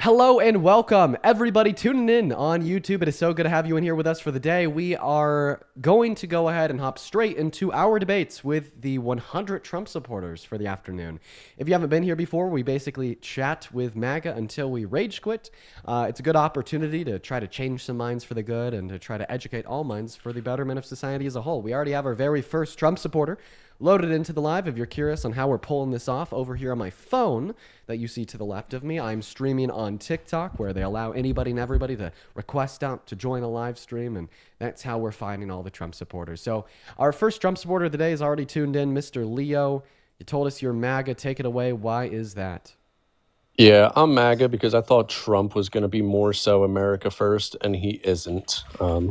Hello and welcome, everybody tuning in on YouTube. It is so good to have you in here with us for the day. We are going to go ahead and hop straight into our debates with the 100 Trump supporters for the afternoon. If you haven't been here before, we basically chat with MAGA until we rage quit. It's a good opportunity to try to change some minds for the good and to try to educate all minds for the betterment of society as a whole. We already have our very first Trump supporter loaded into the live. If you're curious on how we're pulling this off, over here on my phone that you see to the left of me, I'm streaming on TikTok, where they allow anybody and everybody to request out to join a live stream, and that's how we're finding all the Trump supporters. So our first Trump supporter of the day is already tuned in, Mr. Leo. You told us you're MAGA. Take it away. Why is that? Yeah, I'm MAGA because I thought Trump was going to be more so America first, and he isn't.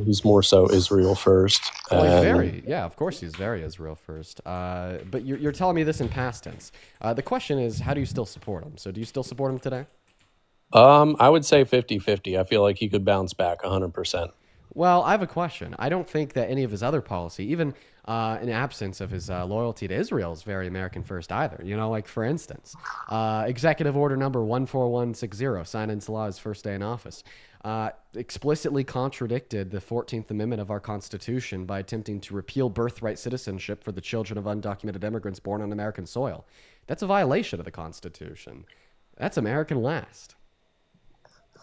He's more so Israel first. Well, he's very, yeah, of course he's very Israel first. But you're telling me this in past tense. The question is, how do you still support him? So do you still support him today? I would say 50-50. I feel like he could bounce back 100%. Well, I have a question. I don't think that any of his other policy, even in absence of his loyalty to Israel, is very American first either. You know, like for instance, Executive Order number 14160, signed into law his first day in office, explicitly contradicted the 14th Amendment of our Constitution by attempting to repeal birthright citizenship for the children of undocumented immigrants born on American soil. That's a violation of the Constitution. That's American last.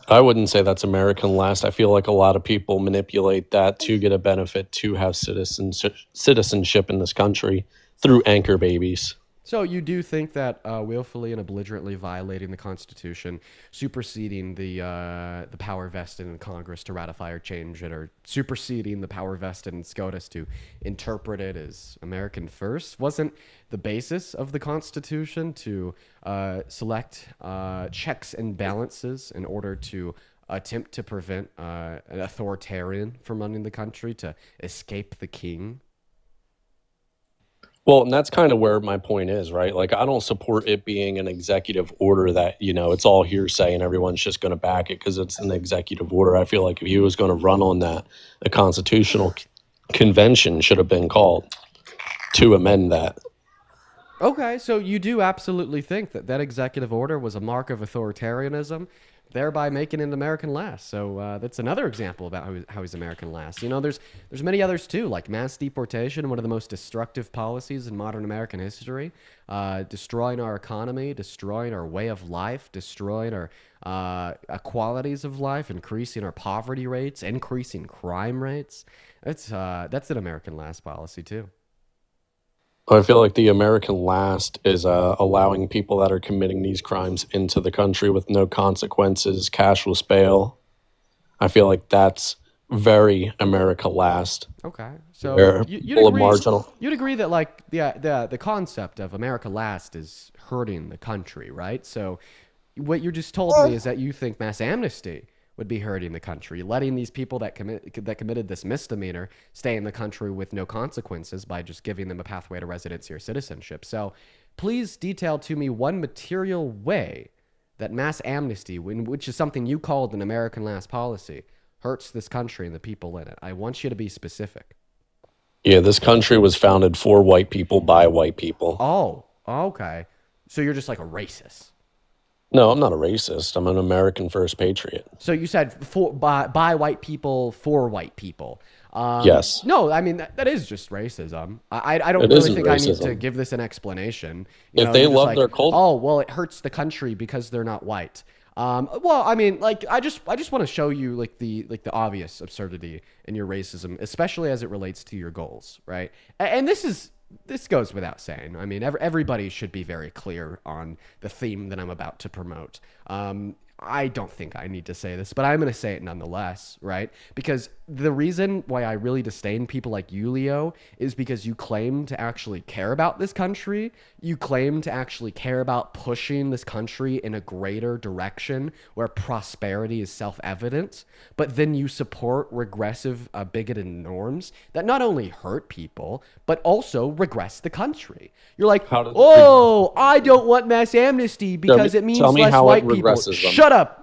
I wouldn't say that's American last. I feel like a lot of people manipulate that to get a benefit to have citizenship in this country through anchor babies. So you do think that willfully and belligerently violating the Constitution, superseding the power vested in Congress to ratify or change it, or superseding the power vested in SCOTUS to interpret it as American first, wasn't the basis of the Constitution to select checks and balances in order to attempt to prevent an authoritarian from running the country, to escape the king? Well, and that's kind of where my point is, right? Like, I don't support it being an executive order that, it's all hearsay and everyone's just going to back it because it's an executive order. I feel like if he was going to run on that, a constitutional convention should have been called to amend that. Okay, so you do absolutely think that that executive order was a mark of authoritarianism, thereby making it American last. So that's another example about how he's American last. You know, there's many others too, like mass deportation, one of the most destructive policies in modern American history, destroying our economy, destroying our way of life, destroying our qualities of life, increasing our poverty rates, increasing crime rates. That's an American last policy too. I feel like the American last is allowing people that are committing these crimes into the country with no consequences, cashless bail. I feel like that's very America last. Okay, so you'd agree that like the concept of America last is hurting the country, right? So what you just told me is that you think mass amnesty would be hurting the country, letting these people that committed this misdemeanor stay in the country with no consequences by just giving them a pathway to residency or citizenship. So please detail to me one material way that mass amnesty, which is something you called an American last policy, hurts this country and the people in it. I want you to be specific. Yeah, this country was founded for white people by white people. Oh, okay. So you're just like a racist. No, I'm not a racist. I'm an American first patriot. So you said by white people for white people. Yes. No, I mean, that is just racism. I don't really think racism. I need to give this an explanation. If they love their culture. Oh, well, it hurts the country because they're not white. Well, I mean, like, I just want to show you like the obvious absurdity in your racism, especially as it relates to your goals, right? And this goes without saying. I mean, everybody should be very clear on the theme that I'm about to promote. I don't think I need to say this, but I'm going to say it nonetheless, right? Because the reason why I really disdain people like you, Leo, is because you claim to actually care about this country. You claim to actually care about pushing this country in a greater direction where prosperity is self-evident, but then you support regressive, bigoted norms that not only hurt people, but also regress the country. You're like, I don't want mass amnesty because it means less white people. Shut up.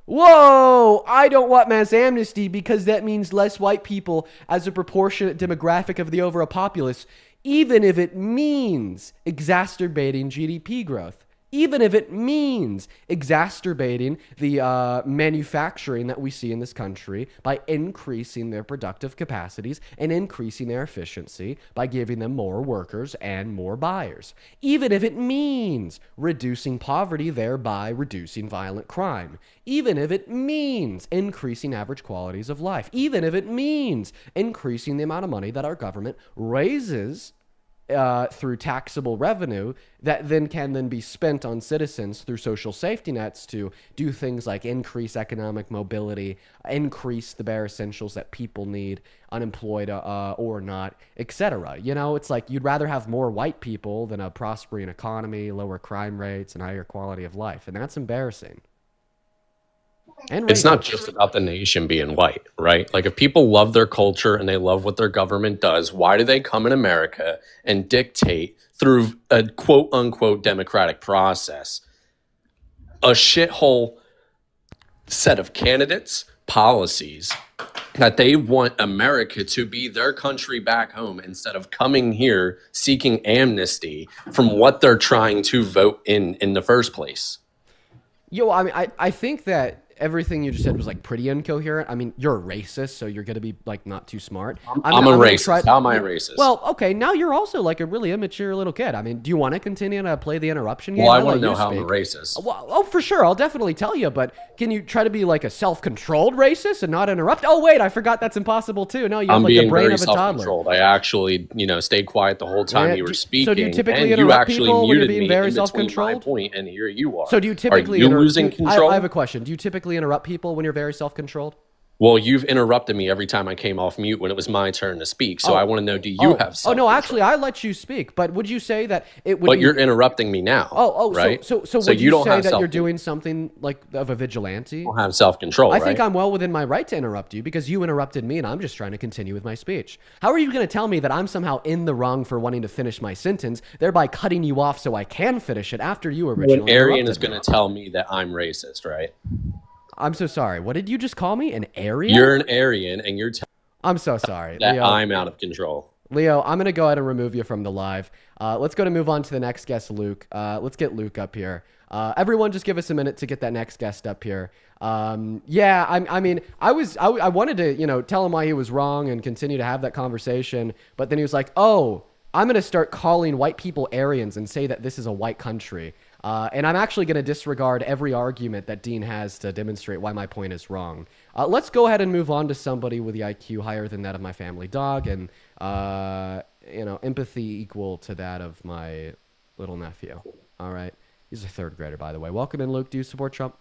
Whoa, I don't want mass amnesty because that means less white people as a proportionate demographic of the overall populace, even if it means exacerbating GDP growth. even if it means exacerbating the manufacturing that we see in this country by increasing their productive capacities and increasing their efficiency by giving them more workers and more buyers, even if it means reducing poverty, thereby reducing violent crime, even if it means increasing average qualities of life, even if it means increasing the amount of money that our government raises through taxable revenue that then can be spent on citizens through social safety nets to do things like increase economic mobility, increase the bare essentials that people need, unemployed or not, etc. You know, it's like you'd rather have more white people than a prospering economy, lower crime rates, and higher quality of life, and that's embarrassing. And It's not just about the nation being white, right? Like if people love their culture and they love what their government does, why do they come in America and dictate through a quote unquote democratic process a shithole set of candidates, policies that they want America to be their country back home instead of coming here seeking amnesty from what they're trying to vote in the first place? Yo, I mean, I think that everything you just said was like pretty incoherent. I mean, you're a racist, so you're going to be like not too smart. I'm a racist. How am I a racist? Well, okay, now you're also like a really immature little kid. I mean, do you want to continue to play the interruption game? Well, I want to know how I'm a racist. Well, oh, for sure. I'll definitely tell you, but can you try to be like a self-controlled racist and not interrupt? Oh, wait, I forgot that's impossible too. No, you have like the brain of a toddler. I actually, stayed quiet the whole time you were speaking. So do you typically and interrupt you actually people when you're muted being me very in between self-controlled? my point, and here you are. So do you typically... Are you losing control? I have a question. Do you typically interrupt people when you're very self-controlled? Well, you've interrupted me every time I came off mute when it was my turn to speak. So I want to know, do you have self-control? Oh, no, actually, I let you speak. But would you say that it would But you're interrupting me now. Right? So would you say that you're doing something like of a vigilante? You don't have self-control, I think I'm well within my right to interrupt you because you interrupted me and I'm just trying to continue with my speech. How are you going to tell me that I'm somehow in the wrong for wanting to finish my sentence, thereby cutting you off so I can finish it after you originally interrupted? Aryan is me? going to tell me that I'm racist, right? I'm so sorry. What did you just call me? An Aryan? You're an Aryan, and you're telling I'm so sorry. that Leo, I'm out of control. Leo, I'm going to go ahead and remove you from the live. Let's go to move on to the next guest, Luke. Let's get Luke up here. Everyone just give us a minute to get that next guest up here. I mean, I wanted to, tell him why he was wrong and continue to have that conversation. But then he was like, oh, I'm going to start calling white people Aryans and say that this is a white country. And I'm actually going to disregard every argument that Dean has to demonstrate why my point is wrong. Let's go ahead and move on to somebody with the IQ higher than that of my family dog and, empathy equal to that of my little nephew. All right. He's a third grader, by the way. Welcome in, Luke. Do you support Trump?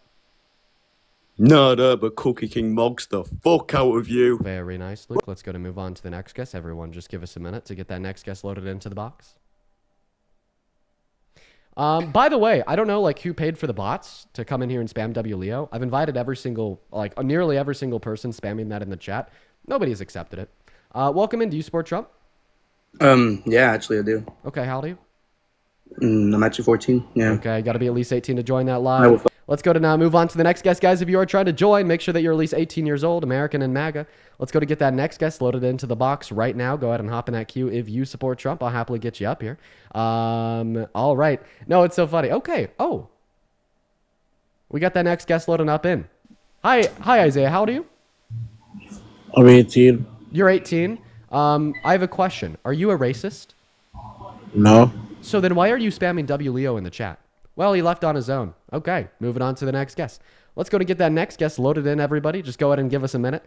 No, but Cookie King mogs the fuck out of you. Very nice, Luke. Let's go to move on to the next guest. Everyone, just give us a minute to get that next guest loaded into the box. By the way, I don't know who paid for the bots to come in here and spam W Leo. I've invited nearly every single person spamming that in the chat. Nobody's accepted it. Welcome in. Do you support Trump? Yeah, actually I do. Okay, how old are you? I'm actually 14. Yeah. Okay, got to be at least 18 to join that live. Let's go to now move on to the next guest, guys. If you are trying to join, make sure that you're at least 18 years old, American and MAGA. Let's go to get that next guest loaded into the box right now. Go ahead and hop in that queue. If you support Trump, I'll happily get you up here. All right. No, it's so funny. Okay. Oh, we got that next guest loading up in. Hi, Isaiah. How old are you? I'm 18. You're 18. I have a question. Are you a racist? No. So then why are you spamming W Leo in the chat? Well, he left on his own. Okay, moving on to the next guest. Let's go to get that next guest loaded in, everybody. Just go ahead and give us a minute.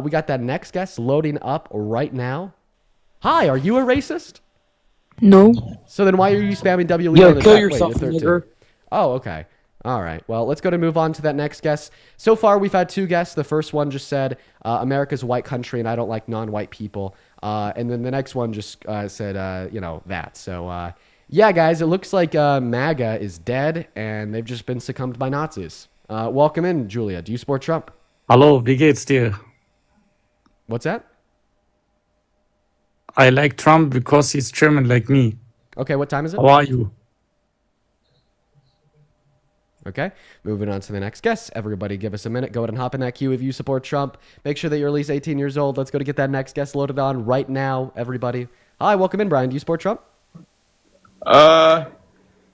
We got that next guest loading up right now. Hi, are you a racist? No. So then why are you spamming W Leo in the kill chat? yourself, Wait, nigger. Oh, okay. All right. Well, let's go to move on to that next guest. So far, we've had two guests. The first one just said, America's a white country and I don't like non-white people. And then the next one just said, that. So, yeah, guys, it looks like MAGA is dead and they've just been succumbed by Nazis. Welcome in, Julia. Do you support Trump? Hallo, wie geht's dir? What's that? I like Trump because he's German like me. Okay, what time is it? How are you? Okay, moving on to the next guest. Everybody give us a minute. Go ahead and hop in that queue if you support Trump. Make sure that you're at least 18 years old. Let's go to get that next guest loaded on right now, everybody. Hi, welcome in, Brian. Do you support Trump?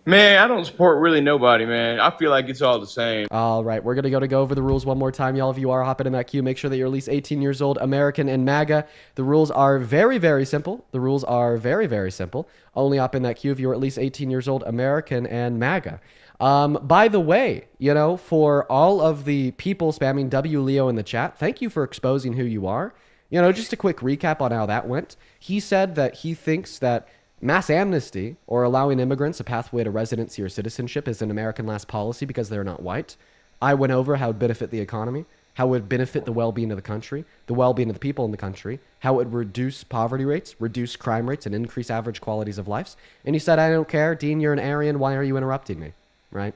Man, I don't support really nobody, man. I feel like it's all the same. All right, we're going to go over the rules one more time. Y'all, if you are hopping in that queue, make sure that you're at least 18 years old, American, and MAGA. The rules are very, very simple. The rules are very, very simple. Only hop in that queue if you're at least 18 years old, American, and MAGA. By the way, you know, for all of the people spamming W Leo in the chat, thank you for exposing who you are. You know, just a quick recap on how that went. He said that he thinks that mass amnesty, or allowing immigrants a pathway to residency or citizenship, is an American last policy because they're not white. I went over how it would benefit the economy, how it would benefit the well-being of the country, the well-being of the people in the country, how it would reduce poverty rates, reduce crime rates, and increase average qualities of life. And he said, I don't care. Dean, you're an Aryan. Why are you interrupting me? Right?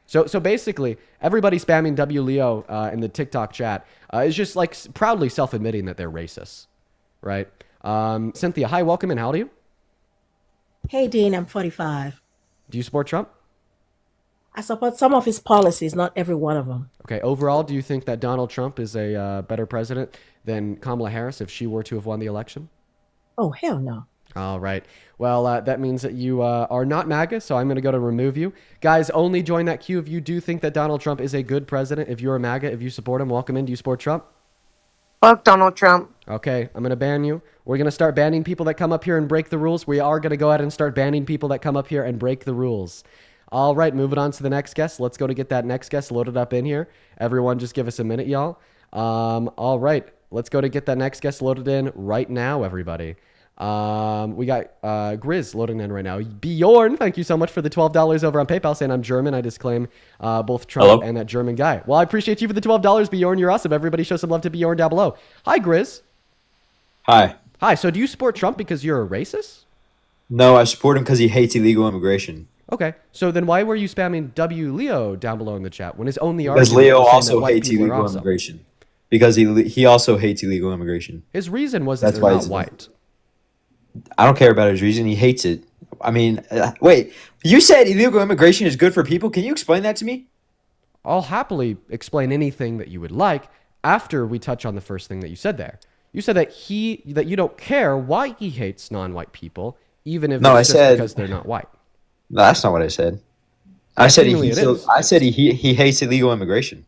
So basically, everybody spamming W Leo in the TikTok chat is just like proudly self-admitting that they're racist. Right? Cynthia, hi, welcome, and how old are you? Hey, Dean, I'm 45. Do you support Trump? I support some of his policies, not every one of them. Okay, overall, do you think that Donald Trump is a better president than Kamala Harris if she were to have won the election? Oh, hell no. All right. Well, that means that you are not MAGA, so I'm going to go to remove you. Guys, only join that queue if you do think that Donald Trump is a good president. If you're a MAGA, if you support him, welcome in. Do you support Trump? Fuck Donald Trump. Okay, I'm going to ban you. We're going to start banning people that come up here and break the rules. We are going to go ahead and start banning people that come up here and break the rules. All right, moving on to the next guest. Let's go to get that next guest loaded up in here. Everyone just give us a minute, y'all. All right, let's go to get that next guest loaded in right now, everybody. We got Grizz loading in right now. Bjorn, thank you so much for the $12 over on PayPal, saying I'm German. I disclaim both Trump and that German guy. Well, I appreciate you for the $12, Bjorn. You're awesome. Everybody show some love to Bjorn down below. Hi, Grizz. Hi. Hi. So do you support Trump because you're a racist? No, I support him because he hates illegal immigration. Okay. So then why were you spamming W Leo down below in the chat when his only Because argument Leo was saying also that white hates people are illegal awesome? immigration. Because he also hates illegal immigration. His reason was that That's they're why not he's white. I don't care about his reason. He hates it. I mean, wait. You said illegal immigration is good for people. Can you explain that to me? I'll happily explain anything that you would like after we touch on the first thing that you said there. You said that you don't care why he hates non-white people, even if it's just because they're not white. No, that's not what I said. I said Seemingly it is. he hates illegal immigration.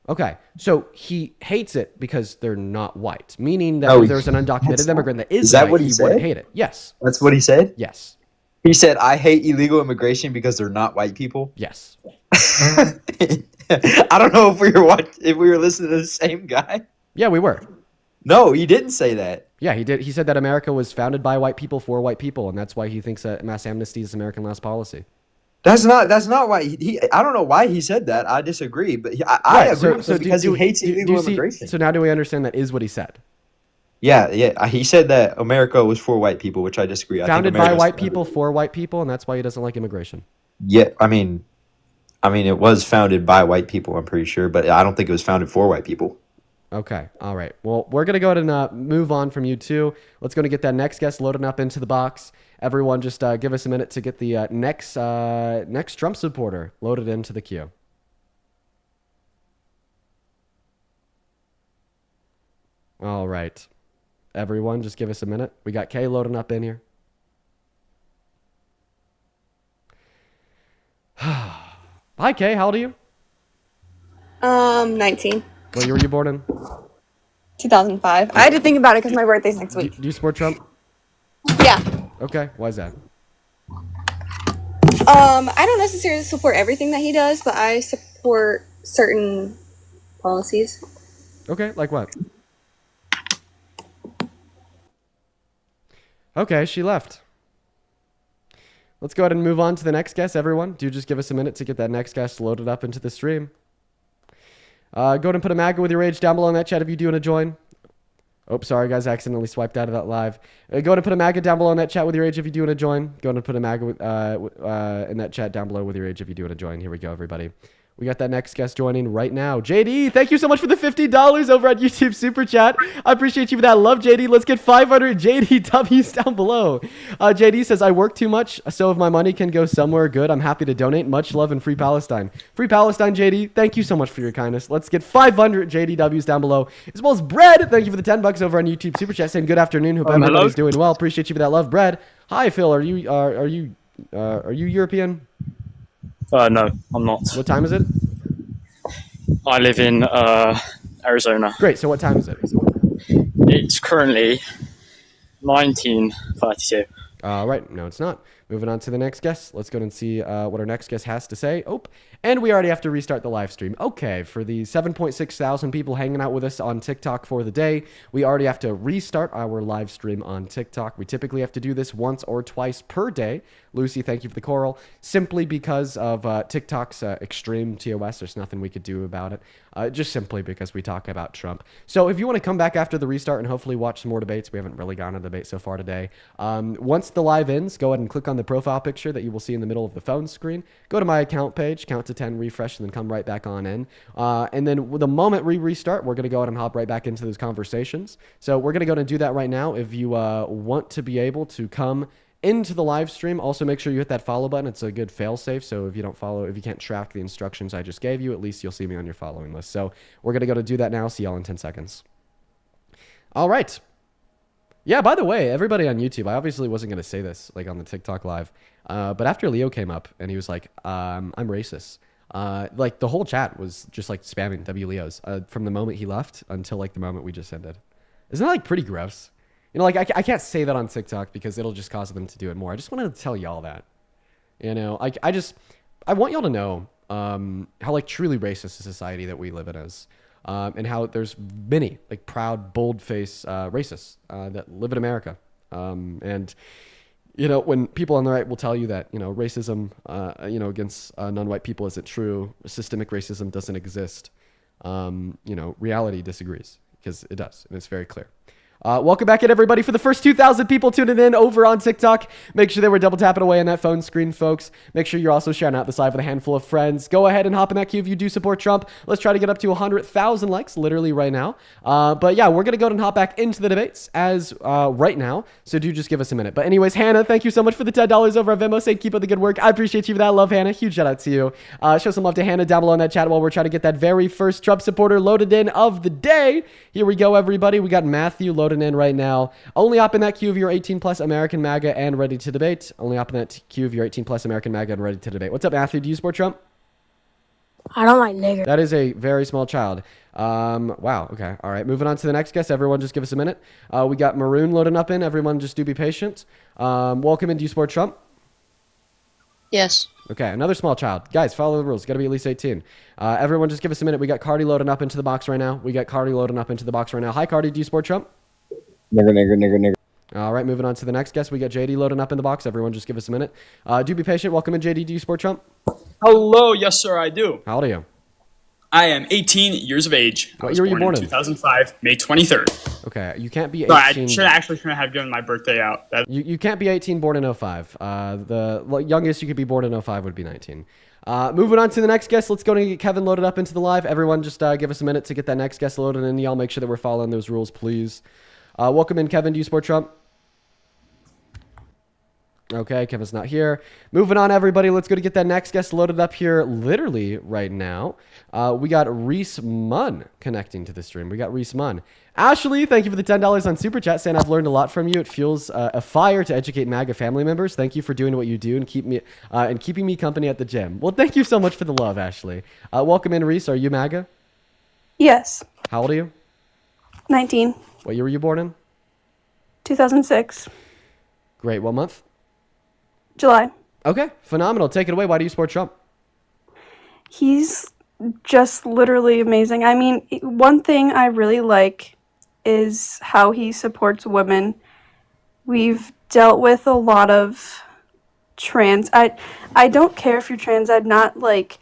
Okay, so he hates it because they're not white, meaning that No, if there's an undocumented immigrant that is that white, what he he said? wouldn't hate it. Yes. That's what he said? Yes. He said, I hate illegal immigration because they're not white people. Yes. I don't know if we were listening to the same guy. Yeah, we were. No, he didn't say that. Yeah, he did. He said that America was founded by white people for white people, and that's why he thinks that mass amnesty is American last policy. That's not why he I don't know why he said that. I disagree, but I agree with him because he hates illegal immigration. So now do we understand that is what he said? Yeah. He said that America was for white people, which I disagree. Founded by white people for white people, and that's why he doesn't like immigration. Yeah, I mean, it was founded by white people, I'm pretty sure, but I don't think it was founded for white people. Okay. All right. Well, we're going to go ahead and move on from you two. Let's go to get that next guest loaded up into the box. Everyone just give us a minute to get the next Trump supporter loaded into the queue. All right. Everyone just give us a minute. We got Kay loading up in here. Hi, Kay. How old are you? 19. What year were you born in? 2005. I had to think about it because my birthday's next week. Do you support Trump? Yeah. Okay. Why is that? I don't necessarily support everything that he does, but I support certain policies. Okay. Like what? Okay. She left. Let's go ahead and move on to the next guest, everyone. Do just give us a minute to get that next guest loaded up into the stream. Go ahead and put a MAGA with your age down below in that chat if you do want to join. Oh, sorry, guys. I accidentally swiped out of that live. Go ahead and put a MAGA down below in that chat with your age if you do want to join. Go ahead and put a MAGA in that chat down below with your age if you do want to join. Here we go, everybody. We got that next guest joining right now. JD, thank you so much for the $50 over at YouTube Super Chat. I appreciate you for that. Love, JD. Let's get 500 JDWs down below. JD says, I work too much, so if my money can go somewhere good, I'm happy to donate. Much love and free Palestine. Free Palestine, JD. Thank you so much for your kindness. Let's get 500 JDWs down below, as well as Bread. Thank you for the $10 over on YouTube Super Chat, saying good afternoon. Hope everybody's doing well. Appreciate you for that love, Bread. Hi, Phil. Are you Are you European? No, I'm not. What time is it? I live in Arizona. Great. So what time is it? It's currently 19:32. Right. No, it's not. Moving on to the next guest. Let's go and see what our next guest has to say. Oh, and we already have to restart the live stream. Okay, for the 7.6 thousand people hanging out with us on TikTok for the day, we already have to restart our live stream on TikTok. We typically have to do this once or twice per day. Lucy, thank you for the coral. Simply because of TikTok's extreme TOS, there's nothing we could do about it. Just simply because we talk about Trump. So if you want to come back after the restart and hopefully watch some more debates, we haven't really gone to debate so far today. Once the live ends, go ahead and click on the profile picture that you will see in the middle of the phone screen. Go to my account page, count to 10, refresh, and then come right back on in. And then the moment we restart, we're going to go ahead and hop right back into those conversations. So we're going to go ahead and do that right now. If you want to be able to come into the live stream, also make sure you hit that follow button. It's a good fail safe. So if you don't follow, if you can't track the instructions I just gave you, at least you'll see me on your following list. So we're going to go to do that now. See y'all in 10 seconds. All right. Yeah, by the way, everybody on YouTube, I obviously wasn't going to say this like on the TikTok live, but after Leo came up and he was like, I'm racist. Like the whole chat was just like spamming W Leos from the moment he left until like the moment we just ended. Isn't that like pretty gross? You know, like I can't say that on TikTok because it'll just cause them to do it more. I just wanted to tell y'all that. You know, I want y'all to know how like truly racist a society that we live in is. And how there's many like proud, bold-faced racists that live in America. And, you know, when people on the right will tell you that, you know, racism, you know, against non-white people isn't true, systemic racism doesn't exist, you know, reality disagrees because it does, and it's very clear. Welcome back in, everybody, for the first 2,000 people tuning in over on TikTok. Make sure that we're double tapping away on that phone screen, folks. Make sure you're also sharing out this live with a handful of friends. Go ahead and hop in that queue if you do support Trump. Let's try to get up to 100,000 likes, literally right now. But yeah, we're going to go ahead and hop back into the debates as right now. So do just give us a minute. But anyways, Hannah, thank you so much for the $10 over at Venmo. Say keep up the good work. I appreciate you for that. Love, Hannah. Huge shout out to you. Show some love to Hannah down below in that chat while we're trying to get that very first Trump supporter loaded in of the day. Here we go, everybody. We got Matthew loading in right now. Only hop in that queue if you're 18 plus American MAGA and ready to debate. Only hop in that queue if you're 18 plus American MAGA and ready to debate. What's up, Matthew? Do you support Trump? I don't like niggers. That is a very small child. Wow. Okay. All right. Moving on to the next guest. Everyone just give us a minute. We got Maroon loading up in. Everyone just do be patient. Welcome in. Do you support Trump? Yes. Okay. Another small child. Guys, follow the rules. Got to be at least 18. Everyone just give us a minute. We got Cardi loading up into the box right now. Hi, Cardi. Do you support Trump? Nigger. All right, moving on to the next guest. We got JD loading up in the box. Everyone just give us a minute. Do be patient. Welcome in, JD. Do you support Trump? Hello, yes, sir, I do. How old are you? I am 18 years of age. What year were you born in? 2005, May 23rd. Okay, you can't be 18. So I shouldn't have given my birthday out. You can't be 18 born in 05. The youngest you could be born in 05 would be 19. Moving on to the next guest. Let's go and get Kevin loaded up into the live. Everyone just give us a minute to get that next guest loaded in. Y'all make sure that we're following those rules, please. Welcome in, Kevin. Do you support Trump? Okay, Kevin's not here. Moving on, everybody. Let's go to get that next guest loaded up here literally right now. We got Reese Munn connecting to the stream. We got Reese Munn. Ashley, thank you for the $10 on Super Chat, saying I've learned a lot from you. It fuels a fire to educate MAGA family members. Thank you for doing what you do and keeping me company at the gym. Well, thank you so much for the love, Ashley. Welcome in, Reese. Are you MAGA? Yes. How old are you? 19. What year were you born in? 2006. Great. What month? July. Okay, phenomenal. Take it away. Why do you support Trump? He's just literally amazing. I mean, one thing I really like is how he supports women. We've dealt with a lot of trans. I don't care if you're trans. I'm not like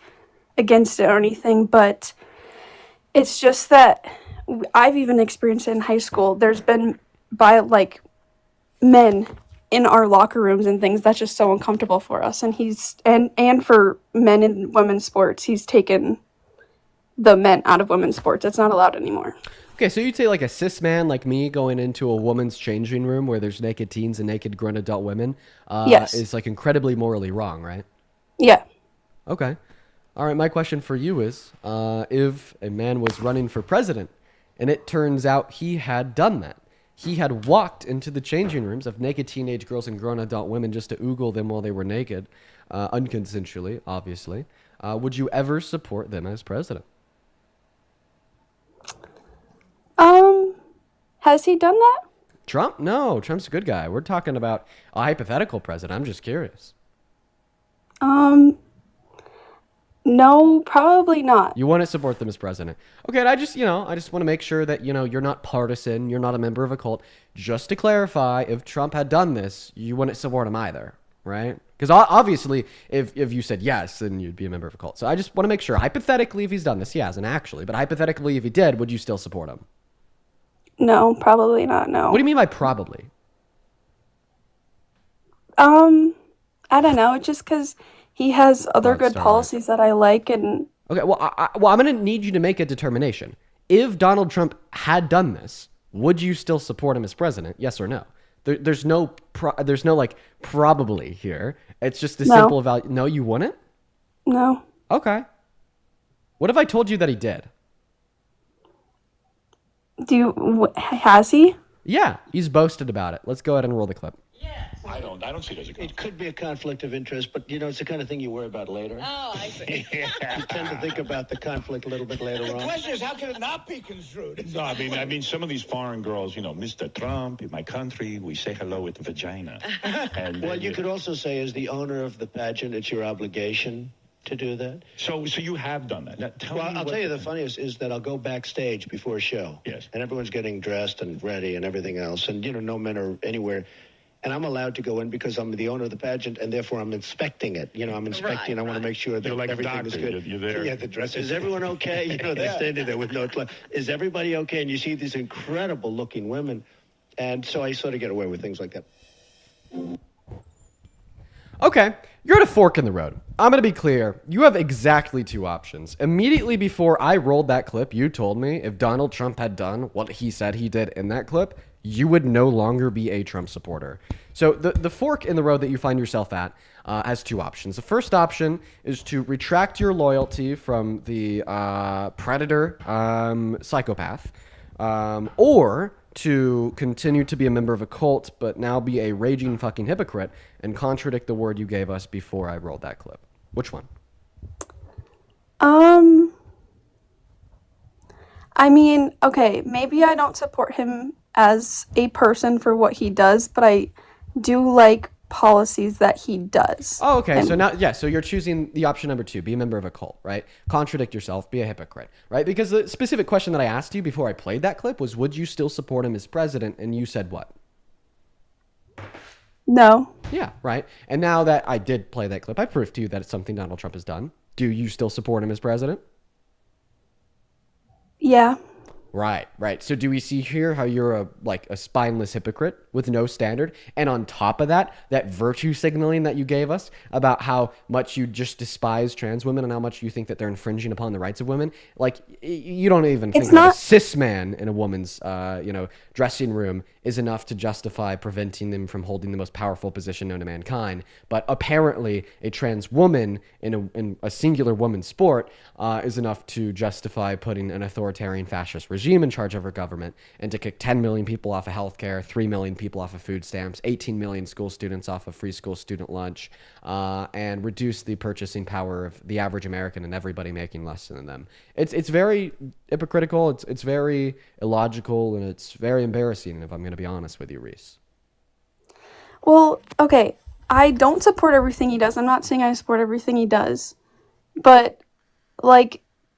against it or anything, but it's just that I've even experienced it in high school. There's been men in our locker rooms and things that's just so uncomfortable for us, and he's and for men in women's sports, he's taken the men out of women's sports. It's not allowed anymore. Okay, so you'd say like a cis man like me going into a woman's changing room where there's naked teens and naked grown adult women Yes. is like incredibly morally wrong, right? Yeah. Okay. All right, my question for you is, if a man was running for president and it turns out he had done that, he had walked into the changing rooms of naked teenage girls and grown adult women just to oogle them while they were naked, unconsensually, obviously, would you ever support them as president? Has he done that? Trump? No, Trump's a good guy. We're talking about a hypothetical president. I'm just curious. No, probably not. You want to support them as president. Okay, and I just want to make sure that, you're not partisan, you're not a member of a cult. Just to clarify, if Trump had done this, you wouldn't support him either, right? Because obviously, if you said yes, then you'd be a member of a cult. So I just want to make sure, hypothetically, if he's done this, he hasn't actually, but hypothetically, if he did, would you still support him? No, probably not, no. What do you mean by probably? I don't know, just because he has other good policies that I like, and... Okay, well, I'm going to need you to make a determination. If Donald Trump had done this, would you still support him as president? Yes or no? There's no probably here. It's just a simple value. No, you wouldn't? No. Okay. What if I told you that he did? Has he? Yeah, he's boasted about it. Let's go ahead and roll the clip. I don't see it as a conflict. It could be a conflict of interest, but it's the kind of thing you worry about later. Oh, I see. You tend to think about the conflict a little bit later on. The question is, how can it not be construed? No, I mean, some of these foreign girls, Mr. Trump, in my country, we say hello with vagina. And, well, you could also say, as the owner of the pageant, it's your obligation to do that. So you have done that. Now, I'll tell you the funniest is that I'll go backstage before a show. Yes. And everyone's getting dressed and ready and everything else. And, no men are anywhere. And I'm allowed to go in because I'm the owner of the pageant, and therefore I'm inspecting it. I'm inspecting. Right, I want to make sure that everything is good. You're there. Yeah, the dress. Is everyone okay? They're standing there with no clothes. Is everybody okay? And you see these incredible-looking women. And so I sort of get away with things like that. Okay, you're at a fork in the road. I'm going to be clear. You have exactly two options. Immediately before I rolled that clip, you told me if Donald Trump had done what he said he did in that clip, you would no longer be a Trump supporter. So the fork in the road that you find yourself at has two options. The first option is to retract your loyalty from the predator psychopath, or to continue to be a member of a cult, but now be a raging fucking hypocrite and contradict the word you gave us before I rolled that clip. Which one? I mean, okay, maybe I don't support him as a person for what he does, but I do like policies that he does. Oh, okay. So you're choosing the option number 2, be a member of a cult, right? Contradict yourself, be a hypocrite, right? Because the specific question that I asked you before I played that clip was, would you still support him as president? And you said what? No. Yeah, right. And now that I did play that clip, I proved to you that it's something Donald Trump has done. Do you still support him as president? Yeah. Right. So do we see here how you're a spineless hypocrite with no standard? And on top of that virtue signaling that you gave us about how much you just despise trans women and how much you think that they're infringing upon the rights of women. Like, you don't even think that a cis man in a woman's, dressing room is enough to justify preventing them from holding the most powerful position known to mankind. But apparently a trans woman in a singular woman's sport is enough to justify putting an authoritarian fascist regime in charge of her government and to kick 10 million people off of healthcare, 3 million people off of food stamps, 18 million school students off of free school student lunch, and reduce the purchasing power of the average American and everybody making less than them. It's very hypocritical, it's very illogical, and it's very embarrassing, if I'm going to be honest with you, Reese. Well, okay, I don't support everything he does. I'm not saying I support everything he does, but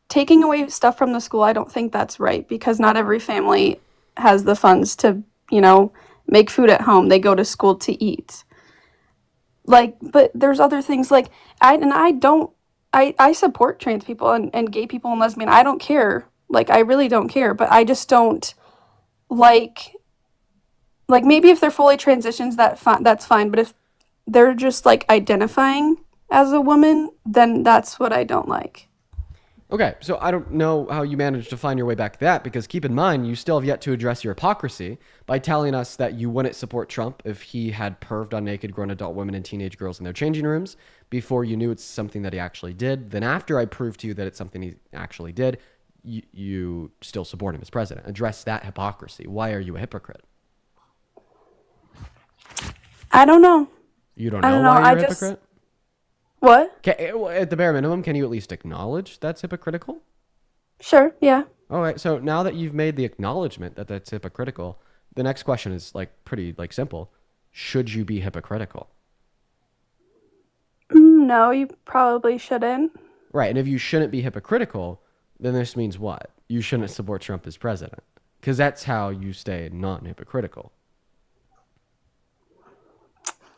taking away stuff from the school, I don't think that's right, because not every family has the funds to, make food at home. They go to school to eat. But there's other things I support trans people and gay people and lesbian. I don't care. I really don't care, but I just don't maybe if they're fully transitions, that's fine. But if they're just identifying as a woman, then that's what I don't like. Okay, so I don't know how you managed to find your way back to that, because keep in mind, you still have yet to address your hypocrisy by telling us that you wouldn't support Trump if he had perved on naked grown adult women and teenage girls in their changing rooms before you knew it's something that he actually did. Then after I proved to you that it's something he actually did, you still support him as president. Address that hypocrisy. Why are you a hypocrite? I don't know. You don't I know don't know. why I you're a just hypocrite? what? At the bare minimum, can you at least acknowledge that's hypocritical? Sure. Yeah. All right. So now that you've made the acknowledgement that that's hypocritical, the next question is like pretty like simple. Should you be hypocritical? No, you probably shouldn't. Right. And if you shouldn't be hypocritical, then this means what? You shouldn't support Trump as president. Because that's how you stay non-hypocritical.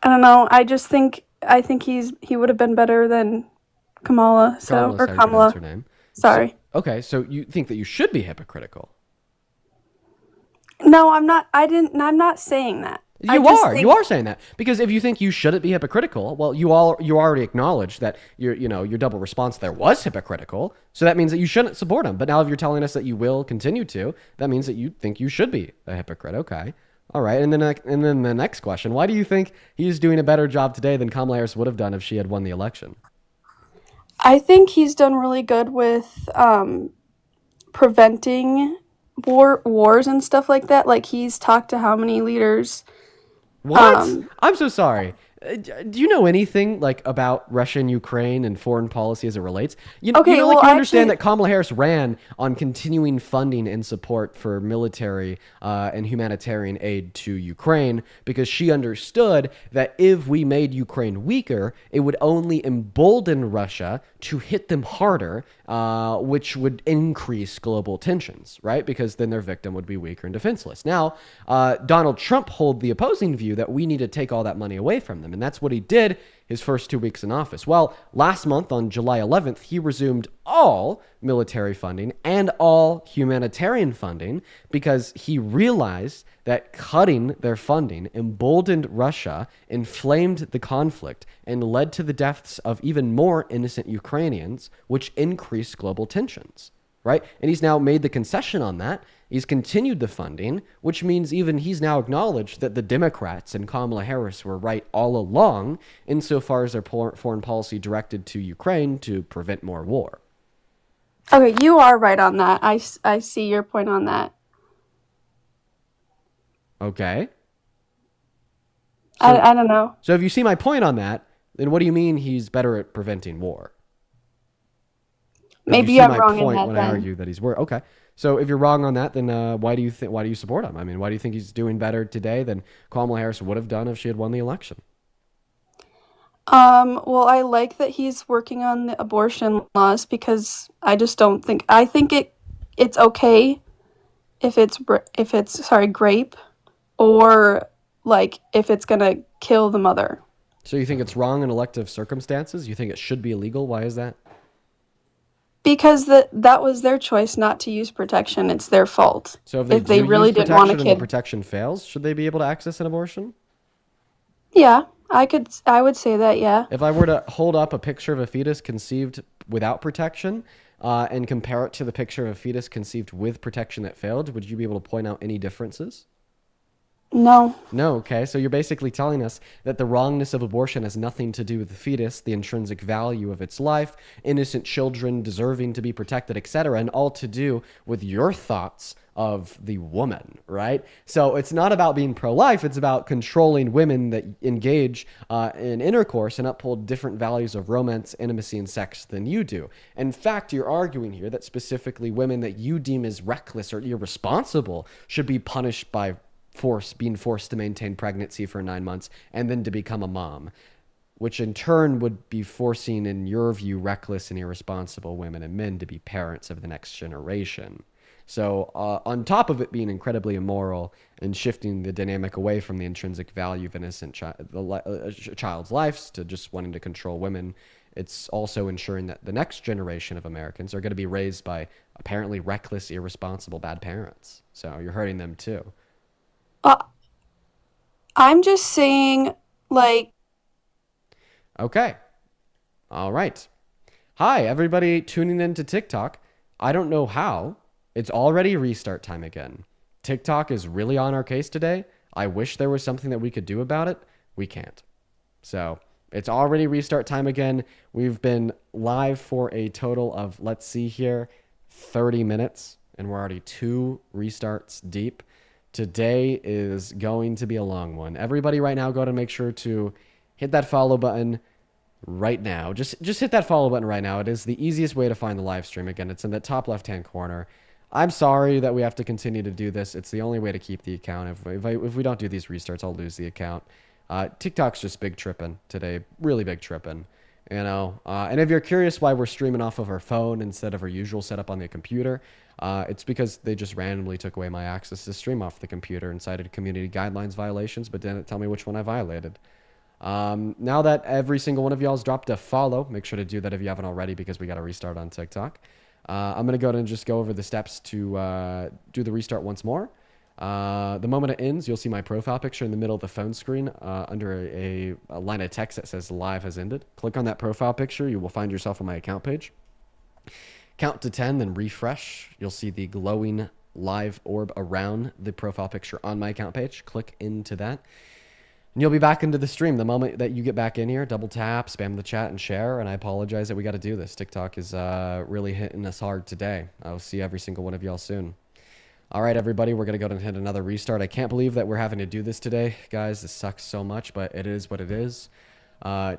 I don't know. I think he would have been better than Kamala. So or Kamala. Kamala. Her name. Sorry. Okay. So you think that you should be hypocritical? No, I'm not. I'm not saying that. You are saying that, because if you think you shouldn't be hypocritical, well, you already acknowledged that your double response there was hypocritical. So that means that you shouldn't support him. But now if you're telling us that you will continue to, that means that you think you should be a hypocrite. Okay. All right. And then the next question, why do you think he's doing a better job today than Kamala Harris would have done if she had won the election? I think he's done really good with preventing wars and stuff like that. Like he's talked to how many leaders. What? I'm so sorry. Do you know anything like about Russia and Ukraine and foreign policy as it relates? You understand that Kamala Harris ran on continuing funding and support for military and humanitarian aid to Ukraine because she understood that if we made Ukraine weaker, it would only embolden Russia to hit them harder, which would increase global tensions, right? Because then their victim would be weaker and defenseless. Now, Donald Trump holds the opposing view that we need to take all that money away from them. And that's what he did his first 2 weeks in office. Well, last month on July 11th, he resumed all military funding and all humanitarian funding because he realized that cutting their funding emboldened Russia, inflamed the conflict, and led to the deaths of even more innocent Ukrainians, which increased global tensions, right? And he's now made the concession on that. He's continued the funding, which means even he's now acknowledged that the Democrats and Kamala Harris were right all along insofar as their foreign policy directed to Ukraine to prevent more war. Okay, you are right on that. I see your point on that. Okay. So, I don't know. So if you see my point on that, then what do you mean he's better at preventing war? Maybe I'm wrong in that when then. I argue that he's okay. So if you're wrong on that, then why do you support him? I mean, why do you think he's doing better today than Kamala Harris would have done if she had won the election? Well, I like that he's working on the abortion laws because I just don't think I think it's okay if it's grape or like if it's gonna kill the mother. So you think it's wrong in elective circumstances? You think it should be illegal? Why is that? Because that was their choice not to use protection. It's their fault. So if they really didn't want a kid, and the protection fails, should they be able to access an abortion? Yeah, I would say that. Yeah. If I were to hold up a picture of a fetus conceived without protection and compare it to the picture of a fetus conceived with protection that failed, would you be able to point out any differences? No. No, okay. So you're basically telling us that the wrongness of abortion has nothing to do with the fetus, the intrinsic value of its life, innocent children deserving to be protected, etc., and all to do with your thoughts of the woman, right? So it's not about being pro-life, it's about controlling women that engage in intercourse and uphold different values of romance, intimacy, and sex than you do. In fact, you're arguing here that specifically women that you deem as reckless or irresponsible should be punished by being forced to maintain pregnancy for 9 months and then to become a mom, which in turn would be forcing, in your view, reckless and irresponsible women and men to be parents of the next generation. So on top of it being incredibly immoral and shifting the dynamic away from the intrinsic value of innocent child's lives to just wanting to control women, it's also ensuring that the next generation of Americans are going to be raised by apparently reckless, irresponsible, bad parents. So you're hurting them too. I'm just saying, like... Okay. All right. Hi, everybody tuning into TikTok. I don't know how. It's already restart time again. TikTok is really on our case today. I wish there was something that we could do about it. We can't. So it's already restart time again. We've been live for a total of, let's see here, 30 minutes. And we're already 2 restarts deep. Today is going to be a long one. Everybody right now, go ahead and make sure to hit that follow button right now. Just hit that follow button right now. It is the easiest way to find the live stream. Again, it's in the top left-hand corner. I'm sorry that we have to continue to do this. It's the only way to keep the account. If we don't do these restarts, I'll lose the account. TikTok's just big tripping today. Really big tripping. You know, and if you're curious why we're streaming off of our phone instead of our usual setup on the computer, it's because they just randomly took away my access to stream off the computer and cited community guidelines violations, but didn't tell me which one I violated. Now that every single one of y'all has dropped a follow, make sure to do that if you haven't already, because we got to restart on TikTok. I'm going to go ahead and just go over the steps to do the restart once more. The moment it ends, you'll see my profile picture in the middle of the phone screen under a line of text that says live has ended. Click on that profile picture. You will find yourself on my account page. Count to 10, then refresh. You'll see the glowing live orb around the profile picture on my account page. Click into that. And you'll be back into the stream. The moment that you get back in here, double tap, spam the chat, and share. And I apologize that we got to do this. TikTok is really hitting us hard today. I'll see every single one of y'all soon. All right, everybody, we're going to go and hit another restart. I can't believe that we're having to do this today, guys. This sucks so much, but it is what it is.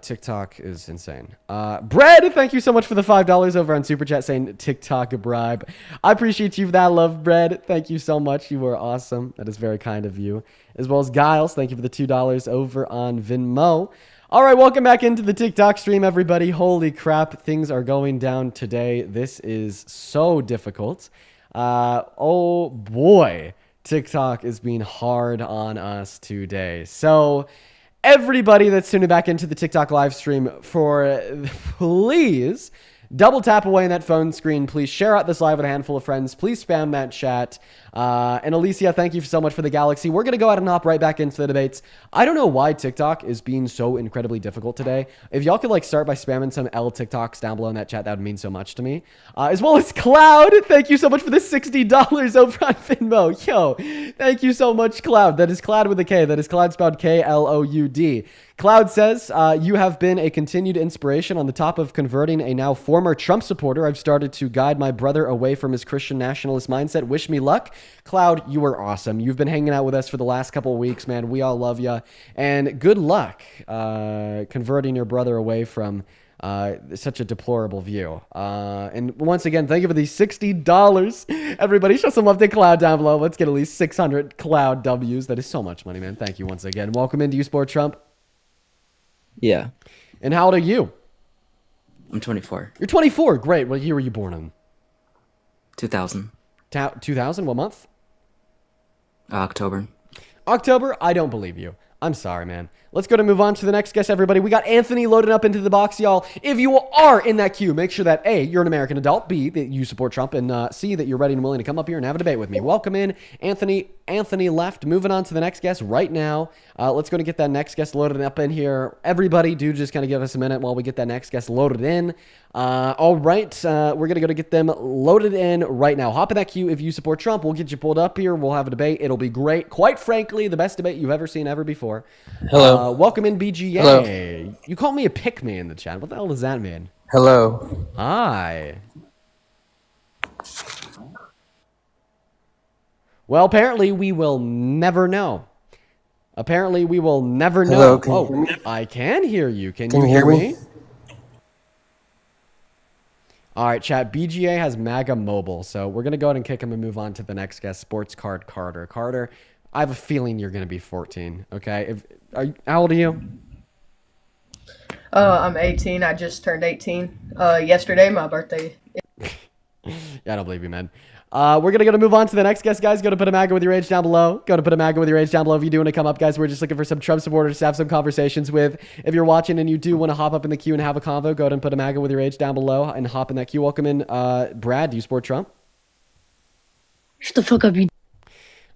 TikTok is insane. Bread, thank you so much for the $5 over on Super Chat saying TikTok a bribe. I appreciate you for that, love, Bread. Thank you so much. You were awesome. That is very kind of you. As well as Giles, thank you for the $2 over on Venmo. All right, welcome back into the TikTok stream, everybody. Holy crap, things are going down today. This is so difficult. Oh boy, TikTok is being hard on us today. So everybody that's tuning back into the TikTok live stream, please double tap away on that phone screen. Please share out this live with a handful of friends. Please spam that chat. And Alicia, thank you so much for the galaxy. We're going to go ahead and hop right back into the debates. I don't know why TikTok is being so incredibly difficult today. If y'all could start by spamming some L TikToks down below in that chat, that would mean so much to me. As well as Cloud, thank you so much for the $60 over on Venmo. Yo, thank you so much, Cloud. That is Cloud with a K. That is Cloud spelled Kloud. Cloud says, you have been a continued inspiration. On the top of converting a now former Trump supporter, I've started to guide my brother away from his Christian nationalist mindset. Wish me luck. Cloud, you are awesome. You've been hanging out with us for the last couple of weeks, man. We all love you. And good luck converting your brother away from such a deplorable view. And once again, thank you for the $60. Everybody show some love to Cloud down below. Let's get at least 600 Cloud W's. That is so much money, man. Thank you once again. Welcome into You Sport Trump. Yeah. And how old are you? I'm 24. You're 24. Great. What year were you born in? 2000. 2000? What month? October. October? I don't believe you. I'm sorry, man. Let's go to move on to the next guest, everybody. We got Anthony loaded up into the box, y'all. If you are in that queue, make sure that A, you're an American adult, B, that you support Trump, and C, that you're ready and willing to come up here and have a debate with me. Welcome in, Anthony. Anthony left. Moving on to the next guest right now. Let's go to get that next guest loaded up in here. Everybody, do just kind of give us a minute while we get that next guest loaded in. All right, we're going to go to get them loaded in right now. Hop in that queue if you support Trump. We'll get you pulled up here. We'll have a debate. It'll be great. Quite frankly, the best debate you've ever seen ever before. Hello. Welcome in, BGA. Hello. You called me a pick me in the chat. What the hell does that mean? Hello. Hi. Well, apparently we will never know. Apparently we will never know. Hello, can you hear me? I can hear you. Can Can you you hear hear me? me? All right, chat. BGA has MAGA mobile, so we're gonna go ahead and kick him and move on to the next guest, Sports Card Carter. Carter, I have a feeling you're gonna be 14. Okay, how old are you? I'm 18. I just turned 18. Yesterday, my birthday. Yeah, I don't believe you, man. We're going to move on to the next guest, guys. Go to put a MAGA with your age down below. Go to put a MAGA with your age down below. If you do want to come up, guys, we're just looking for some Trump supporters to have some conversations with. If you're watching and you do want to hop up in the queue and have a convo, go ahead and put a MAGA with your age down below and hop in that queue. Welcome in, Brad. Do you support Trump? Shut the fuck up, you.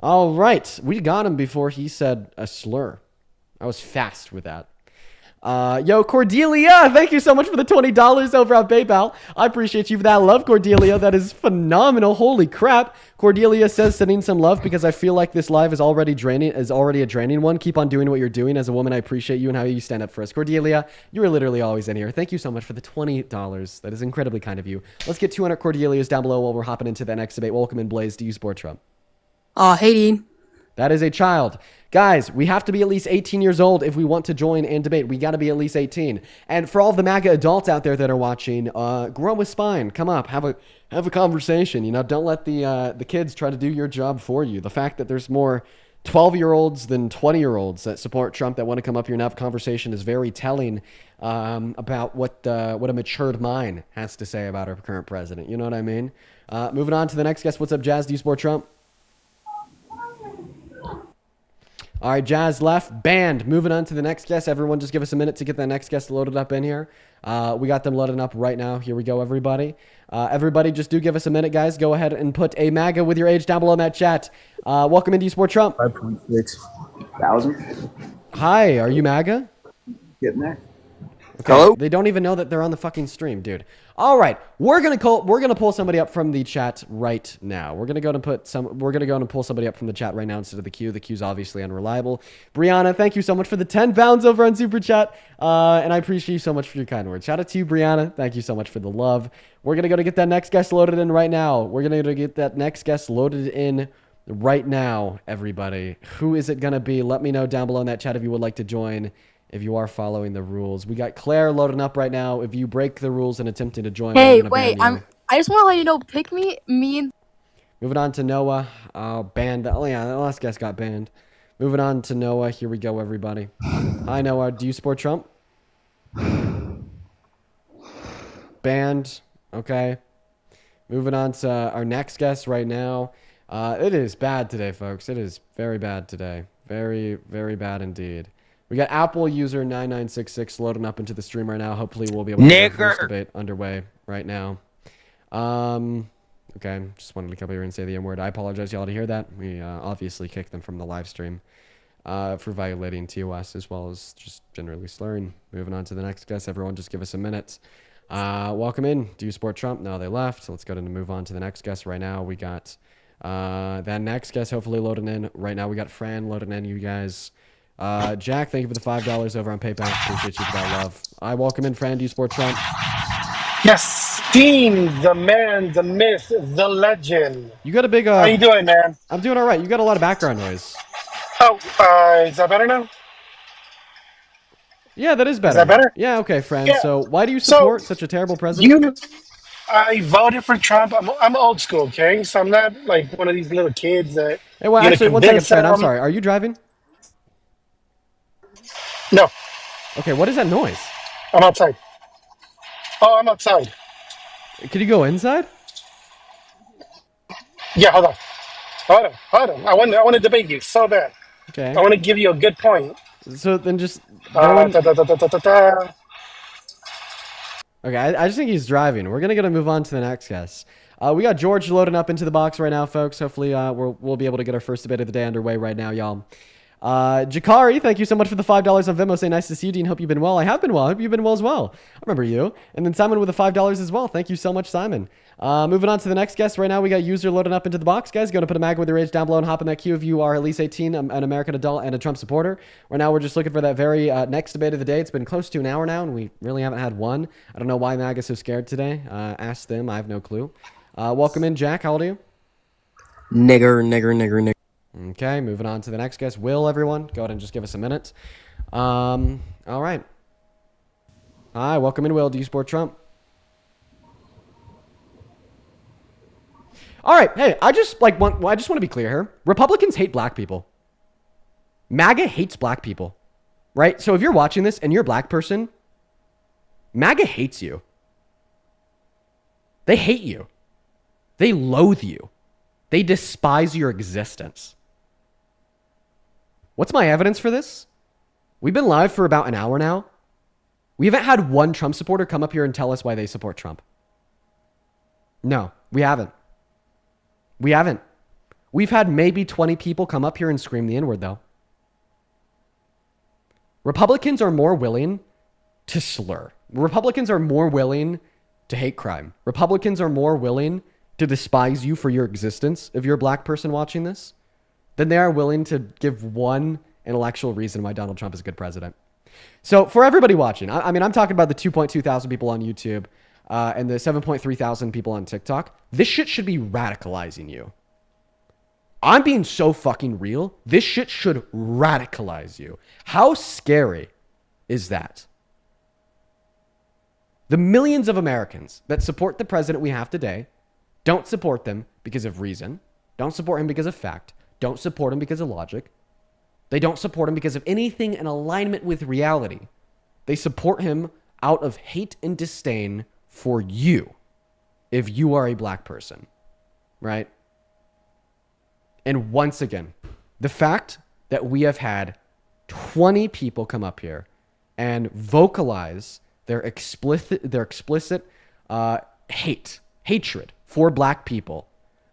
All right. We got him before he said a slur. I was fast with that. Yo, Cordelia, thank you so much for the $20 over on PayPal. I appreciate you for that love, Cordelia. That is phenomenal. Holy crap. Cordelia says sending some love because I feel like this live is already a draining one. Keep on doing what you're doing. As a woman, I appreciate you and how you stand up for us. Cordelia, you are literally always in here. Thank you so much for the $20. That is incredibly kind of you. Let's get 200 Cordelias down below while we're hopping into that next debate. Welcome in, Blaze. Do you support Trump? Hating. That is a child. Guys, we have to be at least 18 years old if we want to join and debate. We got to be at least 18. And for all the MAGA adults out there that are watching, grow with spine. Come up, have a conversation. You know, don't let the kids try to do your job for you. The fact that there's more 12-year-olds than 20-year-olds that support Trump that want to come up here and have a conversation is very telling about what a matured mind has to say about our current president. You know what I mean? Moving on to the next guest. What's up, Jazz? Do you support Trump? All right, Jazz left. Banned. Moving on to the next guest. Everyone just give us a minute to get that next guest loaded up in here. We got them loaded up right now. Here we go, everybody. Everybody just do give us a minute, guys. Go ahead and put a MAGA with your age down below in that chat. Welcome into Sport Trump. 5,600. Hi, are you MAGA? Getting there. Okay. Hello? They don't even know that they're on the fucking stream, dude. All right, we're gonna pull somebody up from the chat right now. We're gonna go and pull somebody up from the chat right now instead of the queue. The queue's obviously unreliable. Brianna, thank you so much for the 10 pounds over on Super Chat, and I appreciate you so much for your kind words. Shout out to you, Brianna. Thank you so much for the love. We're gonna go to get that next guest loaded in right now. Everybody. Who is it gonna be? Let me know down below in that chat if you would like to join. If you are following the rules, we got Claire loading up right now. If you break the rules and attempting to join, Hey, wait, I just want to let you know, pick me and... Moving on to Noah. Banned. Oh yeah, the last guest got banned. Moving on to Noah. Here we go, everybody. Hi, Noah. Do you support Trump? Banned. Okay. Moving on to our next guest right now. It is bad today, folks. It is very bad today. Very, very bad indeed. We got Apple user 9966 loading up into the stream right now. Hopefully we'll be able to get the first debate underway right now. Okay, just wanted to come here and say the M-word. I apologize, y'all, to hear that. We obviously kicked them from the live stream for violating TOS as well as just generally slurring. Moving on to the next guest. Everyone just give us a minute. Welcome in. Do you support Trump? No, they left. So let's go ahead and move on to the next guest right now. We got that next guest hopefully loading in right now. We got Fran loading in, you guys. Jack, thank you for the $5 over on PayPal. Appreciate you for that love. I welcome in Fran. Do you support Trump? Yes, Dean, the man, the myth, the legend. You got a big. How you doing, man? I'm doing all right. You got a lot of background noise. Oh, is that better now? Yeah, that is better. Is that better? Yeah, okay, Fran. Yeah. So why do you support such a terrible president? I voted for Trump. I'm old school, okay? So I'm not like one of these little kids that. Hey, well, actually, one second, Fran. I'm sorry. Are you driving? No. Okay, what is that noise? I'm outside. Oh, I'm outside. Could you go inside? Yeah, hold on. I want to debate you so bad. Okay. I want to give you a good point. So then just. Okay, I just think he's driving. We're gonna move on to the next guest. We got George loading up into the box right now, folks. Hopefully, we'll be able to get our first debate of the day underway right now, y'all. Jakari, thank you so much for the $5 on Venmo. Say nice to see you, Dean. Hope you've been well. I have been well. I hope you've been well as well. I remember you. And then Simon with the $5 as well. Thank you so much, Simon. Moving on to the next guest right now. We got user loading up into the box, guys. Going to put a MAGA with your age down below and hop in that queue if you are at least 18, an American adult, and a Trump supporter. Right now, we're just looking for that very next debate of the day. It's been close to an hour now, and we really haven't had one. I don't know why MAGA is so scared today. Ask them. I have no clue. Welcome in, Jack. How old are you? Nigger. Okay, moving on to the next guest. Will, everyone, go ahead and just give us a minute. All right. Hi, welcome in, Will. Do you support Trump? All right. Hey, I just want to be clear here. Republicans hate black people. MAGA hates black people, right? So if you're watching this and you're a black person, MAGA hates you. They hate you. They loathe you. They despise your existence. What's my evidence for this? We've been live for about an hour now. We haven't had one Trump supporter come up here and tell us why they support Trump. No, we haven't. We haven't. We've had maybe 20 people come up here and scream the N-word, though. Republicans are more willing to slur. Republicans are more willing to hate crime. Republicans are more willing to despise you for your existence if you're a black person watching this than they are willing to give one intellectual reason why Donald Trump is a good president. So for everybody watching, I mean, I'm talking about the 2.2 thousand people on YouTube and the 7.3 thousand people on TikTok. This shit should be radicalizing you. I'm being so fucking real. This shit should radicalize you. How scary is that? The millions of Americans that support the president we have today don't support them because of reason, don't support him because of fact, don't support him because of logic. They don't support him because of anything in alignment with reality. They support him out of hate and disdain for you if you are a black person, right? And once again, the fact that we have had 20 people come up here and vocalize their explicit hatred for black people,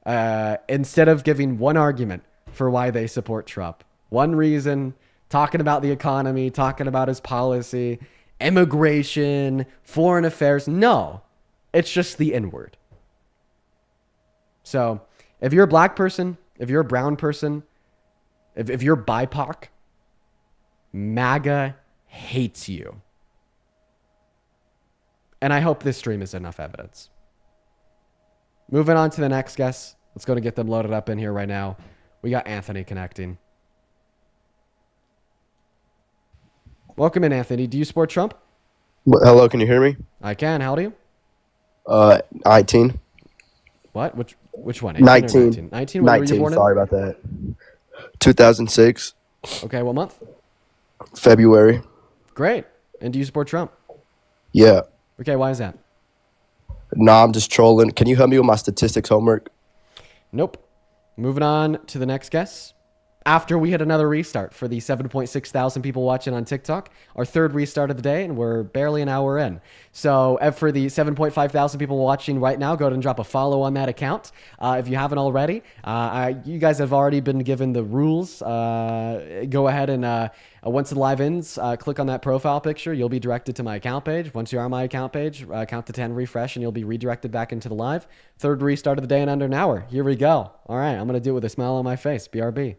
instead of giving one argument for why they support Trump, one reason, talking about the economy, talking about his policy, immigration, foreign affairs. No, it's just the N-word. So if you're a black person, if you're a brown person, if you're BIPOC, MAGA hates you. And I hope this stream is enough evidence. Moving on to the next guest. Let's go to get them loaded up in here right now. We got Anthony connecting. Welcome in, Anthony. Do you support Trump? Hello, can you hear me? I can. How old are you? 19. What? Which one? 19. 19? When were you born in? Sorry about that. 2006. Okay, what month? February. Great. And do you support Trump? Yeah. Okay, why is that? Nah, I'm just trolling. Can you help me with my statistics homework? Nope. Moving on to the next guest. After we hit another restart for the 7.6 thousand people watching on TikTok, our third restart of the day, and we're barely an hour in. So for the 7.5 thousand people watching right now, go ahead and drop a follow on that account if you haven't already. You guys have already been given the rules. Go ahead and once the live ends, click on that profile picture. You'll be directed to my account page. Once you're on my account page, count to 10, refresh, and you'll be redirected back into the live. Third restart of the day in under an hour. Here we go. All right, I'm going to do it with a smile on my face. BRB.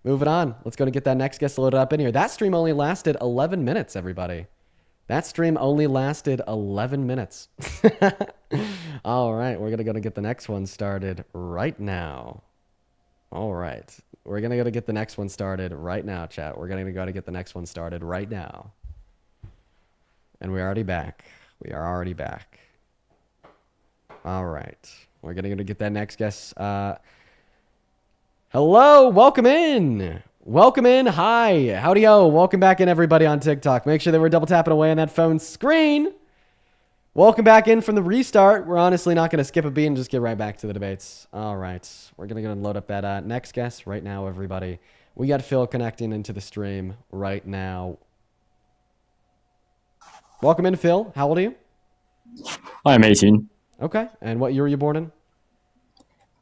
Moving on. Let's go to get that next guest loaded up in here. That stream only lasted 11 minutes, everybody. That stream only lasted 11 minutes. All right. We're going to go to get the next one started right now. All right. We're going to go to get the next one started right now, chat. We're going to go to get the next one started right now. And we're already back. We are already back. All right. We're going to go to get that next guest. Hello, welcome in. Welcome in. Hi. Howdy-o. Welcome back in, everybody on TikTok. Make sure that we're double tapping away on that phone screen. Welcome back in from the restart. We're honestly not going to skip a beat and just get right back to the debates. All right. We're going to go and load up that next guest right now, everybody. We got Phil connecting into the stream right now. Welcome in, Phil. How old are you? I'm 18. Okay. And what year were you born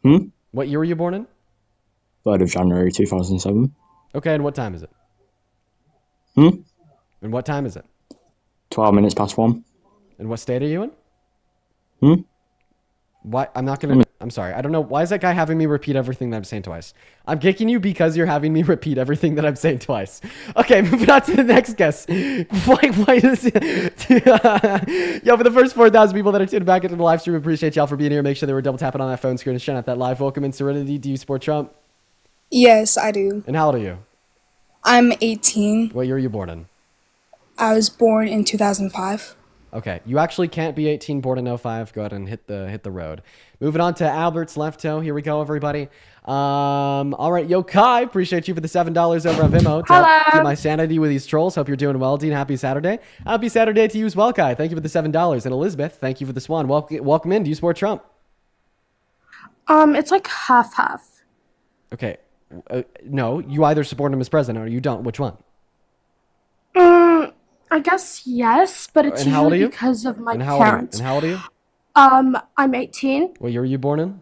in? What year were you born in? 3rd of January 2007. Okay, and what time is it? And what time is it? 12 minutes past 1. And what state are you in? Why? I'm sorry. I don't know. Why is that guy having me repeat everything that I'm saying twice? I'm kicking you because you're having me repeat everything that I'm saying twice. Okay, moving on to the next guest. Why does Yo, for the first 4,000 people that are tuning back into the live stream, appreciate y'all for being here. Make sure they were double tapping on that phone screen and showing out that live. Welcome in, Serenity. Do you support Trump? Yes, I do. And how old are you? I'm 18. What year were you born in? I was born in 2005. Okay, you actually can't be 18, born in 05. Go ahead and hit the road. Moving on to Albert's left toe. Here we go, everybody. All right, Yo Kai, appreciate you for the $7 over on Vimeo. Hello. Keep my sanity with these trolls. Hope you're doing well, Dean. Happy Saturday. Happy Saturday to you as well, Kai. Thank you for the $7. And Elizabeth, thank you for the swan. Welcome in. Do you support Trump? It's like half. Okay. No, you either support him as president or you don't. Which one? I guess yes, but it's And how old are usually you? because of my And how old are you? parents. And how old are you? I'm 18. What year were you born in?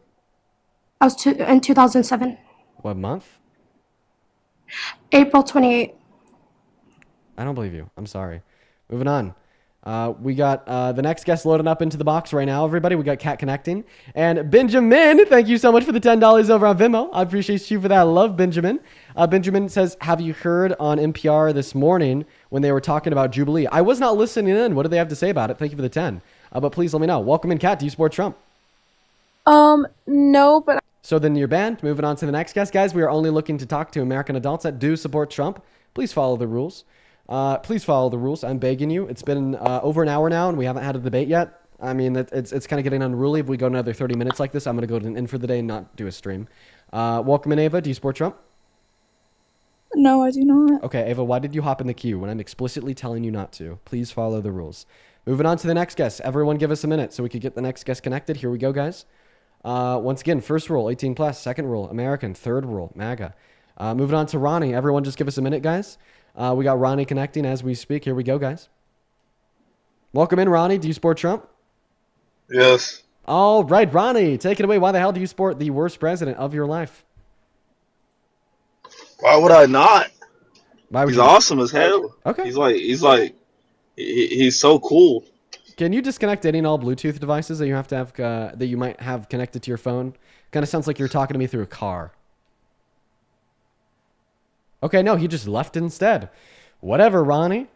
I was in 2007, What month? April 28. I don't believe you. I'm sorry. Moving on. We got the next guest loading up into the box right now, everybody. We got Kat connecting. And Benjamin, thank you so much for the $10 over on Vimeo. I appreciate you for that love, Benjamin. Benjamin says, have you heard on NPR this morning when they were talking about Jubilee? I was not listening in. What do they have to say about it? Thank you for the 10. But please let me know. Welcome in, Kat. Do you support Trump? No, but So then you're banned. Moving on to the next guest. Guys, we are only looking to talk to American adults that do support Trump. Please follow the rules. Please follow the rules. I'm begging you. It's been over an hour now, and we haven't had a debate yet. I mean, it's kind of getting unruly. If we go another 30 minutes like this, I'm going to go to an end for the day and not do a stream. Welcome in, Ava. Do you support Trump? No, I do not. Okay, Ava, why did you hop in the queue when I'm explicitly telling you not to? Please follow the rules. Moving on to the next guest. Everyone give us a minute so we could get the next guest connected. Here we go, guys. Once again, first rule, 18 plus. Second rule, American. Third rule, MAGA. Moving on to Ronnie. Everyone just give us a minute, guys. We got Ronnie connecting as we speak. Here we go, guys. Welcome in, Ronnie. Do you support Trump? Yes. All right, Ronnie, take it away. Why the hell do you support the worst president of your life? Why would I not? Why would He's you? awesome as hell. Okay. He's so cool. Can you disconnect any and all Bluetooth devices that you have to have that you might have connected to your phone? Kind of sounds like you're talking to me through a car. Okay, no, he just left instead. Whatever, Ronnie.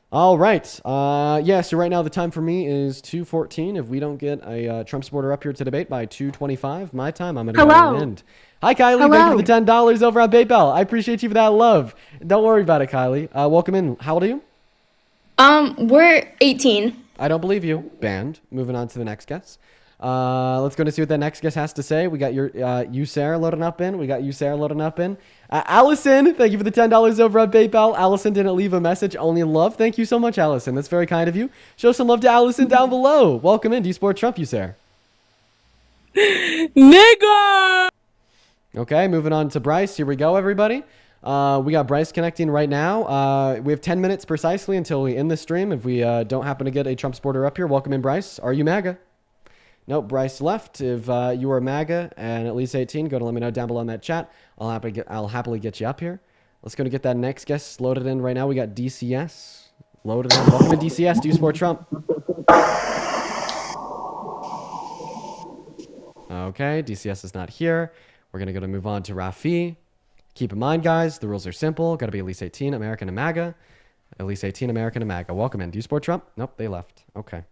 All right. Yeah, so right now the time for me is 2:14. If we don't get a Trump supporter up here to debate by 2:25 my time, I'm going to go ahead and end. Hi, Kylie. Hello. Thank you for the $10 over on PayPal. I appreciate you for that love. Don't worry about it, Kylie. Welcome in. How old are you? We're 18. I don't believe you. Banned. Moving on to the next guest. Let's go to see what that next guest has to say. We got you, Sarah, loading up in. Allison, thank you for the $10 over on PayPal. Allison didn't leave a message, only love. Thank you so much, Allison. That's very kind of you. Show some love to Allison down below. Welcome in. Do you support Trump, you, Sarah? Nigga! Okay, moving on to Bryce. Here we go, everybody. We got Bryce connecting right now. We have 10 minutes precisely until we end the stream. If we don't happen to get a Trump supporter up here, welcome in, Bryce. Are you MAGA? Nope, Bryce left. If you are MAGA and at least 18, go to let me know down below in that chat. I'll happily get you up here. Let's go to get that next guest loaded in right now. We got DCS loaded in. Welcome to DCS. Do you support Trump? Okay, DCS is not here. We're going to move on to Rafi. Keep in mind, guys, the rules are simple. Got to be at least 18, American and MAGA. At least 18, American and MAGA. Welcome in. Do you support Trump? Nope, they left. Okay.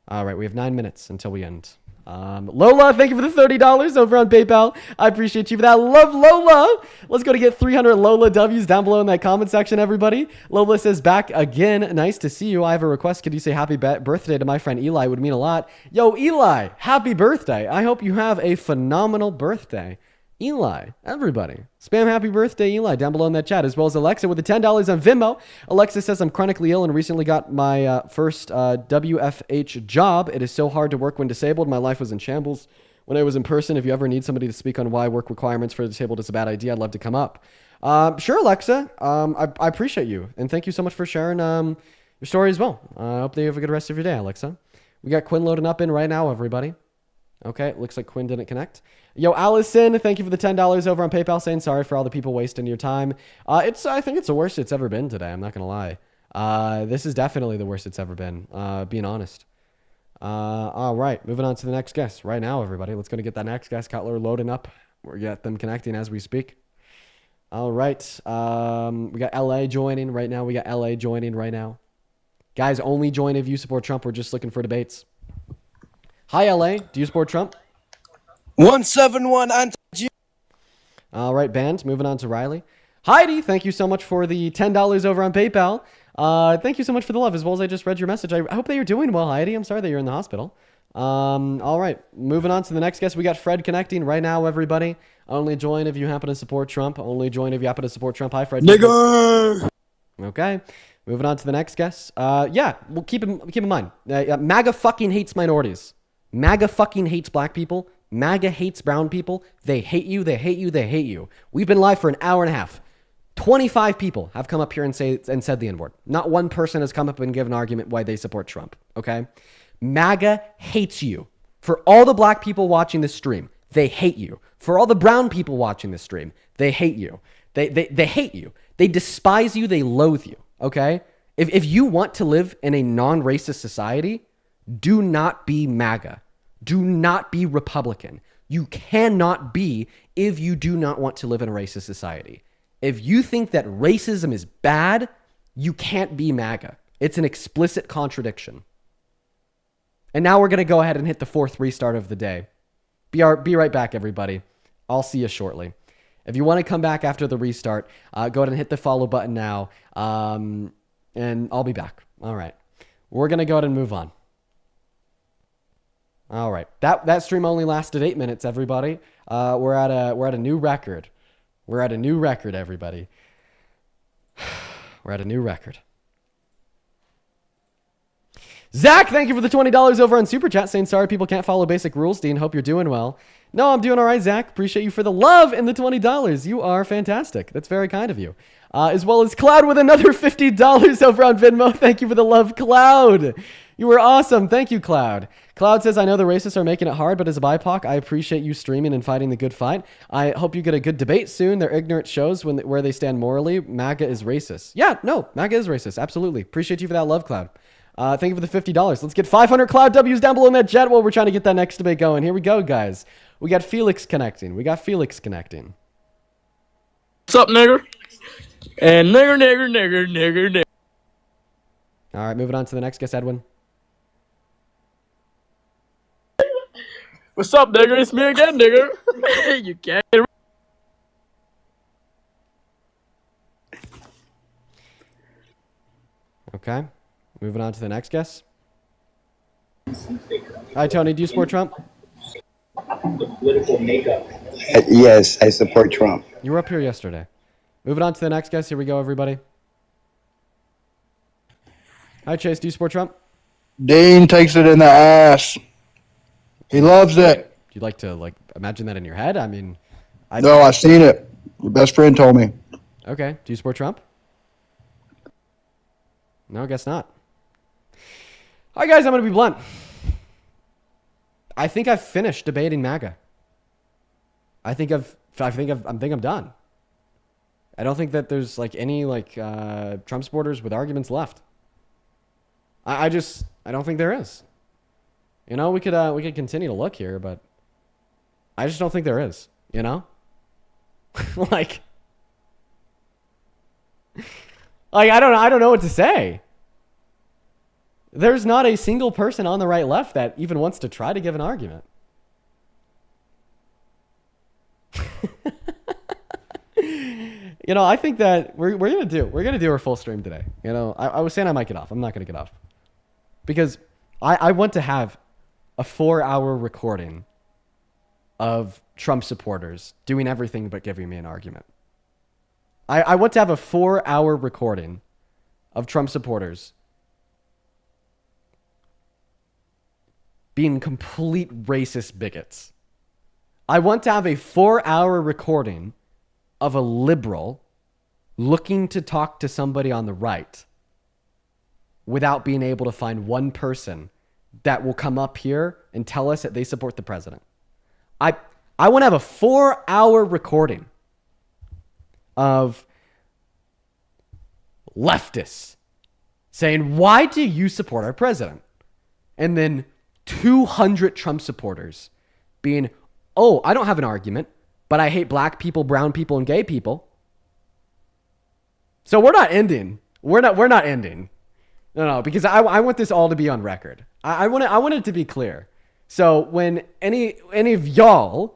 All right, we have 9 minutes until we end. Lola, thank you for the $30 over on PayPal. I appreciate you for that. Love Lola. Let's go to get 300 Lola W's down below in that comment section, everybody. Lola says, back again. Nice to see you. I have a request. Could you say happy birthday to my friend Eli? It would mean a lot. Yo, Eli, happy birthday. I hope you have a phenomenal birthday. Eli, everybody. Spam happy birthday, Eli, down below in that chat, as well as Alexa with the $10 on Venmo. Alexa says, I'm chronically ill and recently got my first WFH job. It is so hard to work when disabled. My life was in shambles when I was in person. If you ever need somebody to speak on why work requirements for the disabled is a bad idea, I'd love to come up. Sure, Alexa. I appreciate you. And thank you so much for sharing your story as well. I hope that you have a good rest of your day, Alexa. We got Quinn loading up in right now, everybody. Okay, looks like Quinn didn't connect. Yo, Allison, thank you for the $10 over on PayPal, saying sorry for all the people wasting your time. I think it's the worst it's ever been today. I'm not going to lie. This is definitely the worst it's ever been, being honest. All right, moving on to the next guest right now, everybody. Let's go to get that next guest. Cutler loading up. We'll get them connecting as we speak. All right. We got LA joining right now. Guys, only join if you support Trump. We're just looking for debates. Hi, LA. Do you support Trump? 171 anti-Jew. All right, band. Moving on to Riley. Heidi, thank you so much for the $10 over on PayPal. Thank you so much for the love, as well as I just read your message. I hope that you're doing well, Heidi. I'm sorry that you're in the hospital. All right, moving on to the next guest. We got Fred connecting right now, everybody. Only join if you happen to support Trump. Hi, Fred. Nigger! Okay. Moving on to the next guest. Yeah, well, keep in mind. MAGA fucking hates minorities. MAGA fucking hates black people. MAGA hates brown people. They hate you. We've been live for an hour and a half. 25 people have come up here and said the N-word. Not one person has come up and given an argument why they support Trump. Okay? MAGA hates you. For all the black people watching this stream, they hate you. For all the brown people watching this stream, they hate you. They hate you. They despise you. They loathe you. Okay? If you want to live in a non-racist society, do not be MAGA. Do not be Republican. You cannot be if you do not want to live in a racist society. If you think that racism is bad, you can't be MAGA. It's an explicit contradiction. And now we're going to go ahead and hit the fourth restart of the day. Be right back, everybody. I'll see you shortly. If you want to come back after the restart, go ahead and hit the follow button now, and I'll be back. All right. We're going to go ahead and move on. All right. That stream only lasted 8 minutes, everybody. We're at a new record. We're at a new record, everybody. We're at a new record. Zach, thank you for the $20 over on Super Chat, saying sorry people can't follow basic rules, Dean. Hope you're doing well. No, I'm doing all right, Zach. Appreciate you for the love and the $20. You are fantastic. That's very kind of you. As well as Cloud with another $50 over on Venmo. Thank you for the love, Cloud. You were awesome. Thank you, Cloud. Cloud says, I know the racists are making it hard, but as a BIPOC, I appreciate you streaming and fighting the good fight. I hope you get a good debate soon. Their ignorance shows where they stand morally. MAGA is racist. Yeah, no, MAGA is racist. Absolutely. Appreciate you for that love, Cloud. Thank you for the $50. Let's get 500 Cloud W's down below in that chat while we're trying to get that next debate going. Here we go, guys. We got Felix connecting. What's up, nigger? And nigger. All right, moving on to the next guest, Edwin. What's up, nigger? It's me again, nigger. You can't. Okay, moving on to the next guest. Hi, Tony. Do you support Trump? Yes, I support Trump. You were up here yesterday. Moving on to the next guest. Here we go, everybody. Hi, Chase. Do you support Trump? Dean takes it in the ass. He loves it. You'd like to imagine that in your head? I mean, No, I've seen it. Your best friend told me. Okay. Do you support Trump? No, I guess not. All right, guys. I'm gonna be blunt. I think I've finished debating MAGA. I think I'm done. I don't think that there's any Trump supporters with arguments left. I don't think there is. You know, we could continue to look here, but I just don't think there is. You know, I don't know what to say. There's not a single person on the right left that even wants to try to give an argument. You know, I think that we're gonna do our full stream today. You know, I was saying I might get off. I'm not gonna get off because I want to have a 4-hour recording of Trump supporters doing everything but giving me an argument. I want to have a 4-hour recording of Trump supporters being complete racist bigots. I want to have a 4-hour recording of a liberal looking to talk to somebody on the right without being able to find one person that will come up here and tell us that they support the president. I want to have a 4-hour recording of leftists saying, why do you support our president? And then 200 Trump supporters being, oh, I don't have an argument, but I hate black people, brown people, and gay people. So we're not ending. We're not ending. No, because I want this all to be on record. I want it to be clear. So when any of y'all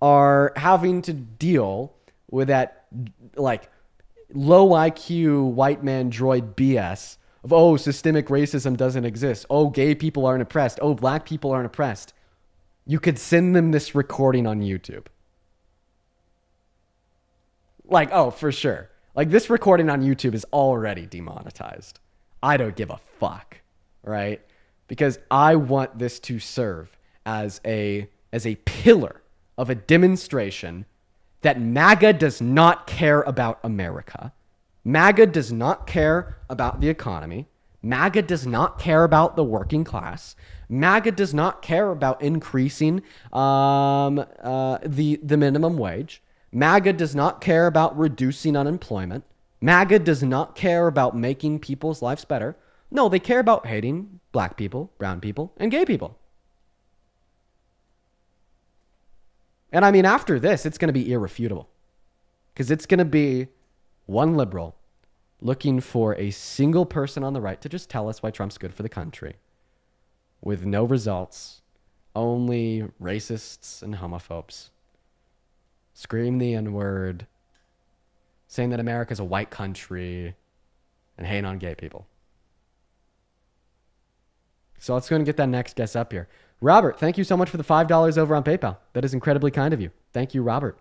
are having to deal with that low IQ white man droid BS of, oh, systemic racism doesn't exist. Oh, gay people aren't oppressed. Oh, black people aren't oppressed. You could send them this recording on YouTube. Oh, for sure. This recording on YouTube is already demonetized. I don't give a fuck, right? Because I want this to serve as a pillar of a demonstration that MAGA does not care about America. MAGA does not care about the economy. MAGA does not care about the working class. MAGA does not care about increasing the minimum wage. MAGA does not care about reducing unemployment. MAGA does not care about making people's lives better. No, they care about hating black people, brown people, and gay people. And I mean, after this, it's going to be irrefutable. Because it's going to be one liberal looking for a single person on the right to just tell us why Trump's good for the country. With no results. Only racists and homophobes. scream the N-word, saying that America's a white country, and hating on gay people. So let's go and get that next guest up here. Robert, thank you so much for the $5 over on PayPal. That is incredibly kind of you. Thank you, Robert.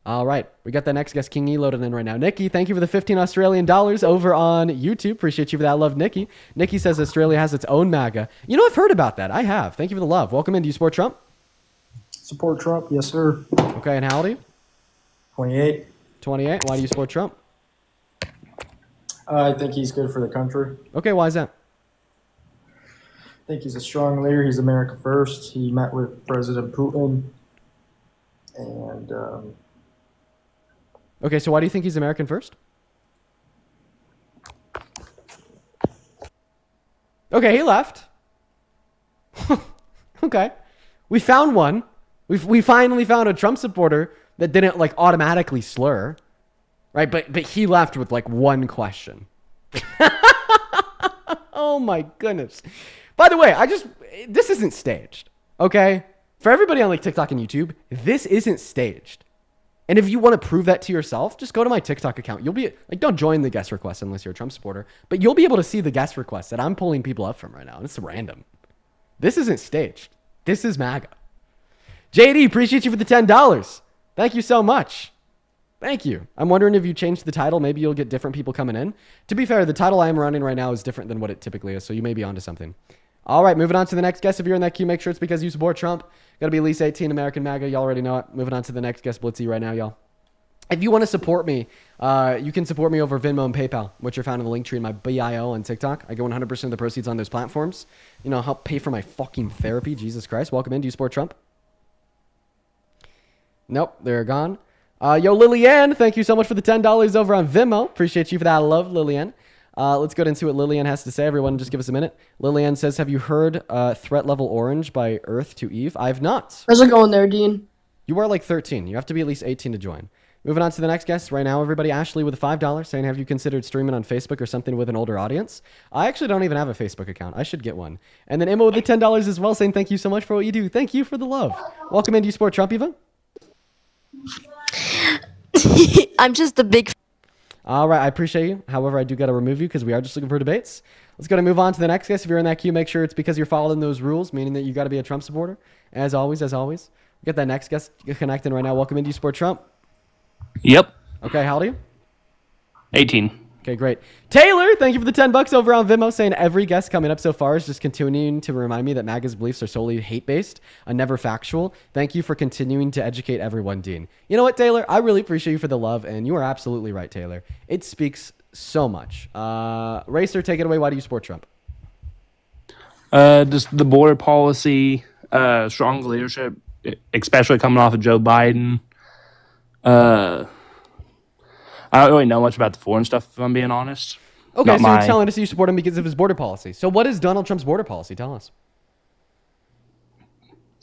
All right, we got that next guest, King E, loaded in right now. Nikki, thank you for the 15 Australian dollars over on YouTube. Appreciate you for that love, Nikki. Nikki says Australia has its own MAGA. You know, I've heard about that. I have. Thank you for the love. Welcome in. Do you support Trump? Support Trump, yes, sir. Okay, and how old are you? 28. 28. Why do you support Trump? I think he's good for the country. Okay, why is that? I think he's a strong leader. He's America first. He met with President Putin. And Okay, so why do you think he's American first? Okay, he left. Okay. We found one. We finally found a Trump supporter that didn't like automatically slur. Right? But he left with like one question. Oh my goodness. By the way, this isn't staged. Okay? For everybody on like TikTok and YouTube, this isn't staged. And if you want to prove that to yourself, just go to my TikTok account. You'll be like, don't join the guest request unless you're a Trump supporter, but you'll be able to see the guest request that I'm pulling people up from right now. And it's random. This isn't staged. This is MAGA. JD, appreciate you for the $10. Thank you so much. Thank you. I'm wondering if you change the title, maybe you'll get different people coming in. To be fair, the title I am running right now is different than what it typically is, so you may be onto something. All right, moving on to the next guest. If you're in that queue, make sure it's because you support Trump. Got to be at least 18, American MAGA. Y'all already know it. Moving on to the next guest, Blitzy, right now, y'all. If you want to support me, you can support me over Venmo and PayPal, which are found in the link tree in my bio on TikTok. I get 100% of the proceeds on those platforms. You know, help pay for my fucking therapy. Jesus Christ. Welcome in. Do you support Trump? Nope, they're gone. Yo, Lillian, thank you so much for the $10 over on Venmo. Appreciate you for that. I love Lillian. Let's go into what Lillian has to say. Everyone, just give us a minute. Lillian says, have you heard Threat Level Orange by Earth to Eve? I have not. How's it going there, Dean? You are like 13. You have to be at least 18 to join. Moving on to the next guest right now, everybody. Ashley with a $5 saying, have you considered streaming on Facebook or something with an older audience? I actually don't even have a Facebook account. I should get one. And then Emma with the $10 as well saying, thank you so much for what you do. Thank you for the love. Welcome in. Do you support Trump, Eva? I'm just a big. All right, I appreciate you. However, I do got to remove you because we are just looking for debates. Let's go to move on to the next guest. If you're in that queue, make sure it's because you're following those rules, meaning that you got to be a Trump supporter. As always. We got that next guest connecting right now. Welcome in. Do you support Trump? Yep. Okay, how old are you? 18. Okay, great. Taylor, thank you for the $10 over on Venmo, saying every guest coming up so far is just continuing to remind me that MAGA's beliefs are solely hate-based and never factual. Thank you for continuing to educate everyone, Dean. You know what, Taylor? I really appreciate you for the love, and you are absolutely right, Taylor. It speaks so much. Racer, take it away. Why do you support Trump? Just the border policy, strong leadership, especially coming off of Joe Biden. I don't really know much about the foreign stuff, if I'm being honest. Okay, so you're telling us you support him because of his border policy. So what is Donald Trump's border policy? Tell us.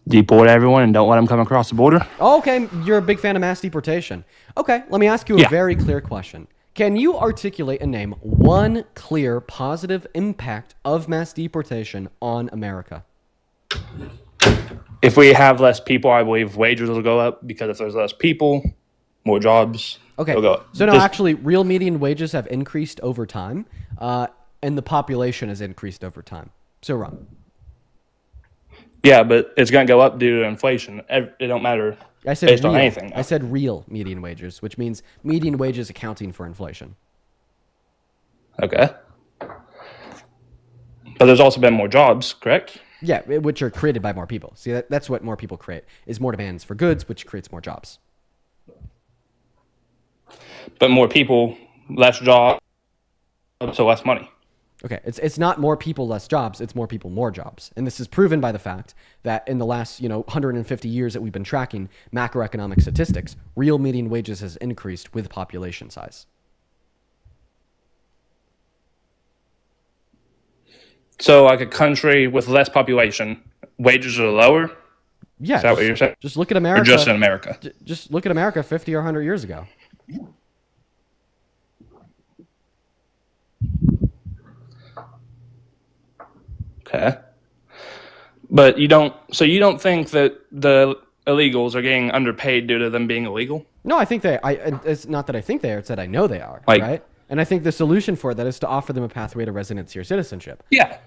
Deport everyone and don't let them come across the border. Oh, okay, you're a big fan of mass deportation. Okay, let me ask you a very clear question. Can you articulate and name one clear positive impact of mass deportation on America? If we have less people, I believe wages will go up because if there's less people, more jobs. Okay, will go up. So no, actually, real median wages have increased over time, and the population has increased over time. So wrong. Yeah, but it's going to go up due to inflation. It don't matter based on anything. I said real median wages, which means median wages accounting for inflation. Okay. But there's also been more jobs, correct? Yeah, which are created by more people. See, that's what more people create, is more demands for goods, which creates more jobs. But more people, less jobs, so less money. Okay, it's not more people, less jobs. It's more people, more jobs. And this is proven by the fact that in the last 150 years that we've been tracking macroeconomic statistics, real median wages has increased with population size. So like a country with less population, wages are lower? Yeah. Is that what you're saying? Just look at America. Or just in America? Just look at America 50 or 100 years ago. Okay. But you don't think that the illegals are getting underpaid due to them being illegal? No, I think it's not that I think they are, it's that I know they are, Like- right? And I think the solution for that is to offer them a pathway to residency or citizenship. Yeah.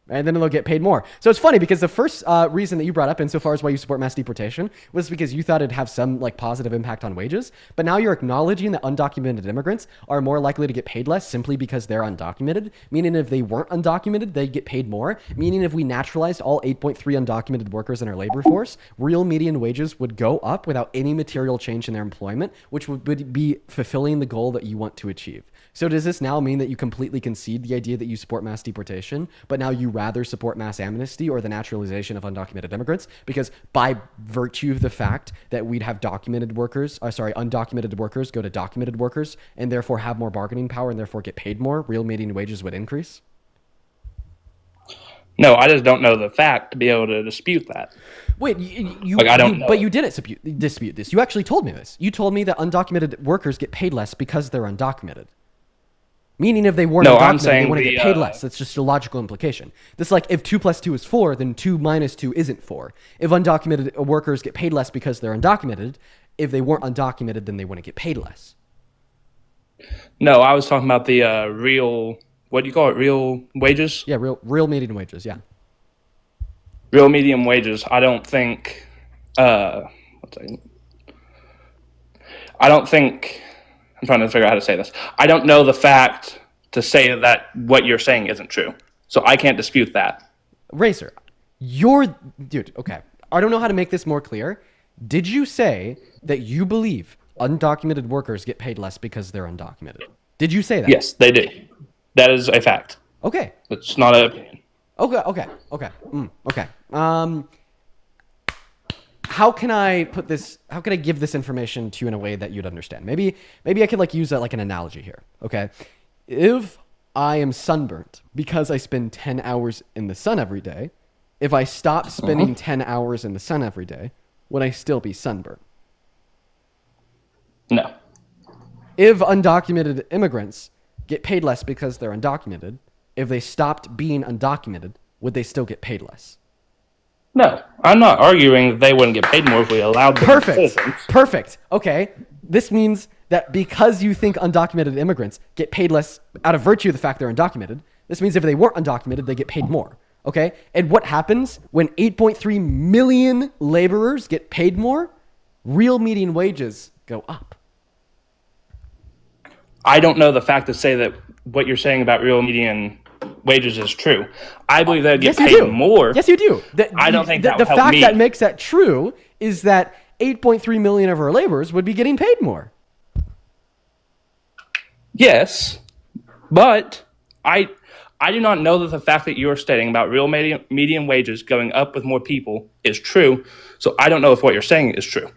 And then they'll get paid more. So it's funny because the first reason that you brought up insofar as why you support mass deportation was because you thought it'd have some like positive impact on wages. But now you're acknowledging that undocumented immigrants are more likely to get paid less simply because they're undocumented. Meaning if they weren't undocumented, they'd get paid more. Meaning if we naturalized all 8.3 undocumented workers in our labor force, real median wages would go up without any material change in their employment, which would be fulfilling the goal that you want to achieve. So does this now mean that you completely concede the idea that you support mass deportation, but now you rather support mass amnesty or the naturalization of undocumented immigrants? Because by virtue of the fact that we'd have undocumented workers go to documented workers and therefore have more bargaining power and therefore get paid more, real median wages would increase? No, I just don't know the fact to be able to dispute that. Wait, I don't know. But you didn't dispute this. You actually told me this. You told me that undocumented workers get paid less because they're undocumented. Meaning if they weren't undocumented, they wouldn't get paid less. That's just a logical implication. This like if 2 + 2 is 4, then 2 - 2 isn't 4. If undocumented workers get paid less because they're undocumented, if they weren't undocumented, then they wouldn't get paid less. No, I was talking about the real, what do you call it, real wages? Yeah, real median wages, yeah. Real medium wages. I don't think, I'm trying to figure out how to say this. I don't know the fact to say that what you're saying isn't true. So I can't dispute that. Racer, dude, okay. I don't know how to make this more clear. Did you say that you believe undocumented workers get paid less because they're undocumented? Did you say that? Yes, they do. That is a fact. Okay. It's not an opinion. Okay. How can I give this information to you in a way that you'd understand? Maybe I could like use that like an analogy here. Okay. If I am sunburnt because I spend 10 hours in the sun every day, if I stop spending 10 hours in the sun every day, would I still be sunburnt? No. If undocumented immigrants get paid less because they're undocumented, if they stopped being undocumented, would they still get paid less? No, I'm not arguing that they wouldn't get paid more if we allowed them. Perfect. Okay. This means that because you think undocumented immigrants get paid less out of virtue of the fact they're undocumented, this means if they weren't undocumented, they get paid more. Okay? And what happens when 8.3 million laborers get paid more? Real median wages go up. I don't know the fact to say that what you're saying about real median wages is true. I believe they'd get paid more. Yes, you do. I don't think that would help the fact me. that makes that true is that 8.3 million of our laborers would be getting paid more. Yes, but I do not know that the fact that you're stating about real median wages going up with more people is true. So I don't know if what you're saying is true.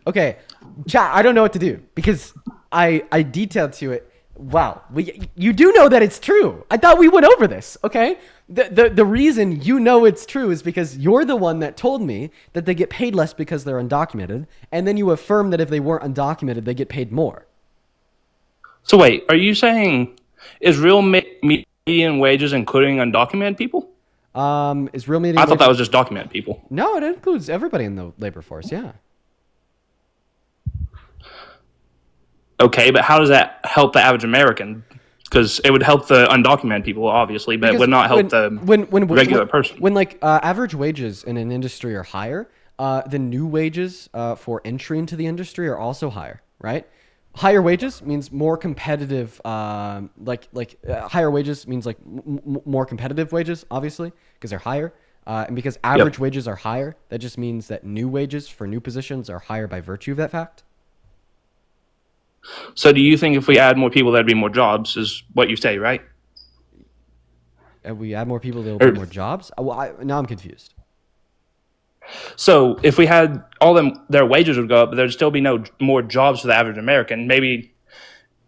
Okay, chat, I don't know what to do because I detailed to it. Wow, you do know that it's true. I thought we went over this, okay? The reason you know it's true is because you're the one that told me that they get paid less because they're undocumented, and then you affirm that if they weren't undocumented, they get paid more. So wait, are you saying is real median wages including undocumented people? Is real median? I thought that was just documented people. No, it includes everybody in the labor force. Yeah. Okay, but how does that help the average American? Because it would help the undocumented people, obviously, but it would not help the regular person. When like average wages in an industry are higher, the new wages for entry into the industry are also higher, right? Higher wages means more competitive. Higher wages means like more competitive wages, obviously, because they're higher. And because average wages are higher, that just means that new wages for new positions are higher by virtue of that fact. So do you think if we add more people, there'd be more jobs, is what you say, right? If we add more people, there'll be more jobs? Now I'm confused. So if we had all their wages would go up, but there'd still be no more jobs for the average American. Maybe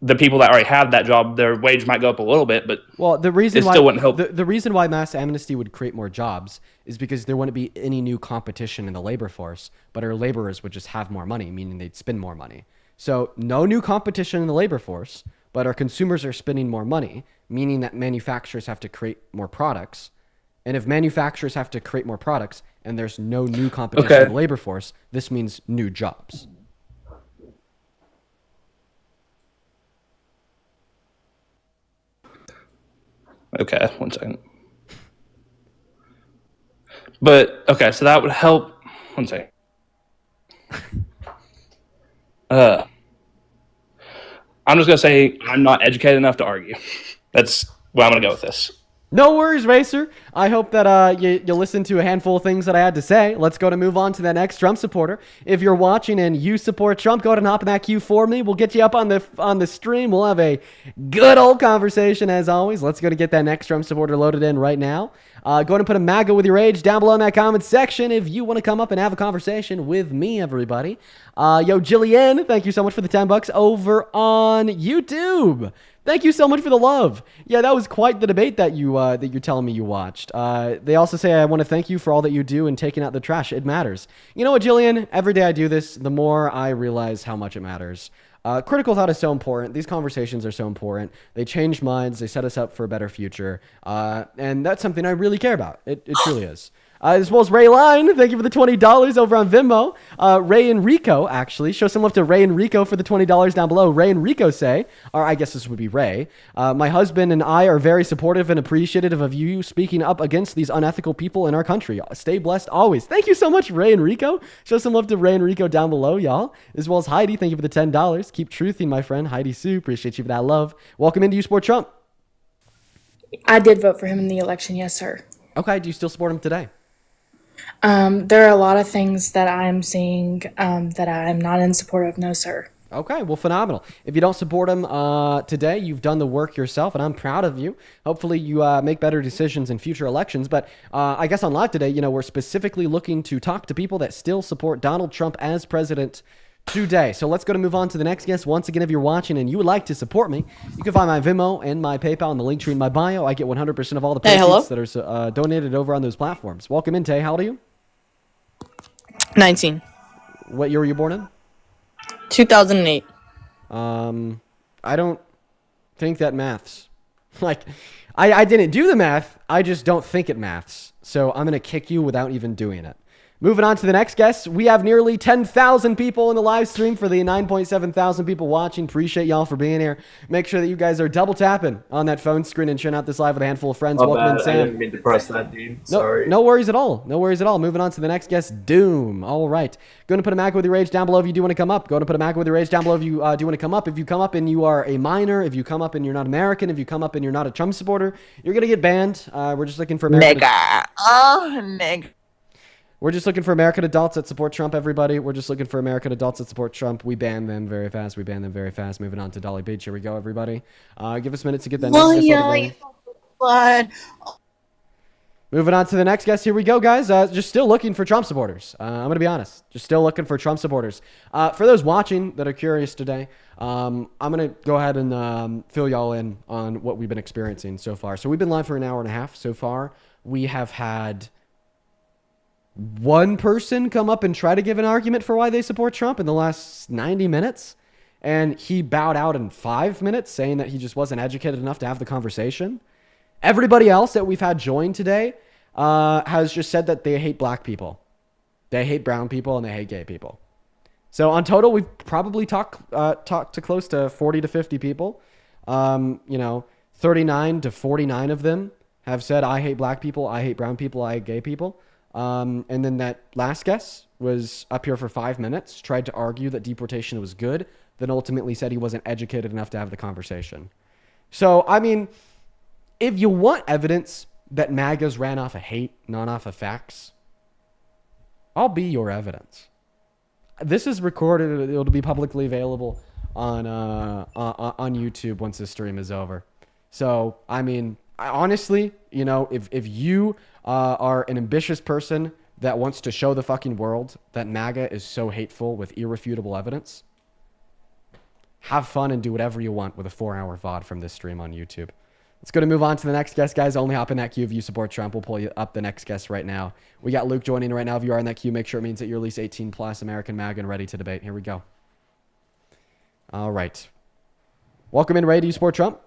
the people that already have that job, their wage might go up a little bit, but the reason it still wouldn't help. The reason why mass amnesty would create more jobs is because there wouldn't be any new competition in the labor force, but our laborers would just have more money, meaning they'd spend more money. So no new competition in the labor force, but our consumers are spending more money, meaning that manufacturers have to create more products. And if manufacturers have to create more products and there's no new competition in the labor force, this means new jobs. Okay, 1 second. But, okay, so that would help. 1 second. I'm just going to say I'm not educated enough to argue. That's where I'm going to go with this. No worries, Racer. I hope that you listened to a handful of things that I had to say. Let's go to move on to the next Trump supporter. If you're watching and you support Trump, go ahead and hop in that queue for me. We'll get you up on the stream. We'll have a good old conversation as always. Let's go to get that next Trump supporter loaded in right now. Go ahead and put a MAGA with your age down below in that comment section if you want to come up and have a conversation with me, everybody. Yo, Jillian, thank you so much for the $10 over on YouTube. Thank you so much for the love. Yeah, that was quite the debate that you're telling me you watched. They also say, I want to thank you for all that you do in taking out the trash. It matters. You know what, Jillian? Every day I do this, the more I realize how much it matters. Critical thought is so important. These conversations are so important. They change minds. They set us up for a better future. And that's something I really care about. It truly is. As well as Ray Line, thank you for the $20 over on Venmo. Ray and Rico, actually. Show some love to Ray and Rico for the $20 down below. Ray and Rico say, or I guess this would be Ray, my husband and I are very supportive and appreciative of you speaking up against these unethical people in our country. Stay blessed always. Thank you so much, Ray and Rico. Show some love to Ray and Rico down below, y'all. As well as Heidi, thank you for the $10. Keep truthing, my friend. Heidi Sue, appreciate you for that love. Welcome into You Support Trump. I did vote for him in the election, yes, sir. Okay, do you still support him today? There are a lot of things that I'm seeing that I'm not in support of, no, sir. Okay, well, phenomenal. If you don't support him today, you've done the work yourself, and I'm proud of you. Hopefully you make better decisions in future elections. But I guess on live today, we're specifically looking to talk to people that still support Donald Trump as president today. So let's go to move on to the next guest. Once again, if you're watching and you would like to support me, you can find my Venmo and my PayPal in the link tree in my bio. I get 100% of all the proceeds that are donated over on those platforms. Welcome in, Tay. How old are you? 19. What year were you born in? 2008. I don't think that maths. I didn't do the math. I just don't think it maths. So I'm going to kick you without even doing it. Moving on to the next guest, we have nearly 10,000 people in the live stream for the 9.7 thousand people watching. Appreciate y'all for being here. Make sure that you guys are double tapping on that phone screen and sharing out this live with a handful of friends. Welcome in, Sam. I didn't mean to press that, dude. Sorry. No worries at all. No worries at all. Moving on to the next guest, Doom. All right. Going to put a MAGA with your age down below if you do want to come up. Going to put a MAGA with your age down below if you do want to come up. If you come up and you are a minor, if you come up and you're not American, if you come up and you're not a Trump supporter, you're going to get banned. We're just looking for American. Nigga. We're just looking for American adults that support Trump, everybody. We're just looking for American adults that support Trump. We ban them very fast. Moving on to Dolly Beach. Here we go, everybody. Give us a minute to get that next guest loaded. Moving on to the next guest. Here we go, guys. Just still looking for Trump supporters. I'm going to be honest. Just still looking for Trump supporters. For those watching that are curious today, I'm going to go ahead and fill y'all in on what we've been experiencing so far. So we've been live for an hour and a half so far. We have had one person come up and try to give an argument for why they support Trump in the last 90 minutes. And he bowed out in 5 minutes, saying that he just wasn't educated enough to have the conversation. Everybody else that we've had join today has just said that they hate black people. They hate brown people and they hate gay people. So on total, we've probably talked to close to 40 to 50 people. 39 to 49 of them have said, I hate black people, I hate brown people, I hate gay people. And then that last guest was up here for 5 minutes, tried to argue that deportation was good, then ultimately said he wasn't educated enough to have the conversation. So, I mean, if you want evidence that MAGAs ran off of hate, not off of facts, I'll be your evidence. This is recorded. It'll be publicly available on YouTube once this stream is over. So, I mean, honestly, if you are an ambitious person that wants to show the fucking world that MAGA is so hateful with irrefutable evidence, have fun and do whatever you want with a 4-hour VOD from this stream on YouTube. Let's go to move on to the next guest, guys. Only hop in that queue if you support Trump. We'll pull you up the next guest right now. We got Luke joining right now. If you are in that queue, make sure it means that you're at least 18 plus, American MAGA, and ready to debate. Here we go. All right. Welcome in, Ray. Do you support Trump?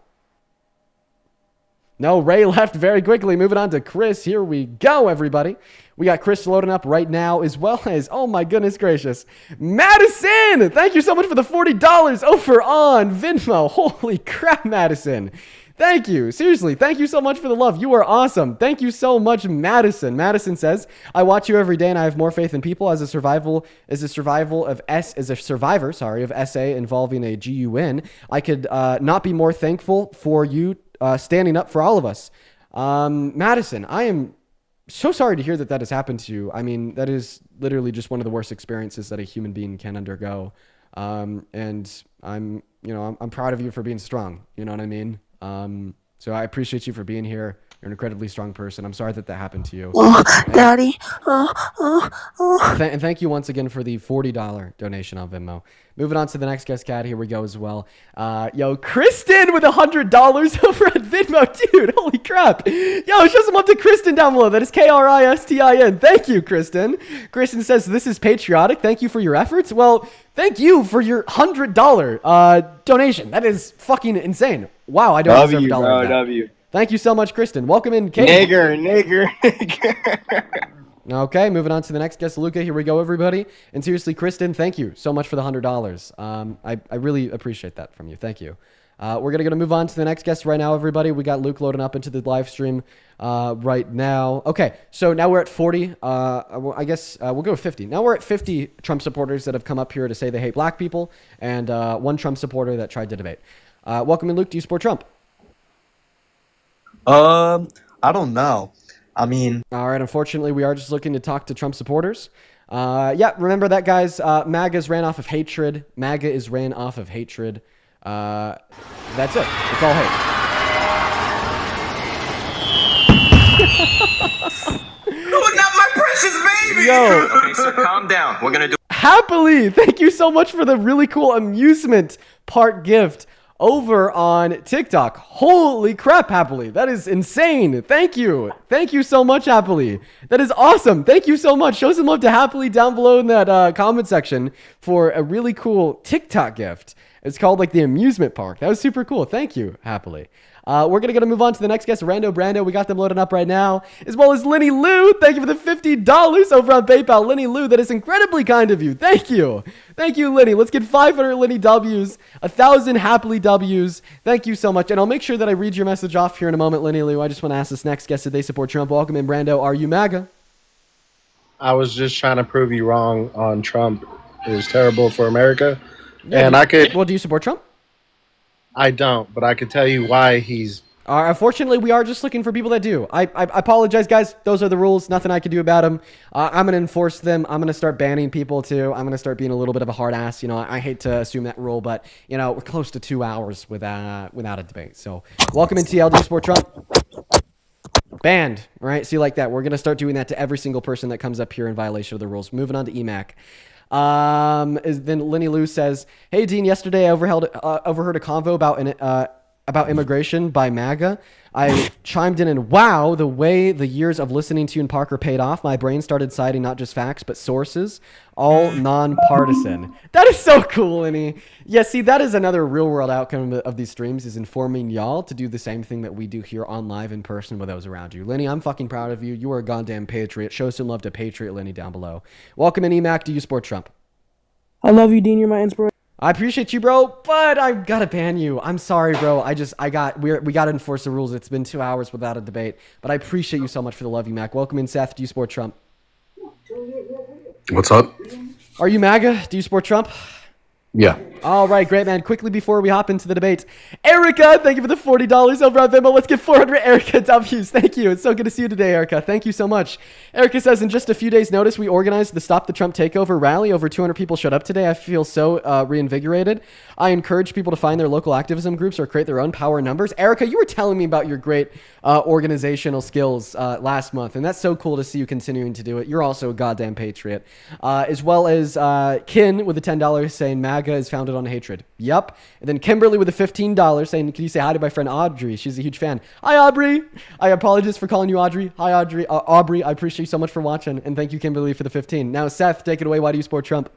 No, Ray left very quickly. Moving on to Chris. Here we go, everybody. We got Chris loading up right now, as well as, oh my goodness gracious, Madison! Thank you so much for the $40 over on Venmo. Holy crap, Madison. Thank you. Seriously, thank you so much for the love. You are awesome. Thank you so much, Madison. Madison says, I watch you every day and I have more faith in people as a survival of survivor of SA involving a GUN. I could not be more thankful for you standing up for all of us. Madison, I am so sorry to hear that has happened to you. I mean, that is literally just one of the worst experiences that a human being can undergo. And I'm proud of you for being strong. You know what I mean? So I appreciate you for being here. You're an incredibly strong person. I'm sorry that happened to you. Oh, Daddy. And thank you once again for the $40 donation on Venmo. Moving on to the next guest cat. Here we go as well. Kristen with $100 over at Venmo. Dude, holy crap. Show some love to Kristen down below. That is Kristin. Thank you, Kristen. Kristen says, this is patriotic. Thank you for your efforts. Well, thank you for your $100 donation. That is fucking insane. Wow, I don't deserve a dollar of that. Love you. Thank you so much, Kristen. Welcome in, Kate. Nigger. Okay, moving on to the next guest, Luca. Here we go, everybody. And seriously, Kristen, thank you so much for the $100. I really appreciate that from you. Thank you. We're going to move on to the next guest right now, everybody. We got Luke loading up into the live stream right now. Okay, so now we're at 40. I guess we'll go with 50. Now we're at 50 Trump supporters that have come up here to say they hate black people, and one Trump supporter that tried to debate. Welcome in, Luke. Do you support Trump? I don't know. I mean, all right. Unfortunately, we are just looking to talk to Trump supporters. Remember that, guys. MAGA's ran off of hatred. MAGA is ran off of hatred. That's it. It's all hate. Not my precious baby. Yo. Okay, so calm down. We're gonna do. Happily, thank you so much for the really cool amusement park gift over on TikTok. Holy crap, Happily. That is insane. Thank you. Thank you so much, Happily. That is awesome. Thank you so much. Show some love to Happily down below in that comment section for a really cool TikTok gift. It's called like the amusement park. That was super cool. Thank you, Happily. We're going to move on to the next guest, Rando Brando. We got them loading up right now, as well as Lenny Lou. Thank you for the $50 over on PayPal. Lenny Lou, that is incredibly kind of you. Thank you. Thank you, Lenny. Let's get 500 Lenny W's, 1,000 Happily W's. Thank you so much. And I'll make sure that I read your message off here in a moment, Lenny Lou. I just want to ask this next guest, did they support Trump? Welcome in, Brando. Are you MAGA? I was just trying to prove you wrong on Trump. It was terrible for America. Yeah, And well, do you support Trump? I don't, but I could tell you why he's... Unfortunately, we are just looking for people that do. I apologize, guys. Those are the rules. Nothing I can do about them. I'm going to enforce them. I'm going to start banning people, too. I'm going to start being a little bit of a hard ass. I hate to assume that rule, but, we're close to 2 hours without a debate. So, welcome in TL. Do you support Trump? Banned. All right? See, like that. We're going to start doing that to every single person that comes up here in violation of the rules. Moving on to EMAC. Then Lenny Lou says, hey, Dean, yesterday I overheard a convo about immigration by MAGA. I chimed in and wow, the way the years of listening to you and Parker paid off. My brain started citing not just facts, but sources, all nonpartisan. That is so cool, Lenny. Yeah, see, that is another real world outcome of these streams, is informing y'all to do the same thing that we do here on live in person with those around you. Lenny, I'm fucking proud of you. You are a goddamn patriot. Show some love to Patriot Lenny down below. Welcome in, EMAC. Do you support Trump? I love you, Dean. You're my inspiration. I appreciate you, bro, but I've got to ban you. I'm sorry, bro. We got to enforce the rules. It's been 2 hours without a debate, but I appreciate you so much for the love, you, Mac. Welcome in, Seth. Do you support Trump? What's up? Are you MAGA? Do you support Trump? Yeah. All right, great, man. Quickly before we hop into the debate, Erica, thank you for the $40 over on Venmo. Let's get 400 Erica W's. Thank you. It's so good to see you today, Erica. Thank you so much. Erica says, in just a few days' notice, we organized the Stop the Trump Takeover rally. Over 200 people showed up today. I feel so reinvigorated. I encourage people to find their local activism groups or create their own power numbers. Erica, you were telling me about your great organizational skills last month, and that's so cool to see you continuing to do it. You're also a goddamn patriot. As well as Kin with the $10 saying MAGA is founded on hatred. Yep. And then Kimberly with the $15 saying, can you say hi to my friend Audrey? She's a huge fan. Hi, Aubrey. I apologize for calling you Audrey. Hi, Audrey. Aubrey, I appreciate you so much for watching. And thank you, Kimberly, for the 15. Now, Seth, take it away. Why do you support Trump?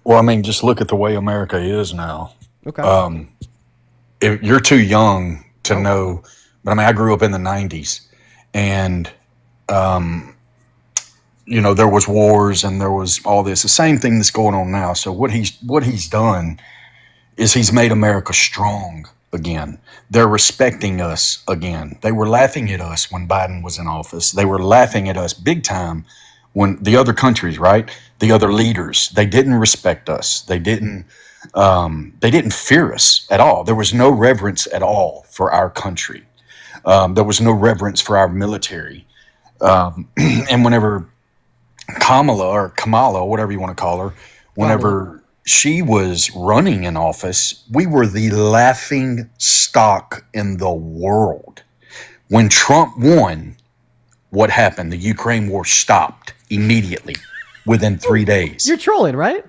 Well, I mean, just look at the way America is now. Okay. If you're too young to know But I mean, I grew up in the 90s, and you know, there was wars and there was all this. The same thing that's going on now. So what he's done is he's made America strong again. They're respecting us again. They were laughing at us when Biden was in office. They were laughing at us big time when the other countries, right? The other leaders, they didn't respect us. They didn't fear us at all. There was no reverence at all for our country. There was no reverence for our military. And whenever Kamala, whatever you want to call her, whenever she was running in office, we were the laughing stock in the world. When Trump won, what happened? The Ukraine war stopped immediately within 3 days. You're trolling, right?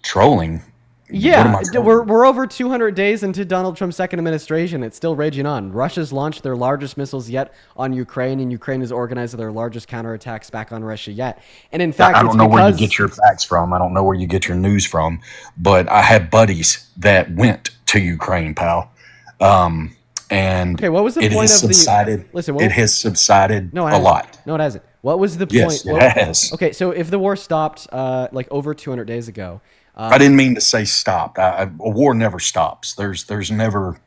Trolling? Yeah, we're over 200 days into Donald Trump's second administration. It's still raging on. Russia's launched their largest missiles yet on Ukraine, and Ukraine has organized their largest counterattacks back on Russia yet. And in fact, I don't know where you get your facts from. I don't know where you get your news from, but I have buddies that went to Ukraine, pal. And okay, what was the point has of subsided. Listen, it has subsided a lot. No, it hasn't. What was the point? Yes, it has. Okay, so if the war stopped like over 200 days ago. I didn't mean to say stopped. A war never stops. There's never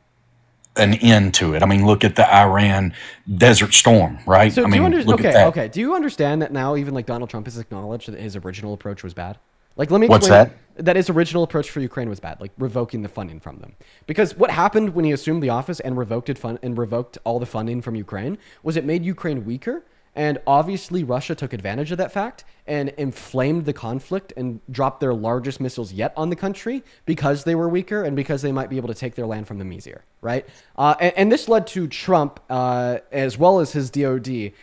an end to it. I mean, look at the Iran Desert Storm, right? So I mean, look at that. Okay. Do you understand that now even like Donald Trump has acknowledged that his original approach was bad? Like, let me What's explain that? That his original approach for Ukraine was bad, like revoking the funding from them. Because what happened when he assumed the office and revoked all the funding from Ukraine was it made Ukraine weaker. And obviously, Russia took advantage of that fact and inflamed the conflict and dropped their largest missiles yet on the country because they were weaker and because they might be able to take their land from them easier, right? And this led to Trump, as well as his DOD,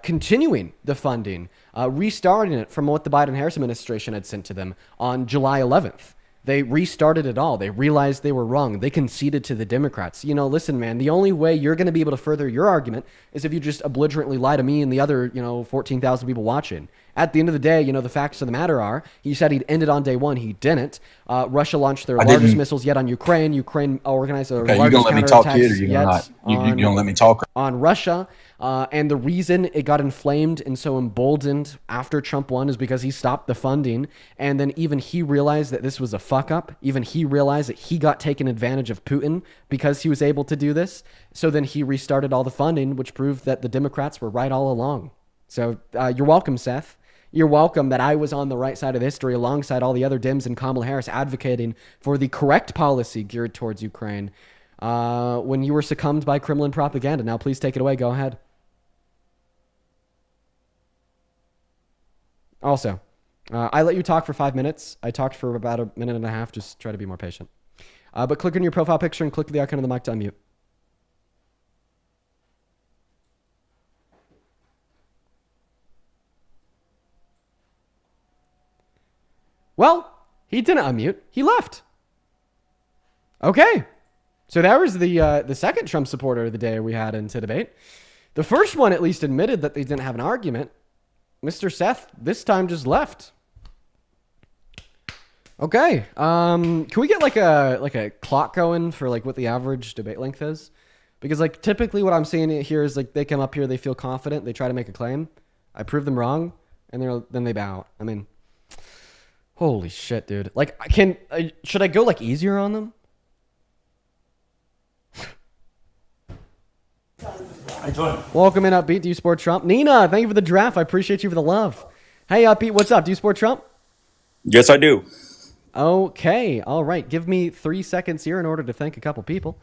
continuing the funding, restarting it from what the Biden-Harris administration had sent to them on July 11th. They restarted it all. They realized they were wrong. They conceded to the Democrats. You know, listen, man, the only way you're going to be able to further your argument is if you just belligerently lie to me and the other, 14,000 people watching. At the end of the day, the facts of the matter are, he said he'd end it on day one. He didn't. Russia launched their largest missiles yet on Ukraine. Ukraine organized their largest counterattacks yet on Russia. And the reason it got inflamed and so emboldened after Trump won is because he stopped the funding. And then even he realized that this was a fuck up. Even he realized that he got taken advantage of Putin because he was able to do this. So then he restarted all the funding, which proved that the Democrats were right all along. So you're welcome, Seth. You're welcome that I was on the right side of history alongside all the other Dems and Kamala Harris advocating for the correct policy geared towards Ukraine when you were succumbed by Kremlin propaganda. Now, please take it away. Go ahead. Also, I let you talk for 5 minutes. I talked for about a minute and a half. Just try to be more patient. But click on your profile picture and click the icon of the mic to unmute. Well, he didn't unmute. He left. Okay. So that was the second Trump supporter of the day we had into debate. The first one at least admitted that they didn't have an argument. Mr. Seth this time just left. Okay. Can we get like a clock going for like what the average debate length is? Because like typically what I'm seeing here is like they come up here, they feel confident, they try to make a claim. I prove them wrong, and then they bow out. I mean, holy shit, dude. Like, should I go like easier on them? Welcome in, Upbeat. Do you support Trump? Nina, thank you for the draft. I appreciate you for the love. Hey, Upbeat, what's up? Do you support Trump? Yes, I do. Okay, all right. Give me 3 seconds here in order to thank a couple people.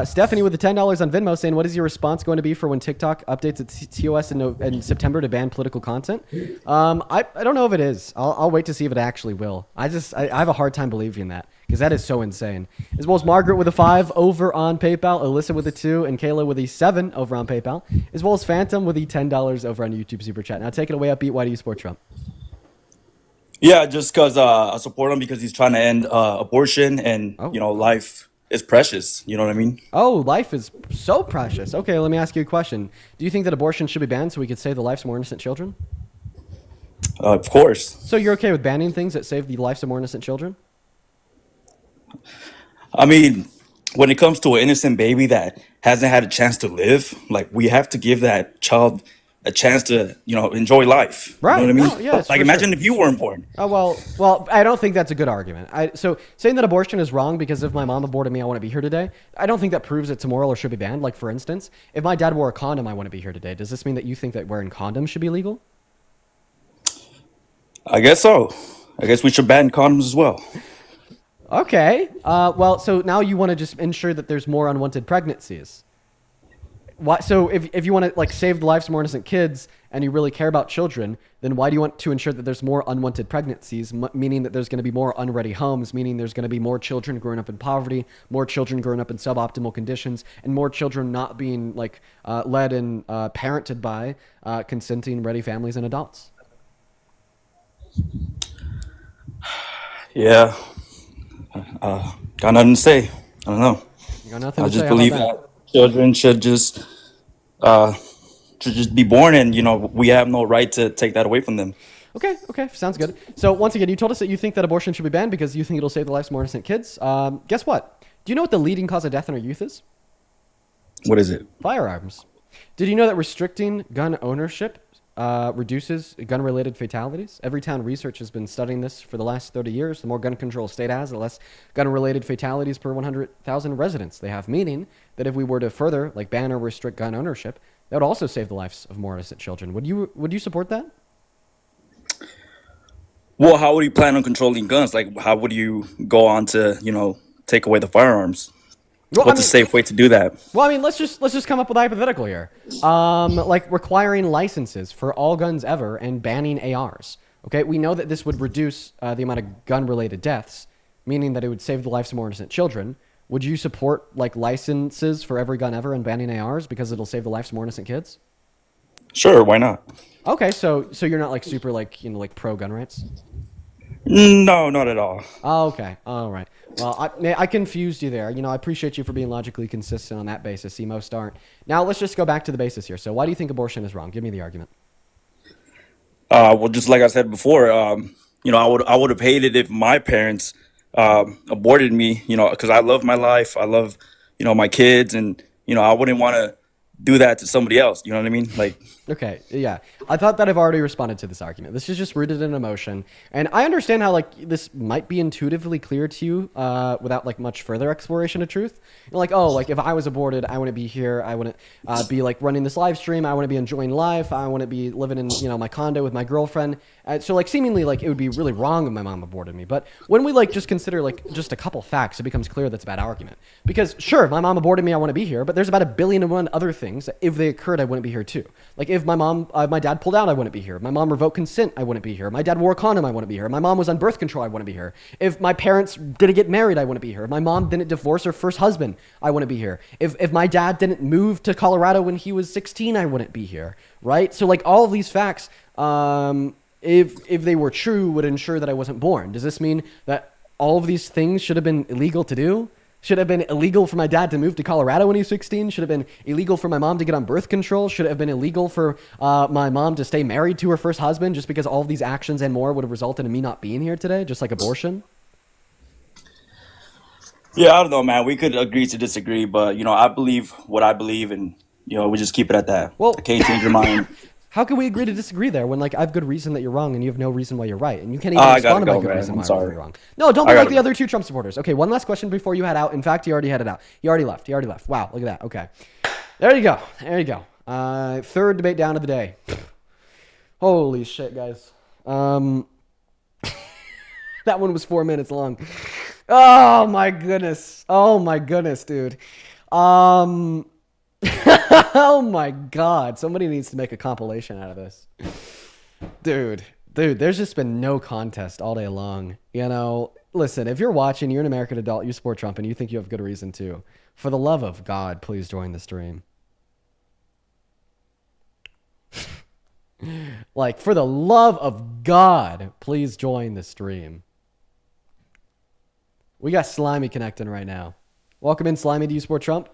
Stephanie with the $10 on Venmo saying, what is your response going to be for when TikTok updates its TOS in September to ban political content? I don't know if it is. I'll wait to see if it actually will. I have a hard time believing that because that is so insane. As well as Margaret with a 5 over on PayPal, Alyssa with a 2, and Kayla with a 7 over on PayPal, as well as Phantom with the $10 over on YouTube Super Chat. Now take it away, Upbeat. Why do you support Trump? Yeah, just because I support him because he's trying to end abortion and, life is precious. You know what I mean? Oh, life is so precious. Okay, let me ask you a question. Do you think that abortion should be banned so we could save the lives of more innocent children? Of course. So you're okay with banning things that save the lives of more innocent children? I mean, when it comes to an innocent baby that hasn't had a chance to live, like we have to give that child a chance to, enjoy life. Right. You know what I mean? No, yes, Like for imagine sure. if you weren't born. Oh, well, I don't think that's a good argument. So saying that abortion is wrong because if my mom aborted me, I want to be here today, I don't think that proves it's immoral or should be banned. Like, for instance, if my dad wore a condom, I want to be here today. Does this mean that you think that wearing condoms should be legal? I guess so. I guess we should ban condoms as well. Okay. Well, so now you want to just ensure that there's more unwanted pregnancies. Why? So if you want to like save the lives of more innocent kids and you really care about children, then why do you want to ensure that there's more unwanted pregnancies, meaning that there's going to be more unready homes, meaning there's going to be more children growing up in poverty, more children growing up in suboptimal conditions, and more children not being like led and parented by consenting, ready families and adults? Yeah. Got nothing to say. I don't know. You got nothing I to just say? How believe about that children should just be born, and we have no right to take that away from them. Okay, sounds good. So once again, you told us that you think that abortion should be banned because you think it'll save the lives of more innocent kids. Guess what? Do you know what the leading cause of death in our youth is? What is it? Firearms. Did you know that restricting gun ownership reduces gun-related fatalities? Everytown Research has been studying this for the last 30 years. The more gun control a state has, the less gun-related fatalities per 100,000 residents they have, meaning that if we were to further like ban or restrict gun ownership, that would also save the lives of more innocent children. Would you support that? Well, how would you plan on controlling guns? Like, how would you go on to, take away the firearms? Well, What's a safe way to do that? Well, I mean, let's just come up with a hypothetical here. Like requiring licenses for all guns ever and banning ARs. Okay, we know that this would reduce the amount of gun-related deaths, meaning that it would save the lives of more innocent children. Would you support like licenses for every gun ever and banning ARs because it'll save the lives of more innocent kids? Sure, why not? Okay, so you're not like super like like pro gun rights? No, not at all. Oh, okay, all right. Well, I confused you there. I appreciate you for being logically consistent on that basis. See, most aren't. Now let's just go back to the basis here. So why do you think abortion is wrong? Give me the argument. Well, just like I said before, I would have hated if my parents aborted me, because I love my life, I love, my kids, and I wouldn't want to do that to somebody else. You know what I mean? Like, okay, yeah. I thought that I've already responded to this argument. This is just rooted in emotion, and I understand how like this might be intuitively clear to you without like much further exploration of truth. Like, oh, like if I was aborted, I wouldn't be here. I wouldn't be like running this live stream. I wouldn't be enjoying life. I wouldn't be living in my condo with my girlfriend. So like seemingly like it would be really wrong if my mom aborted me. But when we like just consider like just a couple facts, it becomes clear that's a bad argument. Because sure, if my mom aborted me, I want to be here. But there's about 1,000,000,001 other things that if they occurred, I wouldn't be here too. Like if my dad pulled out, I wouldn't be here. If my mom revoked consent, I wouldn't be here. If my dad wore a condom, I wouldn't be here. If my mom was on birth control, I wouldn't be here. If my parents didn't get married, I wouldn't be here. If my mom didn't divorce her first husband, I wouldn't be here. If my dad didn't move to Colorado when he was 16, I wouldn't be here. Right? So like all of these facts, if they were true, would ensure that I wasn't born. Does this mean that all of these things should have been illegal to do? Should have been illegal for my dad to move to Colorado when he was 16? Should have been illegal for my mom to get on birth control? Should it have been illegal for my mom to stay married to her first husband just because all of these actions and more would have resulted in me not being here today, just like abortion? Yeah, I don't know, man. We could agree to disagree, but I believe what I believe, and we just keep it at that. Well, I can't change your mind. How can we agree to disagree there when like I have good reason that you're wrong and you have no reason why you're right, and you can't even I respond gotta to my go, good man. reason I'm why sorry. you're wrong? No, don't be I like gotta the other two Trump supporters. Okay, one last question before you head out. In fact, he already headed out. He already left. Wow, look at that. Okay, there you go. Third debate down of the day. Holy shit, guys. That one was 4 minutes long. Oh my goodness, dude. Oh my god, somebody needs to make a compilation out of this. Dude, there's just been no contest all day long. Listen, if you're watching, you're an American adult, you support Trump, and you think you have good reason to, for the love of God, please join the stream. Like, for the love of God, please join the stream. We got Slimy connecting right now. Welcome in, Slimy. Do you support Trump?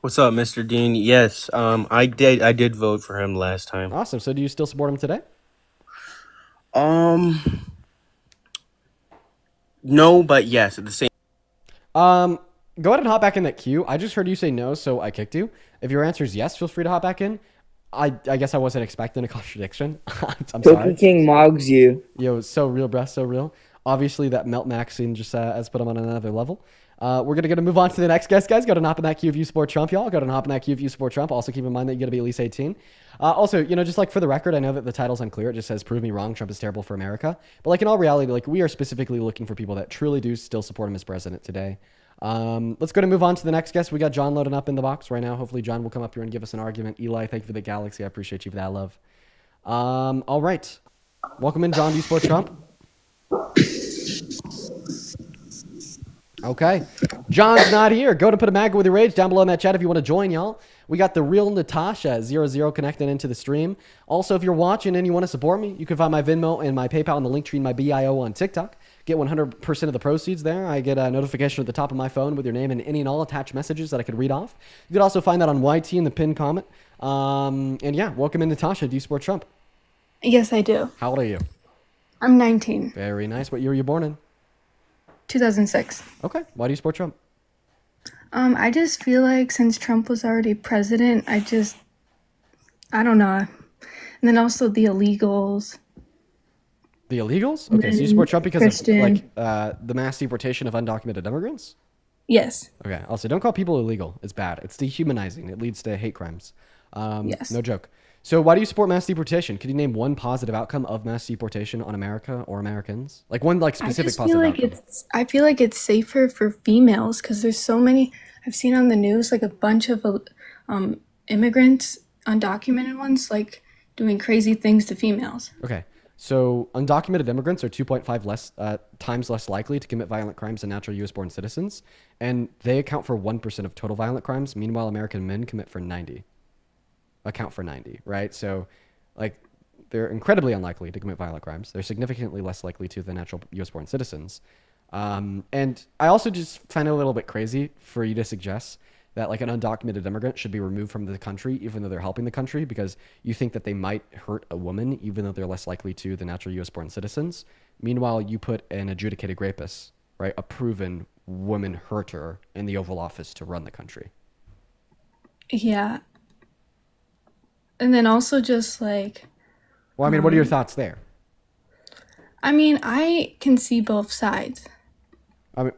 What's up, Mr. Dean? Yes, I did vote for him last time. Awesome. So do you still support him today? No, but yes, at the same. Go ahead and hop back in that queue. I just heard you say no, so I kicked you. If your answer is yes, feel free to hop back in. I guess I wasn't expecting a contradiction. I'm sorry. Cookie King mogs you. Yo, so real, bruh, so real. Obviously, that Melt Max scene just has put him on another level. We're going to move on to the next guest, guys. Go to hop in that queue if you support Trump, y'all. Go to hop in that queue if you support Trump. Also, keep in mind that you got to be at least 18. Also, just like for the record, I know that the title's unclear. It just says, prove me wrong, Trump is terrible for America. But like in all reality, like we are specifically looking for people that truly do still support him as president today. Let's go to move on to the next guest. We got John loading up in the box right now. Hopefully John will come up here and give us an argument. Eli, thank you for the galaxy. I appreciate you for that love. All right. Welcome in, John. Do you support Trump? Okay. John's not here. Go to put a MAGA with your rage down below in that chat if you want to join, y'all. We got the real Natasha 00 connected into the stream. Also, if you're watching and you want to support me, you can find my Venmo and my PayPal in the link tree in my BIO on TikTok. Get 100% of the proceeds there. I get a notification at the top of my phone with your name and any and all attached messages that I could read off. You could also find that on YT in the pinned comment. And yeah, welcome in, Natasha. Do you support Trump? Yes, I do. How old are you? I'm 19. Very nice. What year were you born in? 2006. Okay. Why do you support Trump? I just feel like since Trump was already president, I don't know. And then also the illegals. The illegals? Okay, so you support Trump because Christian. of the mass deportation of undocumented immigrants? Yes. Okay. Also, don't call people illegal. It's bad. It's dehumanizing. It leads to hate crimes. Yes. No joke. So why do you support mass deportation? Could you name one positive outcome of mass deportation on America or Americans? Like one specific positive outcome. I feel like it's safer for females because there's so many. I've seen on the news like a bunch of immigrants, undocumented ones, like doing crazy things to females. Okay. So undocumented immigrants are 2.5 times less likely to commit violent crimes than natural U.S.-born citizens, and they account for 1% of total violent crimes. Meanwhile, American men account for 90, right? So, like, they're incredibly unlikely to commit violent crimes. They're significantly less likely to than natural U.S.-born citizens. And I also just find it a little bit crazy for you to suggest that like an undocumented immigrant should be removed from the country even though they're helping the country because you think that they might hurt a woman even though they're less likely to than natural U.S.-born citizens. Meanwhile, you put an adjudicated rapist, right, a proven woman hurter in the Oval Office to run the country. Yeah. And then also just like... Well, I mean, what are your thoughts there? I mean, I can see both sides. I mean,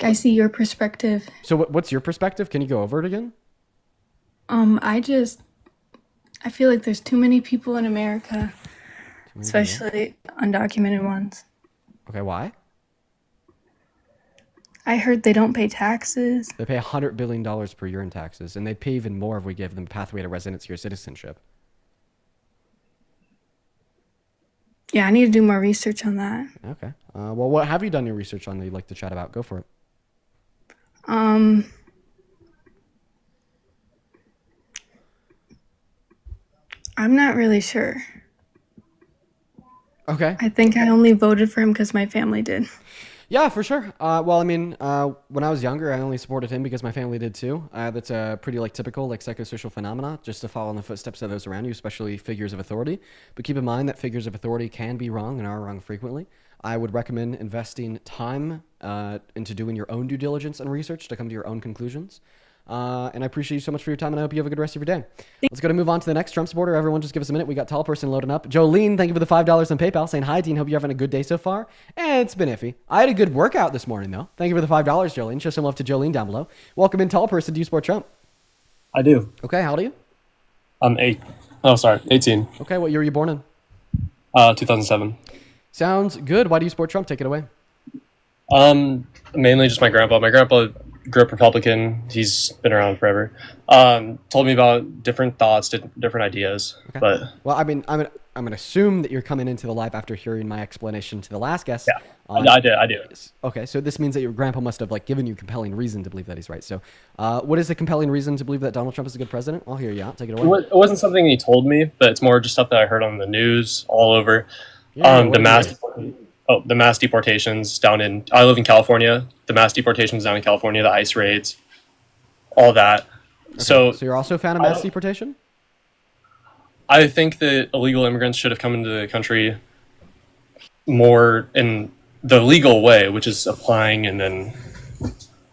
I see your perspective. So what's your perspective? Can you go over it again? I feel like there's too many people in America, especially undocumented ones. Okay, why? I heard they don't pay taxes. They pay $100 billion per year in taxes, and they pay even more if we give them a pathway to residency or citizenship. Yeah, I need to do more research on that. Okay. Well, what have you done your research on that you'd like to chat about? Go for it. I'm not really sure. Okay. I think I only voted for him because my family did. Yeah, for sure. Well, I mean, when I was younger, I only supported him because my family did too. That's a pretty typical psychosocial phenomena, just to follow in the footsteps of those around you, especially figures of authority. But keep in mind that figures of authority can be wrong and are wrong frequently. I would recommend investing time into doing your own due diligence and research to come to your own conclusions. And I appreciate you so much for your time, and I hope you have a good rest of your day. Let's go to move on to the next Trump supporter. Everyone just give us a minute. We got Tall Person loading up. Jolene, thank you for the $5 on PayPal, saying, hi, Dean. Hope you're having a good day so far. It's been iffy. I had a good workout this morning, though. Thank you for the $5, Jolene. Show some love to Jolene down below. Welcome in, Tall Person. Do you support Trump? I do. Okay, how old are you? I'm 18. Okay, what year were you born in? 2007. Sounds good. Why do you support Trump? Take it away. Mainly just my grandpa. My grandpa grew up Republican. He's been around forever. Told me about different thoughts, different ideas. Okay. But well, I mean, I'm gonna assume that you're coming into the live after hearing my explanation to the last guest. Yeah, I do. Okay, so this means that your grandpa must have given you compelling reason to believe that he's right. So, what is the compelling reason to believe that Donald Trump is a good president? I'll hear you out. Take it away. It wasn't something he told me, but it's more just stuff that I heard on the news all over. Yeah, the mass deportations down in, I live in California, the mass deportations down in California, the ICE raids, all that. Okay. So you're also a fan of mass deportation? I think that illegal immigrants should have come into the country more in the legal way, which is applying and then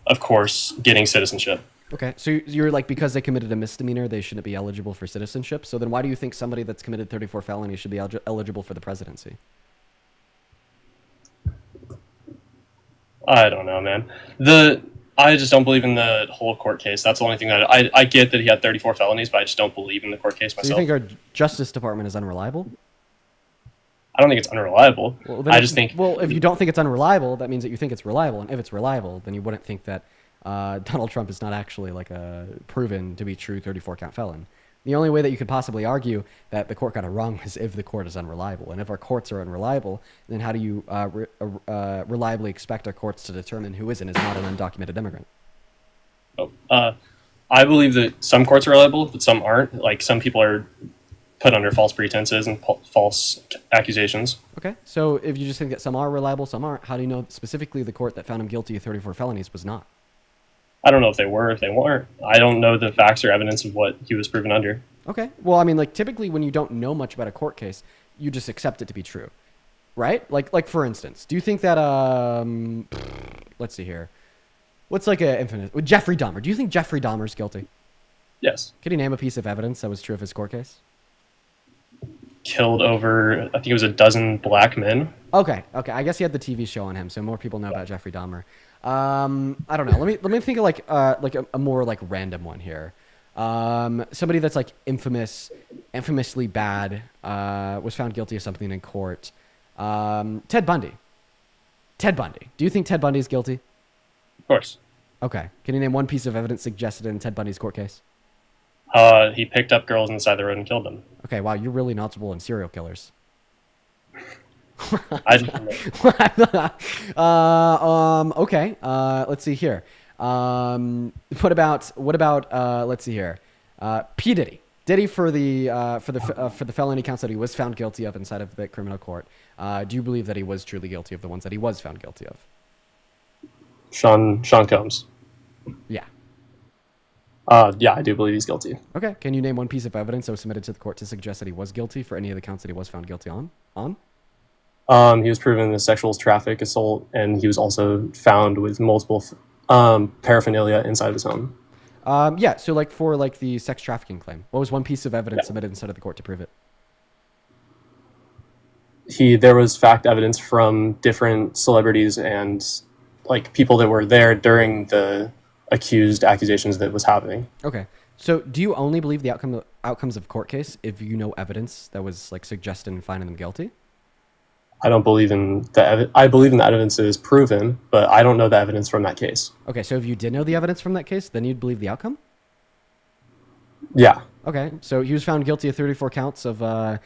of course, getting citizenship. Okay, so you're like, because they committed a misdemeanor, they shouldn't be eligible for citizenship. So then why do you think somebody that's committed 34 felonies should be eligible for the presidency? I don't know, man. I just don't believe in the whole court case. That's the only thing that I get, that he had 34 felonies, but I just don't believe in the court case So myself. you think our Justice Department is unreliable? I don't think it's unreliable. Well, then I just think... Well, if you don't think it's unreliable, that means that you think it's reliable. And if it's reliable, then you wouldn't think that Donald Trump is not actually like a proven to be true 34-count felon. The only way that you could possibly argue that the court got it wrong is if the court is unreliable. And if our courts are unreliable, then how do you reliably expect our courts to determine who is and is not an undocumented immigrant? I believe that some courts are reliable, but some aren't. Like, some people are put under false pretenses and false accusations. Okay, so if you just think that some are reliable, some aren't, how do you know specifically the court that found him guilty of 34 felonies was not? I don't know if they were, if they weren't. I don't know the facts or evidence of what he was proven under. Okay. Well, I mean, like, typically when you don't know much about a court case, you just accept it to be true, right? Like for instance, do you think that let's see here, what's like a infamous Jeffrey Dahmer? Do you think Jeffrey Dahmer's guilty? Yes. Could you name a piece of evidence that was true of his court case? Killed over, I think it was 12 black men. Okay. I guess he had the TV show on him, so more people know about Jeffrey Dahmer. I don't know. Let me think of like a more like random one here. Somebody that's like infamously bad, was found guilty of something in court. Ted Bundy. Do you think Ted Bundy is guilty? Of course. Okay. Can you name one piece of evidence suggested in Ted Bundy's court case? He picked up girls on the side of the road and killed them. Okay. Wow. You're really knowledgeable in serial killers. Okay. Let's see here. What about let's see here. P. Diddy for the felony counts that he was found guilty of inside of the criminal court. Do you believe that he was truly guilty of the ones that he was found guilty of? Sean Combs. Yeah. Yeah, I do believe he's guilty. Okay. Can you name one piece of evidence that was submitted to the court to suggest that he was guilty for any of the counts that he was found guilty on? He was proven the sexual traffic, assault, and he was also found with multiple paraphernalia inside of his home. Yeah, so like for like the sex trafficking claim, what was one piece of evidence submitted inside of the court to prove it? There was fact evidence from different celebrities and like people that were there during the accused accusations that was happening. Okay. So do you only believe the outcomes of court case if you know evidence that was like suggested in finding them guilty? I don't believe in I believe in the evidence that is proven, but I don't know the evidence from that case. Okay, so if you did know the evidence from that case, then you'd believe the outcome? Yeah. Okay, so he was found guilty of 34 counts of, what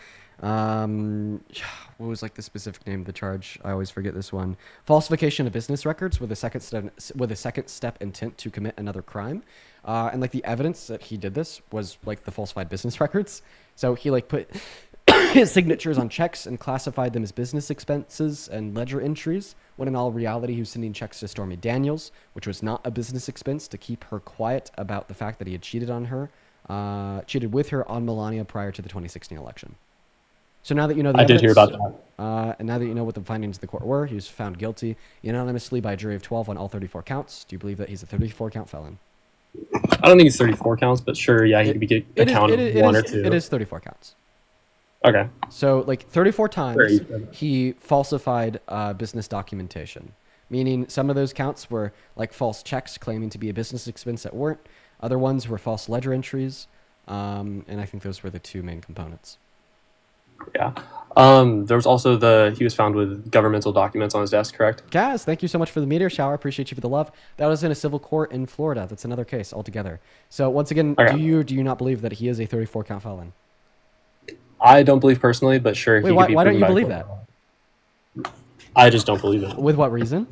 was like the specific name of the charge? I always forget this one. Falsification of business records with a second step intent to commit another crime. And like the evidence that he did this was like the falsified business records. So he like put his signatures on checks and classified them as business expenses and ledger entries, when in all reality he was sending checks to Stormy Daniels, which was not a business expense, to keep her quiet about the fact that he had cheated with her on Melania prior to the 2016 election. So now that you know the evidence, did hear about that. And now that you know what the findings of the court were, he was found guilty unanimously by a jury of 12 on all 34 counts. Do you believe that he's a 34-count felon? I don't think it's 34 counts, but sure, yeah, he could be accounted one or two. It is 34 counts. Okay. So, like 34 times, he falsified business documentation, meaning some of those counts were like false checks claiming to be a business expense that weren't. Other ones were false ledger entries, and I think those were the two main components. Yeah. There was also he was found with governmental documents on his desk, correct? Gaz, thank you so much for the meteor shower. Appreciate you for the love. That was in a civil court in Florida. That's another case altogether. So once again, do you not believe that he is a 34-count felon? I don't believe personally, but sure. Wait, why don't you believe that? I just don't believe it. With what reason?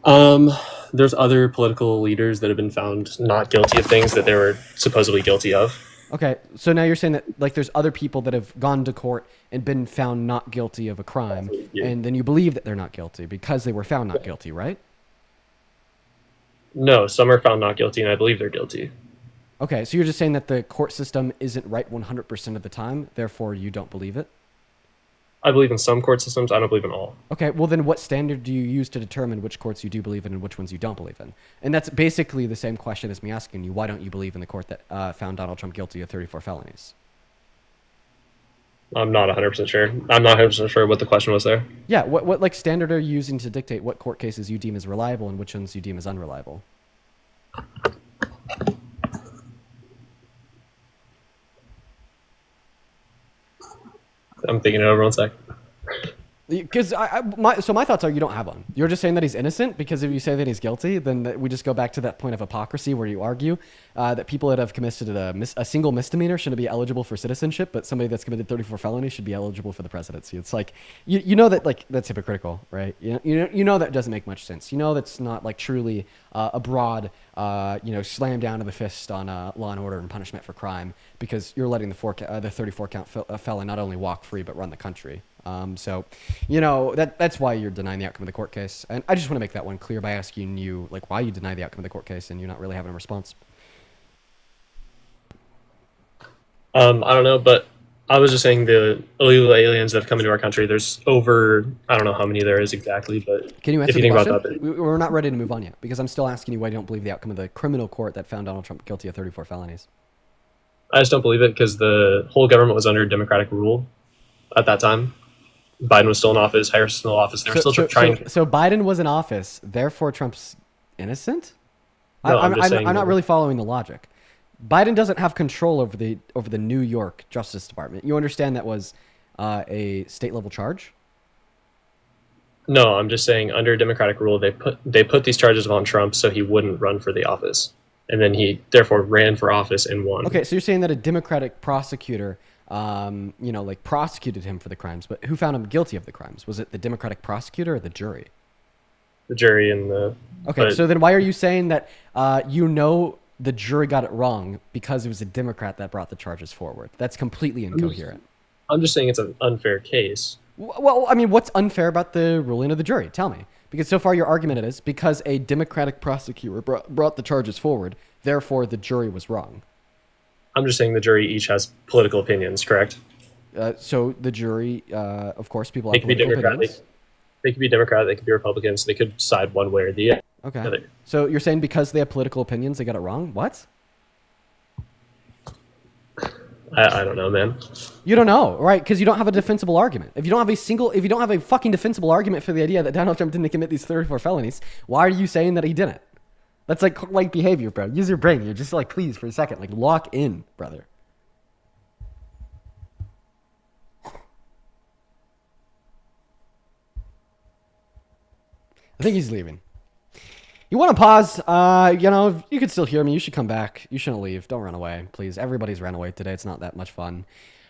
There's other political leaders that have been found not guilty of things that they were supposedly guilty of. Okay, so now you're saying that like there's other people that have gone to court and been found not guilty of a crime, and then you believe that they're not guilty because they were found not guilty, right? No, some are found not guilty, and I believe they're guilty. Okay, so you're just saying that the court system isn't right 100% of the time, therefore you don't believe it? I believe in some court systems. I don't believe in all. Okay, well then what standard do you use to determine which courts you do believe in and which ones you don't believe in? And that's basically the same question as me asking you, why don't you believe in the court that found Donald Trump guilty of 34 felonies? I'm not 100% sure. I'm not 100% sure what the question was there. Yeah, what like standard are you using to dictate what court cases you deem as reliable and which ones you deem as unreliable? I'm thinking it over 1 sec. Because my thoughts are you don't have one. You're just saying that he's innocent because if you say that he's guilty, then we just go back to that point of hypocrisy where you argue that people that have committed a single misdemeanor shouldn't be eligible for citizenship, but somebody that's committed 34 felonies should be eligible for the presidency. It's like you know that like that's hypocritical, right? You know that doesn't make much sense. You know that's not like truly a broad slam down to the fist on law and order and punishment for crime because you're letting the 34 count felon not only walk free but run the country. So, that's why you're denying the outcome of the court case. And I just want to make that one clear by asking you, like, why you deny the outcome of the court case and you're not really having a response. I don't know, but I was just saying the illegal aliens that have come into our country, there's over, I don't know how many there is exactly, but can you answer if you the think question? about that. We're not ready to move on yet because I'm still asking you why you don't believe the outcome of the criminal court that found Donald Trump guilty of 34 felonies. I just don't believe it because the whole government was under democratic rule at that time. Biden was still in office, Harris was still in office. They were still trying. So Biden was in office, therefore Trump's innocent? No, I'm saying not really following the logic. Biden doesn't have control over the New York Justice Department. You understand that was a state level charge? No, I'm just saying under democratic rule, they put these charges on Trump so he wouldn't run for the office, and then he therefore ran for office and won. Okay, so you're saying that a Democratic prosecutor prosecuted him for the crimes, but who found him guilty of the crimes? Was it the Democratic prosecutor or the jury? The jury and the... Okay, so then why are you saying that the jury got it wrong because it was a Democrat that brought the charges forward? That's completely incoherent. I'm just saying it's an unfair case. Well, I mean, what's unfair about the ruling of the jury? Tell me. Because so far your argument is because a Democratic prosecutor brought the charges forward, therefore the jury was wrong. I'm just saying the jury each has political opinions, correct? So the jury, of course, people have political opinions. They could be Democrat, they could be Republicans, they could side one way or the other. Okay. So you're saying because they have political opinions, they got it wrong? What? I don't know, man. You don't know, right? Because you don't have a defensible argument. If you don't have a fucking defensible argument for the idea that Donald Trump didn't commit these 34 felonies, why are you saying that he didn't? That's like behavior, bro. Use your brain. You're just like, please, for a second, like lock in, brother. I think he's leaving. You want to pause? If you could still hear me, you should come back. You shouldn't leave. Don't run away, please. Everybody's ran away today. It's not that much fun.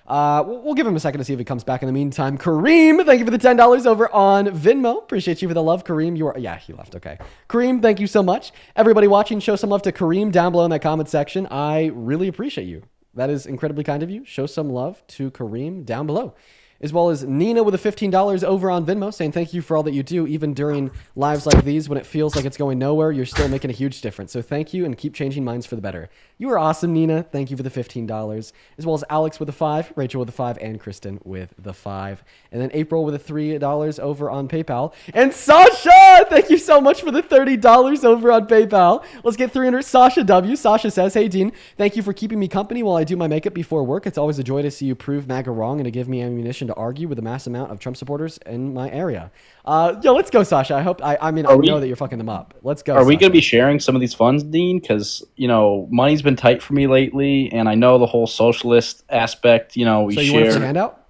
We'll give him a second to see if he comes back. In the meantime, Kareem, thank you for the $10 over on Venmo. Appreciate you for the love, Kareem. He left. Okay. Kareem, thank you so much. Everybody watching, show some love to Kareem down below in that comment section. I really appreciate you. That is incredibly kind of you. Show some love to Kareem down below. As well as Nina with the $15 over on Venmo saying thank you for all that you do, even during lives like these when it feels like it's going nowhere, you're still making a huge difference. So thank you and keep changing minds for the better. You are awesome, Nina. Thank you for the $15. As well as Alex with the 5, Rachel with the 5, and Kristen with the 5. And then April with the $3 over on PayPal. And Sasha, thank you so much for the $30 over on PayPal. Let's get 300. Sasha W. Sasha says, hey, Dean, thank you for keeping me company while I do my makeup before work. It's always a joy to see you prove MAGA wrong and to give me ammunition to argue with the mass amount of Trump supporters in my area. Let's go, Sasha. I know that you're fucking them up. Let's go. Are we Sasha. going to be sharing some of these funds, Dean? Because, money's been tight for me lately, and I know the whole socialist aspect, we share. So you want a handout?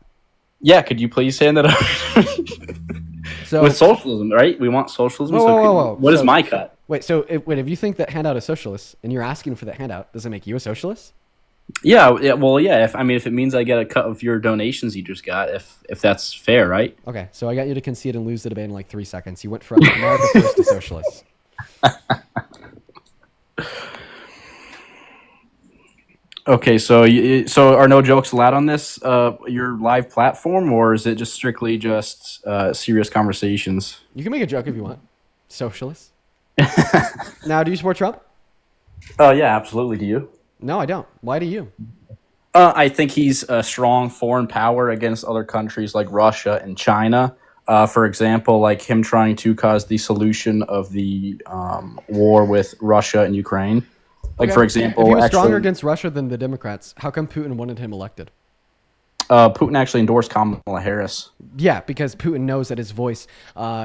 Yeah, could you please hand that over? So, with socialism, right? We want socialism. Whoa. What is my cut? Wait, so if you think that handout is socialist and you're asking for that handout, does it make you a socialist? Yeah. If it means I get a cut of your donations you just got, if that's fair, right? Okay, so I got you to concede and lose the debate in like 3 seconds. You went from America first to socialist. Okay, so are no jokes allowed on this your live platform, or is it just strictly just serious conversations? You can make a joke if you want. Socialist. Now, do you support Trump? Oh yeah, absolutely. Do you? No, I don't. Why do you? I think he's a strong foreign power against other countries like Russia and China. For example, like him trying to cause the solution of the war with Russia and Ukraine. Like, Okay. for example, if he was actually, stronger against Russia than the Democrats, how come Putin wanted him elected? Putin actually endorsed Kamala Harris. Yeah, because Putin knows that his voice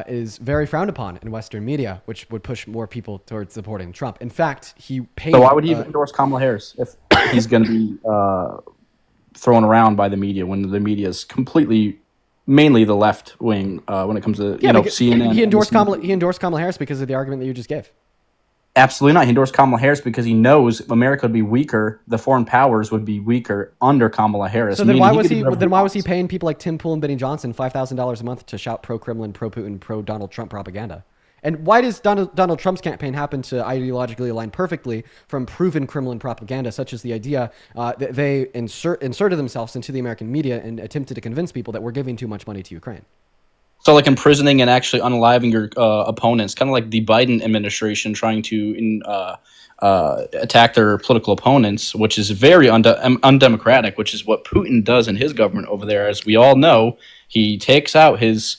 is very frowned upon in Western media, which would push more people towards supporting Trump. In fact, he paid. So why would he even endorse Kamala Harris if he's going to be thrown around by the media when the media is completely, mainly the left wing when it comes to because CNN? He endorsed Kamala Harris because of the argument that you just gave. Absolutely not. He endorsed Kamala Harris because he knows America would be weaker, the foreign powers would be weaker under Kamala Harris. So then why was he paying people like Tim Pool and Benny Johnson $5,000 a month to shout pro-Kremlin, pro-Putin, pro-Donald Trump propaganda? And why does Donald Trump's campaign happen to ideologically align perfectly from proven Kremlin propaganda, such as the idea that they inserted themselves into the American media and attempted to convince people that we're giving too much money to Ukraine? So like imprisoning and actually unaliving your opponents, kind of like the Biden administration trying to attack their political opponents, which is very undemocratic, which is what Putin does in his government over there. As we all know, he takes out his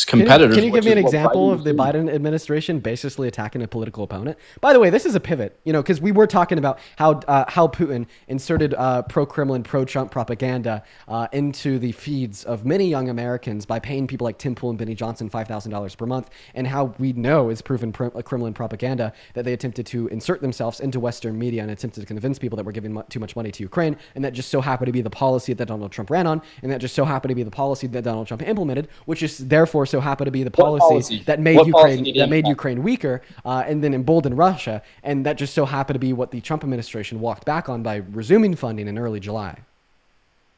competitors. Can you give me an example of the Biden administration basically attacking a political opponent? By the way, this is a pivot, because we were talking about how Putin inserted pro-Kremlin, pro-Trump propaganda into the feeds of many young Americans by paying people like Tim Pool and Benny Johnson $5,000 per month, and how we know is proven Kremlin propaganda that they attempted to insert themselves into Western media and attempted to convince people that we're giving too much money to Ukraine, and that just so happened to be the policy that Donald Trump ran on, and that just so happened to be the policy that Donald Trump implemented, which is therefore so happened to be the policy that made Ukraine weaker and then emboldened Russia, and that just so happened to be what the Trump administration walked back on by resuming funding in early July.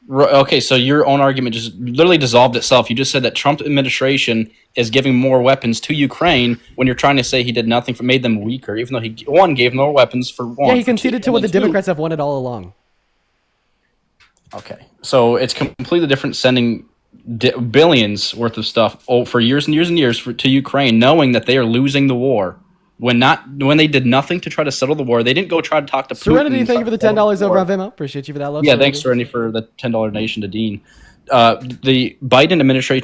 Okay, so your own argument just literally dissolved itself. You just said that Trump administration is giving more weapons to Ukraine when you're trying to say he did nothing for made them weaker, even though he gave more weapons for one. Yeah, he conceded to what the Democrats have wanted all along. Okay, so it's completely different sending billions worth of stuff for years and years and years to Ukraine, knowing that they are losing the war. When they did nothing to try to settle the war, they didn't go try to talk to Serenity, Putin. thank you for the $10 over on Venmo. Appreciate you for that, love. Yeah, thanks, Serenity, for the $10 donation to Dean. The Biden administration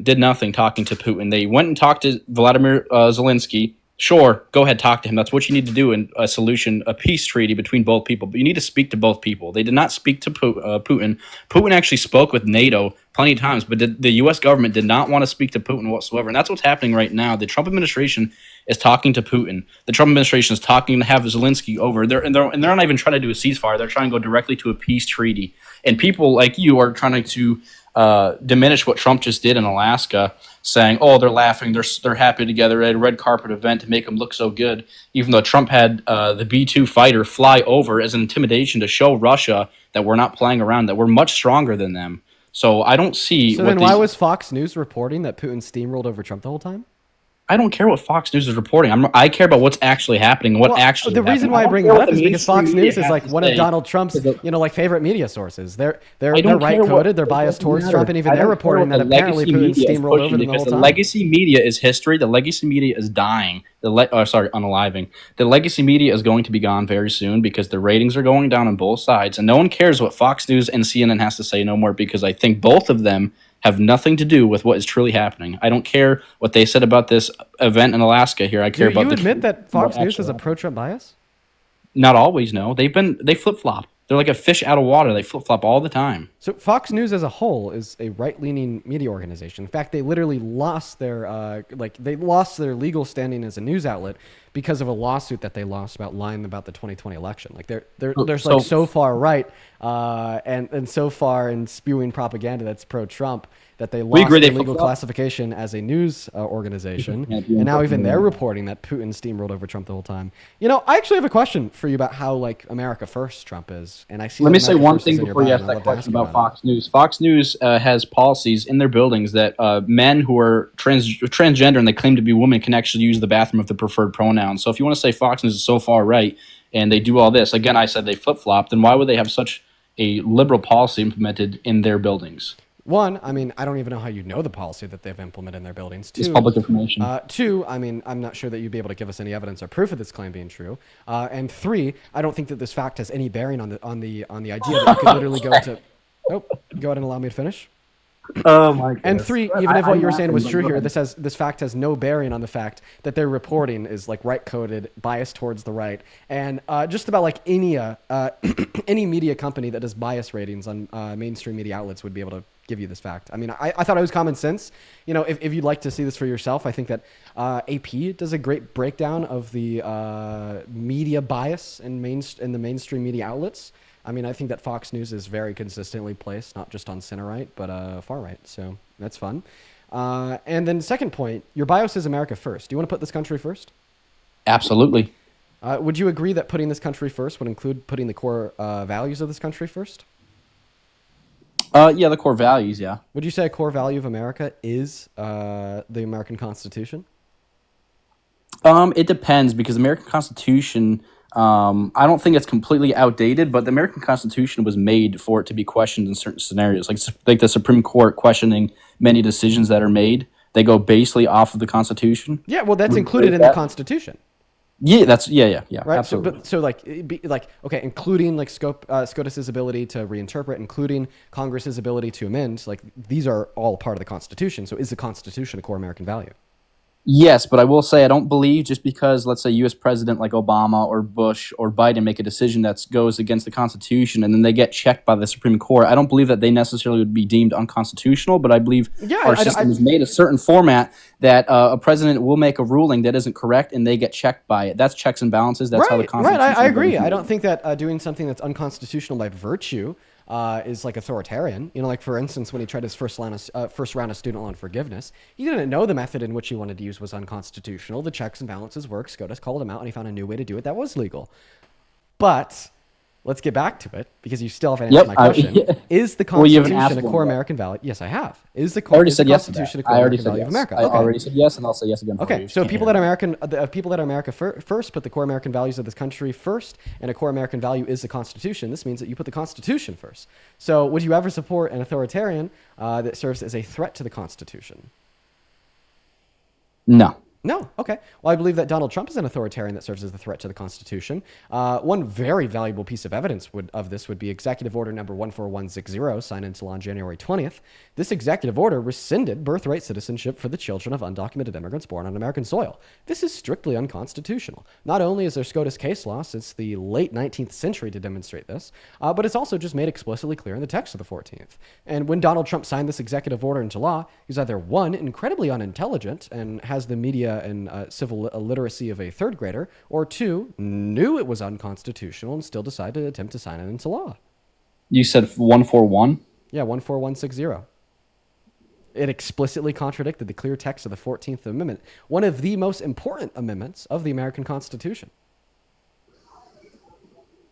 did nothing talking to Putin. They went and talked to Vladimir Zelensky. Sure, go ahead, talk to him. That's what you need to do in a peace treaty between both people. But you need to speak to both people. They did not speak to Putin. Putin actually spoke with NATO plenty of times, but the U.S. government did not want to speak to Putin whatsoever. And that's what's happening right now. The Trump administration is talking to Putin. The Trump administration is talking to have Zelensky over. They're not even trying to do a ceasefire. They're trying to go directly to a peace treaty. And people like you are trying to diminish what Trump just did in Alaska, saying, "Oh, they're laughing, they're happy together at a red carpet event to make them look so good." Even though Trump had the B-2 fighter fly over as an intimidation to show Russia that we're not playing around, that we're much stronger than them. So I don't see. So then, why was Fox News reporting that Putin steamrolled over Trump the whole time? I don't care what Fox News is reporting. I care about what's actually happening. The reason why I bring it up is because Fox News is like one of Donald Trump's, favorite media sources. They're right coded. They're biased towards Trump, and even they're reporting that apparently Putin steamrolled over them the whole time. The legacy media is history. The legacy media is dying. Unaliving. The legacy media is going to be gone very soon because the ratings are going down on both sides, and no one cares what Fox News and CNN has to say no more, because I think both of them have nothing to do with what is truly happening. I don't care what they said about this event in Alaska here. I care about you admit that Fox News has a pro-Trump bias? Not always, no. They flip-flop. They're like a fish out of water. They flip-flop all the time. So Fox News as a whole is a right-leaning media organization. In fact, they literally lost their legal standing as a news outlet because of a lawsuit that they lost about lying about the 2020 election. Like they're so far right and so far in spewing propaganda that's pro-Trump that they lost their legal classification as a news organization. And now even they're reporting that Putin steamrolled over Trump the whole time. I actually have a question for you about how America First Trump is. And I see. Let me say one thing before you ask that question about Fox News. Fox News has policies in their buildings that men who are transgender and they claim to be women can actually use the bathroom of the preferred pronoun. So if you want to say Fox News is so far right and they do all this, again, I said they flip-flop, then why would they have such a liberal policy implemented in their buildings? One, I mean, I don't even know how you know the policy that they've implemented in their buildings. It's Two, public information. two, I mean, I'm not sure that you'd be able to give us any evidence or proof of this claim being true. And three, I don't think that this fact has any bearing on the idea that you could literally go to. Oh, go ahead and allow me to finish. Oh my goodness. And three, even if what you were saying was true here, this fact has no bearing on the fact that their reporting is like right coded, biased towards the right, and just about like any any media company that does bias ratings on mainstream media outlets would be able to give you this fact. I mean, I thought it was common sense. You know, if you'd like to see this for yourself, I think that AP does a great breakdown of the media bias in the mainstream media outlets. I mean, I think that Fox News is very consistently placed, not just on center right, but far right. So that's fun. And then second point, your bio says America first. Do you want to put this country first? Absolutely. Would you agree that putting this country first would include putting the core values of this country first? Yeah, the core values, yeah. Would you say a core value of America is the American Constitution? It depends, because the American Constitution, I don't think it's completely outdated, but the American Constitution was made for it to be questioned in certain scenarios, like the Supreme Court questioning many decisions that are made. They go basically off of the Constitution. Yeah, well, that's included in the Constitution. Yeah, that's yeah. Right. Absolutely. So okay, including like SCOTUS's ability to reinterpret, including Congress's ability to amend, like these are all part of the Constitution. So is the Constitution a core American value? Yes, but I will say I don't believe just because, let's say, U.S. President like Obama or Bush or Biden make a decision that goes against the Constitution and then they get checked by the Supreme Court, I don't believe that they necessarily would be deemed unconstitutional, but I believe our system is made a certain format that a president will make a ruling that isn't correct and they get checked by it. That's checks and balances. That's how the Constitution Right, I agree. I don't think that doing something that's unconstitutional by virtue is like authoritarian. You know, like for instance, when he tried his first round of student loan forgiveness, he didn't know the method in which he wanted to use was unconstitutional. The checks and balances work. SCOTUS called him out, and he found a new way to do it that was legal. But let's get back to it, because you still haven't answered my question. Is the Constitution a core American value? Yes, I have. Is the Constitution a core American value of America? I already said yes, and I'll say yes again. Okay, so people that are America first put the core American values of this country first, and a core American value is the Constitution. This means that you put the Constitution first. So would you ever support an authoritarian that serves as a threat to the Constitution? No. No. Okay. Well, I believe that Donald Trump is an authoritarian that serves as a threat to the Constitution. One very valuable piece of evidence of this would be Executive Order number 14160, signed into law on January 20th. This executive order rescinded birthright citizenship for the children of undocumented immigrants born on American soil. This is strictly unconstitutional. Not only is there SCOTUS case law since the late 19th century to demonstrate this, but it's also just made explicitly clear in the text of the 14th. And when Donald Trump signed this executive order into law, he's either one, incredibly unintelligent and has the media and civil literacy of a third grader, or two, knew it was unconstitutional and still decided to attempt to sign it into law. You said 141? Yeah, 14160. It explicitly contradicted the clear text of the 14th Amendment, one of the most important amendments of the American Constitution.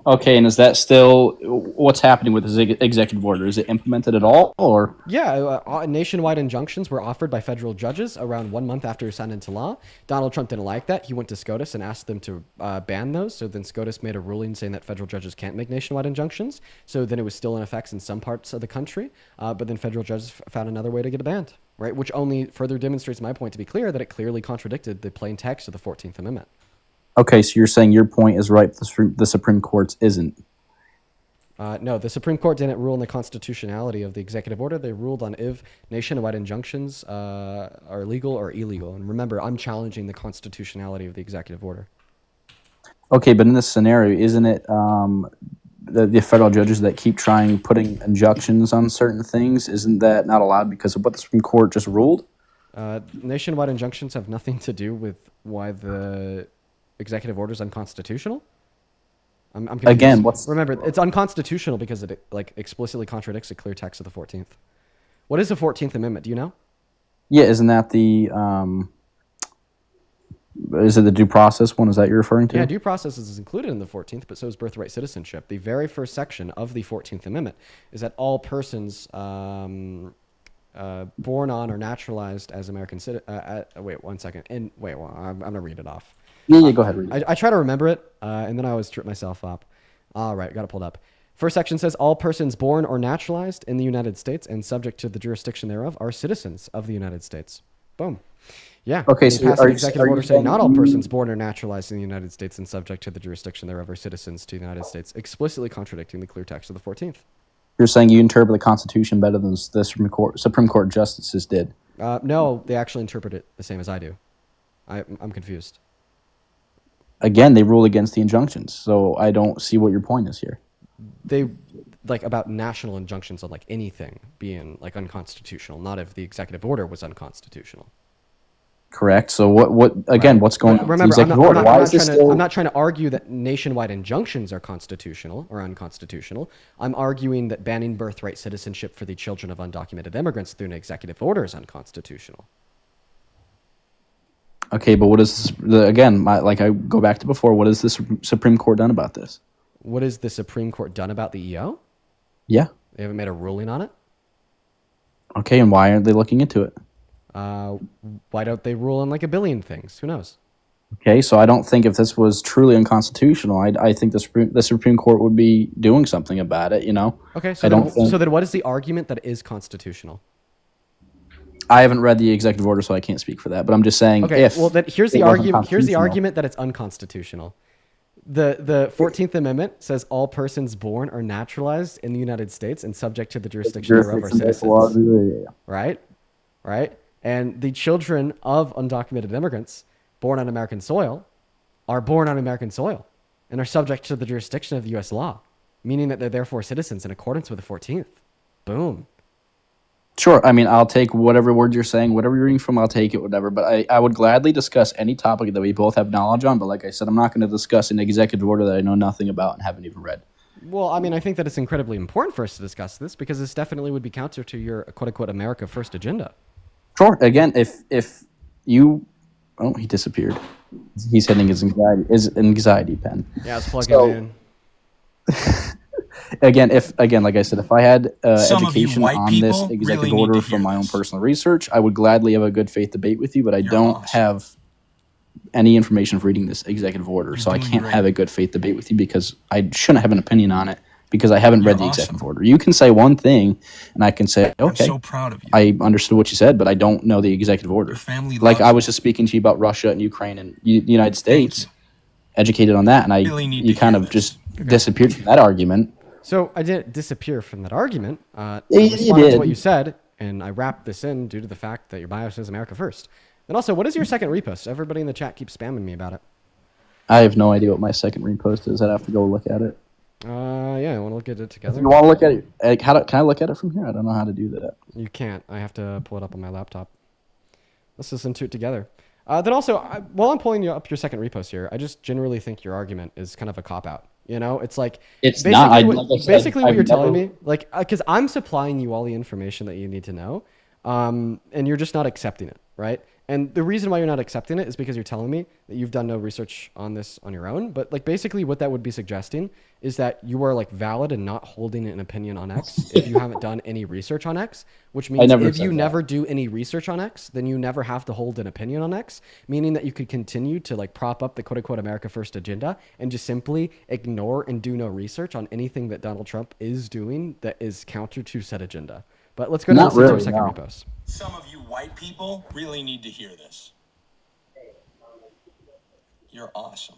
Okay, and is that still what's happening with this executive order? Is it implemented at all, or? Yeah, nationwide injunctions were offered by federal judges around 1 month after it was signed into law. Donald Trump didn't like that. He went to SCOTUS and asked them to ban those. So then SCOTUS made a ruling saying that federal judges can't make nationwide injunctions. So then it was still in effect in some parts of the country. But then federal judges found another way to get it banned, right? Which only further demonstrates my point to be clear that it clearly contradicted the plain text of the 14th Amendment. Okay, so you're saying your point is right, the Supreme Court's isn't. No, the Supreme Court didn't rule on the constitutionality of the executive order. They ruled on if nationwide injunctions are legal or illegal. And remember, I'm challenging the constitutionality of the executive order. Okay, but in this scenario, isn't it the federal judges that keep putting injunctions on certain things? Isn't that not allowed because of what the Supreme Court just ruled? Nationwide injunctions have nothing to do with why the executive order is unconstitutional. I'm confused. Again, remember, it's unconstitutional because it explicitly contradicts the clear text of the 14th. What is the 14th Amendment? Do you know? Yeah, isn't that is it the due process one? Is that you're referring to? Yeah, due process is included in the 14th, but so is birthright citizenship. The very first section of the 14th Amendment is that all persons born on or naturalized as American citizens. Wait, 1 second. I'm going to read it off. Yeah, go ahead. Read it. I try to remember it, and then I always trip myself up. All right, got it pulled up. First section says all persons born or naturalized in the United States and subject to the jurisdiction thereof are citizens of the United States. Boom. Yeah. Okay, And so he passed are an you- executive are you order saying saying not all you- persons born or naturalized in the United States and subject to the jurisdiction thereof are citizens to the United States, explicitly contradicting the clear text of the 14th. You're saying you interpret the Constitution better than the Supreme Court justices did. No, they actually interpret it the same as I do. I'm confused. Again, they rule against the injunctions, so I don't see what your point is here. They like about national injunctions on like anything being like unconstitutional, not if the executive order was unconstitutional. Correct. So what again? What's going on? with the Remember, executive order? Why is this still? I'm not trying to argue that nationwide injunctions are constitutional or unconstitutional. I'm arguing that banning birthright citizenship for the children of undocumented immigrants through an executive order is unconstitutional. Okay, but what is again? Like I go back to before. What has the Supreme Court done about this? What has the Supreme Court done about the EO? Yeah. They haven't made a ruling on it. Okay, and why aren't they looking into it? Why don't they rule on like a billion things? Who knows? Okay, so I don't think if this was truly unconstitutional, I think the Supreme Court would be doing something about it. You know. Okay, I don't think, so then what is the argument that it is constitutional? I haven't read the executive order, so I can't speak for that. But I'm just saying. Okay, if well then here's the it wasn't argument. Here's the constitutional- argument that it's unconstitutional. The 14th Amendment says all persons born or naturalized in the United States and subject to the jurisdiction thereof are citizens. Right? Right? And the children of undocumented immigrants born on American soil are born on American soil and are subject to the jurisdiction of the U.S. law, meaning that they're therefore citizens in accordance with the 14th. Boom. Sure. I mean, I'll take whatever word you're saying, whatever you're reading from, I'll take it, whatever. But I would gladly discuss any topic that we both have knowledge on. But like I said, I'm not going to discuss an executive order that I know nothing about and haven't even read. Well, I mean, I think that it's incredibly important for us to discuss this because this definitely would be counter to your quote-unquote America First agenda. Sure. Again, if you... Oh, he disappeared. He's hitting his anxiety pen. Yeah, let's plug it in. Again, like I said, if I had Some of you education white on this people executive really need order to from hear my own this. personal research, I would gladly have a good faith debate with you, but I You're don't awesome. have any information for reading this executive order, so I doing can't great. have a good faith debate with you because I shouldn't have an opinion on it because I haven't read the You're executive order. You can say one thing, and I can say, okay, I'm so proud of you. I understood what you said, but I don't know the executive order. Your family Like loves I was just speaking to you about Russia and Ukraine and the United States, educated on that, and Really need you to kind hear of just disappeared from that argument. So I didn't disappear from that argument. I Yeah, you responded to did. what you said, and I wrapped this in due to the fact that your bio says America First. And also, what is your second repost? Everybody in the chat keeps spamming me about it. I have no idea what my second repost is. I'd have to go look at it. Yeah, I want to look at it together. If you want to look at it, can I look at it from here? I don't know how to do that. You can't. I have to pull it up on my laptop. Let's listen to it together. Then also, while I'm pulling up your second repost here, I just generally think your argument is kind of a cop-out. You know, it's like It's basically not. what, Like I said, basically what I've you're telling never- me, like, because I'm supplying you all the information that you need to know, and you're just not accepting it, right? And the reason why you're not accepting it is because you're telling me that you've done no research on this on your own. But like basically what that would be suggesting is that you are like valid and not holding an opinion on X if you haven't done any research on X, which means never if said you that. never do any research on X, then you never have to hold an opinion on X, meaning that you could continue to like prop up the quote unquote America First agenda and just simply ignore and do no research on anything that Donald Trump is doing that is counter to said agenda. But let's go to Not listen to our really, second no. repost. Some of you white people really need to hear this. You're awesome.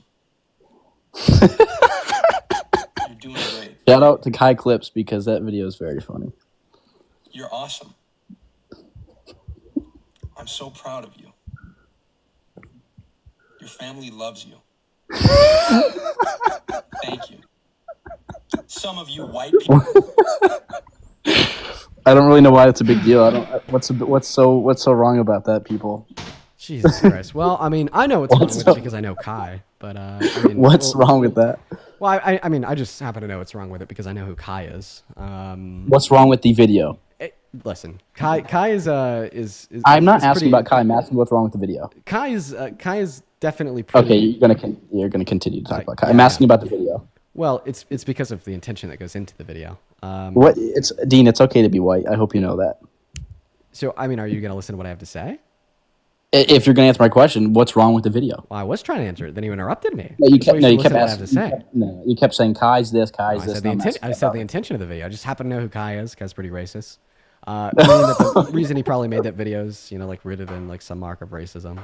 You're doing great. Shout out to Kai Clips because that video is very funny. You're awesome. I'm so proud of you. Your family loves you. Thank you. Some of you white people. I don't really know why it's a big deal. I don't. What's so wrong about that, people? Jesus Christ. Well, I mean, I know what's wrong with so- it because I know Kai, but I mean, What's wrong with that? Well, I mean, I just happen to know what's wrong with it because I know who Kai is. What's wrong with the video? Listen, Kai is I'm not is asking pretty- about Kai. I'm asking what's wrong with the video. Kai is definitely pretty. Okay, you're gonna continue to talk about Kai. yeah, I'm asking about the video. Well, it's because of the intention that goes into the video. What? It's Dean. It's okay to be white. I hope you know that. So, I mean, are you gonna listen to what I have to say? If you're going to answer my question, what's wrong with the video? Well, I was trying to answer it. Then you interrupted me. No, you kept, no, you kept Listen to what I have asking. to say. You kept saying Kai's this, Kai's I this. said, the and I'm inten- asking I said about the it. intention of the video. I just happen to know who Kai is. Kai's pretty racist. I mean that the reason he probably made that video is, like rooted in like some mark of racism.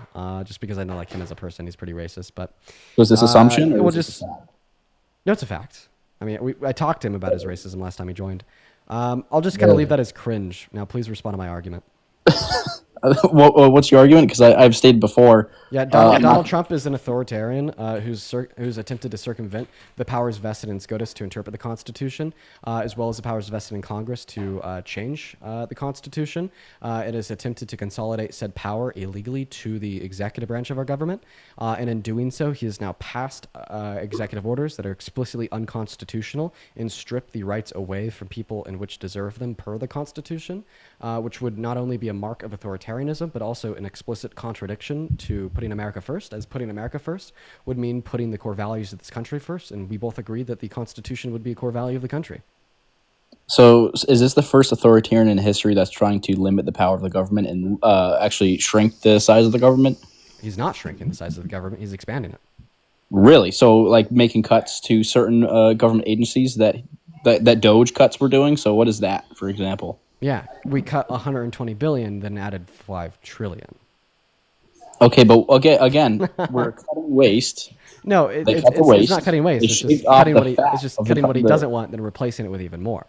Just because I know like him as a person, he's pretty racist. But Was this assumption? Or well, was this just a fact? no, it's a fact. I mean, I talked to him about his racism last time he joined. I'll just kind of leave that as cringe. Now, please respond to my argument. What's your argument? Because I've stated before. Yeah, Donald Trump is an authoritarian who's attempted to circumvent the powers vested in SCOTUS to interpret the Constitution, as well as the powers vested in Congress to change the Constitution. It has attempted to consolidate said power illegally to the executive branch of our government, and in doing so, he has now passed executive orders that are explicitly unconstitutional and strip the rights away from people in which deserve them per the Constitution, which would not only be a mark of authoritarianism, but also an explicit contradiction to putting America first, as putting America first would mean putting the core values of this country first, and we both agree that the Constitution would be a core value of the country. So is this the first authoritarian in history that's trying to limit the power of the government and actually shrink the size of the government? He's not shrinking the size of the government, he's expanding it. Really? So like making cuts to certain government agencies that Doge cuts were doing? So what is that, for example? Yeah, we cut 120 billion, then added 5 trillion. Okay, but again, we're cutting waste. No, it's not cutting waste. It's just cutting what he doesn't want, then replacing it with even more.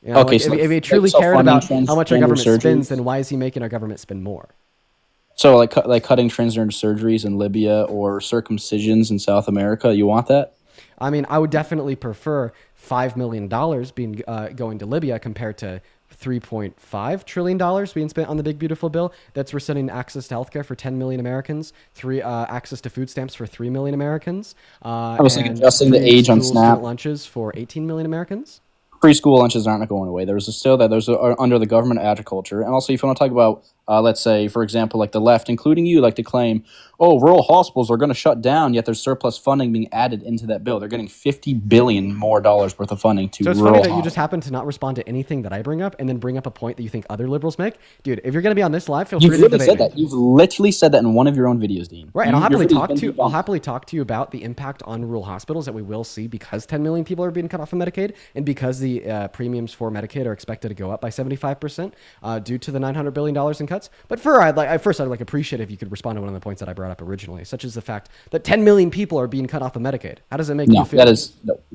Okay, like, so if he truly cared about how much our government spends, then why is he making our government spend more? So like cutting transgender surgeries in Libya or circumcisions in South America, you want that? I mean, I would definitely prefer $5 million being going to Libya compared to $3.5 trillion being spent on the big beautiful bill that's rescinding access to healthcare for 10 million Americans, access to food stamps for 3 million Americans. I was thinking adjusting the age on SNAP lunches for 18 million Americans. Free school lunches aren't going away. There's under the government agriculture, and also if you want to talk about, let's say, for example, like the left, including you, like to claim, oh, rural hospitals are going to shut down, yet there's surplus funding being added into that bill. They're getting $50 billion more worth of funding to rural. So it's funny that you just happen to not respond to anything that I bring up, and then bring up a point that you think other liberals make, dude. If you're going to be on this live, feel free to debate me. You've literally said that in one of your own videos, Dean. Right, and I'll happily talk to you about the impact on rural hospitals that we will see because 10 million people are being cut off of Medicaid, and because the premiums for Medicaid are expected to go up by 75% due to the $900 billion in cuts. But I'd appreciate if you could respond to one of the points that I brought up originally, such as the fact that 10 million people are being cut off of Medicaid. How does it make you feel?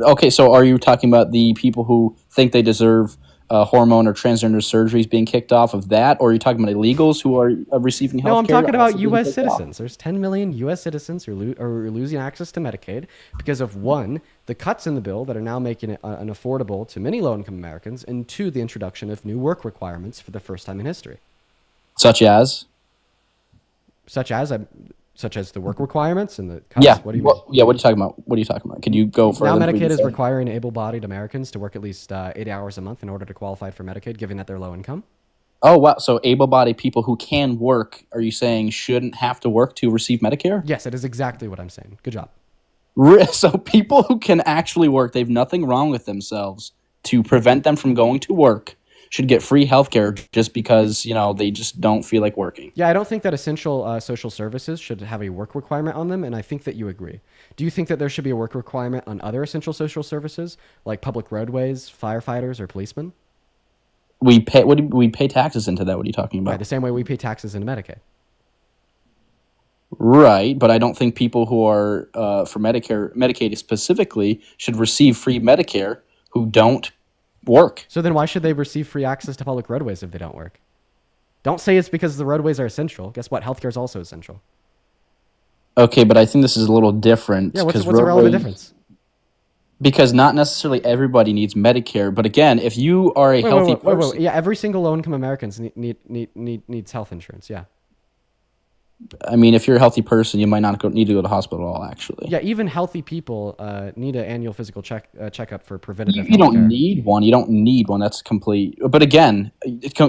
Okay. So are you talking about the people who think they deserve hormone or transgender surgeries being kicked off of that, or are you talking about illegals who are receiving health care? No, I'm talking about U.S. citizens. There's 10 million U.S. citizens who are losing access to Medicaid because of, one, the cuts in the bill that are now making it unaffordable to many low-income Americans, and two, the introduction of new work requirements for the first time in history. Such as the work requirements and the cuts? Yeah. What are you mean? Yeah. What are you talking about? What are you talking about? Can you go further? Now Medicaid is requiring able-bodied Americans to work at least 80 hours a month in order to qualify for Medicaid, given that they're low income. Oh, wow. So able-bodied people who can work, are you saying shouldn't have to work to receive Medicare? Yes, it is exactly what I'm saying. Good job. So people who can actually work, they have nothing wrong with themselves, to prevent them from going to work, should get free healthcare just because, they just don't feel like working. Yeah, I don't think that essential social services should have a work requirement on them, and I think that you agree. Do you think that there should be a work requirement on other essential social services, like public roadways, firefighters, or policemen? We pay taxes into that. What are you talking about? Right, the same way we pay taxes into Medicaid. Right, but I don't think people who are for Medicaid specifically should receive free Medicare who don't work. So then why should they receive free access to public roadways if they don't work? Don't say it's because the roadways are essential. Guess what? Healthcare is also essential. Okay, but I think this is a little different. Yeah, what's the relevant difference? Because not necessarily everybody needs Medicare, but again, if you are a healthy person, yeah, every single low-income Americans needs health insurance. Yeah. I mean, if you're a healthy person, you might not need to go to the hospital at all, actually. Yeah, even healthy people need an annual physical checkup for preventative You don't healthcare. need one. You don't need one. That's complete. But again,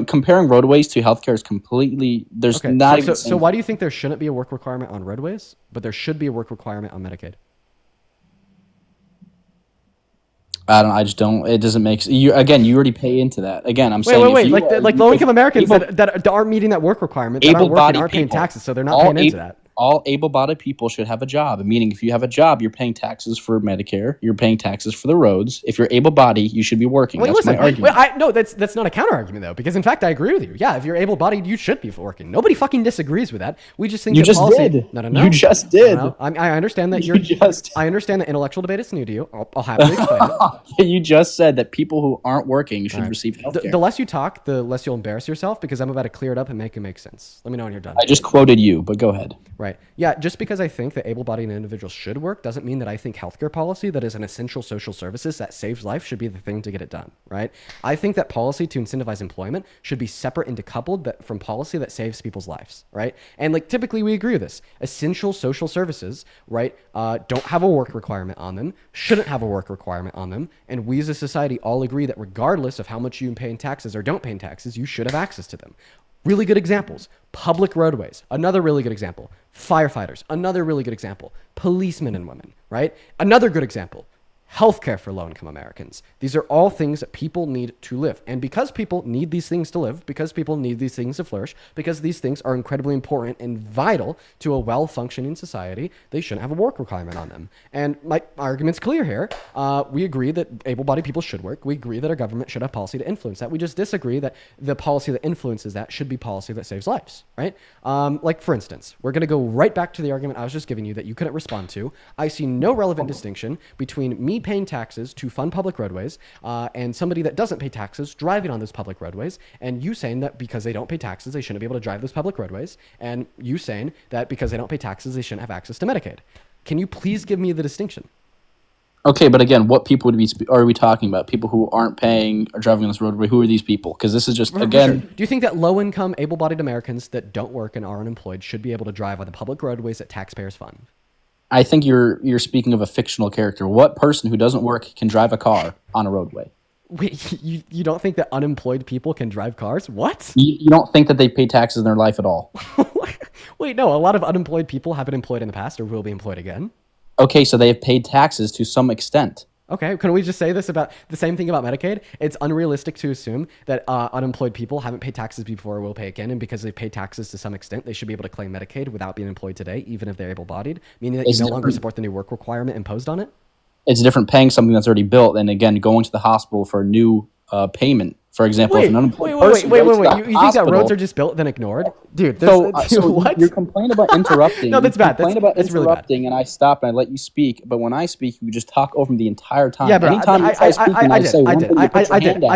comparing roadways to healthcare is completely. There's Okay, not even. So why do you think there shouldn't be a work requirement on roadways, but there should be a work requirement on Medicaid? I just don't. It doesn't make you. Again, you already pay into that. Again, I'm saying. Wait. Like low income Americans able, that aren't meeting that work requirement, that aren't working, aren't paying taxes, so they're not paying into that. All able-bodied people should have a job. Meaning, if you have a job, you're paying taxes for Medicare. You're paying taxes for the roads. If you're able-bodied, you should be working. Wait, that's listen, my argument. no, that's not a counter argument though, because in fact I agree with you. Yeah, if you're able-bodied, you should be working. Nobody fucking disagrees with that. We just think You that just policy. did. No. You just did. No. I understand that You just. I understand that intellectual debate is new to you. I'll happily explain it. You just said that people who aren't working should receive health care. The less you talk, the less you'll embarrass yourself, because I'm about to clear it up and make it make sense. Let me know when you're done. I just quoted you, but go ahead. Right. Yeah, just because I think that able-bodied individuals should work doesn't mean that I think healthcare policy that is an essential social services that saves life should be the thing to get it done, right? I think that policy to incentivize employment should be separate and decoupled from policy that saves people's lives, right? And like typically we agree with this. Essential social services, right, don't have a work requirement on them, shouldn't have a work requirement on them, and we as a society all agree that regardless of how much you pay in taxes or don't pay in taxes, you should have access to them. Really good examples. Public roadways, another really good example. Firefighters, another really good example. Policemen and women, right? Another good example. Healthcare for low-income Americans. These are all things that people need to live. And because people need these things to live, because people need these things to flourish, because these things are incredibly important and vital to a well-functioning society, they shouldn't have a work requirement on them. And my argument's clear here. We agree that able-bodied people should work. We agree that our government should have policy to influence that. We just disagree that the policy that influences that should be policy that saves lives, right? Like, for instance, we're going to go right back to the argument I was just giving you that you couldn't respond to. I see no relevant distinction between me paying taxes to fund public roadways and somebody that doesn't pay taxes driving on those public roadways, and you saying that because they don't pay taxes they shouldn't be able to drive those public roadways, and you saying that because they don't pay taxes they shouldn't have access to Medicaid. Can you please give me the distinction? Okay, but again, what people are we talking about? People who aren't paying or driving on this roadway? Who are these people? Because this is just, again... Do you think that low-income, able-bodied Americans that don't work and are unemployed should be able to drive on the public roadways that taxpayers fund? I think you're speaking of a fictional character. What person who doesn't work can drive a car on a roadway? Wait, you don't think that unemployed people can drive cars? What? You don't think that they pay taxes in their life at all? Wait, no. A lot of unemployed people have been employed in the past or will be employed again. Okay, so they have paid taxes to some extent. Okay, can we just say this about the same thing about Medicaid? It's unrealistic to assume that unemployed people haven't paid taxes before or will pay again, and because they've paid taxes to some extent, they should be able to claim Medicaid without being employed today, even if they're able-bodied, meaning that you no longer support the new work requirement imposed on it? It's different paying something that's already built and, again, going to the hospital for a new payment. For example, if an unemployed person wait. goes to the You think that roads are just built then ignored? Dude, so what? You're complaining about interrupting. No, that's bad. Complain about that's interrupting, really bad. And I stop and I let you speak. But when I speak, you just talk over me the entire time. Yeah, but anytime I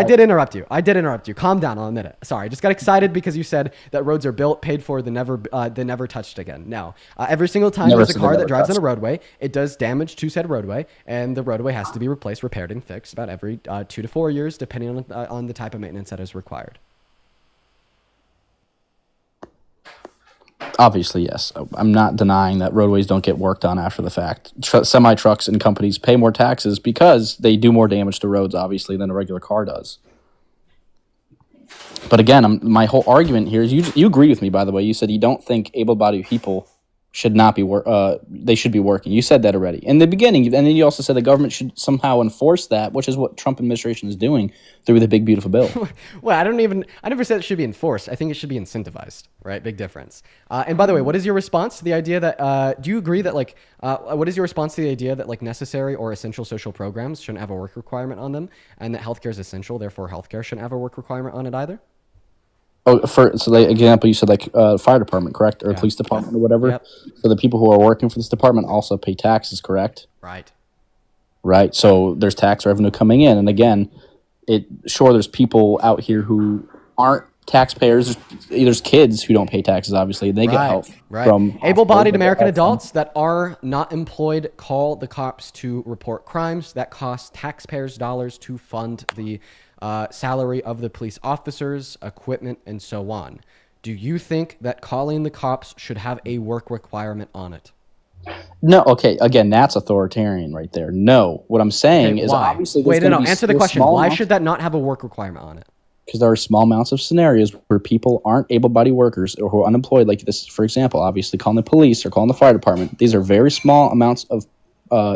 did interrupt you. I did interrupt you. Calm down. I'll admit it. Sorry, I just got excited because you said that roads are built, paid for, they never touched again. No, every single time there's a car that drives on a roadway, it does damage to said roadway, and the roadway has to be replaced, repaired, and fixed about every 2 to 4 years, depending on the type of maintenance that is required. Obviously, yes. I'm not denying that roadways don't get worked on after the fact. Semi-trucks and companies pay more taxes because they do more damage to roads, obviously, than a regular car does. But again, my whole argument here is you agree with me, by the way. You said you don't think able-bodied people should not be they should be working. You said that already in the beginning, and then you also said the government should somehow enforce that, which is what Trump administration is doing through the big beautiful bill. Well, I never said it should be enforced. I think it should be incentivized, right? Big difference. And by the way, what is your response to the idea that do you agree that what is your response to the idea that like necessary or essential social programs shouldn't have a work requirement on them, and that healthcare is essential, therefore healthcare shouldn't have a work requirement on it either? Oh, so the example you said, like fire department, correct, or police department or whatever. Yep. So the people who are working for this department also pay taxes, correct? Right. Right. So there's tax revenue coming in, and again, there's people out here who aren't taxpayers. There's kids who don't pay taxes. Obviously, they get help from able-bodied American adults that are not employed. Call the cops to report crimes that cost taxpayers dollars to fund the salary of the police officers, equipment, and so on. Do you think that calling the cops should have a work requirement on it? No. Okay. Again, that's authoritarian right there. No. What I'm saying is why? Obviously Answer the question. Why should that not have a work requirement on it? Because there are small amounts of scenarios where people aren't able-bodied workers or who are unemployed, like this, for example, obviously calling the police or calling the fire department. These are very small amounts of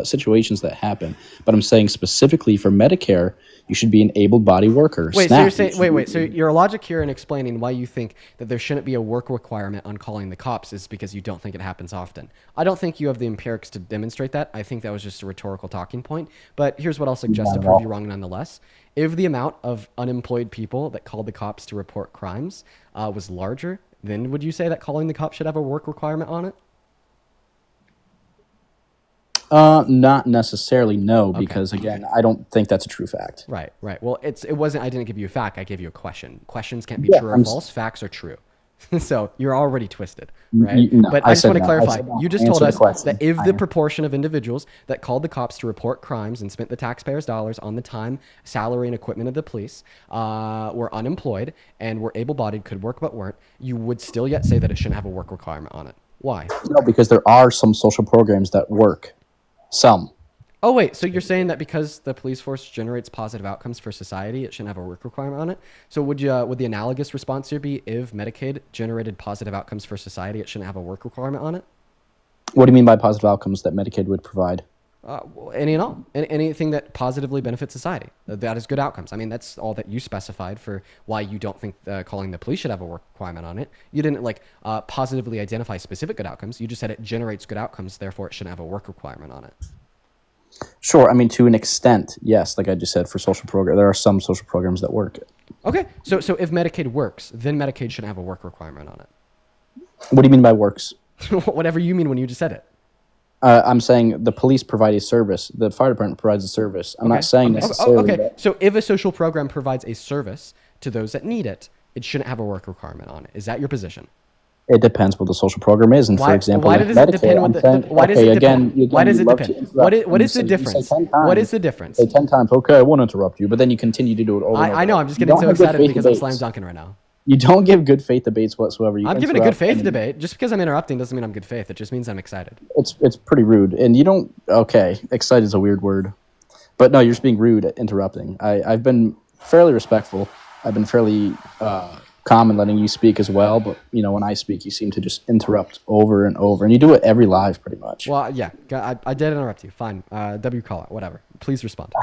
situations that happen. But I'm saying specifically for Medicare, you should be an able-bodied worker. Wait, SNAP, so you're saying, wait, so your logic here in explaining why you think that there shouldn't be a work requirement on calling the cops is because you don't think it happens often. I don't think you have the empirics to demonstrate that. I think that was just a rhetorical talking point. But here's what I'll suggest to prove you wrong nonetheless. If the amount of unemployed people that called the cops to report crimes was larger, then would you say that calling the cops should have a work requirement on it? Not necessarily, no, because again, I don't think that's a true fact. Right. Well, it wasn't. I didn't give you a fact. I gave you a question. Questions can't be Yeah, true or false. Facts are true. So you're already twisted, right? No, but I just want to no. clarify. No. You just Answer told the us question. that if the proportion of individuals that called the cops to report crimes and spent the taxpayers' dollars on the time, salary, and equipment of the police were unemployed and were able-bodied, could work but weren't, you would still yet say that it shouldn't have a work requirement on it. Why? No, because there are some social programs that work. Some. Oh, wait, so you're saying that because the police force generates positive outcomes for society, it shouldn't have a work requirement on it? So would the analogous response here be if Medicaid generated positive outcomes for society, it shouldn't have a work requirement on it? What do you mean by positive outcomes that Medicaid would provide? Any and all. Anything that positively benefits society. That is good outcomes. I mean, that's all that you specified for why you don't think calling the police should have a work requirement on it. You didn't positively identify specific good outcomes. You just said it generates good outcomes, therefore it shouldn't have a work requirement on it. Sure, I mean, to an extent, yes. Like I just said, for social program, there are some social programs that work. Okay, so if Medicaid works, then Medicaid shouldn't have a work requirement on it. What do you mean by works? Whatever you mean when you just said it. I'm saying the police provide a service. The fire department provides a service. I'm not saying necessarily. Okay, so if a social program provides a service to those that need it, it shouldn't have a work requirement on it. Is that your position? It depends what the social program is, and for example, why like does it depend? Why does it depend? Why does it depend? What is the difference? What is the difference? Say 10 times. Okay, I won't interrupt you, but then you continue to do it over. and over. I know. I'm just getting so excited because I'm slam dunking right now. You don't give good faith debates whatsoever. I'm giving a good faith debate. Just because I'm interrupting doesn't mean I'm good faith. It just means I'm excited. It's pretty rude, and you don't. Okay, excited is a weird word, but no, you're just being rude at interrupting. I've been fairly respectful. I've been fairly calm in letting you speak as well, but when I speak, you seem to just interrupt over and over, and you do it every live pretty much. Well, yeah, I did interrupt you. Fine, W call it, whatever. Please respond.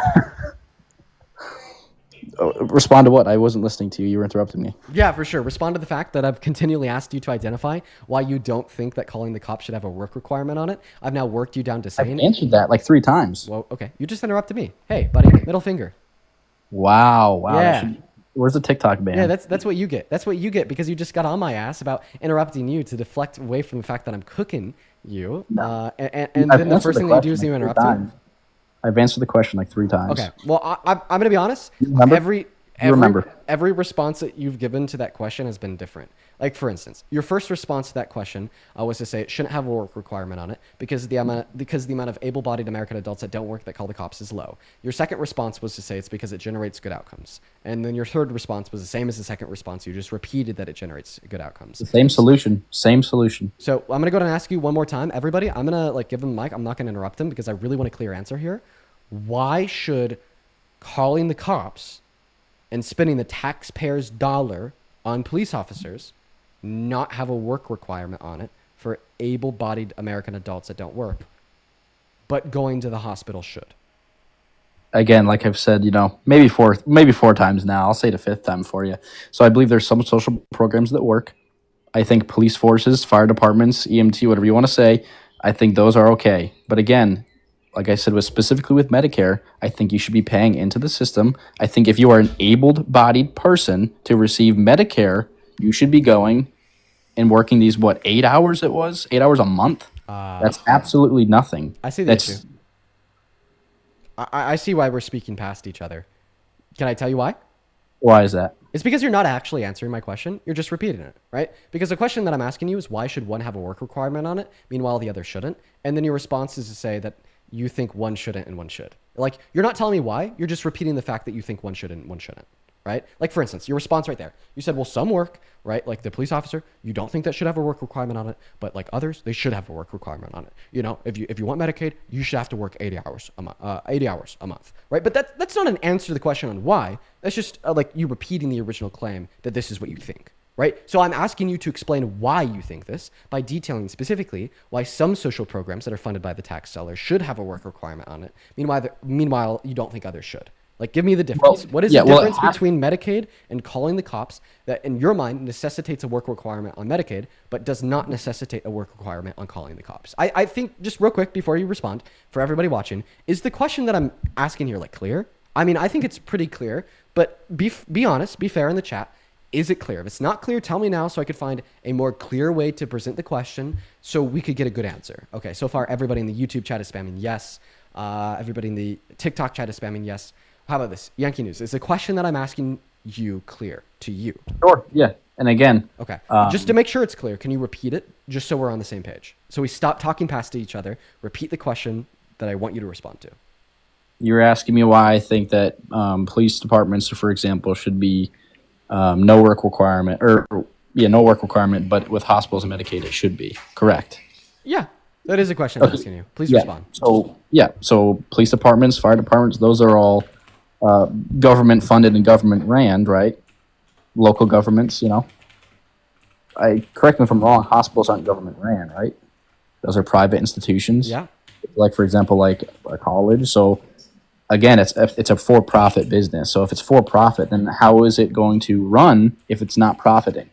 Respond to what? I wasn't listening to you. You were interrupting me. Yeah, for sure. Respond to the fact that I've continually asked you to identify why you don't think that calling the cops should have a work requirement on it. I've now worked you down to saying... I've answered that like 3 times. Well, okay. You just interrupted me. Hey, buddy, middle finger. Wow. Yeah. Where's the TikTok ban? Yeah, that's what you get. That's what you get because you just got on my ass about interrupting you to deflect away from the fact that I'm cooking you. And then the first thing that you do is you interrupt me. I've answered the question like 3 times. Okay. Well, I'm going to be honest. Every response that you've given to that question has been different. Like, for instance, your first response to that question was to say it shouldn't have a work requirement on it because the amount of able-bodied American adults that don't work that call the cops is low. Your second response was to say it's because it generates good outcomes. And then your third response was the same as the second response. You just repeated that it generates good outcomes. The same solution. Same solution. So I'm going to go and ask you one more time. Everybody, I'm going to give them the mic. I'm not going to interrupt them because I really want a clear answer here. Why should calling the cops and spending the taxpayer's dollar on police officers not have a work requirement on it for able-bodied American adults that don't work, but going to the hospital should? Again, like I've said, maybe four times now. I'll say the 5th time for you. So I believe there's some social programs that work. I think police forces, fire departments, EMT, whatever you want to say, I think those are okay. But again, like I said, specifically with Medicare, I think you should be paying into the system. I think if you are an able-bodied person to receive Medicare, you should be going and working these, 8 hours it was? 8 hours a month? That's absolutely nothing. I see the issue. I see why we're speaking past each other. Can I tell you why? Why is that? It's because you're not actually answering my question. You're just repeating it, right? Because the question that I'm asking you is why should one have a work requirement on it, meanwhile the other shouldn't? And then your response is to say that you think one shouldn't and one should. Like, you're not telling me why. You're just repeating the fact that you think one should and one shouldn't, right? Like, for instance, your response right there. You said, well, some work, right? Like the police officer, you don't think that should have a work requirement on it, but like others, they should have a work requirement on it. If you want Medicaid, you should have to work 80 hours a month, right? But that's not an answer to the question on why. That's just like you repeating the original claim that this is what you think, right? So I'm asking you to explain why you think this by detailing specifically why some social programs that are funded by the tax dollars should have a work requirement on it. Meanwhile, you don't think others should. Like, give me the difference. What is the difference between Medicaid and calling the cops that, in your mind, necessitates a work requirement on Medicaid, but does not necessitate a work requirement on calling the cops? I think, just real quick before you respond, for everybody watching, is the question that I'm asking here, like, clear? I mean, I think it's pretty clear, but be honest, be fair in the chat. Is it clear? If it's not clear, tell me now so I could find a more clear way to present the question so we could get a good answer. Okay, so far, everybody in the YouTube chat is spamming yes. Everybody in the TikTok chat is spamming yes. How about this? Yankee News. Is the question that I'm asking you clear to you? Sure. Yeah. And again. Okay. Just to make sure it's clear, can you repeat it just so we're on the same page? So we stop talking past each other. Repeat the question that I want you to respond to. You're asking me why I think that police departments, for example, should be no work requirement, no work requirement, but with hospitals and Medicaid, it should be. Correct. Yeah. That is a question I'm asking you. Please respond. So police departments, fire departments, those are all government funded and government ran, right? Local governments, correct me if I'm wrong, hospitals aren't government ran, right? Those are private institutions. Yeah. Like, for example, like a college. So again, it's a for-profit business. So if it's for-profit, then how is it going to run if it's not profiting?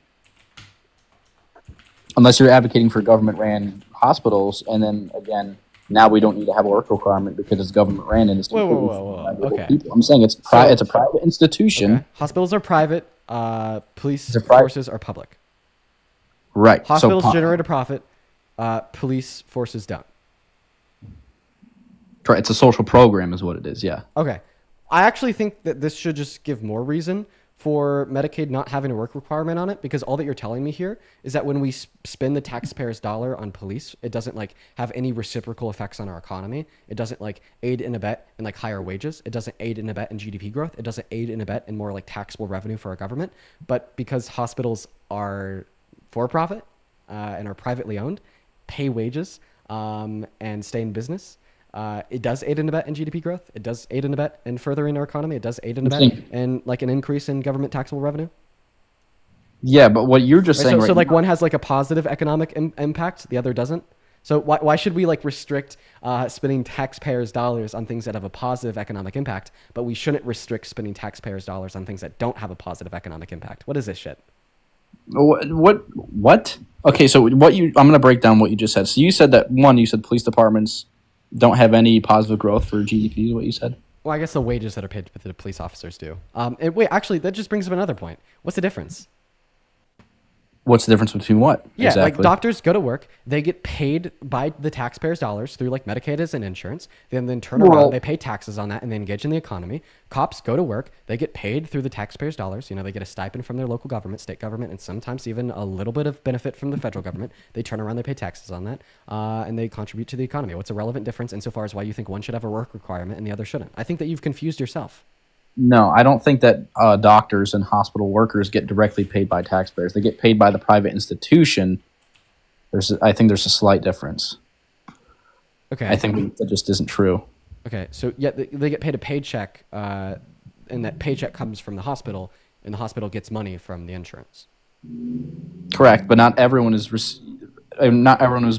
Unless you're advocating for government-ran hospitals, and then again, now we don't need to have a work requirement because it's government-ran and it's completely funded by local people. I'm saying it's a private institution. Okay. Hospitals are private. Police forces are public. Right. Hospitals generate a profit. Police forces don't. Right. It's a social program is what it is. Yeah. Okay. I actually think that this should just give more reason for Medicaid not having a work requirement on it, because all that you're telling me here is that when we spend the taxpayer's dollar on police, it doesn't like have any reciprocal effects on our economy. It doesn't like aid and abet in like higher wages. It doesn't aid and abet in GDP growth. It doesn't aid and abet in more like taxable revenue for our government. But because hospitals are for profit and are privately owned, pay wages and stay in business, it does aid and abet in GDP growth. It does aid and abet in furthering our economy. It does aid and abet in like an increase in government taxable revenue. Yeah, but what you're just saying, so like one has like a positive economic impact, the other doesn't. So why should we like restrict spending taxpayers' dollars on things that have a positive economic impact, but we shouldn't restrict spending taxpayers' dollars on things that don't have a positive economic impact? What is this shit? What? Okay, so I'm going to break down what you just said. So you said that you said police departments don't have any positive growth for GDP is what you said? Well, I guess the wages that are paid to the police officers do. And wait, actually, that just brings up another point. What's the difference? What's the difference between what? Yeah, exactly? Like doctors go to work, they get paid by the taxpayers' dollars through like Medicaid and insurance. They then turn around, they pay taxes on that, and they engage in the economy. Cops go to work, they get paid through the taxpayers' dollars. They get a stipend from their local government, state government, and sometimes even a little bit of benefit from the federal government. They turn around, they pay taxes on that, and they contribute to the economy. What's a relevant difference insofar as why you think one should have a work requirement and the other shouldn't? I think that you've confused yourself. No, I don't think that doctors and hospital workers get directly paid by taxpayers. They get paid by the private institution. I think there's a slight difference. Okay. I think that just isn't true. Okay, so yet they get paid a paycheck, and that paycheck comes from the hospital, and the hospital gets money from the insurance. Correct, but not everyone is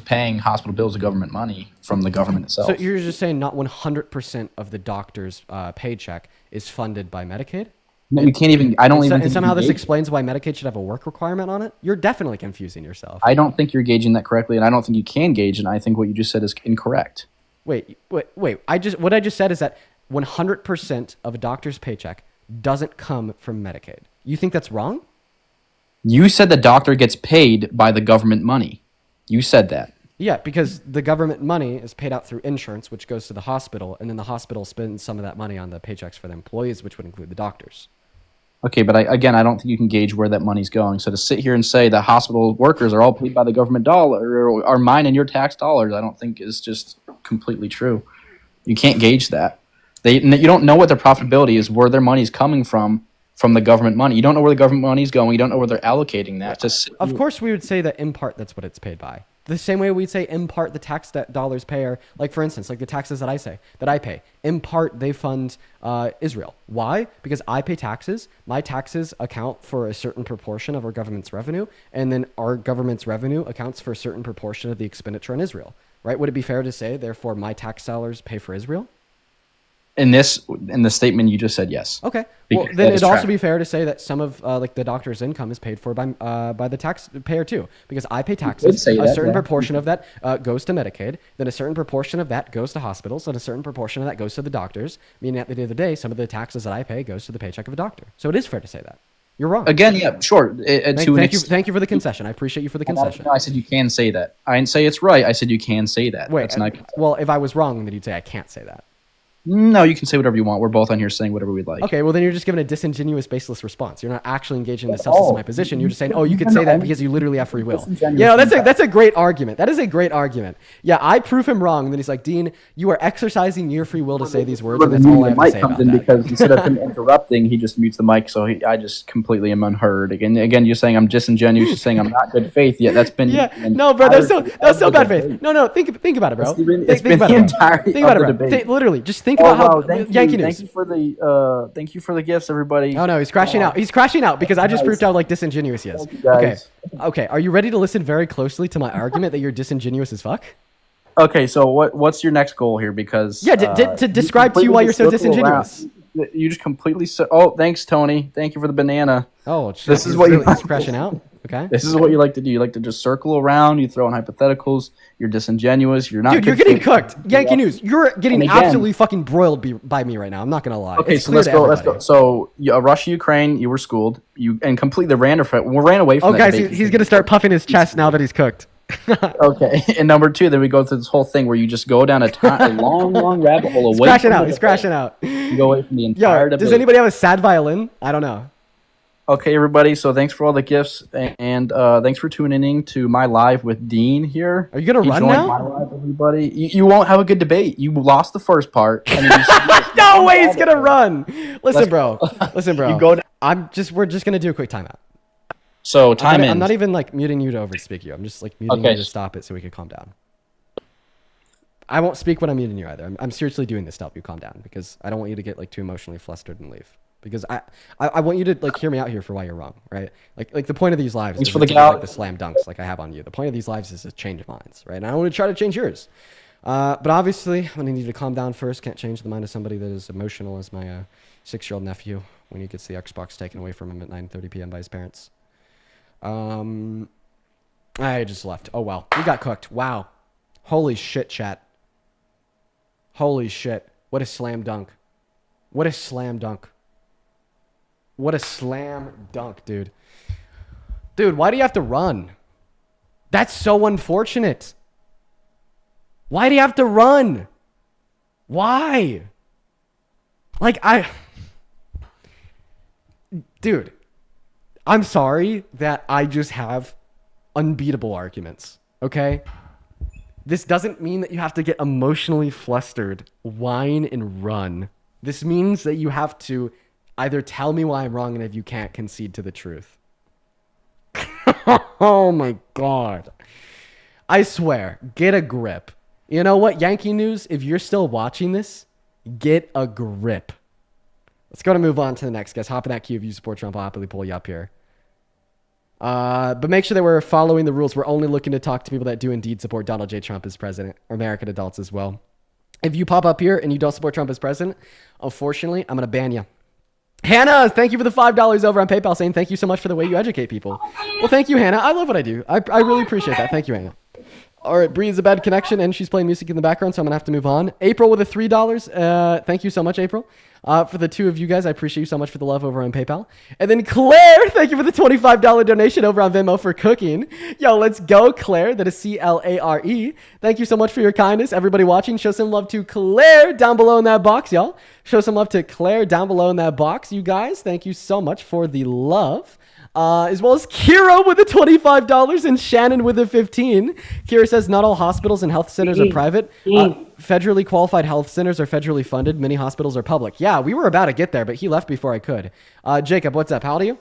paying hospital bills with government money from the government itself. So you're just saying not 100% of the doctor's paycheck is funded by Medicaid? No, you can't even. I don't even. And somehow this explains why Medicaid should have a work requirement on it. You're definitely confusing yourself. I don't think you're gauging that correctly, and I don't think you can gauge. And I think what you just said is incorrect. Wait. What I just said is that 100% of a doctor's paycheck doesn't come from Medicaid. You think that's wrong? You said the doctor gets paid by the government money. You said that. Yeah, because the government money is paid out through insurance, which goes to the hospital, and then the hospital spends some of that money on the paychecks for the employees, which would include the doctors. Okay, but I don't think you can gauge where that money's going. So to sit here and say that hospital workers are all paid by the government dollar, or are mine and your tax dollars, I don't think is just completely true. You can't gauge that. You don't know what their profitability is, where their money's coming from from the government money. You don't know where the government money is going. You don't know where they're allocating that. Of course, we would say that in part that's what it's paid by. The same way we'd say in part the tax that dollars pay are, like for instance, like the taxes that I pay. In part they fund Israel. Why? Because I pay taxes. My taxes account for a certain proportion of our government's revenue, and then our government's revenue accounts for a certain proportion of the expenditure on Israel. Right? Would it be fair to say, therefore, my tax dollars pay for Israel? In the statement you just said, yes. Okay. Well, then it'd also be fair to say that some of like the doctor's income is paid for by the taxpayer too, because I pay taxes. A certain proportion of that goes to Medicaid, then a certain proportion of that goes to hospitals, and a certain proportion of that goes to the doctors. Meaning, at the end of the day, some of the taxes that I pay goes to the paycheck of a doctor. So it is fair to say that. You're wrong. Again, yeah, sure. Thank you for the concession. I appreciate you for the concession. No, I said you can say that. I didn't say it's right. I said you can say that. Wait. Well, if I was wrong, then you'd say I can't say that. No, you can say whatever you want. We're both on here saying whatever we'd like. Okay, well then you're just giving a disingenuous, baseless response. You're not actually engaging in the substance of my position. You're just saying, oh, you can say that because you literally have free will. Yeah, that's a great argument. That is a great argument. Yeah, I prove him wrong. And then he's like, Dean, you are exercising your free will to say these words, and that's all I have to say about that. Because instead of him interrupting, he just mutes the mic, so I just completely am unheard. Again, you're saying I'm disingenuous. You're saying I'm not good faith. Yet that's been no, bro. That's still bad faith. No. Think about it, bro. Think about it, bro. Literally, just think about how. Yankee News. Thank you for the gifts, everybody. Oh no, he's crashing out. He's crashing out because I just proved how like disingenuous he is. Okay. Are you ready to listen very closely to my argument that you're disingenuous as fuck? Okay, so what's your next goal here? Because to describe to you why you're so disingenuous. You just completely. Oh, thanks, Tony. Thank you for the banana. Oh, this is what you're crashing out. Okay. This is what you like to do. You like to just circle around. You throw in hypotheticals. You're disingenuous. You're not. Dude, you're getting cooked. Yankee News. You're getting absolutely fucking broiled by me right now. I'm not gonna lie. Okay, so let's go. So Russia, Ukraine. You were schooled. You completely ran away from. Oh, guys, he's gonna start puffing his chest now that he's cooked. Okay, and number two, then we go through this whole thing where you just go down a long rabbit hole away. He's crashing out. You go away from the entire. Does anybody have a sad violin? I don't know. Okay, everybody. So thanks for all the gifts, and thanks for tuning in to my live with Dean here. Are you gonna run now? My live, everybody. You won't have a good debate. You lost the first part. No way, he's gonna run. Listen, bro. You go down. We're just gonna do a quick timeout. So I'm not even like muting you to overspeak you. I'm just like muting you to stop it so we can calm down. I won't speak when I'm muting you either. I'm seriously doing this to help you calm down because I don't want you to get like too emotionally flustered and leave. Because I want you to like hear me out here for why you're wrong, right? Like the point of these lives is like the slam dunks like I have on you. The point of these lives is to change minds, right? And I want to try to change yours. But obviously, I'm gonna need you to calm down first. Can't change the mind of somebody that is emotional as my 6-year-old nephew when he gets the Xbox taken away from him at 9:30 p.m. by his parents. I just left. Oh well, we got cooked. Wow, holy shit, chat. Holy shit! What a slam dunk! What a slam dunk! What a slam dunk, dude. Dude, why do you have to run? That's so unfortunate. Why do you have to run? Why? Like, Dude, I'm sorry that I just have unbeatable arguments, okay? This doesn't mean that you have to get emotionally flustered, whine, and run. This means that you have to either tell me why I'm wrong, and if you can't, concede to the truth. Oh my God. I swear, get a grip. You know what, Yankee News, if you're still watching this, get a grip. Let's go to move on to the next guest. Hop in that queue if you support Trump. I'll happily pull you up here. But make sure that we're following the rules. We're only looking to talk to people that do indeed support Donald J. Trump as president, or American adults as well. If you pop up here and you don't support Trump as president, unfortunately, I'm going to ban you. Hannah, thank you for the $5 over on PayPal saying thank you so much for the way you educate people. Well, thank you, Hannah. I love what I do. I really appreciate that. Thank you, Hannah. All right, Bree is a bad connection, and she's playing music in the background, so I'm going to have to move on. April with a $3. Thank you so much, April. For the two of you guys, I appreciate you so much for the love over on PayPal. And then Claire, thank you for the $25 donation over on Venmo for cooking. Yo, let's go, Claire. That is CLARE. Thank you so much for your kindness. Everybody watching, show some love to Claire down below in that box, y'all. Show some love to Claire down below in that box, you guys. Thank you so much for the love. as well as Kira with the $25 and Shannon with the 15. Kira says not all hospitals and health centers are private. Federally qualified health centers are federally funded. Many hospitals are public. Yeah, we were about to get there, but he left before I could. Jacob, what's up? How old are you?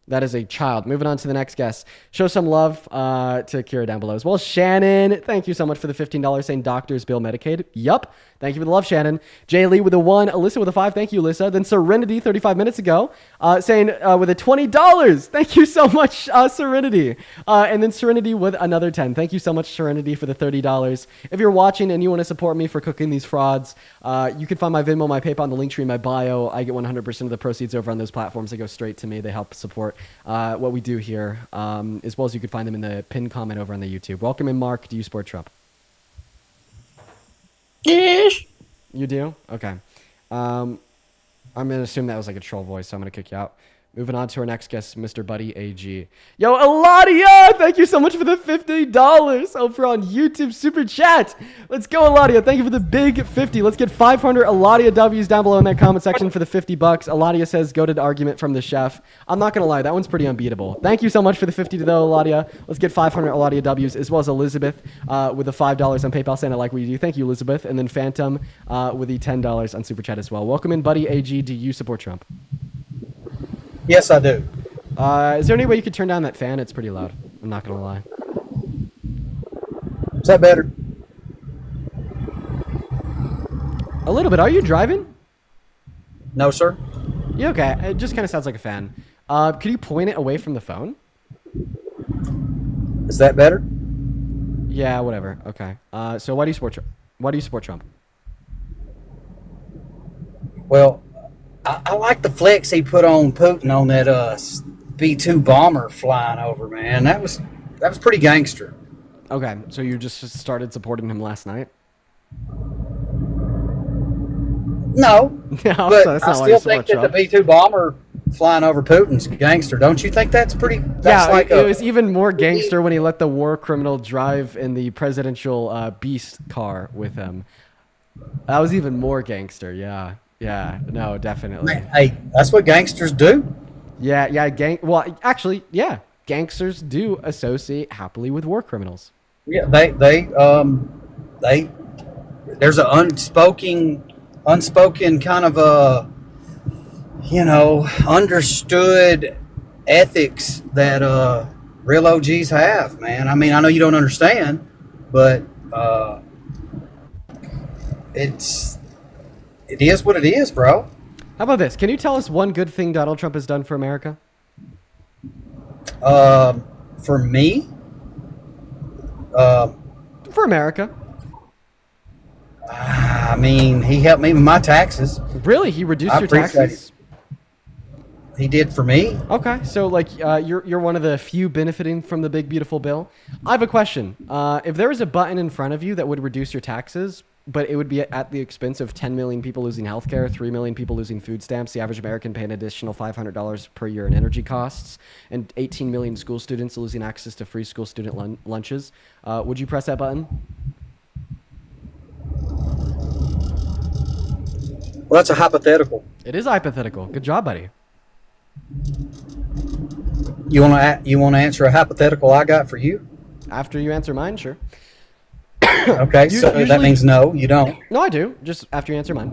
That is a child. Moving on to the next guest. Show some love to Kira down below as well. Shannon, thank you so much for the $15 saying doctors bill Medicaid. Yup. Thank you for the love, Shannon. Jay Lee with a 1. Alyssa with a 5. Thank you, Alyssa. Then Serenity 35 minutes ago saying with a $20. Thank you so much, Serenity. And then Serenity with another 10. Thank you so much, Serenity, for the $30. If you're watching and you want to support me for cooking these frauds, you can find my Venmo, my PayPal, and the link tree in my bio. I get 100% of the proceeds over on those platforms. They go straight to me. They help support what we do here, as well as you can find them in the pinned comment over on the YouTube. Welcome in, Mark. Do you support Trump? Yes. You do? Okay. I'm going to assume that was like a troll voice, so I'm going to kick you out. Moving on to our next guest, Mr. Buddy AG. Yo, Eladia! Thank you so much for the $50 over on YouTube Super Chat. Let's go, Eladia. Thank you for the big 50. Let's get 500 Eladia W's down below in that comment section for the $50. Eladia says, goated argument from the chef. I'm not going to lie. That one's pretty unbeatable. Thank you so much for the 50 though, Eladia. Let's get 500 Eladia W's, as well as Elizabeth with the $5 on PayPal saying I like what you do. Thank you, Elizabeth. And then Phantom with the $10 on Super Chat as well. Welcome in, Buddy AG. Do you support Trump? Yes, I do. Is there any way you could turn down that fan? It's pretty loud. I'm not going to lie. Is that better? A little bit. Are you driving? No, sir. Yeah, okay. It just kind of sounds like a fan. Could you point it away from the phone? Is that better? Yeah, whatever. Okay. So why do you support Trump? Why do you support Trump? Well, I like the flex he put on Putin on that B-2 bomber flying over, man. That was pretty gangster. Okay, so you just started supporting him last night? No, No, but so that's I not why you still think support that the B-2 bomber flying over Putin's gangster. Don't you think that's pretty? That's like it was even more gangster when he let the war criminal drive in the presidential beast car with him. That was even more gangster, yeah. Yeah, no, definitely. Hey, that's what gangsters do. Yeah, well, actually, yeah, gangsters do associate happily with war criminals. Yeah, they there's an unspoken kind of a, understood ethics that real OGs have, man. I mean, I know you don't understand, but it is what it is, bro. How about this? Can you tell us one good thing Donald Trump has done for America? For me? For America. I mean, he helped me with my taxes. Really? He reduced your taxes? He did for me. Okay, so like you're one of the few benefiting from the big beautiful bill. I have a question. If there was a button in front of you that would reduce your taxes, but it would be at the expense of 10 million people losing healthcare, 3 million people losing food stamps, the average American paying an additional $500 per year in energy costs, and 18 million school students losing access to free school student lunches, would you press that button? Well, that's a hypothetical. It is hypothetical. Good job, buddy. You want to answer a hypothetical I got for you? After you answer mine, sure. Okay, so that means no, you don't. No, I do. Just after you answer mine.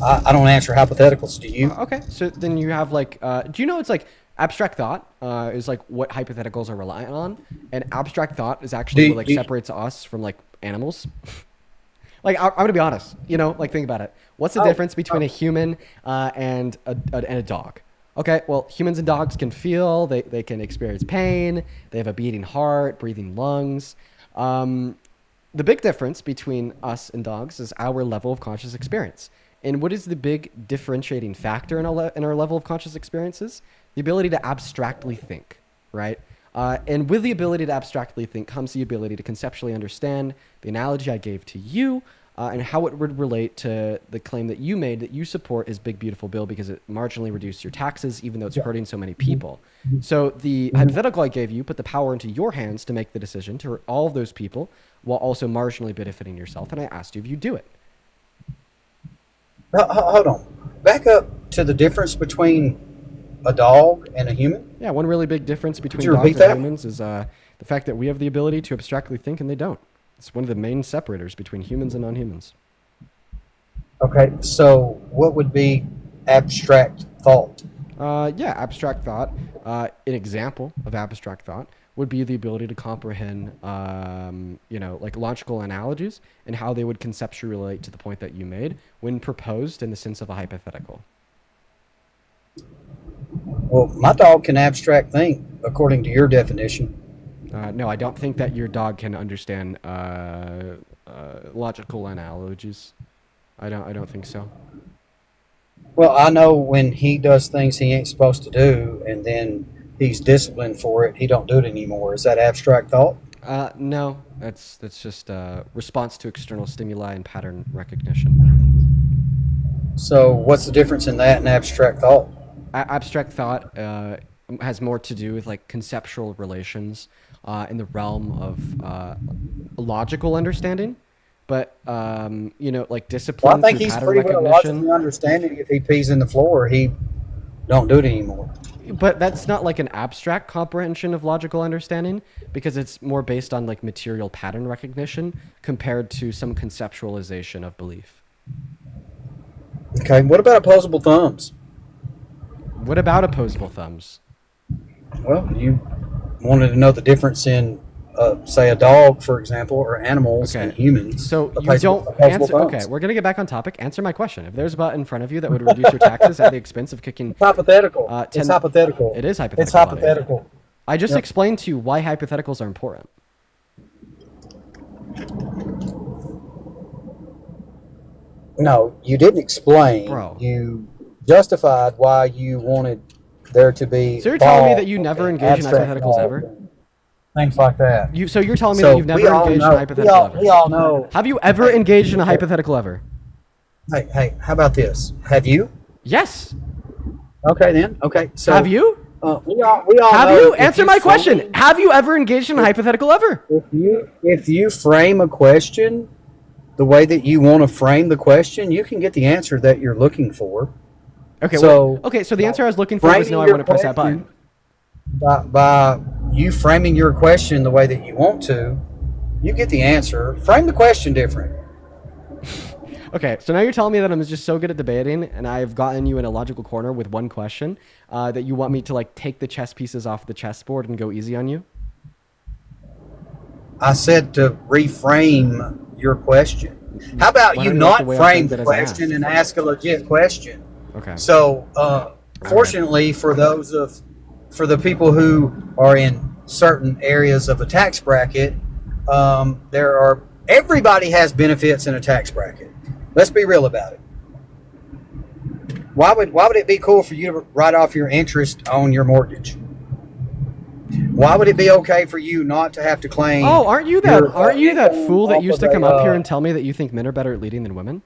I don't answer hypotheticals. Do you? Okay, so then you have like, do you know it's like abstract thought is like what hypotheticals are reliant on, and abstract thought is actually what like separates us from like animals. Like I'm gonna be honest, like think about it. What's the difference between a human and a dog? Okay, well, humans and dogs can feel, they can experience pain, they have a beating heart, breathing lungs. The big difference between us and dogs is our level of conscious experience. And what is the big differentiating factor in our level of conscious experiences? The ability to abstractly think, right? And with the ability to abstractly think comes the ability to conceptually understand the analogy I gave to you, and how it would relate to the claim that you made that you support his big beautiful bill because it marginally reduced your taxes even though it's hurting so many people. So the hypothetical I gave you put the power into your hands to make the decision to hurt all of those people while also marginally benefiting yourself, and I asked you if you do it. Hold on. Back up to the difference between a dog and a human. Yeah, one really big difference between you dogs repeat and that? humans is the fact that we have the ability to abstractly think and they don't. It's one of the main separators between humans and non-humans. Okay, so what would be abstract thought? Yeah, abstract thought. An example of abstract thought would be the ability to comprehend, like logical analogies and how they would conceptually relate to the point that you made when proposed in the sense of a hypothetical. Well, my dog can abstract think according to your definition. No, I don't think that your dog can understand logical analogies. I don't think so. Well, I know when he does things he ain't supposed to do, and then he's disciplined for it, he don't do it anymore. Is that abstract thought? No, that's just response to external stimuli and pattern recognition. So what's the difference in that and abstract thought? Abstract thought has more to do with like conceptual relations in the realm of logical understanding. But like discipline. Well, I think through he's pattern pretty well recognition. logically understanding. If he pees in the floor, he don't do it anymore. But that's not like an abstract comprehension of logical understanding, because it's more based on like material pattern recognition compared to some conceptualization of belief. Okay, what about opposable thumbs? What about opposable thumbs? Well, you wanted to know the difference in, say, a dog, for example, or animals and humans. So you don't answer. Okay, we're gonna get back on topic. Answer my question. If there's a button in front of you that would reduce your taxes at the expense of kicking, It's hypothetical. It's hypothetical. It is hypothetical. It's hypothetical. I just Yep. explained to you why hypotheticals are important. No, you didn't explain. Bro. You justified why you wanted there to be. So you're telling me thought that you never and engage in abstract hypotheticals thought ever? and Things like that. So you're telling me So that you've never we all engaged in know- a hypothetical ever? we all know. Have you ever engaged in a hypothetical ever? Hey, how about this? Have you? Yes. Okay, then. Okay, so Have you? we all Have know you? if Answer my question. frame- Have you ever engaged in a hypothetical ever? If you frame a question the way that you want to frame the question, you can get the answer that you're looking for. Okay. So So the answer I was looking for was no. I want to press that button. by you framing your question the way that you want to, you get the answer. Frame the question different. Okay, so now you're telling me that I'm just so good at debating, and I've gotten you in a logical corner with one question, that you want me to like take the chess pieces off the chessboard and go easy on you? I said to reframe your question. How about Why you don't you have not to way frame off the that as question and ask a legit question? Okay. So, fortunately for the people who are in certain areas of a tax bracket, everybody has benefits in a tax bracket. Let's be real about it. Why would it be cool for you to write off your interest on your mortgage? Why would it be okay for you not to have to claim? Oh, aren't you that fool that off used of to come a, up here and tell me that you think men are better at leading than women?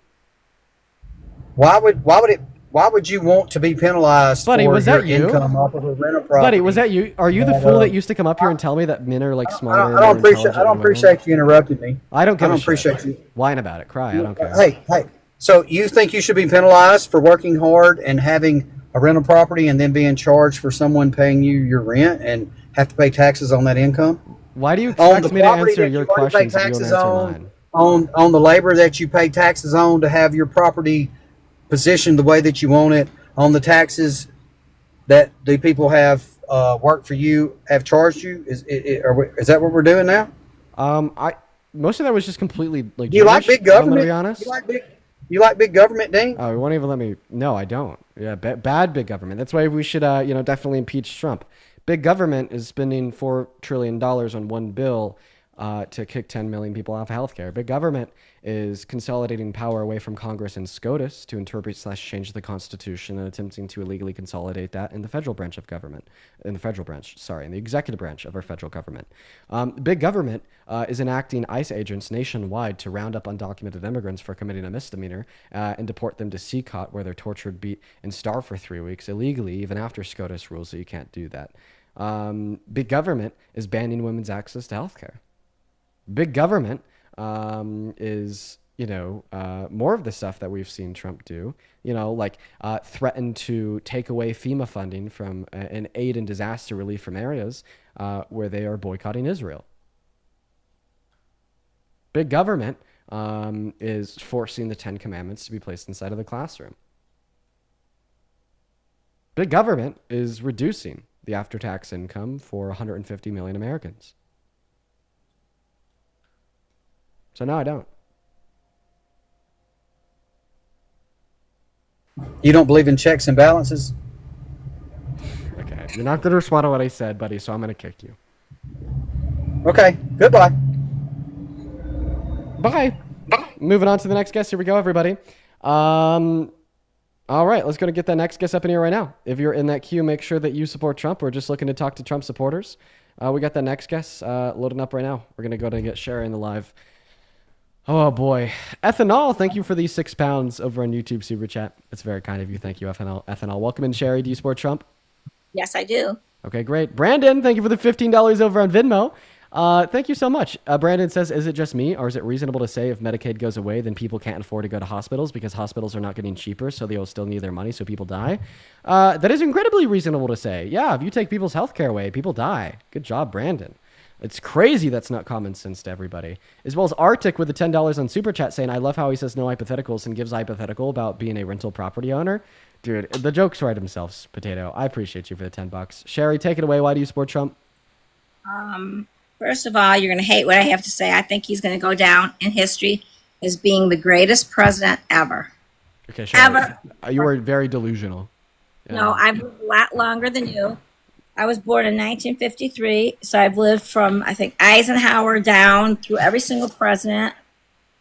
Why would you want to be penalized Buddy, for was your that you? income off of a rental property? Buddy, was that you? Are you the fool that used to come up here and tell me that men are like smarter? I don't appreciate you interrupting me. I don't give a shit. appreciate you. Whine about it. Cry. I don't care. Hey. So you think you should be penalized for working hard and having a rental property and then being charged for someone paying you your rent and have to pay taxes on that income? Why do you On expect the me to property answer that your you already pay questions if you don't taxes answer on, mine? on the labor that you pay taxes on to have your property positioned the way that you want it, on the taxes that the people have worked for you have charged you? Is that what we're doing now? Most of that was just completely like. Do you like big government? I'm gonna be honest. You like big government, Dean? Oh, you won't even let me. No, I don't. Yeah, bad big government. That's why we should, definitely impeach Trump. Big government is spending $4 trillion on one bill to kick 10 million people off of healthcare. Big government is consolidating power away from Congress and SCOTUS to interpret/change the Constitution and attempting to illegally consolidate that in the federal branch of government. In the executive branch of our federal government. Big government is enacting ICE agents nationwide to round up undocumented immigrants for committing a misdemeanor and deport them to CCOT, where they're tortured, beat, and starved for 3 weeks illegally, even after SCOTUS rules that you can't do that. Big government is banning women's access to healthcare. Big government is, more of the stuff that we've seen Trump do, like threaten to take away FEMA funding from and aid and disaster relief from areas where they are boycotting Israel. Big government is forcing the 10 Commandments to be placed inside of the classroom. Big government is reducing the after-tax income for 150 million Americans. So no, I don't. You don't believe in checks and balances? Okay, you're not going to respond to what I said, buddy, so I'm going to kick you. Okay, goodbye. Bye. Moving on to the next guest. Here we go, everybody. All right, let's go to get that next guest up in here right now. If you're in that queue, make sure that you support Trump. We're just looking to talk to Trump supporters. We got that next guest loading up right now. We're going to go to get Sherry in the live. Oh, boy. Ethanol, thank you for these £6 over on YouTube Super Chat. That's very kind of you. Thank you, Ethanol. Welcome in, Sherry. Do you support Trump? Yes, I do. Okay, great. Brandon, thank you for the $15 over on Venmo. Thank you so much. Brandon says, is it just me, or is it reasonable to say if Medicaid goes away, then people can't afford to go to hospitals because hospitals are not getting cheaper, so they will still need their money, so people die? That is incredibly reasonable to say. Yeah, if you take people's health care away, people die. Good job, Brandon. It's crazy that's not common sense to everybody. As well as Arctic with the $10 on Super Chat saying, I love how he says no hypotheticals and gives a hypothetical about being a rental property owner. Dude, the jokes write themselves, Potato. I appreciate you for the $10. Sherry, take it away. Why do you support Trump? First of all, you're going to hate what I have to say. I think he's going to go down in history as being the greatest president ever. Okay, Sherry. Ever. You were very delusional. Yeah. No, I've lived a lot longer than you. I was born in 1953, so I've lived from, I think, Eisenhower down through every single president,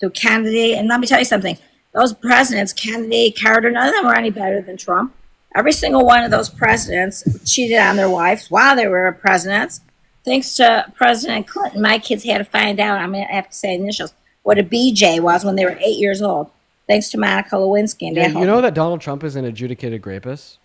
through Kennedy. And let me tell you something. Those presidents, Kennedy, Carter, none of them were any better than Trump. Every single one of those presidents cheated on their wives while they were presidents. Thanks to President Clinton, my kids had to find out, I have to say initials, what a BJ was when they were 8 years old. Thanks to Monica Lewinsky. And yeah, you know that Donald Trump is an adjudicated rapist?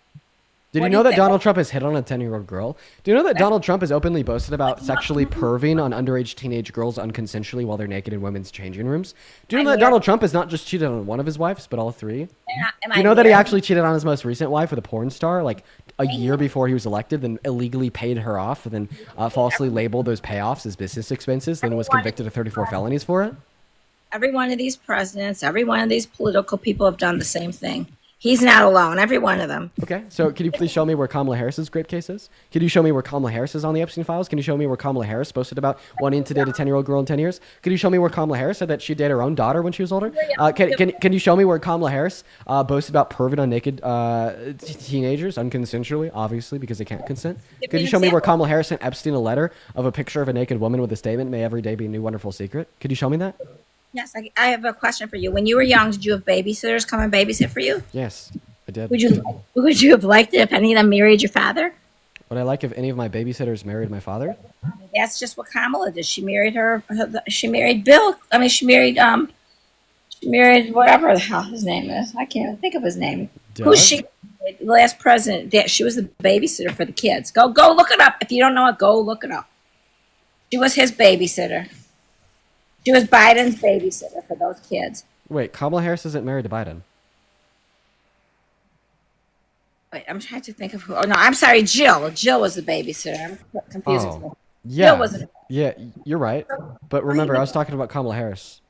Did you know that Donald Trump has hit on a 10-year-old girl? Do you know that Donald Trump has openly boasted about sexually perving on underage teenage girls unconsensually while they're naked in women's changing rooms? Do you know that Donald Trump has not just cheated on one of his wives, but all three? Do you know that he actually cheated on his most recent wife with a porn star, like a year before he was elected, then illegally paid her off, and then falsely labeled those payoffs as business expenses, then was convicted of 34 felonies for it? Every one of these presidents, every one of these political people have done the same thing. He's not alone, every one of them. Okay, so can you please show me where Kamala Harris's grape case is? Can you show me where Kamala Harris is on the Epstein files? Can you show me where Kamala Harris boasted about wanting to date a 10-year-old girl in 10 years? Can you show me where Kamala Harris said that she'd date her own daughter when she was older? Can you show me where Kamala Harris boasted about perving on naked teenagers unconsensually, obviously, because they can't consent? Could you show me where Kamala Harris sent Epstein a letter of a picture of a naked woman with a statement, may every day be a new wonderful secret? Could you show me that? Yes, I have a question for you. When you were young, did you have babysitters come and babysit for you? Yes. I did. Would you have liked it if any of them married your father? Would I like if any of my babysitters married my father? That's just what Kamala did. She married she married Bill. I mean, she married whatever the hell his name is. I can't even think of his name. Doug? Who's she? The last president. She was the babysitter for the kids. Go look it up. If you don't know it, go look it up. She was his babysitter. She was Biden's babysitter for those kids. Wait, Kamala Harris isn't married to Biden. Wait, I'm trying to think of who. Oh no, I'm sorry, Jill. Jill was the babysitter. I'm confusing. Oh, yeah. Jill wasn't. Yeah, you're right. But remember, I was talking about Kamala Harris.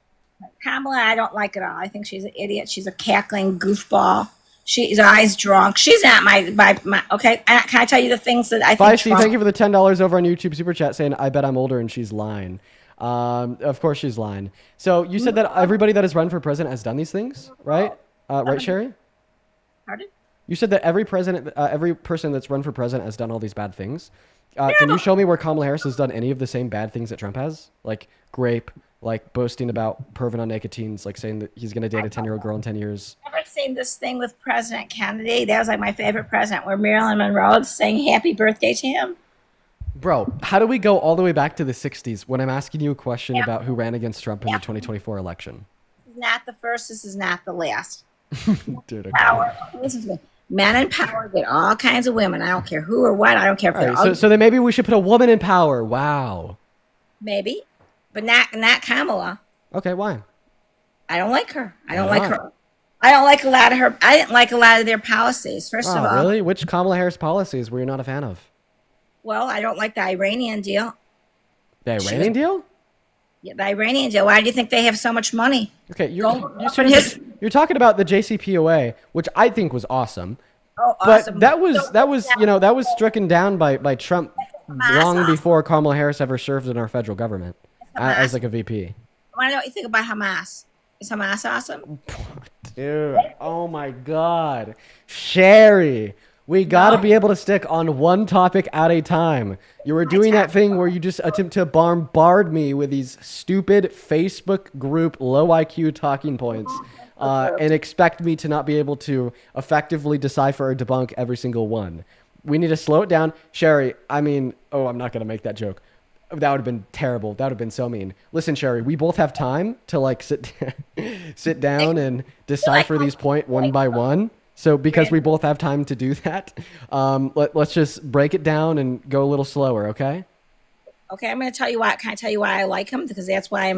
Kamala, I don't like at all. I think she's an idiot. She's a cackling goofball. She's always drunk. She's not my okay. Can I tell you the things that I think? Feisty, thank you for the $10 over on YouTube Super Chat saying, I bet I'm older and she's lying. Of course she's lying. So you said that everybody that has run for president has done these things, right? Right, Sherry? Pardon? You said that every person that's run for president has done all these bad things. Can you show me where Kamala Harris has done any of the same bad things that Trump has? Like grape, like boasting about perving on naked teens, like saying that he's going to date a 10-year-old girl in 10 years. I've never seen this thing with President Kennedy. That was like my favorite president, where Marilyn Monroe saying happy birthday to him. Bro, how do we go all the way back to the 60s when I'm asking you a question about who ran against Trump in the 2024 election? This is not the first. This is not the last. Dude, okay. Power. Listen to me. Men in power get all kinds of women. I don't care who or what. I don't care if they're ugly. So then maybe we should put a woman in power. Wow. Maybe, but not Kamala. Okay, why? I don't like her. I don't Why like not? her. I don't like a lot of her. I didn't like a lot of their policies. First of Oh, all, really? Which Kamala Harris policies were you not a fan of? well, I don't like the Iranian deal. The She Iranian was- deal? Yeah, the Iranian deal. Why do you think they have so much money? Okay, But his- you're talking about the JCPOA, which I think was awesome. Oh, But awesome. that was stricken down by Trump long before Kamala Harris ever served in our federal government as like a VP. I want to know what you think about Hamas. Is Hamas awesome? Dude, oh my God, Sherry, we gotta be able to stick on one topic at a time. You were doing that thing where you just attempt to bombard me with these stupid Facebook group low IQ talking points. And expect me to not be able to effectively decipher or debunk every single one. We need to slow it down. Sherry, I mean, I'm not going to make that joke. That would have been terrible. That would have been so mean. Listen, Sherry, we both have time to like sit down and decipher these points one by one. So because we both have time to do that, let's just break it down and go a little slower, okay? Okay, I'm going to tell you why. Can I tell you why I like him? Because that's what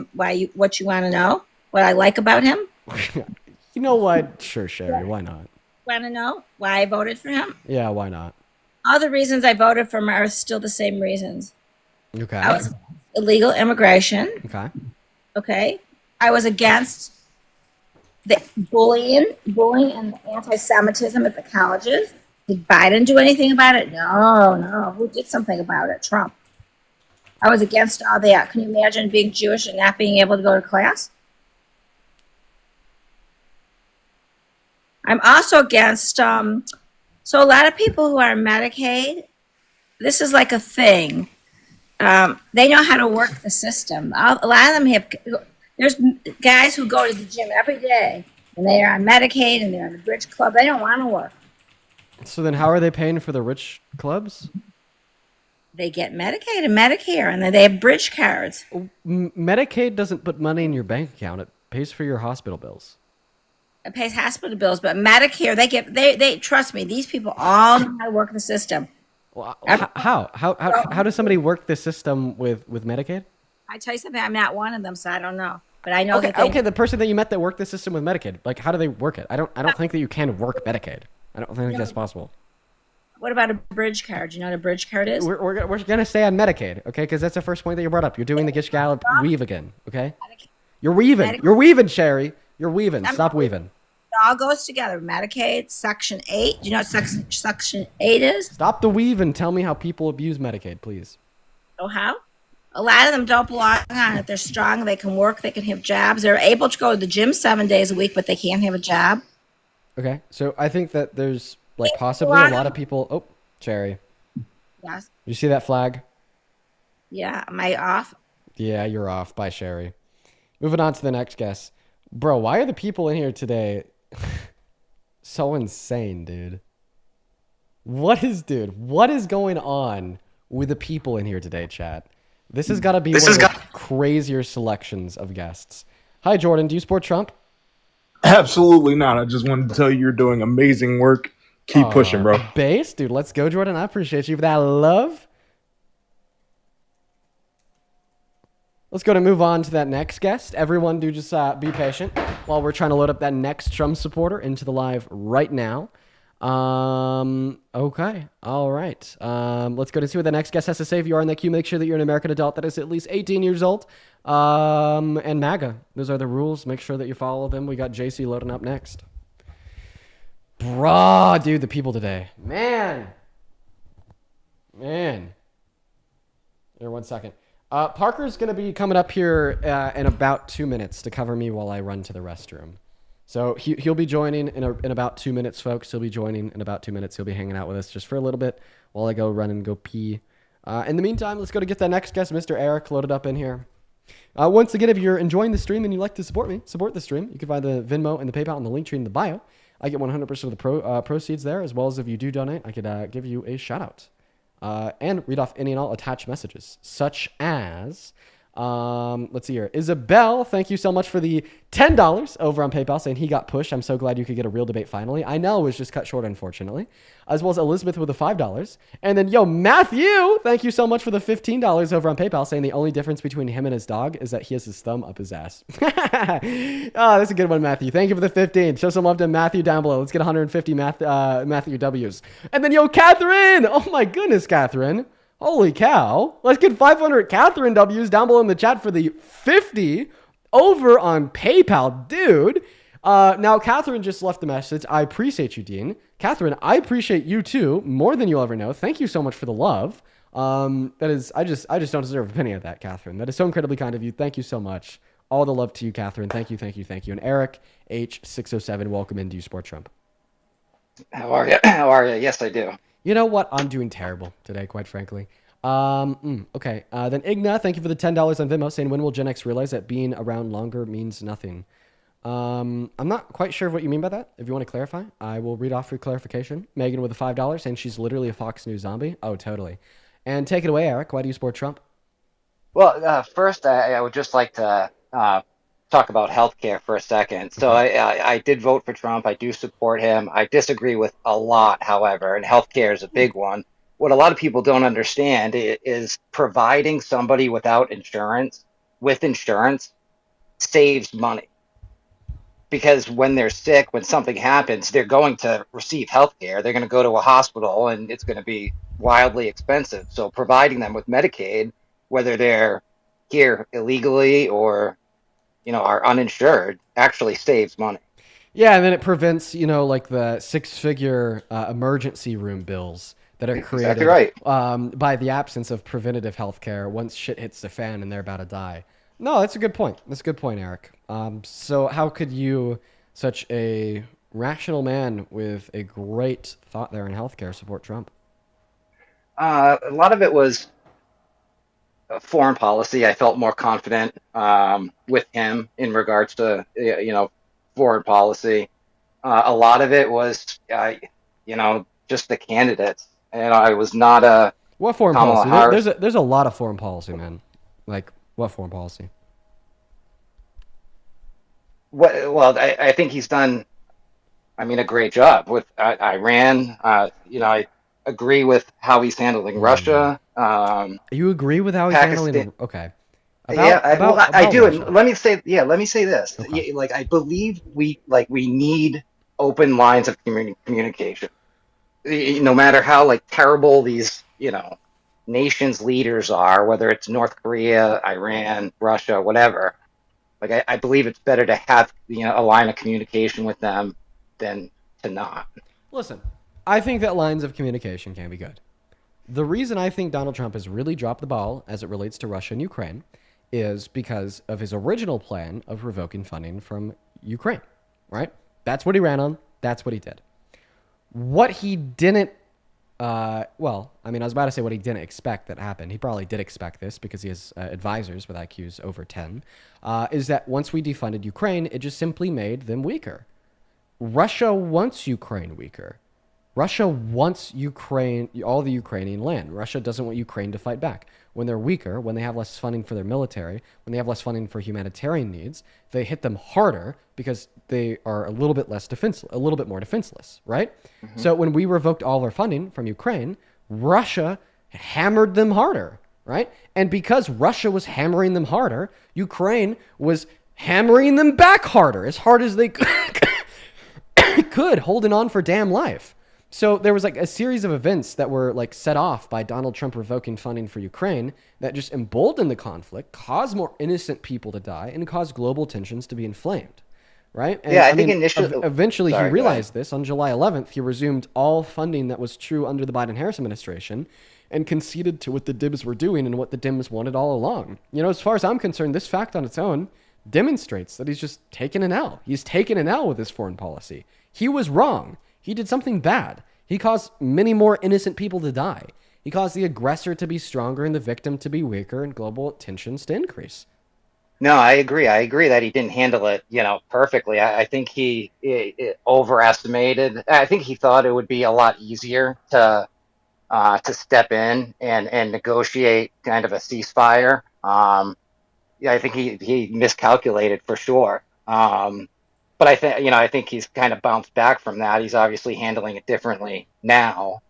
you want to know. What I like about him. You know what? Sure, Sherry. Why not? Want to know why I voted for him? Yeah, why not? All the reasons I voted for him are still the same reasons. Okay. I was illegal immigration. Okay. Okay. I was against the bullying and anti-Semitism at the colleges. Did Biden do anything about it? No. Who did something about it? Trump. I was against all that. Can you imagine being Jewish and not being able to go to class? I'm also against, so a lot of people who are on Medicaid, this is like a thing. They know how to work the system. A lot of them there's guys who go to the gym every day and they are on Medicaid and they're on the Bridge Club. They don't want to work. So then how are they paying for the rich clubs? They get Medicaid and Medicare and then they have Bridge cards. Medicaid doesn't put money in your bank account. It pays for your hospital bills. It pays hospital bills, but Medicare, they trust me, these people all know how to work the system. Well, how does somebody work the system with Medicaid? I tell you something, I'm not one of them, so I don't know. But I know Okay, the person that you met that worked the system with Medicaid, like how do they work it? I don't think that you can work Medicaid. I don't think that's possible. What about a Bridge card? Do you know what a Bridge card is? We're gonna stay on Medicaid, okay? Because that's the first point that you brought up. You're doing the Gish Gallop weave again, okay? You're weaving. You're weaving, Sherry. You're weaving. Stop weaving. It all goes together. Medicaid, Section 8. Do you know what Section 8 is? Stop the weave and tell me how people abuse Medicaid, please. Oh, how? A lot of them don't belong on it. They're strong. They can work. They can have jobs. They're able to go to the gym 7 days a week, but they can't have a job. Okay, so I think that there's like possibly a lot of people. Oh, Sherry. Yes. You see that flag? Yeah. Am I off? Yeah, you're off. Bye, Sherry. Moving on to the next guest. Bro, why are the people in here today so insane, dude? What is going on with the people in here today, chat? This has got to be one of the crazier selections of guests. Hi, Jordan. Do you support Trump? Absolutely not. I just wanted to tell you you're doing amazing work. Keep pushing, bro. Base, dude. Let's go, Jordan. I appreciate you for that love. Let's go to move on to that next guest. Everyone do just be patient while we're trying to load up that next Trump supporter into the live right now. Okay. All right. Let's go to see what the next guest has to say. If you are in that queue, make sure that you're an American adult that is at least 18 years old. And MAGA. Those are the rules. Make sure that you follow them. We got JC loading up next. Bruh, dude, the people today. Man. Here, 1 second. Parker's going to be coming up here in about 2 minutes to cover me while I run to the restroom. So he'll be joining in about 2 minutes, folks. He'll be joining in about 2 minutes. He'll be hanging out with us just for a little bit while I go run and go pee. In the meantime, let's go to get that next guest, Mr. Eric, loaded up in here. Once again, if you're enjoying the stream and you'd like to support the stream, you can find the Venmo and the PayPal and the link tree in the bio. I get 100% of the proceeds there, as well as if you do donate, I could give you a shout out. And read off any and all attached messages, such as Let's see here. Isabel, thank you so much for the $10 over on PayPal, saying he got pushed. I'm so glad you could get a real debate finally. I know it was just cut short, unfortunately. As well as Elizabeth with the $5. And then, Matthew, thank you so much for the $15 over on PayPal, saying the only difference between him and his dog is that he has his thumb up his ass. That's a good one, Matthew. Thank you for the 15. Show some love to Matthew down below. Let's get 150 Matthew W's. And then, Catherine. Oh my goodness, Catherine. Holy cow. Let's get 500 Catherine W's down below in the chat for the 50 over on PayPal, dude. Now, Catherine just left the message. I appreciate you, Dean. Catherine, I appreciate you too, more than you'll ever know. Thank you so much for the love. I just don't deserve a penny of that, Catherine. That is so incredibly kind of you. Thank you so much. All the love to you, Catherine. Thank you. And Eric H607, welcome into Sport Trump. How are you? How are you? Yes, I do. You know what? I'm doing terrible today, quite frankly. Okay. Then Igna, thank you for the $10 on Venmo, saying when will Gen X realize that being around longer means nothing? I'm not quite sure what you mean by that. If you want to clarify, I will read off your clarification. Megan with the $5, saying she's literally a Fox News zombie. Oh, totally. And take it away, Eric. Why do you support Trump? Well, first, I would just like to talk about healthcare for a second. So I did vote for Trump. I do support him. I disagree with a lot, however, and healthcare is a big one. What a lot of people don't understand is providing somebody without insurance, with insurance, saves money. Because when they're sick, when something happens, they're going to receive healthcare. They're going to go to a hospital, and it's going to be wildly expensive. So providing them with Medicaid, whether they're here illegally or are uninsured, actually saves money. Yeah, and then it prevents, like the six-figure emergency room bills that are created by the absence of preventative health care once shit hits the fan and they're about to die. No, that's a good point. That's a good point, Eric. So how could you, such a rational man with a great thought there in healthcare, support Trump? A lot of it was foreign policy. I felt more confident with him in regards to foreign policy. A lot of it was just the candidates, and I was not a what foreign Kamala policy. Harris. There's a lot of foreign policy, man. Like what foreign policy? Well, I think he's done. A great job with Iran. I agree with how he's handling Russia. You agree with how he's handling? Okay. I do. Russia. And let me say this. Okay. I believe we need open lines of communication. No matter how terrible these nations leaders are, whether it's North Korea, Iran, Russia, whatever. I believe it's better to have a line of communication with them than to not. Listen, I think that lines of communication can be good. The reason I think Donald Trump has really dropped the ball as it relates to Russia and Ukraine is because of his original plan of revoking funding from Ukraine, right? That's what he ran on. That's what he did. What he didn't, I was about to say what he didn't expect that happened. He probably did expect this because he has advisors with IQs over 10, is that once we defunded Ukraine, it just simply made them weaker. Russia wants Ukraine weaker. Russia wants Ukraine, all the Ukrainian land. Russia doesn't want Ukraine to fight back. When they're weaker, when they have less funding for their military, when they have less funding for humanitarian needs, they hit them harder because they are a little bit more defenseless, right? Mm-hmm. So when we revoked all our funding from Ukraine, Russia hammered them harder, right? And because Russia was hammering them harder, Ukraine was hammering them back harder, as hard as they could, holding on for damn life. So there was a series of events that were set off by Donald Trump revoking funding for Ukraine that just emboldened the conflict, caused more innocent people to die, and caused global tensions to be inflamed, right? And, I think initially... Eventually he realized this. On July 11th, he resumed all funding that was true under the Biden-Harris administration and conceded to what the Dems were doing and what the Dems wanted all along. As far as I'm concerned, this fact on its own demonstrates that he's just taken an L. He's taken an L with his foreign policy. He was wrong. He did something bad. He caused many more innocent people to die. He caused the aggressor to be stronger and the victim to be weaker and global tensions to increase. No, I agree. I agree that he didn't handle it, perfectly. I think he overestimated. I think he thought it would be a lot easier to step in and negotiate kind of a ceasefire. yeah, I think he miscalculated for sure. But I think he's kind of bounced back from that. He's obviously handling it differently now.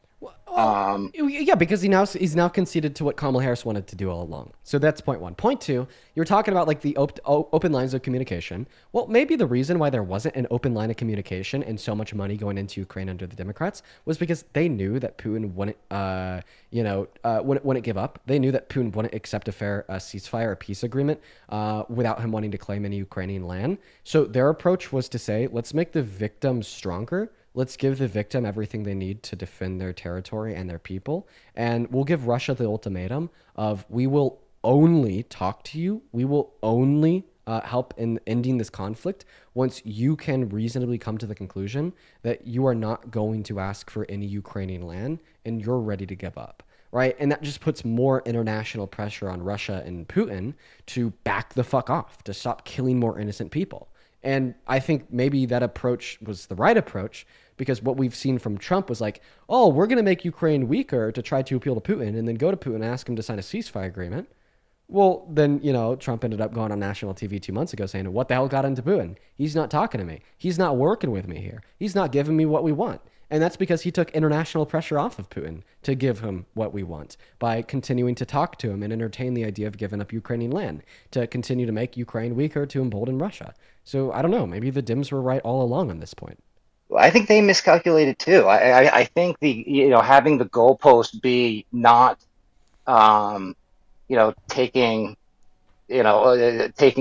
Yeah, because he's now conceded to what Kamala Harris wanted to do all along. So that's point one. Point two, you were talking about like the open lines of communication. Well, maybe the reason why there wasn't an open line of communication and so much money going into Ukraine under the Democrats was because they knew that Putin wouldn't give up. They knew that Putin wouldn't accept a fair ceasefire or peace agreement without him wanting to claim any Ukrainian land. So their approach was to say, let's make the victims stronger. Let's give the victim everything they need to defend their territory and their people. And we'll give Russia the ultimatum of we will only talk to you. We will only help in ending this conflict once you can reasonably come to the conclusion that you are not going to ask for any Ukrainian land and you're ready to give up. Right. And that just puts more international pressure on Russia and Putin to back the fuck off, to stop killing more innocent people. And I think maybe that approach was the right approach because what we've seen from Trump was like, oh, we're going to make Ukraine weaker to try to appeal to Putin and then go to Putin and ask him to sign a ceasefire agreement. Well, then, Trump ended up going on national TV 2 months ago saying, what the hell got into Putin? He's not talking to me. He's not working with me here. He's not giving me what we want. And that's because he took international pressure off of Putin to give him what we want by continuing to talk to him and entertain the idea of giving up Ukrainian land, to continue to make Ukraine weaker, to embolden Russia. So I don't know, maybe the Dems were right all along on this point. I think they miscalculated too. I think having the goalpost be not taking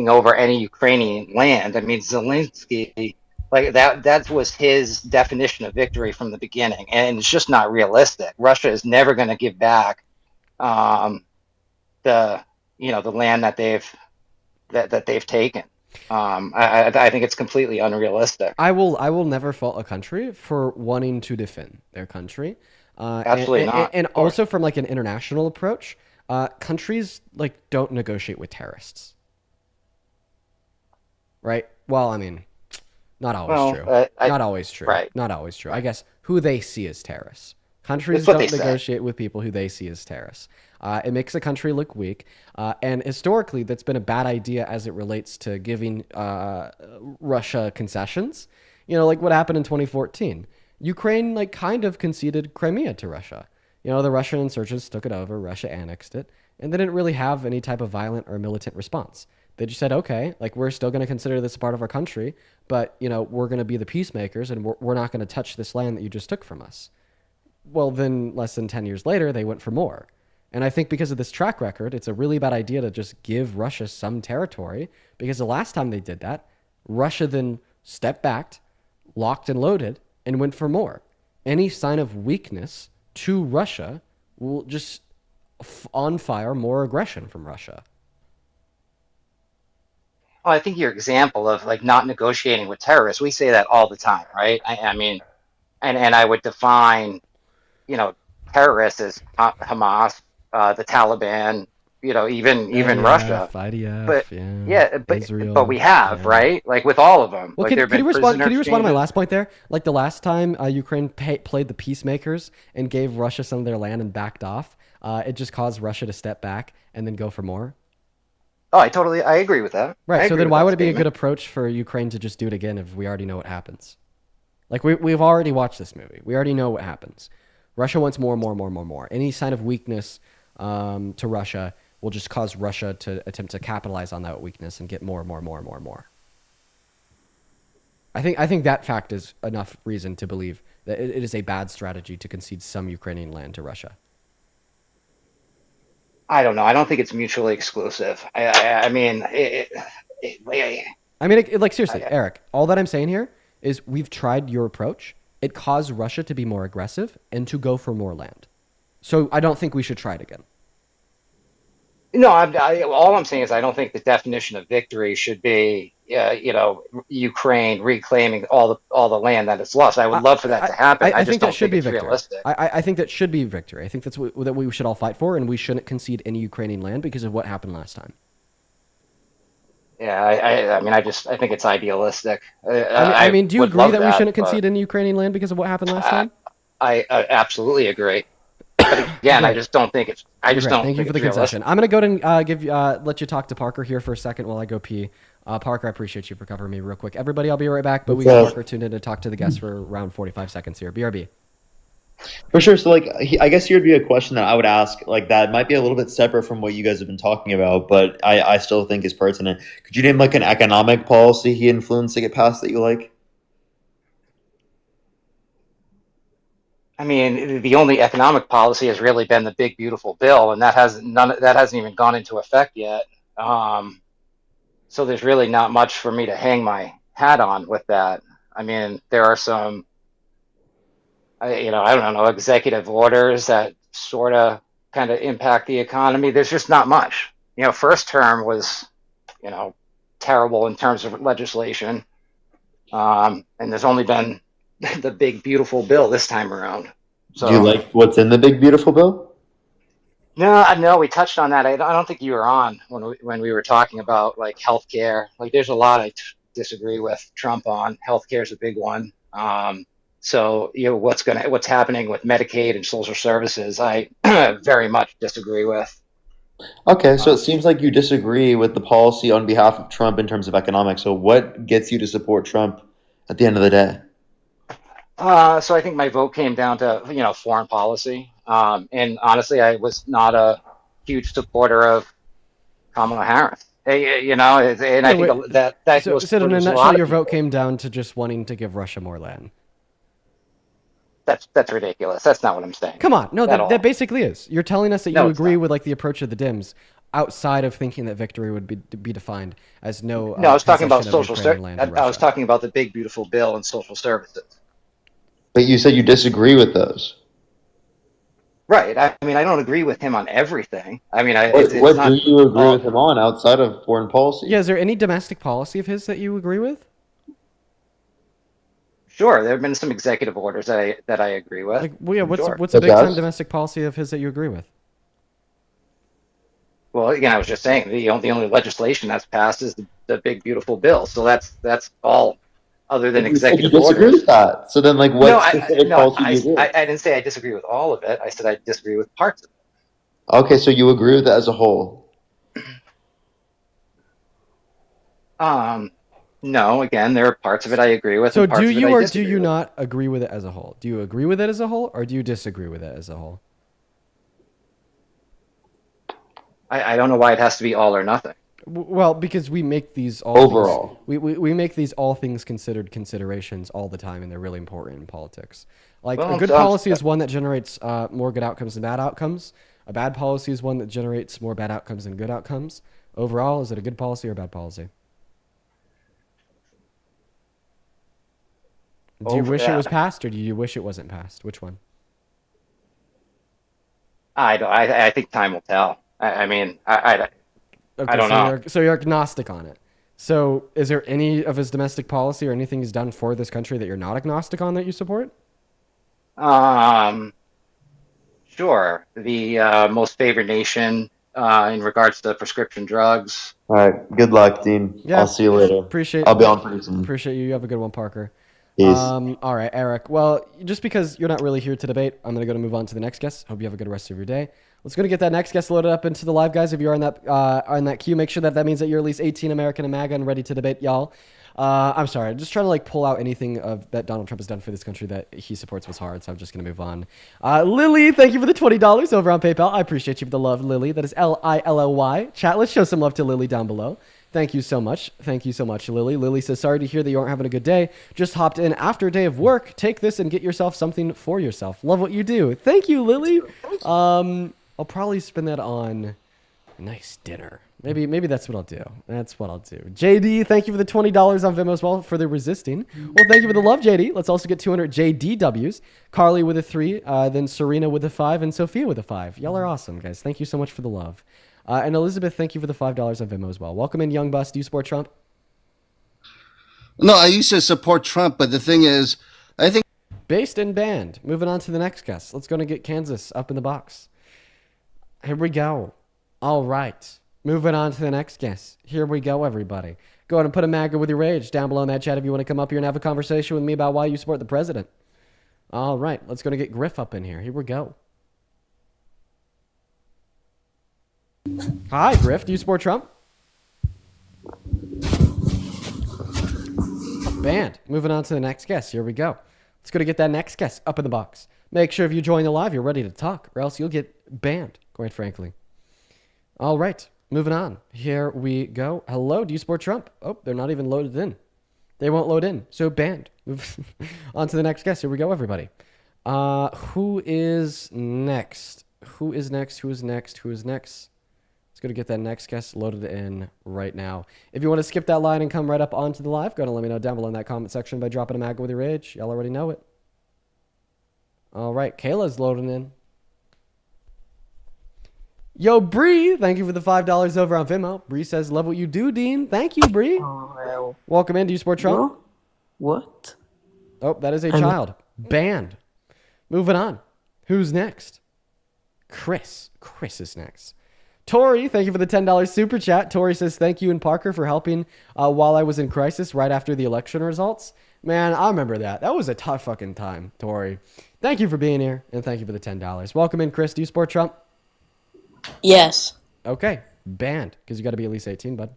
over any Ukrainian land. I mean, Zelensky, like that was his definition of victory from the beginning, and it's just not realistic. Russia is never going to give back the land that they've taken. I think it's completely unrealistic. I will never fault a country for wanting to defend their country. Absolutely not. And also from like an international approach, countries like don't negotiate with terrorists. Right? Well, I mean, not always true. Not always true. Right. Not always true. I guess who they see as terrorists. Countries don't negotiate with people who they see as terrorists. It makes a country look weak. And historically, that's been a bad idea as it relates to giving Russia concessions. Like what happened in 2014. Ukraine kind of conceded Crimea to Russia. The Russian insurgents took it over. Russia annexed it. And they didn't really have any type of violent or militant response. They just said, okay, we're still going to consider this a part of our country, but, we're going to be the peacemakers and we're not going to touch this land that you just took from us. Well, then less than 10 years later, they went for more. And I think because of this track record, it's a really bad idea to just give Russia some territory, because the last time they did that, Russia then stepped back, locked and loaded, and went for more. Any sign of weakness to Russia will just on fire more aggression from Russia. Well, I think your example of not negotiating with terrorists, we say that all the time, right? I mean, and I would define, terrorists as Hamas, the Taliban, even Russia. IDF, but Israel, but we have right, with all of them. Well, could you respond to my last point there? Like the last time Ukraine played the peacemakers and gave Russia some of their land and backed off, it just caused Russia to step back and then go for more. Oh, I agree with that. Right. So then why would it be a good approach for Ukraine to just do it again if we already know what happens? We've already watched this movie. We already know what happens. Russia wants more. Any sign of weakness to Russia will just cause Russia to attempt to capitalize on that weakness and get more. I think that fact is enough reason to believe that it is a bad strategy to concede some Ukrainian land to Russia. I don't know. I don't think it's mutually exclusive. I mean, seriously, Eric, all that I'm saying here is we've tried your approach. It caused Russia to be more aggressive and to go for more land. So I don't think we should try it again. No, all I'm saying is I don't think the definition of victory should be, Ukraine reclaiming all the land that it's lost. I would love for that to happen. I think that should be victory. Realistic. I think that should be victory. I think that's what we should all fight for, and we shouldn't concede any Ukrainian land because of what happened last time. Yeah, I think it's idealistic. Do you agree that we shouldn't concede any Ukrainian land because of what happened last time? I absolutely agree. But again, I Great. just don't think it's. I just Great. don't Thank you think for the it's realistic. concession. I'm gonna go ahead and let you talk to Parker here for a second while I go pee. Parker, I appreciate you for covering me real quick. Everybody, I'll be right back. But we got Parker tuned in to talk to the guest for around 45 seconds here. BRB. For sure. So, like, I guess here would be a question that I would ask, like, that might be a little bit separate from what you guys have been talking about, but I still think is pertinent. Could you name, like, an economic policy he influenced to get passed that you like? I mean, the only economic policy has really been the big beautiful bill, and that hasn't even gone into effect yet. So there's really not much for me to hang my hat on with that. I mean, there are some, I don't know, executive orders that sort of kind of impact the economy. There's just not much. First term was, terrible in terms of legislation, and there's only been the big beautiful bill this time around. So, Do you like what's in the big beautiful bill? No, we touched on that. I don't think you were on when we were talking about like healthcare. Like, there's a lot I disagree with Trump on. Healthcare is a big one. So what's happening with Medicaid and social services, I very much disagree with. Okay, so it seems like you disagree with the policy on behalf of Trump in terms of economics. So what gets you to support Trump at the end of the day? So I think my vote came down to foreign policy. And honestly, I was not a huge supporter of Kamala Harris. And I think that So, goes in a for a nutshell, lot of your people. vote came down to just wanting to give Russia more land. That's ridiculous. That's not what I'm saying. Come on, no, At all. that basically is. You're telling us that No, you it's agree not. with like the approach of the Dims, outside of thinking that victory would be defined as no. No, I was talking about possession of social Ukrainian services. land to I was Russia. talking about the big beautiful bill and social services. But you said you disagree with those. Right. I mean, I don't agree with him on everything. I mean, What it's not do you agree all. with him on outside of foreign policy? Yeah, is there any domestic policy of his that you agree with? Sure, there have been some executive orders that I agree with. Like, well, yeah, what's Sure. a big time domestic policy of his that you agree with? Well, again, I was just saying the only legislation that's passed is the big beautiful bill. So that's all, other than You said you executive disagree orders. with that. So then, like, what No, specific policy do you agree with? I didn't say I disagree with all of it. I said I disagree with parts of it. Okay, so you agree with it as a whole. No, again, there are parts of it I agree with. So and parts do of it you I or do disagree you with. not agree with it as a whole? Do you agree with it as a whole, or do you disagree with it as a whole? I don't know why it has to be all or nothing. Well, because we make these all Overall. things, we make these all things considered considerations all the time, and they're really important in politics. Like, Well, a good so- policy is one that generates more good outcomes than bad outcomes. A bad policy is one that generates more bad outcomes than good outcomes. Overall, is it a good policy or a bad policy? Do you wish it was passed, or do you wish it wasn't passed? Which one? I think time will tell. I mean, I don't know. So you're agnostic on it. So is there any of his domestic policy or anything he's done for this country that you're not agnostic on that you support? Sure. The most favored nation in regards to prescription drugs. All right. Good luck, Dean. Yeah. I'll see you later. Appreciate. I'll be on pretty soon. Appreciate you. You have a good one, Parker. Peace. All right, Eric. Well, just because you're not really here to debate, I'm going to move on to the next guest. Hope you have a good rest of your day. Let's go to get that next guest loaded up into the live, guys. If you're on that queue, make sure that means that you're at least 18 American and MAGA and ready to debate, y'all. I'm sorry. I'm just trying to like pull out anything that Donald Trump has done for this country that he supports was hard, so I'm just going to move on. Lily, thank you for the $20 over on PayPal. I appreciate you for the love, Lily. That is Lilly. Chat, let's show some love to Lily down below. Thank you so much. Thank you so much, Lily. Lily says, sorry to hear that you aren't having a good day. Just hopped in after a day of work. Take this and get yourself something for yourself. Love what you do. Thank you, Lily. I'll probably spend that on a nice dinner. Maybe that's what I'll do. That's what I'll do. JD, thank you for the $20 on Venmo as well for the resisting. Well, thank you for the love, JD. Let's also get 200 JDWs. Carly with a 3, then Serena with a 5, and Sophia with a 5. Y'all are awesome, guys. Thank you so much for the love. And Elizabeth, thank you for the $5 on Venmo as well. Welcome in, Young Bus. Do you support Trump? No, I used to support Trump, but the thing is, I think... Based and banned. Moving on to the next guest. Let's go and get Kansas up in the box. Here we go. All right. Moving on to the next guest. Here we go, everybody. Go ahead and put a MAGA with your rage down below in that chat if you want to come up here and have a conversation with me about why you support the president. All right. Let's go and get Griff up in here. Here we go. Hi, Griff. Do you support Trump? Banned. Moving on to the next guest. Here we go. Let's go to get that next guest up in the box. Make sure if you join the live, you're ready to talk, or else you'll get banned, quite frankly. All right. Moving on. Here we go. Hello. Do you support Trump? Oh, they're not even loaded in. They won't load in. So banned. Move on to the next guest. Here we go, everybody. Who is next? Who is next? Who is next? Who is next? Let's go to get that next guest loaded in right now. If you want to skip that line and come right up onto the live, go ahead and let me know down below in that comment section by dropping a MAGA with your age. Y'all already know it. All right. Kayla's loading in. Yo, Bree, thank you for the $5 over on Venmo. Bree says, love what you do, Dean. Thank you, Bree. Oh, Welcome in. Do you support Trump? what? Oh, that is a child. Banned. Moving on. Who's next? Chris. Chris is next. Tori, thank you for the $10 super chat. Tori says, thank you and Parker for helping while I was in crisis right after the election results. Man, I remember that. That was a tough fucking time, Tori. Thank you for being here, and thank you for the $10. Welcome in, Chris. Do you support Trump? Yes. Okay. Banned, because you got to be at least 18, bud.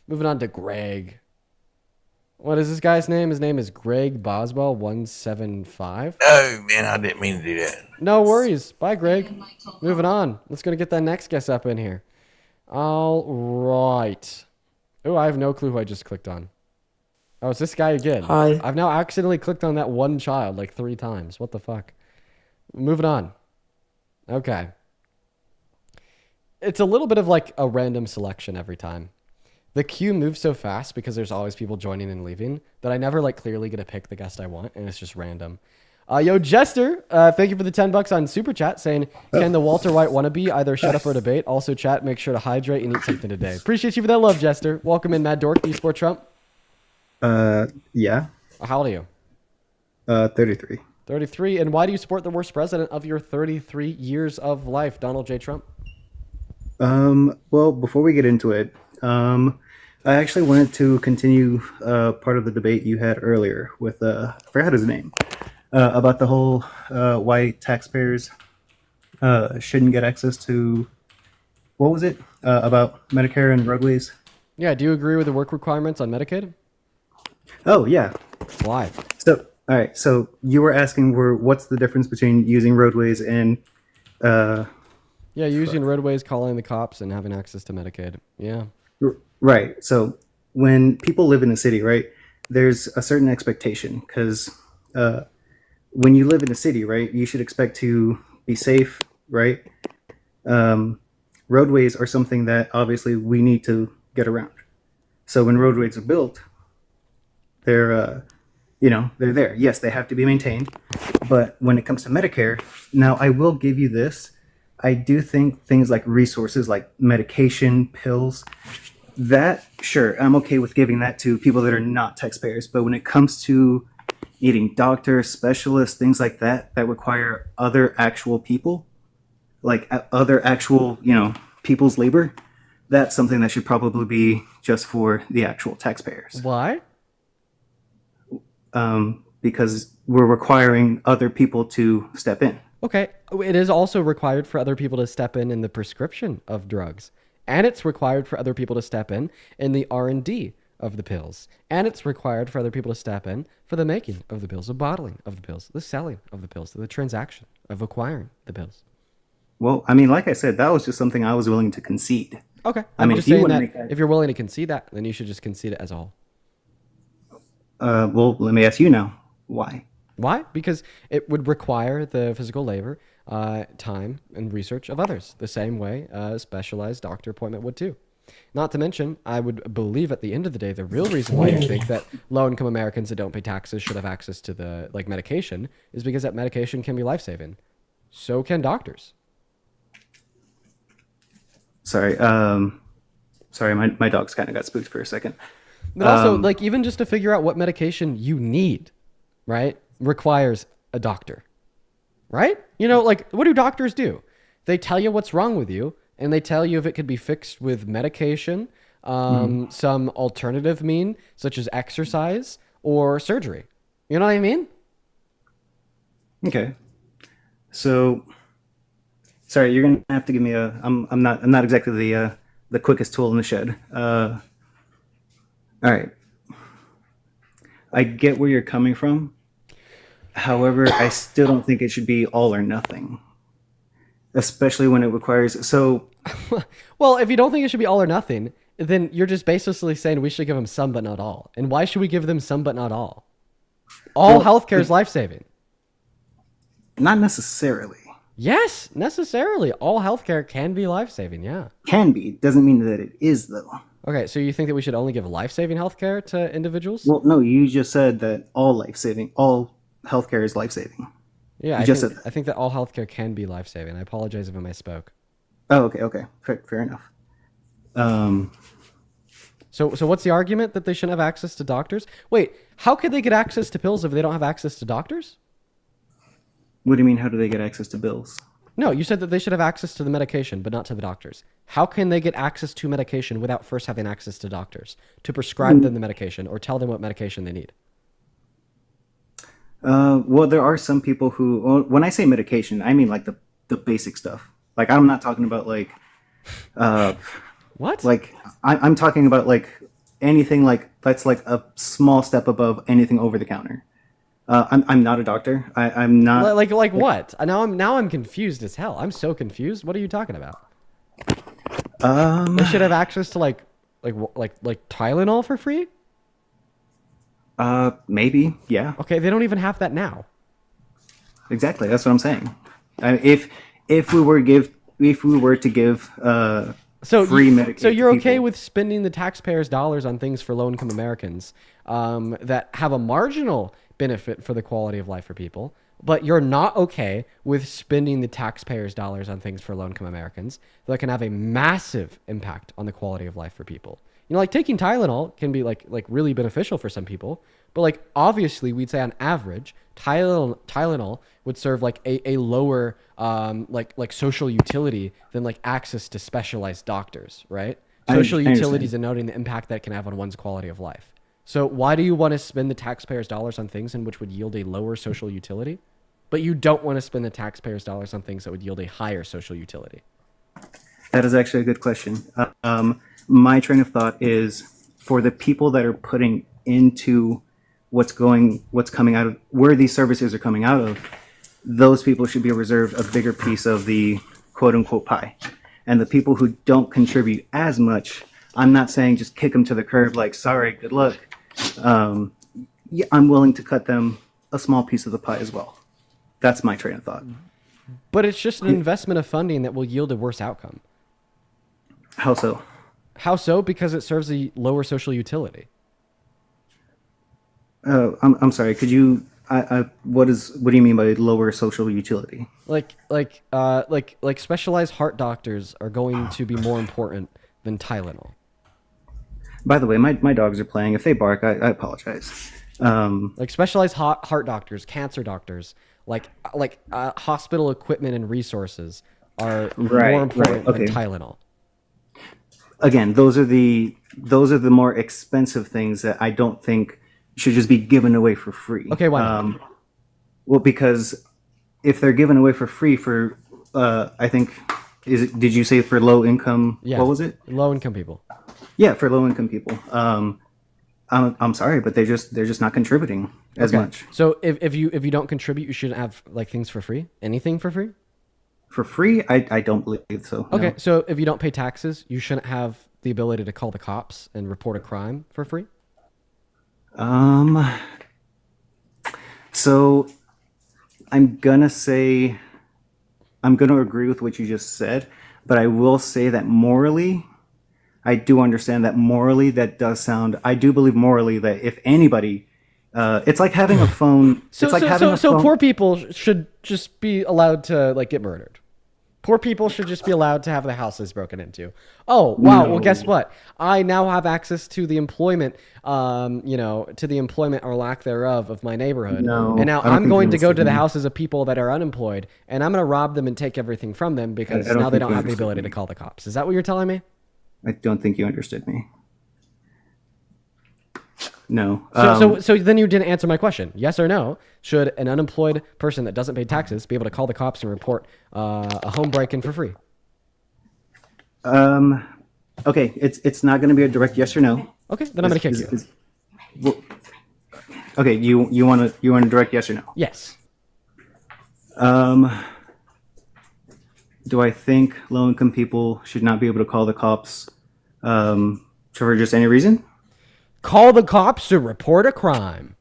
Moving on to Greg. What is this guy's name? His name is Greg Boswell 175. Oh, man, I didn't mean to do that. No worries. Bye, Greg. Moving on. Let's go to get that next guest up in here. All right. Oh, I have no clue who I just clicked on. Oh, it's this guy again. Hi. I've now accidentally clicked on that one child like 3 times. What the fuck? Moving on. Okay. It's a little bit of like a random selection every time. The queue moves so fast because there's always people joining and leaving that I never like clearly get to pick the guest I want, and it's just random. Yo, Jester, thank you for the $10 on Super Chat saying, can the Walter White wannabe either shut up or debate? Also, chat, make sure to hydrate and eat something today. Appreciate you for that love, Jester. Welcome in, Mad Dork. Do you support Trump? Yeah. How old are you? 33. 33. And why do you support the worst president of your 33 years of life, Donald J. Trump? Well, before we get into it, I actually wanted to continue part of the debate you had earlier with I forgot his name about the whole why taxpayers shouldn't get access to, what was it about Medicare and roadways? Yeah, do you agree with the work requirements on Medicaid? Oh yeah. Why? So all right, so you were asking what's the difference between using roadways and yeah, using roadways, calling the cops, and having access to Medicaid. Yeah. Right. So when people live in a city, right, there's a certain expectation because when you live in a city, right, you should expect to be safe, right? Roadways are something that obviously we need to get around. So when roadways are built, they're there. Yes, they have to be maintained. But when it comes to Medicare, now I will give you this. I do think things like resources like medication, pills, that, sure, I'm okay with giving that to people that are not taxpayers. But when it comes to needing doctors, specialists, things like that require other actual people, like other actual, people's labor, that's something that should probably be just for the actual taxpayers. Why? Because we're requiring other people to step in. Okay. It is also required for other people to step in the prescription of drugs. And it's required for other people to step in the R&D of the pills. And it's required for other people to step in for the making of the pills, the bottling of the pills, the selling of the pills, the transaction of acquiring the pills. Well, I mean, like I said, that was just something I was willing to concede. Okay. I mean, just saying that if you're willing to concede that, then you should just concede it as a whole. Well, let me ask you now. Why? Why? Because it would require the physical labor, time, and research of others, the same way a specialized doctor appointment would too. Not to mention, I would believe at the end of the day, the real reason why you think that low-income Americans that don't pay taxes should have access to the medication is because that medication can be life-saving. So can doctors. Sorry, my dog's kind of got spooked for a second. But also, even just to figure out what medication you need, right, requires a doctor, right? What do doctors do? They tell you what's wrong with you, and they tell you if it could be fixed with medication, some alternative mean, such as exercise or surgery. You know what I mean? Okay. So Sorry, you're gonna have to give me a. I'm not exactly the quickest tool in the shed. All right, I get where you're coming from. However, I still don't think it should be all or nothing, especially when it requires. So, Well, if you don't think it should be all or nothing, then you're just basically saying we should give them some but not all. And why should we give them some but not all? All healthcare is life-saving. not necessarily. Yes, necessarily. All healthcare can be life-saving, yeah. Can be doesn't mean that it is though. Okay, so you think that we should only give life-saving healthcare to individuals? Well, no, you just said that all healthcare is life saving. Yeah, I think that all healthcare can be life-saving. I apologize if I misspoke. Oh, okay. Fair enough. So what's the argument that they shouldn't have access to doctors? Wait, how could they get access to pills if they don't have access to doctors? What do you mean? How do they get access to bills? No, you said that they should have access to the medication, but not to the doctors. How can they get access to medication without first having access to doctors to prescribe them the medication or tell them what medication they need? Well, there are some people who, well, when I say medication, I mean like the basic stuff. Like I'm not talking about like, what? Like I'm talking about like anything like that's like a small step above anything over the counter. I'm not a doctor. I'm not like what? Now I'm confused as hell. I'm so confused. What are you talking about? They should have access to like Tylenol for free? Maybe, yeah. Okay, they don't even have that now. Exactly, that's what I'm saying. If we were to give free medication, so you're okay with spending the taxpayers' dollars on things for low-income Americans that have a marginal benefit for the quality of life for people, but you're not okay with spending the taxpayers' dollars on things for low-income Americans that can have a massive impact on the quality of life for people. You know, like taking Tylenol can be like really beneficial for some people, but like obviously we'd say on average, Tylenol would serve like a lower like social utility than like access to specialized doctors, right? Social utility is denoting the impact that it can have on one's quality of life. So why do you want to spend the taxpayers' dollars on things in which would yield a lower social utility, but you don't want to spend the taxpayers' dollars on things that would yield a higher social utility? That is actually a good question. My train of thought is for the people that are putting into what's coming out of where these services are coming out of, those people should be reserved a bigger piece of the quote unquote pie. And the people who don't contribute as much, I'm not saying just kick them to the curb like, sorry, good luck. Yeah, I'm willing to cut them a small piece of the pie as well. That's my train of thought. But it's just an investment of funding that will yield a worse outcome. How so? How so? Because it serves a lower social utility. I'm sorry. Could you? What do you mean by lower social utility? Like specialized heart doctors are going to be more important than Tylenol. By the way, my dogs are playing. If they bark, I apologize. Like specialized heart doctors, cancer doctors, like hospital equipment and resources are more important than Tylenol. Again, those are the more expensive things that I don't think should just be given away for free. Okay, why not? Well, because if they're given away for free for, I think, did you say for low income? Yeah. What was it? Low income people. Yeah, for low income people. I'm sorry, but they're just not contributing as much. So if you don't contribute, you shouldn't have like things for free. Anything for free? For free, I don't believe so. Okay, no. so if you don't pay taxes, you shouldn't have the ability to call the cops and report a crime for free? So I'm gonna agree with what you just said, but I will say that morally, I do understand that morally that does sound. I do believe morally that if anybody, it's like having a phone. So poor people should just be allowed to like get murdered. Poor people should just be allowed to have their houses broken into. Oh, wow. No. Well, guess what? I now have access to the employment, to the employment or lack thereof of my neighborhood. No, and now I'm going to go to the houses of people that are unemployed, and I'm going to rob them and take everything from them because now they don't have the ability to call the cops. Is that what you're telling me? I don't think you understood me. No. So then you didn't answer my question. Yes or no? Should an unemployed person that doesn't pay taxes be able to call the cops and report a home break-in for free? Okay, it's not going to be a direct yes or no. Okay, then I'm going to kick you. Okay, you want a direct yes or no? Yes. Do I think low-income people should not be able to call the cops for just any reason? Call the cops to report a crime.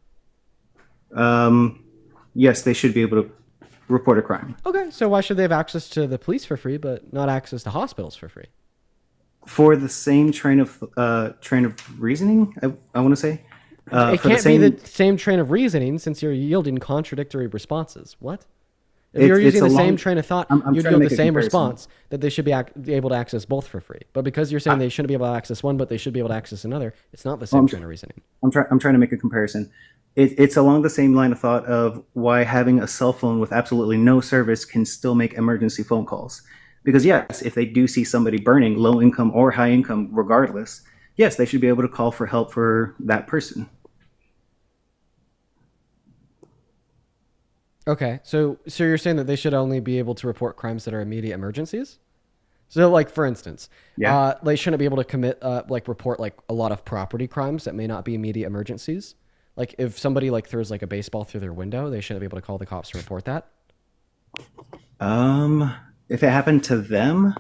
Yes, they should be able to report a crime. Okay, so why should they have access to the police for free, but not access to hospitals for free? For the same train of reasoning, I want to say. It can't be the same train of reasoning since you're yielding contradictory responses. What? If you're using the same train of thought, you'd yield the same response that they should be able to access both for free. But because you're saying they shouldn't be able to access one, but they should be able to access another, it's not the same train of reasoning. I'm trying to make a comparison. It's along the same line of thought of why having a cell phone with absolutely no service can still make emergency phone calls. Because yes, if they do see somebody burning, low income or high income, regardless, yes, they should be able to call for help for that person. Okay, so you're saying that they should only be able to report crimes that are immediate emergencies? So, like, for instance, they shouldn't be able to commit, report, like, a lot of property crimes that may not be immediate emergencies? Like, if somebody, like, throws, like, a baseball through their window, they shouldn't be able to call the cops to report that? If it happened to them,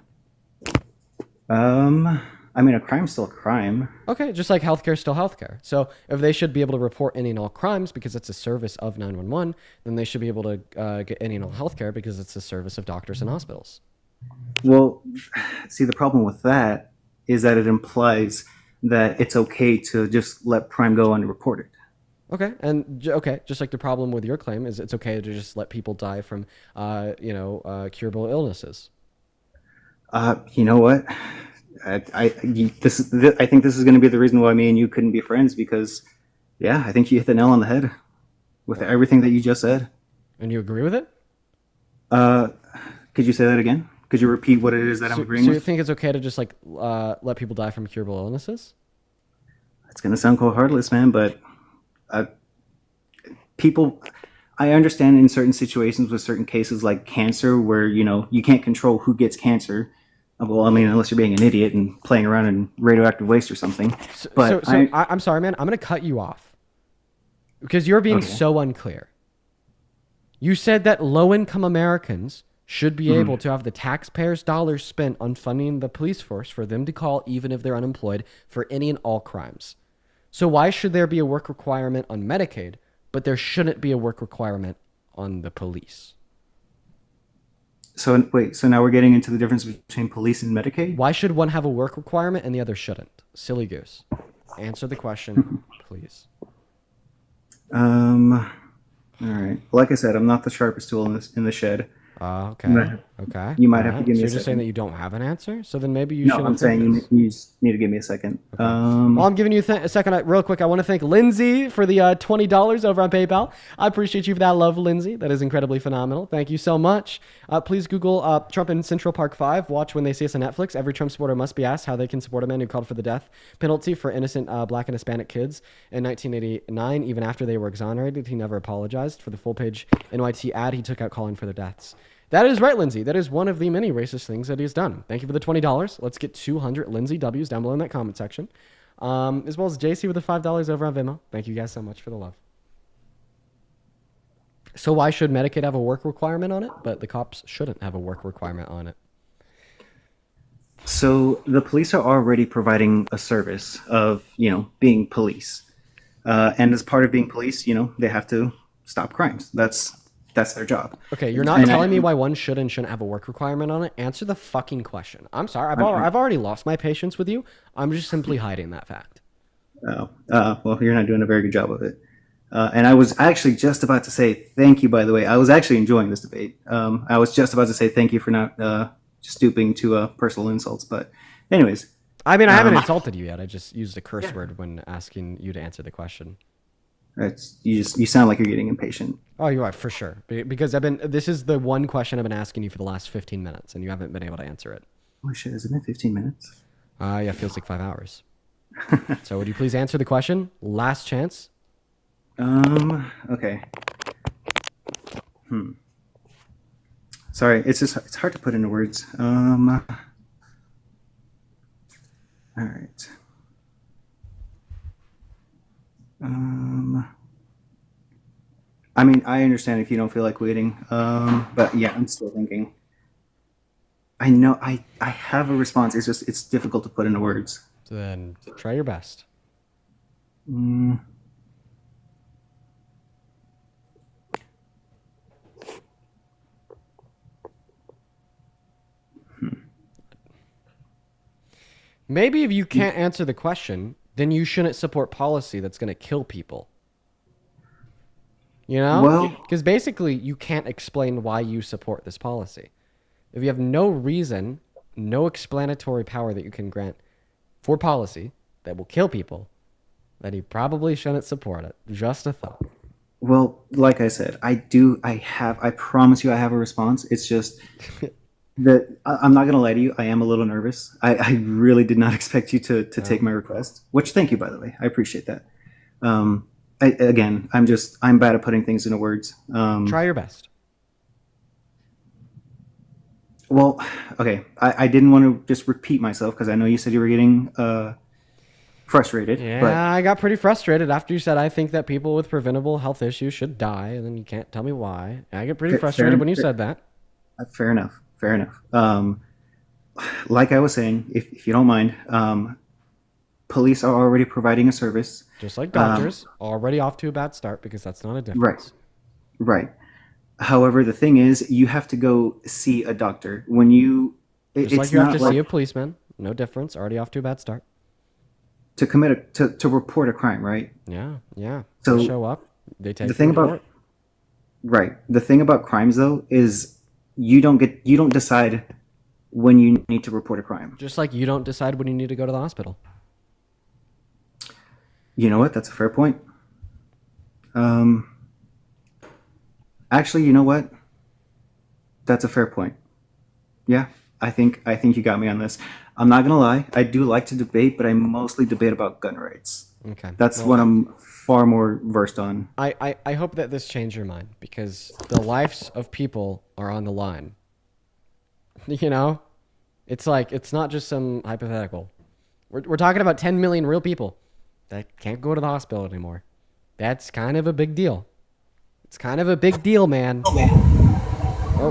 I mean, a crime's still a crime. Okay, just like healthcare is still healthcare. So if they should be able to report any and all crimes because it's a service of 911, then they should be able to get any and all healthcare because it's a service of doctors and hospitals. Well, see, the problem with that is that it implies that it's okay to just let crime go unreported. Okay, and just like the problem with your claim is it's okay to just let people die from, curable illnesses. You know what? I think this is going to be the reason why me and you couldn't be friends because, yeah, I think you hit the nail on the head with everything that you just said. And you agree with it? Could you say that again? Could you repeat what it is that I'm agreeing with? So you think it's okay to just let people die from curable illnesses? It's going to sound cold heartless, man, but I understand in certain situations with certain cases like cancer where, you can't control who gets cancer. Well, I mean, unless you're being an idiot and playing around in radioactive waste or something. But I'm sorry, man. I'm going to cut you off because you're being so unclear. You said that low-income Americans should be able to have the taxpayers' dollars spent on funding the police force for them to call even if they're unemployed for any and all crimes. So why should there be a work requirement on Medicaid, but there shouldn't be a work requirement on the police? So now we're getting into the difference between police and Medicaid? Why should one have a work requirement and the other shouldn't? Silly goose. Answer the question, please. All right. Like I said, I'm not the sharpest tool in the shed. Okay. Okay. You might have to give me a second. So you're just saying that you don't have an answer? So then maybe you should. No, I'm saying you just need to give me a second. Okay. Well, I'm giving you a second. Real quick, I want to thank Lindsay for the $20 over on PayPal. I appreciate you for that love, Lindsay. That is incredibly phenomenal. Thank you so much. Please Google Trump in Central Park 5. Watch When They See Us on Netflix. Every Trump supporter must be asked how they can support a man who called for the death penalty for innocent Black and Hispanic kids in 1989. Even after they were exonerated, he never apologized. For the full-page NYT ad, he took out calling for their deaths. That is right, Lindsay. That is one of the many racist things that he's done. Thank you for the $20. Let's get 200 Lindsay W's down below in that comment section. As well as JC with the $5 over on Venmo. Thank you guys so much for the love. So why should Medicaid have a work requirement on it, but the cops shouldn't have a work requirement on it? So the police are already providing a service of, being police. And as part of being police, they have to stop crimes. That's their job. Okay, you're not telling me why one should and shouldn't have a work requirement on it. Answer the fucking question. I'm sorry. I've already lost my patience with you. I'm just simply hiding that fact. Oh, well, you're not doing a very good job of it. And I was actually just about to say thank you, by the way. I was actually enjoying this debate. I was just about to say thank you for not stooping to personal insults. But anyways. I mean, I haven't insulted you yet. I just used a curse word when asking you to answer the question. You sound like you're getting impatient. Oh, you are, for sure. Because this is the one question I've been asking you for the last 15 minutes, and you haven't been able to answer it. Oh shit, has it been 15 minutes? Yeah, it feels like 5 hours. So would you please answer the question? Last chance. Okay. Sorry, it's hard to put into words. All right. I mean, I understand if you don't feel like waiting. But yeah, I'm still thinking. I know I have a response. It's difficult to put into words. So then try your best. Maybe if you can't answer the question, then you shouldn't support policy that's going to kill people. You know? Well- Because basically, you can't explain why you support this policy. If you have no reason, no explanatory power that you can grant for policy that will kill people, then you probably shouldn't support it. Just a thought. Well, like I said, I promise you I have a response. It's just that I'm not going to lie to you. I am a little nervous. I really did not expect you to take my request, which thank you, by the way. I appreciate that. I'm bad at putting things into words. Try your best. Well, okay. I didn't want to just repeat myself because I know you said you were getting frustrated. Yeah, but I got pretty frustrated after you said I think that people with preventable health issues should die, and then you can't tell me why. I get pretty frustrated when you said that. Fair enough. Like I was saying, if you don't mind, police are already providing a service. Just like doctors, already off to a bad start because that's not a difference. Right. However, the thing is, you have to go see a doctor when you. Just like you have to see a policeman. No difference. Already off to a bad start. To commit to report a crime, right? Yeah. So they show up. They take the thing you to about court. right. The thing about crimes, though, is you don't decide when you need to report a crime. Just like you don't decide when you need to go to the hospital. You know what? That's a fair point. Actually, you know what? That's a fair point. Yeah, I think you got me on this. I'm not gonna lie. I do like to debate, but I mostly debate about gun rights. Okay. That's what I'm far more versed on. I hope that this changed your mind because the lives of people are on the line. You know? It's like, it's not just some hypothetical. We're talking about 10 million real people that can't go to the hospital anymore. That's kind of a big deal. It's kind of a big deal, man. Oh.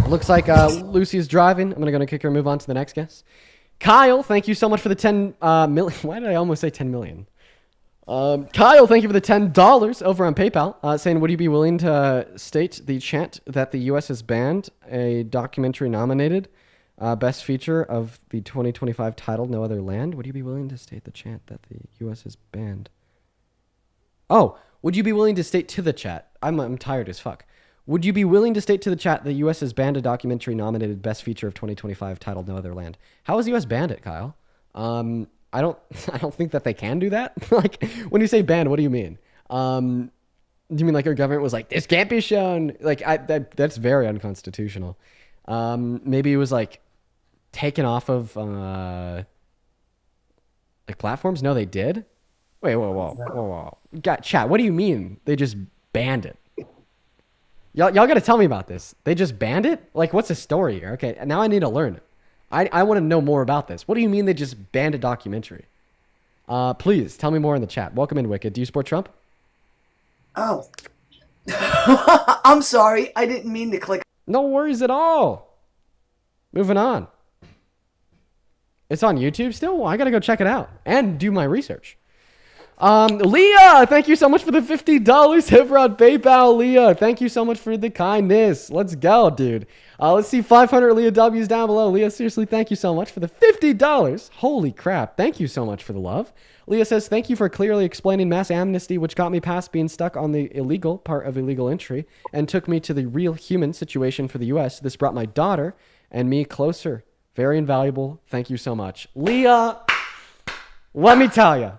Looks like Lucy's driving. I'm going to kick her and move on to the next guest. Kyle, thank you so much for the 10 million. Why did I almost say 10 million? Kyle, thank you for the $10 over on PayPal, saying, would you be willing to state the chant that the U.S. has banned a documentary nominated best feature of the 2025 title, No Other Land? Would you be willing to state the chant that the U.S. has banned? Oh, would you be willing to state to the chat? I'm tired as fuck. Would you be willing to state to the chat the U.S. has banned a documentary nominated best feature of 2025 titled No Other Land? How has the U.S. banned it, Kyle? I don't think that they can do that. Like, when you say banned, what do you mean? Do you mean like our government was like, this can't be shown? Like, that's very unconstitutional. Maybe it was like taken off of like platforms. No, they did. Wait, whoa. Got chat. What do you mean? They just banned it. Y'all got to tell me about this. They just banned it? Like, what's the story here? Okay, now I need to learn it. I want to know more about this. What do you mean they just banned a documentary? Please tell me more in the chat. Welcome in, Wicked. Do you support Trump? Oh. I'm sorry. I didn't mean to click. No worries at all. Moving on. It's on YouTube still? Well, I got to go check it out and do my research. Leah, thank you so much for the $50 over on PayPal. Leah, thank you so much for the kindness. Let's go, dude. Let's see 500 Leah W's down below. Leah, seriously, thank you so much for the $50. Holy crap. Thank you so much for the love. Leah says, thank you for clearly explaining mass amnesty, which got me past being stuck on the illegal part of illegal entry and took me to the real human situation for the U.S. This brought my daughter and me closer. Very invaluable. Thank you so much. Leah, let me tell you,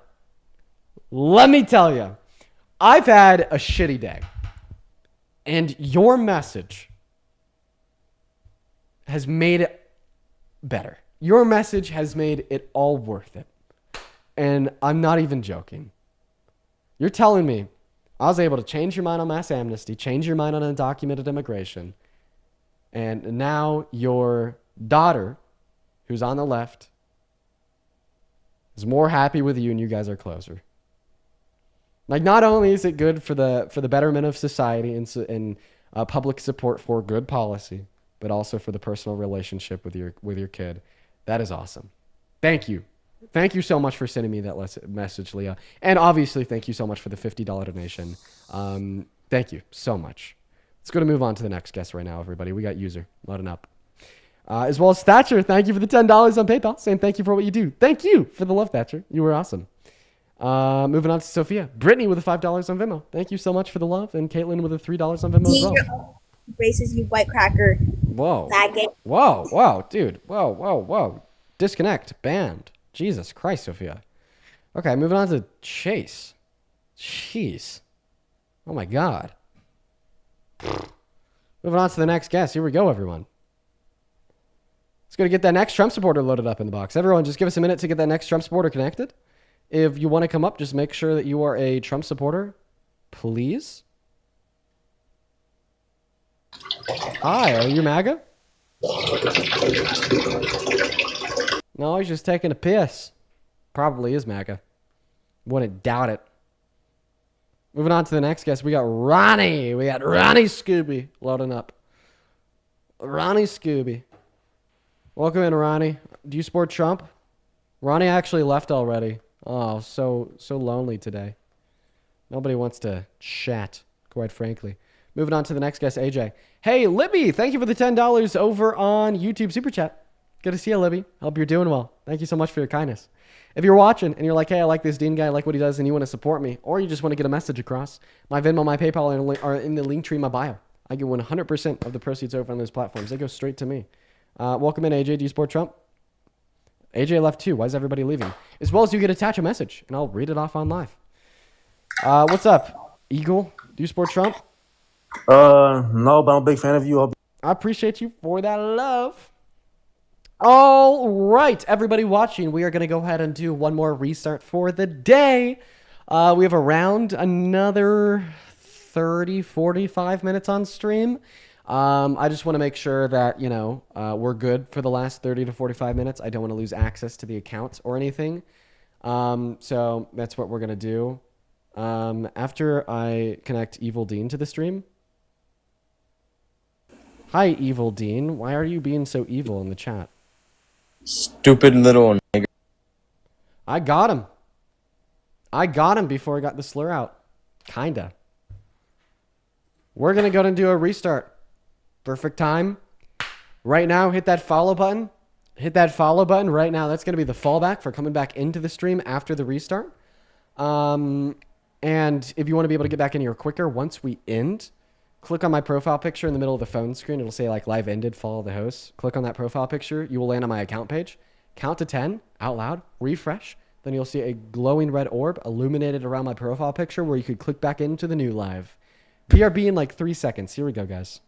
I've had a shitty day. And your message has made it better. Your message has made it all worth it. And I'm not even joking. You're telling me I was able to change your mind on mass amnesty, change your mind on undocumented immigration, and now your daughter, who's on the left, is more happy with you and you guys are closer. Like, not only is it good for the betterment of society and public support for good policy, but also for the personal relationship with your kid. That is awesome. Thank you. Thank you so much for sending me that message, Leah. And obviously, thank you so much for the $50 donation. Thank you so much. Let's go to move on to the next guest right now, everybody. We got User loading up. As well as Thatcher, thank you for the $10 on PayPal, saying thank you for what you do. Thank you for the love, Thatcher. You were awesome. Moving on to Sophia. Brittany with the $5 on Venmo. Thank you so much for the love. And Caitlin with the $3 on Venmo as well. Racist, you white cracker. Whoa. Faggot. Whoa, dude. Whoa. Disconnect. Banned. Jesus Christ, Sophia. Okay, moving on to Chase. Jeez. Oh my God. Moving on to the next guest. Here we go, everyone. Let's go to get that next Trump supporter loaded up in the box. Everyone, just give us a minute to get that next Trump supporter connected. If you want to come up, just make sure that you are a Trump supporter, please. Hi, are you MAGA? No, he's just taking a piss. Probably is MAGA. Wouldn't doubt it. Moving on to the next guest, we got Ronnie. We got Ronnie Scooby loading up. Ronnie Scooby. Welcome in, Ronnie. Do you support Trump? Ronnie actually left already. Oh, so lonely today. Nobody wants to chat, quite frankly. Moving on to the next guest, AJ. Hey, Libby, thank you for the $10 over on YouTube Super Chat. Good to see you, Libby. Hope you're doing well. Thank you so much for your kindness. If you're watching and you're like, hey, I like this Dean guy, I like what he does, and you want to support me, or you just want to get a message across, my Venmo, my PayPal are in the link tree in my bio. I get 100% of the proceeds over on those platforms. They go straight to me. Welcome in, AJ. Do you support Trump? AJ left too. Why is everybody leaving? As well as you get attach a message, and I'll read it off on live. What's up, Eagle? Do you support Trump? No, but I'm a big fan of you. I appreciate you for that love. All right, everybody watching, we are going to go ahead and do one more restart for the day. We have around another 30, 45 minutes on stream. I just want to make sure that, we're good for the last 30 to 45 minutes. I don't want to lose access to the account or anything. So that's what we're going to do. After I connect Evil Dean to the stream. Hi, Evil Dean. Why are you being so evil in the chat? Stupid little nigger. I got him before I got the slur out. Kinda. We're going to go and do a restart. Perfect time. Right now, hit that follow button. Hit that follow button right now. That's going to be the fallback for coming back into the stream after the restart. And if you want to be able to get back in here quicker once we end, click on my profile picture in the middle of the phone screen. It'll say like live ended, follow the host. Click on that profile picture. You will land on my account page. Count to 10 out loud, refresh. Then you'll see a glowing red orb illuminated around my profile picture where you could click back into the new live. PRB in like 3 seconds. Here we go, guys.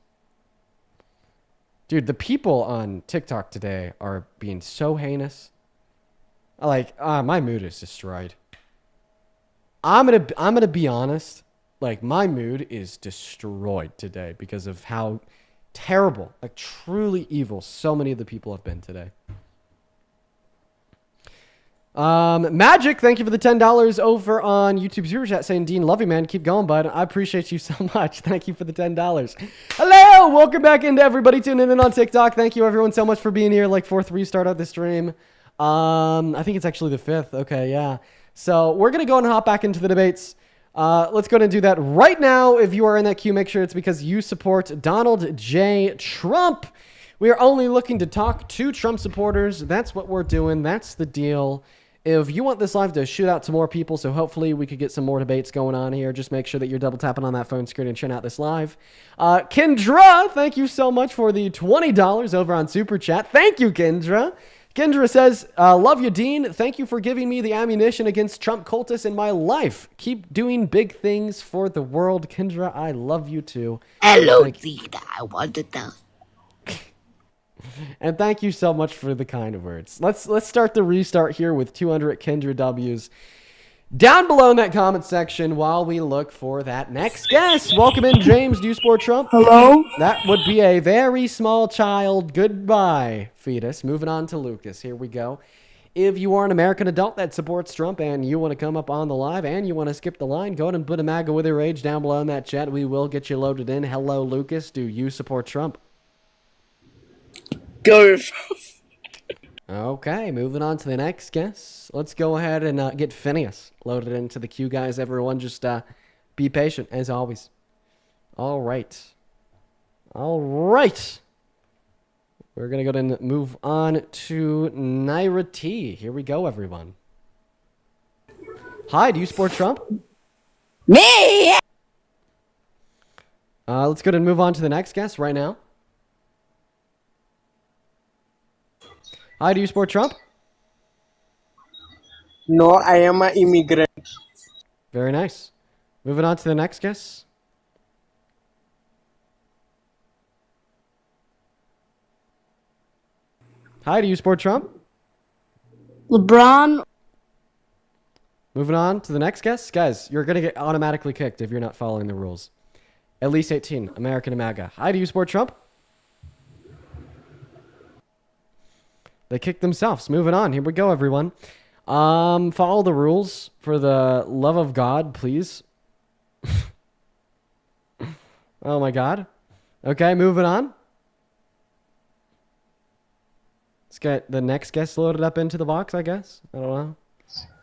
Dude, the people on TikTok today are being so heinous. Like, my mood is destroyed. I'm gonna be honest. Like, my mood is destroyed today because of how terrible, like truly evil, so many of the people have been today. Magic, thank you for the $10 over on YouTube Super Chat saying, Dean, love you, man. Keep going, bud. I appreciate you so much. Thank you for the $10. Hello! Welcome back into everybody tuning in on TikTok. Thank you, everyone, so much for being here. Like, 4th restart of the stream. I think it's actually the 5th. Okay, yeah. So we're going to go and hop back into the debates. Let's go ahead and do that right now. If you are in that queue, make sure it's because you support Donald J. Trump. We are only looking to talk to Trump supporters. That's what we're doing. That's the deal. If you want this live to shoot out to more people, so hopefully we could get some more debates going on here, just make sure that you're double tapping on that phone screen and check out this live. Kendra, thank you so much for the $20 over on Super Chat. Thank you, Kendra. Kendra says, love you, Dean. Thank you for giving me the ammunition against Trump cultists in my life. Keep doing big things for the world. Kendra, I love you too. Hello, Dean. I wanted to. And thank you so much for the kind words. Let's start the restart here with 200 Kindred W's. Down below in that comment section while we look for that next guest. Welcome in, James. Do you support Trump? Hello? That would be a very small child. Goodbye, fetus. Moving on to Lucas. Here we go. If you are an American adult that supports Trump and you want to come up on the live and you want to skip the line, go ahead and put a MAGA with your age down below in that chat. We will get you loaded in. Hello, Lucas. Do you support Trump? Go. Okay, moving on to the next guest. Let's go ahead and get Phineas loaded into the queue, guys. Everyone just be patient, as always. All right. We're going to go ahead and move on to Naira T. Here we go, everyone. Hi, do you support Trump? Me! Let's go ahead and move on to the next guest right now. Hi, do you support Trump? No, I am an immigrant. Very nice. Moving on to the next guest. Hi, do you support Trump? LeBron. Moving on to the next guest. Guys, you're going to get automatically kicked if you're not following the rules. At least 18, American and MAGA. Hi, do you support Trump? They kicked themselves. Moving on. Here we go, everyone. Follow the rules for the love of God, please. Oh my God. Okay, moving on. Let's get the next guest loaded up into the box, I guess. I don't know.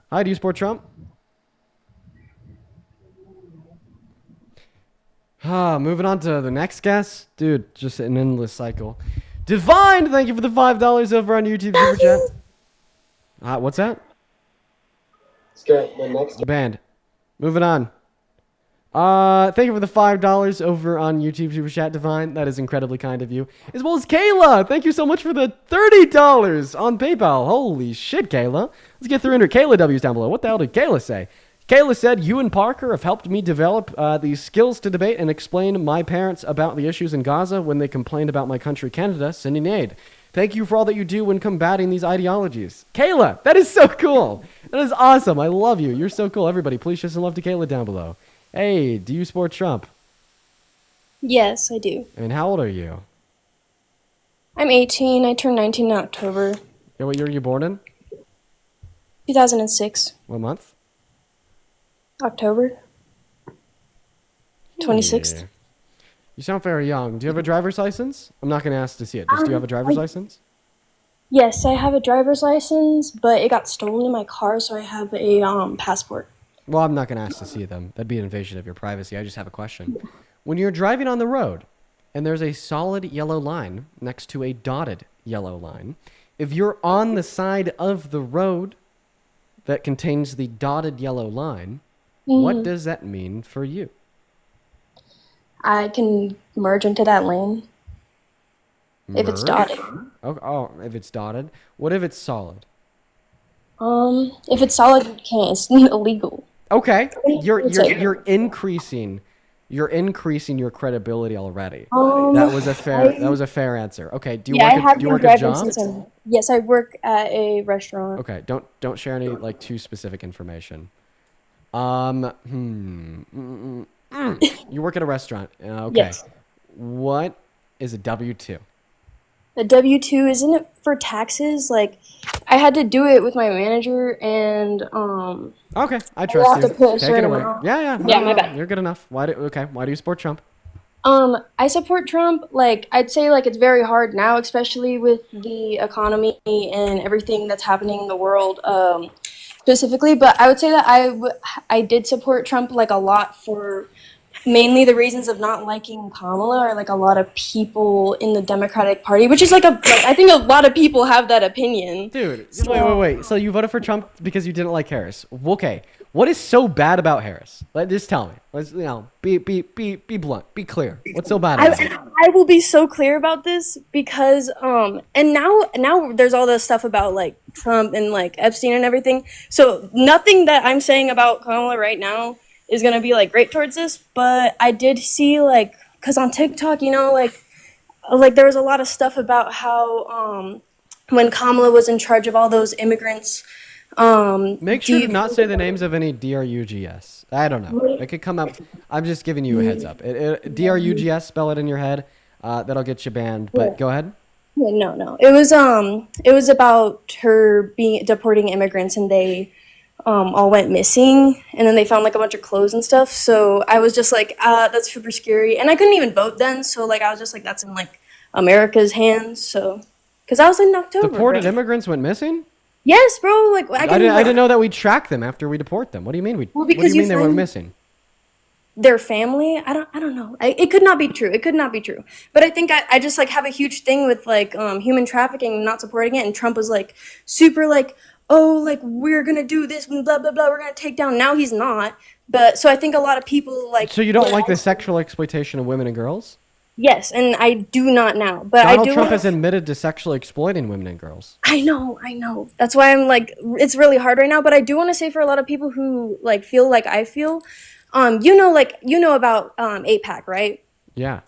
Hi, do you support Trump? Moving on to the next guest. Dude, just an endless cycle. Divine, thank you for the $5 over on YouTube Super Chat. What's that? Let's get the next. Banned. Moving on. Thank you for the $5 over on YouTube Super Chat, Divine. That is incredibly kind of you. As well as Kayla. Thank you so much for the $30 on PayPal. Holy shit, Kayla. Let's get 300 Kayla W's down below. What the hell did Kayla say? Kayla said, you and Parker have helped me develop the skills to debate and explain my parents about the issues in Gaza when they complained about my country, Canada, sending aid. Thank you for all that you do when combating these ideologies. Kayla, that is so cool. That is awesome. I love you. You're so cool. Everybody, please show some love to Kayla down below. Hey, do you support Trump? Yes, I do. And how old are you? I'm 18. I turned 19 in October Yeah, what year were you born in? 2006. What month? October 26th. Yeah. You sound very young. Do you have a driver's license? I'm not going to ask to see it. Just do you have a driver's license? Yes, I have a driver's license, but it got stolen in my car, so I have a passport. Well, I'm not going to ask to see them. That'd be an invasion of your privacy. I just have a question. When you're driving on the road and there's a solid yellow line next to a dotted yellow line, if you're on the side of the road that contains the dotted yellow line, what does that mean for you? I can merge into that lane if it's dotted. Oh, if it's dotted. What if it's solid? If it's solid, you can't. It's illegal. Okay, you're increasing your credibility already. That was a fair answer. Okay, do you work a job? Yes, I work at a restaurant. Okay, don't share any like too specific information. You work at a restaurant. Okay. Yes. What is a W-2? A W-2, isn't it for taxes? Like, I had to do it with my manager, and okay, I trust you. Take it away. Amount. Yeah. Yeah, my bad. You're good enough. Why do you support Trump? I support Trump. Like, I'd say like it's very hard now, especially with the economy and everything that's happening in the world. Specifically, but I would say that I did support Trump like a lot for mainly the reasons of not liking Kamala or like a lot of people in the Democratic Party, which is like I think a lot of people have that opinion. Dude, wait. So you voted for Trump because you didn't like Harris? Okay, what is so bad about Harris? Just tell me. Let's be blunt, be clear. What's so bad about it? I will be so clear about this because and now there's all this stuff about like Trump and like Epstein and everything. So nothing that I'm saying about Kamala right now is gonna be like great towards this, but I did see like, cause on TikTok, like like there was a lot of stuff about how when Kamala was in charge of all those immigrants. Make sure to not say the names of any DRUGS. I don't know. It could come up. I'm just giving you a heads up. DRUGS, spell it in your head. That'll get you banned. But go ahead. Yeah, no. It was about her deporting immigrants, and they all went missing, and then they found like a bunch of clothes and stuff. So I was just like, that's super scary. And I couldn't even vote then, so like I was just like, that's in like America's hands. So because I was in October. Deported immigrants went missing? Yes, bro. Like I didn't know that we track them after we deport them. What do you mean Well, what do you mean they went missing? Their family. I don't know. It could not be true. It could not be true. But I think I just like have a huge thing with like human trafficking and not supporting it. And Trump was like super like, oh, like we're gonna do this and blah blah blah. We're gonna take down. Now he's not. But so I think a lot of people like. So you don't like the sexual exploitation of women and girls? Yes, and I do not now. But Donald Trump has admitted to sexually exploiting women and girls. I know. That's why I'm like, it's really hard right now. But I do want to say for a lot of people who like feel like I feel, you know about AIPAC, right? Yeah.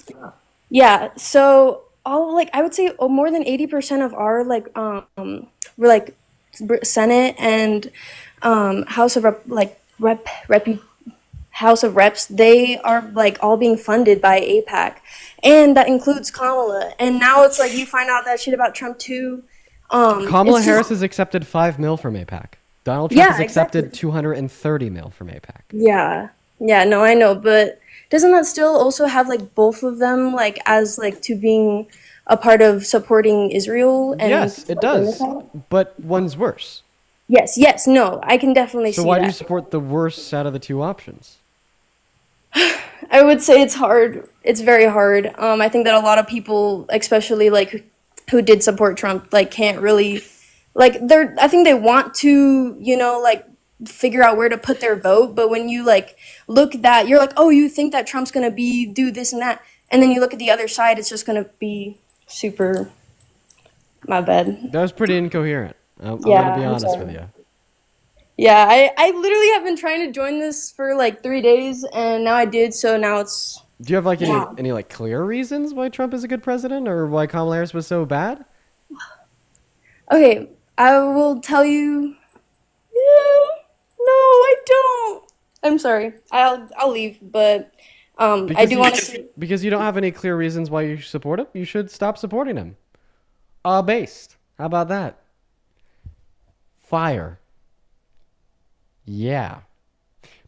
Yeah. So all like I would say more than 80% of our like we're like Senate and House of House of Reps, they are like all being funded by AIPAC, and that includes Kamala. And now it's like you find out that shit about Trump too. Kamala Harris has accepted $5 million from AIPAC. Donald Trump has accepted $230 million from AIPAC. Yeah, no, I know, but doesn't that still also have like both of them like as like to being a part of supporting Israel? And yes, it does, but one's worse. Yes, no, I can definitely see that. So why do you support the worst out of the two options? I would say it's hard. It's very hard. I think that a lot of people, especially like who did support Trump, like can't really, like I think they want to, you know, like figure out where to put their vote. But when you like look at that, you're like, oh, you think that Trump's gonna do this and that, and then you look at the other side, it's just gonna be super. My bad. That was pretty incoherent. I'm gonna be honest with you. Yeah, I literally have been trying to join this for like 3 days, and now I did, so now it's... Do you have like any like clear reasons why Trump is a good president, or why Kamala Harris was so bad? Okay, I will tell you... No, I don't. I'm sorry. I'll leave, but I do want to... Because you don't have any clear reasons why you support him, you should stop supporting him. Based. How about that? Fire. Yeah.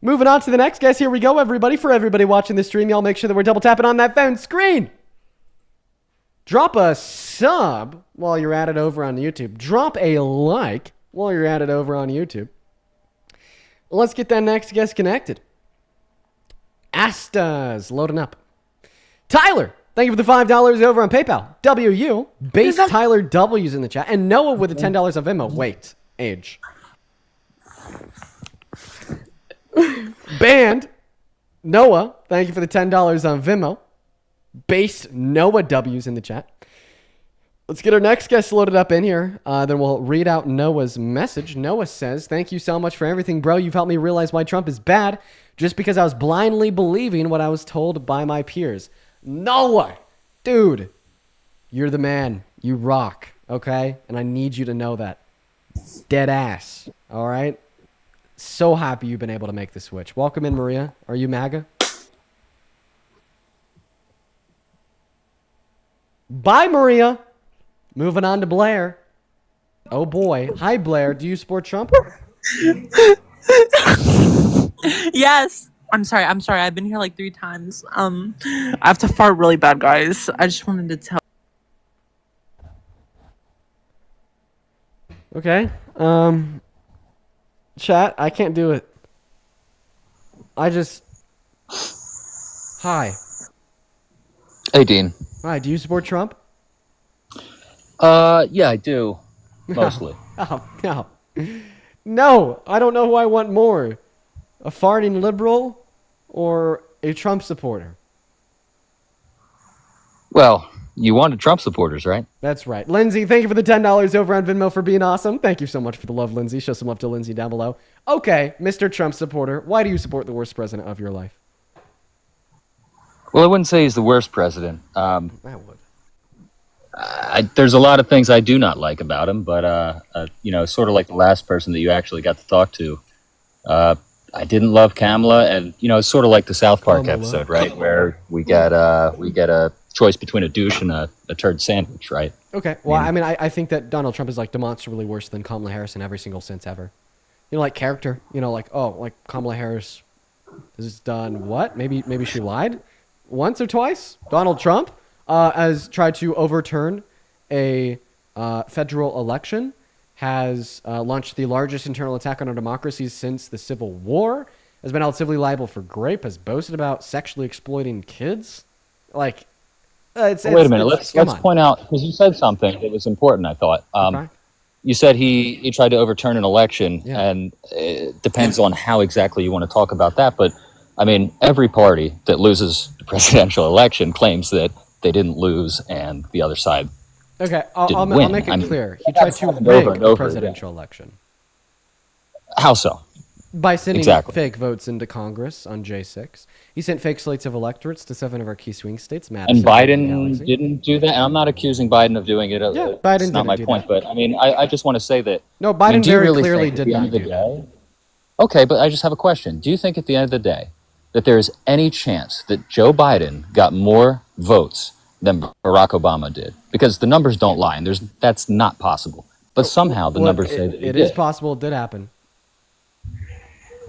Moving on to the next guest. Here we go, everybody. For everybody watching the stream, y'all make sure that we're double tapping on that phone screen. Drop a sub while you're at it over on YouTube. Drop a like while you're at it over on YouTube. Let's get that next guest connected. Asta's loading up. Tyler, thank you for the $5 over on PayPal. WU, base Tyler W's in the chat. And Noah with the $10 on Venmo. Wait, age. Band Noah, thank you for the $10 on Venmo. Base Noah W's in the chat. Let's get our next guest loaded up in here. Then we'll read out Noah's message. Noah says, thank you so much for everything, bro. You've helped me realize why Trump is bad just because I was blindly believing what I was told by my peers. Noah, dude, you're the man. You rock, okay? And I need you to know that. Dead ass, all right? So happy you've been able to make the switch. Welcome in, Maria. Are you MAGA? Bye, Maria. Moving on to Blair. Oh boy. Hi, Blair. Do you support Trump? Yes. I'm sorry. I've been here like 3 times. I have to fart really bad, guys. I just wanted to tell. Okay. Chat, I can't do it. Hi. Hey, Dean. Hi, do you support Trump? Yeah, I do. Mostly. No. No, I don't know who I want more. A farting liberal or a Trump supporter? Well, you wanted Trump supporters, right? That's right. Lindsay, thank you for the $10 over on Venmo for being awesome. Thank you so much for the love, Lindsay. Show some love to Lindsay down below. Okay, Mr. Trump supporter, why do you support the worst president of your life? Well, I wouldn't say he's the worst president. I would. there's a lot of things I do not like about him, but sort of like the last person that you actually got to talk to. I didn't love Kamala, and it's sort of like the South Park episode, right, where we get a choice between a douche and a turd sandwich, right? Okay. Well, I think that Donald Trump is like demonstrably worse than Kamala Harris in every single sense ever. Like character. Like Kamala Harris has done what? Maybe she lied once or twice. Donald Trump has tried to overturn a federal election, has launched the largest internal attack on our democracy since the Civil War, has been held civilly liable for rape, has boasted about sexually exploiting kids. Wait a minute. Let's point out, because you said something that was important, I thought. Okay. You said he tried to overturn an election, and it depends on how exactly you want to talk about that. But, every party that loses the presidential election claims that they didn't lose and the other side Okay, I'll win. make it clear. He tried to rig the presidential election. How so? By sending fake votes into Congress on J6. He sent fake slates of electorates to 7 of our key swing states. And Biden didn't do that. And I'm not accusing Biden of doing it. Yeah, Biden That's not my point. But I just want to say that. No, Biden very clearly did not do that. Okay, but I just have a question. Do you think at the end of the day that there is any chance that Joe Biden got more votes than Barack Obama did? Because the numbers don't lie, and that's not possible. But somehow the numbers say that it is possible it did happen.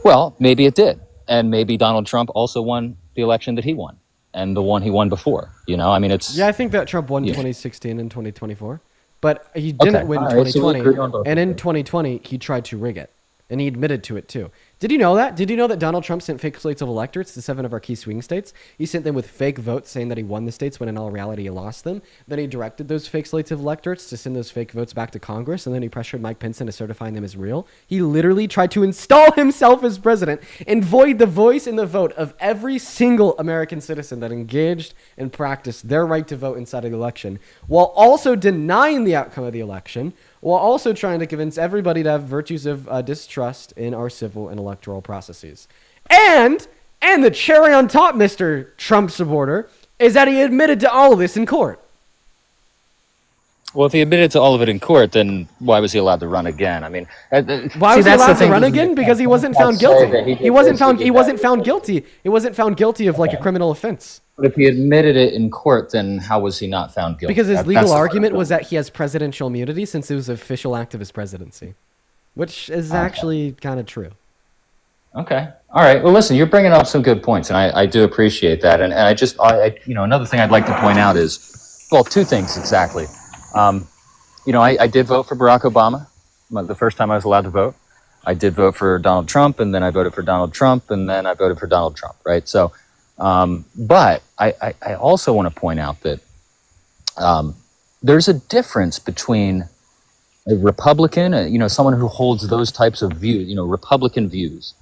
Well, maybe it did. And maybe Donald Trump also won the election that he won, and the one he won before. It's... Yeah, I think that Trump won 2016 and 2024. But he didn't win 2020. And in 2020, he tried to rig it. And he admitted to it, too. Did you know that? Did you know that Donald Trump sent fake slates of electorates to 7 of our key swing states? He sent them with fake votes saying that he won the states when in all reality he lost them. Then he directed those fake slates of electorates to send those fake votes back to Congress, and then he pressured Mike Pence into certifying them as real. He literally tried to install himself as president and void the voice and the vote of every single American citizen that engaged and practiced their right to vote inside of the election, while also denying the outcome of the election, while also trying to convince everybody to have virtues of distrust in our civil and electoral processes. And the cherry on top, Mr. Trump supporter, is that he admitted to all of this in court. Well, if he admitted to all of it in court, then why was he allowed to run again? Why was he allowed to run again? Because he wasn't found guilty. He wasn't found guilty. He wasn't found guilty of a criminal offense. But if he admitted it in court, then how was he not found guilty? Because his legal argument was that he has presidential immunity since it was an official act of his presidency, which is actually kind of true. Okay. All right. Well, listen, you're bringing up some good points, and I do appreciate that. And I another thing I'd like to point out is, well, two things exactly. I did vote for Barack Obama the first time I was allowed to vote. I did vote for Donald Trump, and then I voted for Donald Trump, and then I voted for Donald Trump, right? So, but I also want to point out that there's a difference between a Republican, someone who holds those types of views, Republican views,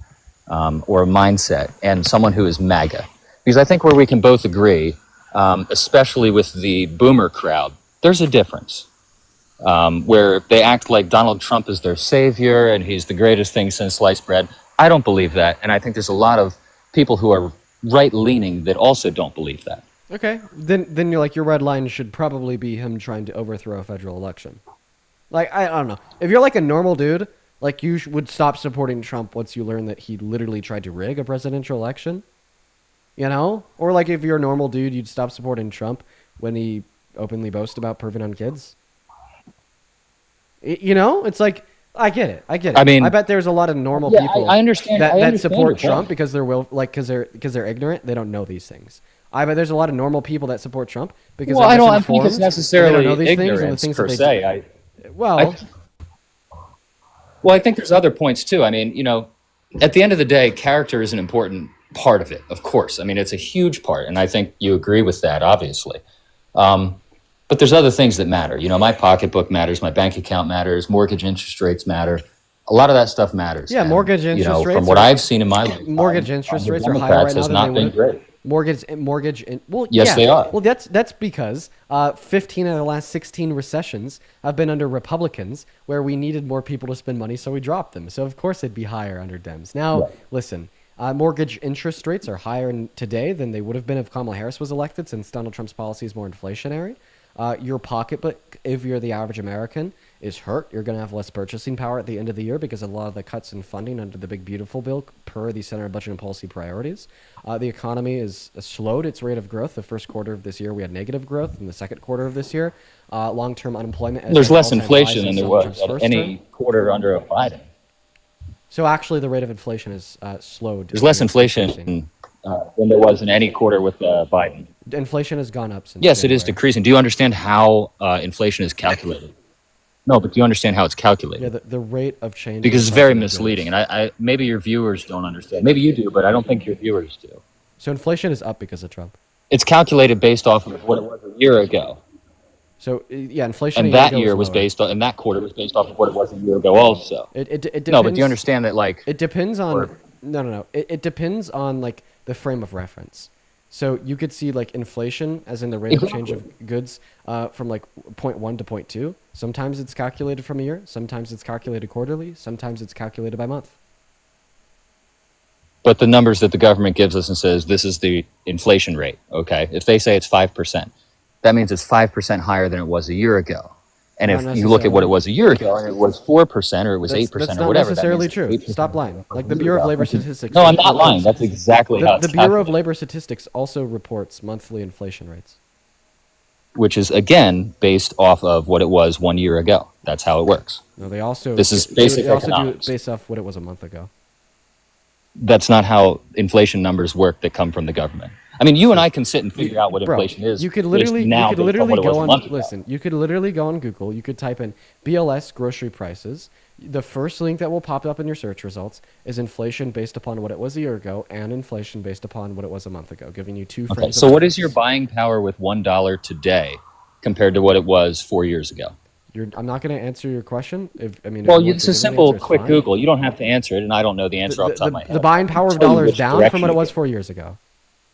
or a mindset, and someone who is MAGA. Because I think where we can both agree, especially with the boomer crowd, there's a difference. Where they act like Donald Trump is their savior and he's the greatest thing since sliced bread. I don't believe that, and I think there's a lot of people who are right-leaning that also don't believe that. Okay, then you're your red line should probably be him trying to overthrow a federal election. I don't know. If you're a normal dude, you would stop supporting Trump once you learn that he literally tried to rig a presidential election. Or if you're a normal dude, you'd stop supporting Trump when he openly boasts about perving on kids. It's I get it. I bet there's a lot of normal people I understand, that support Trump because they're ignorant. They don't know these things. I bet there's a lot of normal people that support Trump because I don't think it's necessarily ignorance per se. I think there's other points too. At the end of the day, character is an important part of it, of course. It's a huge part, and I think you agree with that, obviously. But there's other things that matter. My pocketbook matters, my bank account matters, mortgage interest rates matter. A lot of that stuff matters. Yeah, mortgage interest rates. From what I've seen in my life, mortgage interest rates are higher right now than they would. Yes, they are. Well, that's because 15 of the last 16 recessions have been under Republicans, where we needed more people to spend money, so we dropped them. So of course it'd be higher under Dems. Now, listen. Mortgage interest rates are higher today than they would have been if Kamala Harris was elected, since Donald Trump's policy is more inflationary. Your pocketbook, if you're the average American, is hurt. You're going to have less purchasing power at the end of the year because a lot of the cuts in funding under the Big Beautiful Bill per the Center of Budget and Policy Priorities. The economy is slowed its rate of growth. The first quarter of this year, we had negative growth. In the second quarter of this year, long-term unemployment. There's less inflation than there was at any quarter under a Biden. So actually, the rate of inflation is slowed. There's less inflation than there was in any quarter with Biden. Inflation has gone up since. Yes, it is decreasing. Do you understand how inflation is calculated? No, but do you understand how it's calculated? Yeah, the rate of change. Because it's very misleading, and I maybe your viewers don't understand. Maybe you do, but I don't think your viewers do. So inflation is up because of Trump. It's calculated based off of what it was a year ago. So yeah, inflation. And that year was based on, and that quarter was based off of what it was a year ago, also. It depends, no, but do you understand that? Like, it depends on. No. It depends on like the frame of reference. So you could see like inflation, as in the rate of change of goods, from like 0.1 to 0.2. Sometimes it's calculated from a year. Sometimes it's calculated quarterly. Sometimes it's calculated by month. But the numbers that the government gives us and says this is the inflation rate. Okay, if they say it's 5%, that means it's 5% higher than it was a year ago. And if you look at what it was a year ago, and it was 4% or it was 8% or whatever, that's not necessarily true. Stop lying. Like the Bureau of Labor Statistics. No, I'm not lying. That's exactly how it's the Bureau of Labor Statistics also reports monthly inflation rates, which is again based off of what it was 1 year ago. That's how it works. No, they also. This is basic They also do economics. it based off what it was a month ago. That's not how inflation numbers work that come from the government. I mean, you and I can sit and figure out what inflation is. You could literally, now you could literally based on what it was go a on. month ago. Listen, you could literally go on Google. You could type in BLS grocery prices. The first link that will pop up in your search results is inflation based upon what it was a year ago and inflation based upon what it was a month ago, giving you two. Okay, so what is your buying power with $1 today compared to what it was 4 years ago? I'm not going to answer your question. Well, it's a simple, quick Google. You don't have to answer it, and I don't know the answer off the top of my head. The buying power of dollar is down from what it was 4 years ago.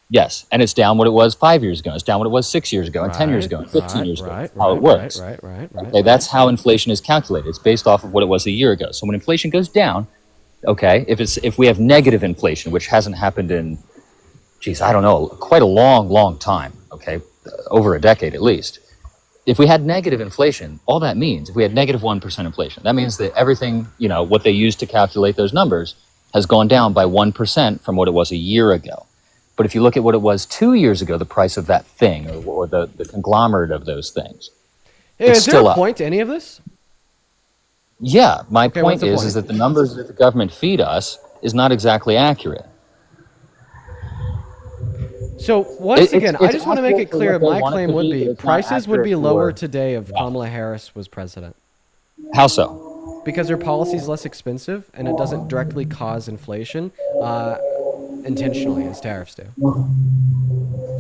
Yes, and it's down what it was 5 years ago. It's down what it was 6 years ago, and 10 years ago, and 15 years ago. That's how it works. Okay, that's how inflation is calculated. It's based off of what it was a year ago. So when inflation goes down, okay, if we have negative inflation, which hasn't happened in, I don't know, quite a long time. Okay, over a decade at least. If we had negative inflation, all that means, if we had negative 1% inflation, that means that everything, what they use to calculate those numbers has gone down by 1% from what it was a year ago. But if you look at what it was 2 years ago, the price of that thing or the conglomerate of those things, it's is there still a up. point to any of this? Yeah, my point what's the is point? that the numbers that the government feed us is not exactly accurate. So once again, I it's just want to make it accurate for clear. what they My want it claim to would be, be but it's not prices would be accurate lower for- today if Kamala Harris was president. How so? Because her policy is less expensive and it doesn't directly cause inflation intentionally as tariffs do.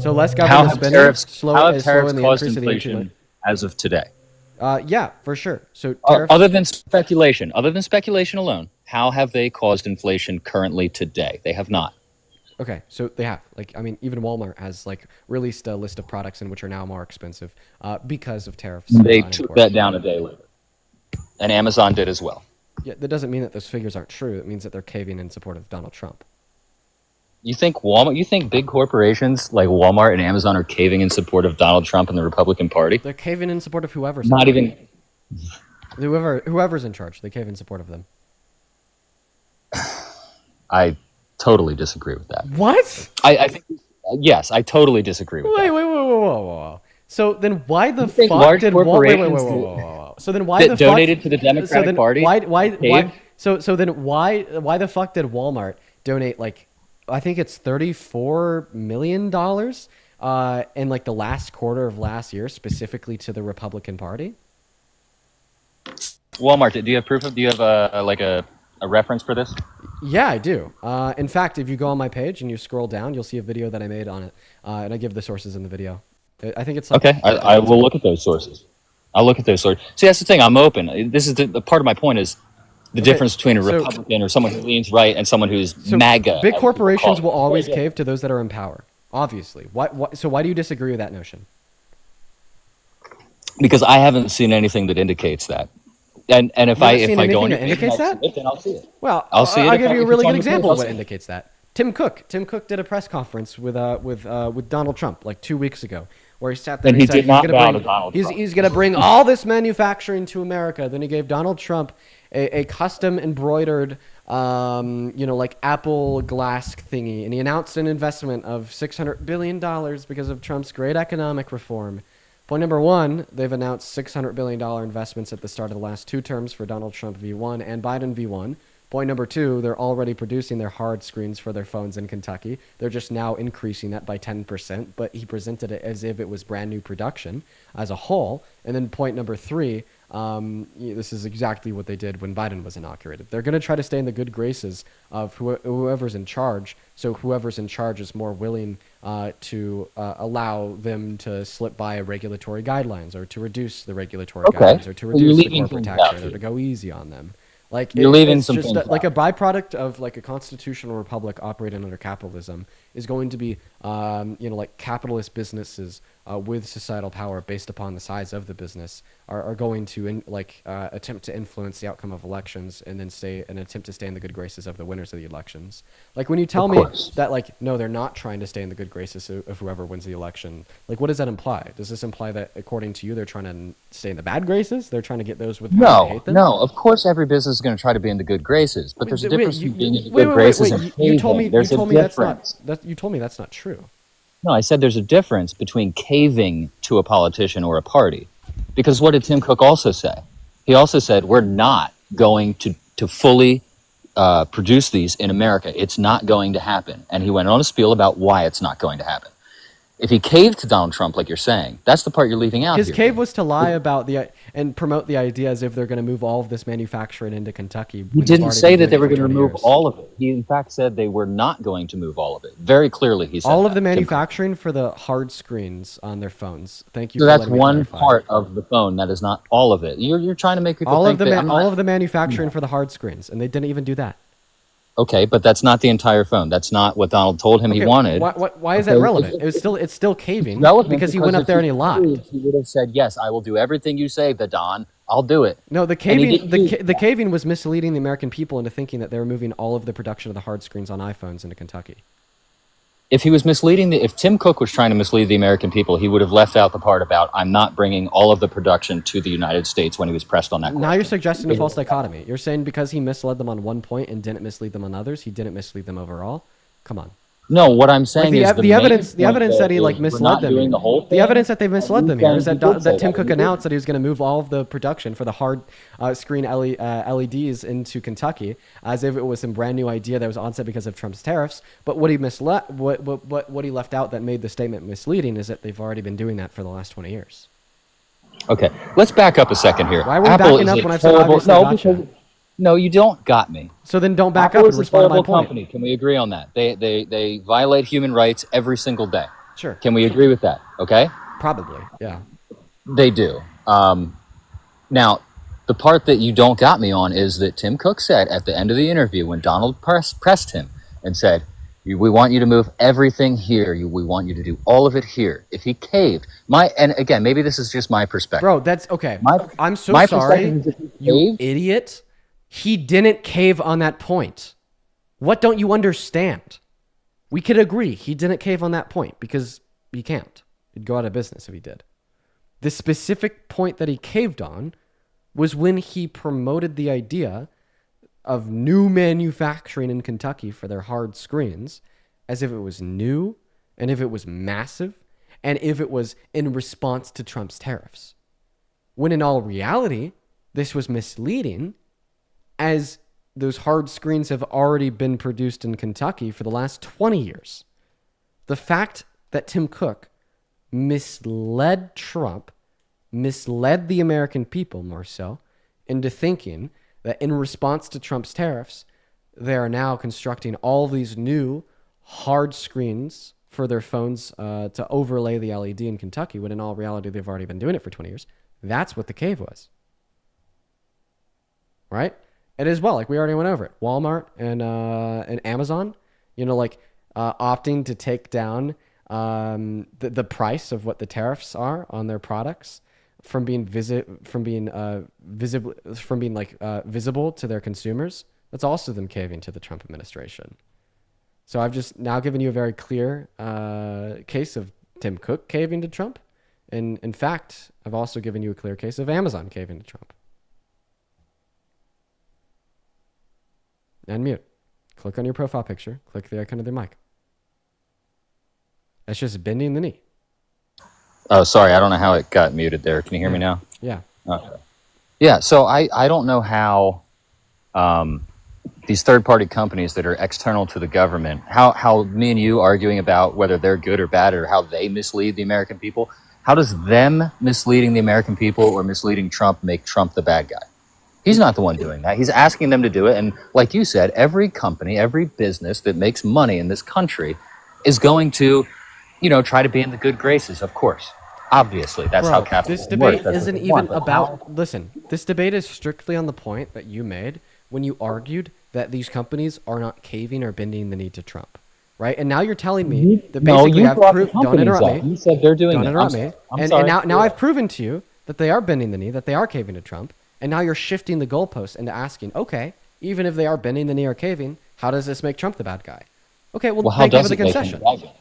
So less How government have spending, tariffs, slow, how have is slow tariffs in the caused increase of the inflation as of today? Yeah, for sure. So tariffs, Other than speculation alone, how have they caused inflation currently today? They have not. okay, so they have even Walmart has released a list of products in which are now more expensive because of tariffs. They on took imports. that down a day later. And Amazon did as well. Yeah, that doesn't mean that those figures aren't true. It means that they're caving in support of Donald Trump. You think big corporations like Walmart and Amazon are caving in support of Donald Trump and the Republican Party? They're caving in support of whoever's Not even. whoever's in charge. They cave in support of them. I totally disagree with that. What? I think yes, I totally disagree with Wait, whoa. So then why the think fuck large did corporations whoa. So then why that the donated fuck, to the Democratic so then Party Why caved? so then why the fuck did Walmart donate I think it's $34 million in the last quarter of last year specifically to the Republican Party? Walmart, do you have proof of? Do you have a reference for this? Yeah, I do. In fact, if you go on my page and you scroll down, you'll see a video that I made on it, and I give the sources in the video. I think it's Okay, I will look at those sources. I'll look at those sources. See, that's the thing. I'm open. This is the part of my point is the difference between a Republican or someone who leans right and someone who's MAGA. Big as corporations will people call it. always cave to those that are in power. Obviously. So why do you disagree with that notion? Because I haven't seen anything that indicates that. And if I go into that indicates that, then I'll see it. Well, I'll see it. I'll give you a really good example of what it. indicates that. Tim Cook did a press conference with Donald Trump 2 weeks ago, where he sat there And and he said did he's not going bow to to Donald bring Trump. he's going to bring all this manufacturing to America. Then he gave Donald Trump a custom embroidered like Apple glass thingy, and he announced an investment of $600 billion because of Trump's great economic reform. Point number one, they've announced $600 billion investments at the start of the last 2 terms for Donald Trump V1 and Biden V1. Point number two, they're already producing their hard screens for their phones in Kentucky. They're just now increasing that by 10%, but he presented it as if it was brand new production as a whole. And then point number three, this is exactly what they did when Biden was inaugurated. They're going to try to stay in the good graces of whoever's in charge, so whoever's in charge is more willing to allow them to slip by regulatory guidelines or to reduce the regulatory guidelines or to reduce the corporate tax rate or to go easy on them. Like You're leaving it's some just things like a out. byproduct of like a constitutional republic operating under capitalism is going to be, like capitalist businesses with societal power based upon the size of the business are going to attempt to influence the outcome of elections and then attempt to stay in the good graces of the winners of the elections. Like when you tell me that no, they're not trying to stay in the good graces of whoever wins the election. Like what does that imply? Does this imply that according to you, they're trying to stay in the bad graces? They're trying to get those with power to No, hate them? no. Of course, every business is going to try to be in the good graces, but there's a difference between being in the Wait, good wait, graces wait, and you told me caving. There's you told a me that's difference. not you told me that's not true. No, I said there's a difference between caving to a politician or a party. Because what did Tim Cook also say? He also said, we're not going to fully produce these in America. It's not going to happen. And he went on a spiel about why it's not going to happen. If he caved to Donald Trump, like you're saying, that's the part you're leaving out His here. cave was to lie about and promote the idea as if they're going to move all of this manufacturing into Kentucky. He didn't say that they were going to remove all of it. He, in fact, said they were not going to move all of it. Very clearly, he said all of that. the manufacturing for the hard screens on their phones. Thank you. So for that's letting me one clarify. part of the phone. That is not all of it. You're trying to make people All think of the that I'm not- all of the manufacturing for the hard screens, and they didn't even do that. Okay, but that's not the entire phone. That's not what Donald told him he Okay, wanted. Why is that relevant? It's still caving relevant because he went up if there and he lied. caved, He would have said, "Yes, I will do everything you say, the Don. I'll do it." No, the And he caving didn't the caving was misleading the American people into thinking that they were moving all of the production of the hard screens on iPhones into Kentucky. If he was misleading if Tim Cook was trying to mislead the American people, he would have left out the part about I'm not bringing all of the production to the United States when he was pressed on that question. Now you're suggesting a false dichotomy. You're saying because he misled them on one point and didn't mislead them on others, he didn't mislead them overall? Come on. No, what I'm saying is the evidence that he misled them. Doing the whole thing. The evidence that they misled them here is that He did say Tim that. Cook He did. announced that he was going to move all of the production for the hard screen LEDs into Kentucky as if it was some brand new idea that was onset because of Trump's tariffs. But what he what he left out that made the statement misleading is that they've already been doing that for the last 20 years. Okay, let's back up a second here. Why are we Apple backing is up a when I said horrible- obviously no, gotcha? because no, you don't got me. So then don't back Apple up and is a respond to my horrible point. company. Can we agree on that? They violate human rights every single day. Sure. Can we agree with that? Okay. Probably, yeah. They do. Now, the part that you don't got me on is that Tim Cook said at the end of the interview when Donald pressed him and said, "We want you to move everything here. We want you to do all of it here." If he caved, and again, maybe this is just my perspective. Bro, that's okay. I'm so my sorry, perspective is if he you caved- idiot. He didn't cave on that point. What don't you understand? We could agree he didn't cave on that point because he can't. He'd go out of business if he did. The specific point that he caved on was when he promoted the idea of new manufacturing in Kentucky for their hard screens as if it was new and if it was massive and if it was in response to Trump's tariffs. When in all reality, this was misleading as those hard screens have already been produced in Kentucky for the last 20 years. The fact that Tim Cook misled Trump, misled the American people more so, into thinking that in response to Trump's tariffs, they are now constructing all these new hard screens for their phones to overlay the LED in Kentucky, when in all reality, they've already been doing it for 20 years. That's what the cave was. Right? And as well, like we already went over it, Walmart and Amazon, opting to take down the price of what the tariffs are on their products from being visible to their consumers. That's also them caving to the Trump administration. So I've just now given you a very clear case of Tim Cook caving to Trump, And in fact, I've also given you a clear case of Amazon caving to Trump. And mute. Click on your profile picture. Click the icon of their mic. That's just bending the knee. Oh, sorry. I don't know how it got muted there. Can you hear me now? Yeah. Okay. Yeah. So I don't know how these third-party companies that are external to the government, how me and you arguing about whether they're good or bad or how they mislead the American people, how does them misleading the American people or misleading Trump make Trump the bad guy? He's not the one doing that. He's asking them to do it. And like you said, every company, every business that makes money in this country is going to, try to be in the good graces, of course. Obviously, that's how capitalism works. This debate isn't even about... Listen, this debate is strictly on the point that you made when you argued that these companies are not caving or bending the knee to Trump, right? And now you're telling me that basically I've proved... Don't interrupt me. You said they're doing Don't interrupt me. I'm sorry. And now I've proven to you that they are bending the knee, that they are caving to Trump. And now you're shifting the goalposts into asking, okay, even if they are bending the knee or caving, how does this make Trump the bad guy? Okay, well how thank you for does the it make him concession. the bad guy?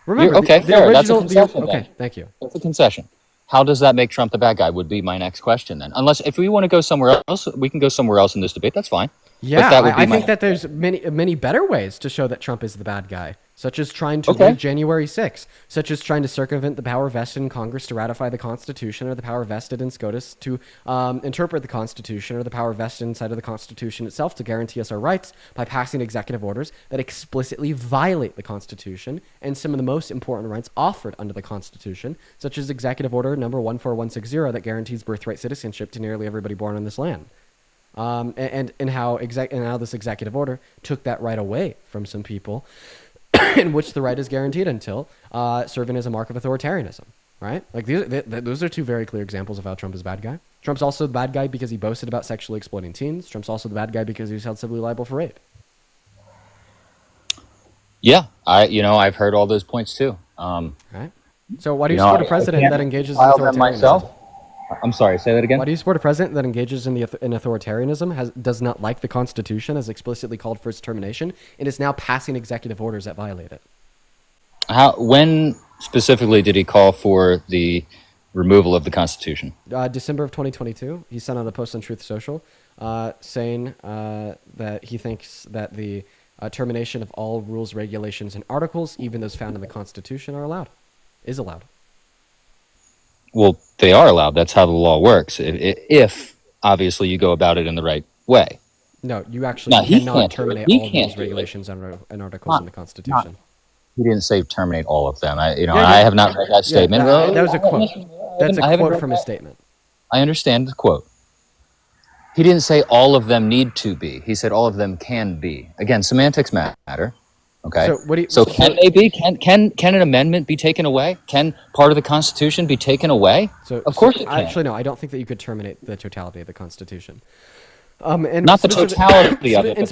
Remember, okay, the fair. original... That's a concession, okay, thank you. That's a concession. How does that make Trump the bad guy would be my next question then. Unless if we want to go somewhere else, we can go somewhere else in this debate. That's fine. Yeah, that would be I think that there's many better ways to show that Trump is the bad guy, such as trying to rig January 6th, such as trying to circumvent the power vested in Congress to ratify the Constitution, or the power vested in SCOTUS to interpret the Constitution, or the power vested inside of the Constitution itself to guarantee us our rights by passing executive orders that explicitly violate the Constitution and some of the most important rights offered under the Constitution, such as Executive Order number 14160 that guarantees birthright citizenship to nearly everybody born on this land. And how this executive order took that right away from some people, in which the right is guaranteed until serving as a mark of authoritarianism, right? Like those are two very clear examples of how Trump is a bad guy. Trump's also the bad guy because he boasted about sexually exploiting teens. Trump's also the bad guy because he was held civilly liable for rape. Yeah, I've heard all those points too. Right. So why do you support a president that engages in authoritarianism? Myself? I'm sorry, say that again. Why do you support a president that engages in authoritarianism, does not like the Constitution, has explicitly called for its termination, and is now passing executive orders that violate it? When specifically did he call for the removal of the Constitution? December of 2022. He sent out a post on Truth Social saying that he thinks that the termination of all rules, regulations, and articles, even those found in the Constitution, is allowed. Well, they are allowed. That's how the law works. If obviously you go about it in the right way. No, you actually cannot terminate all rules, regulations, and articles in the Constitution. He didn't say terminate all of them. I have not read that statement. That was a quote. That's a quote from his statement. I understand the quote. He didn't say all of them need to be. He said all of them can be. Again, semantics matter. Okay. So can they be? Can an amendment be taken away? Can part of the Constitution be taken away? Of course it can. Actually, no. I don't think that you could terminate the totality of the Constitution. And not the totality of it. And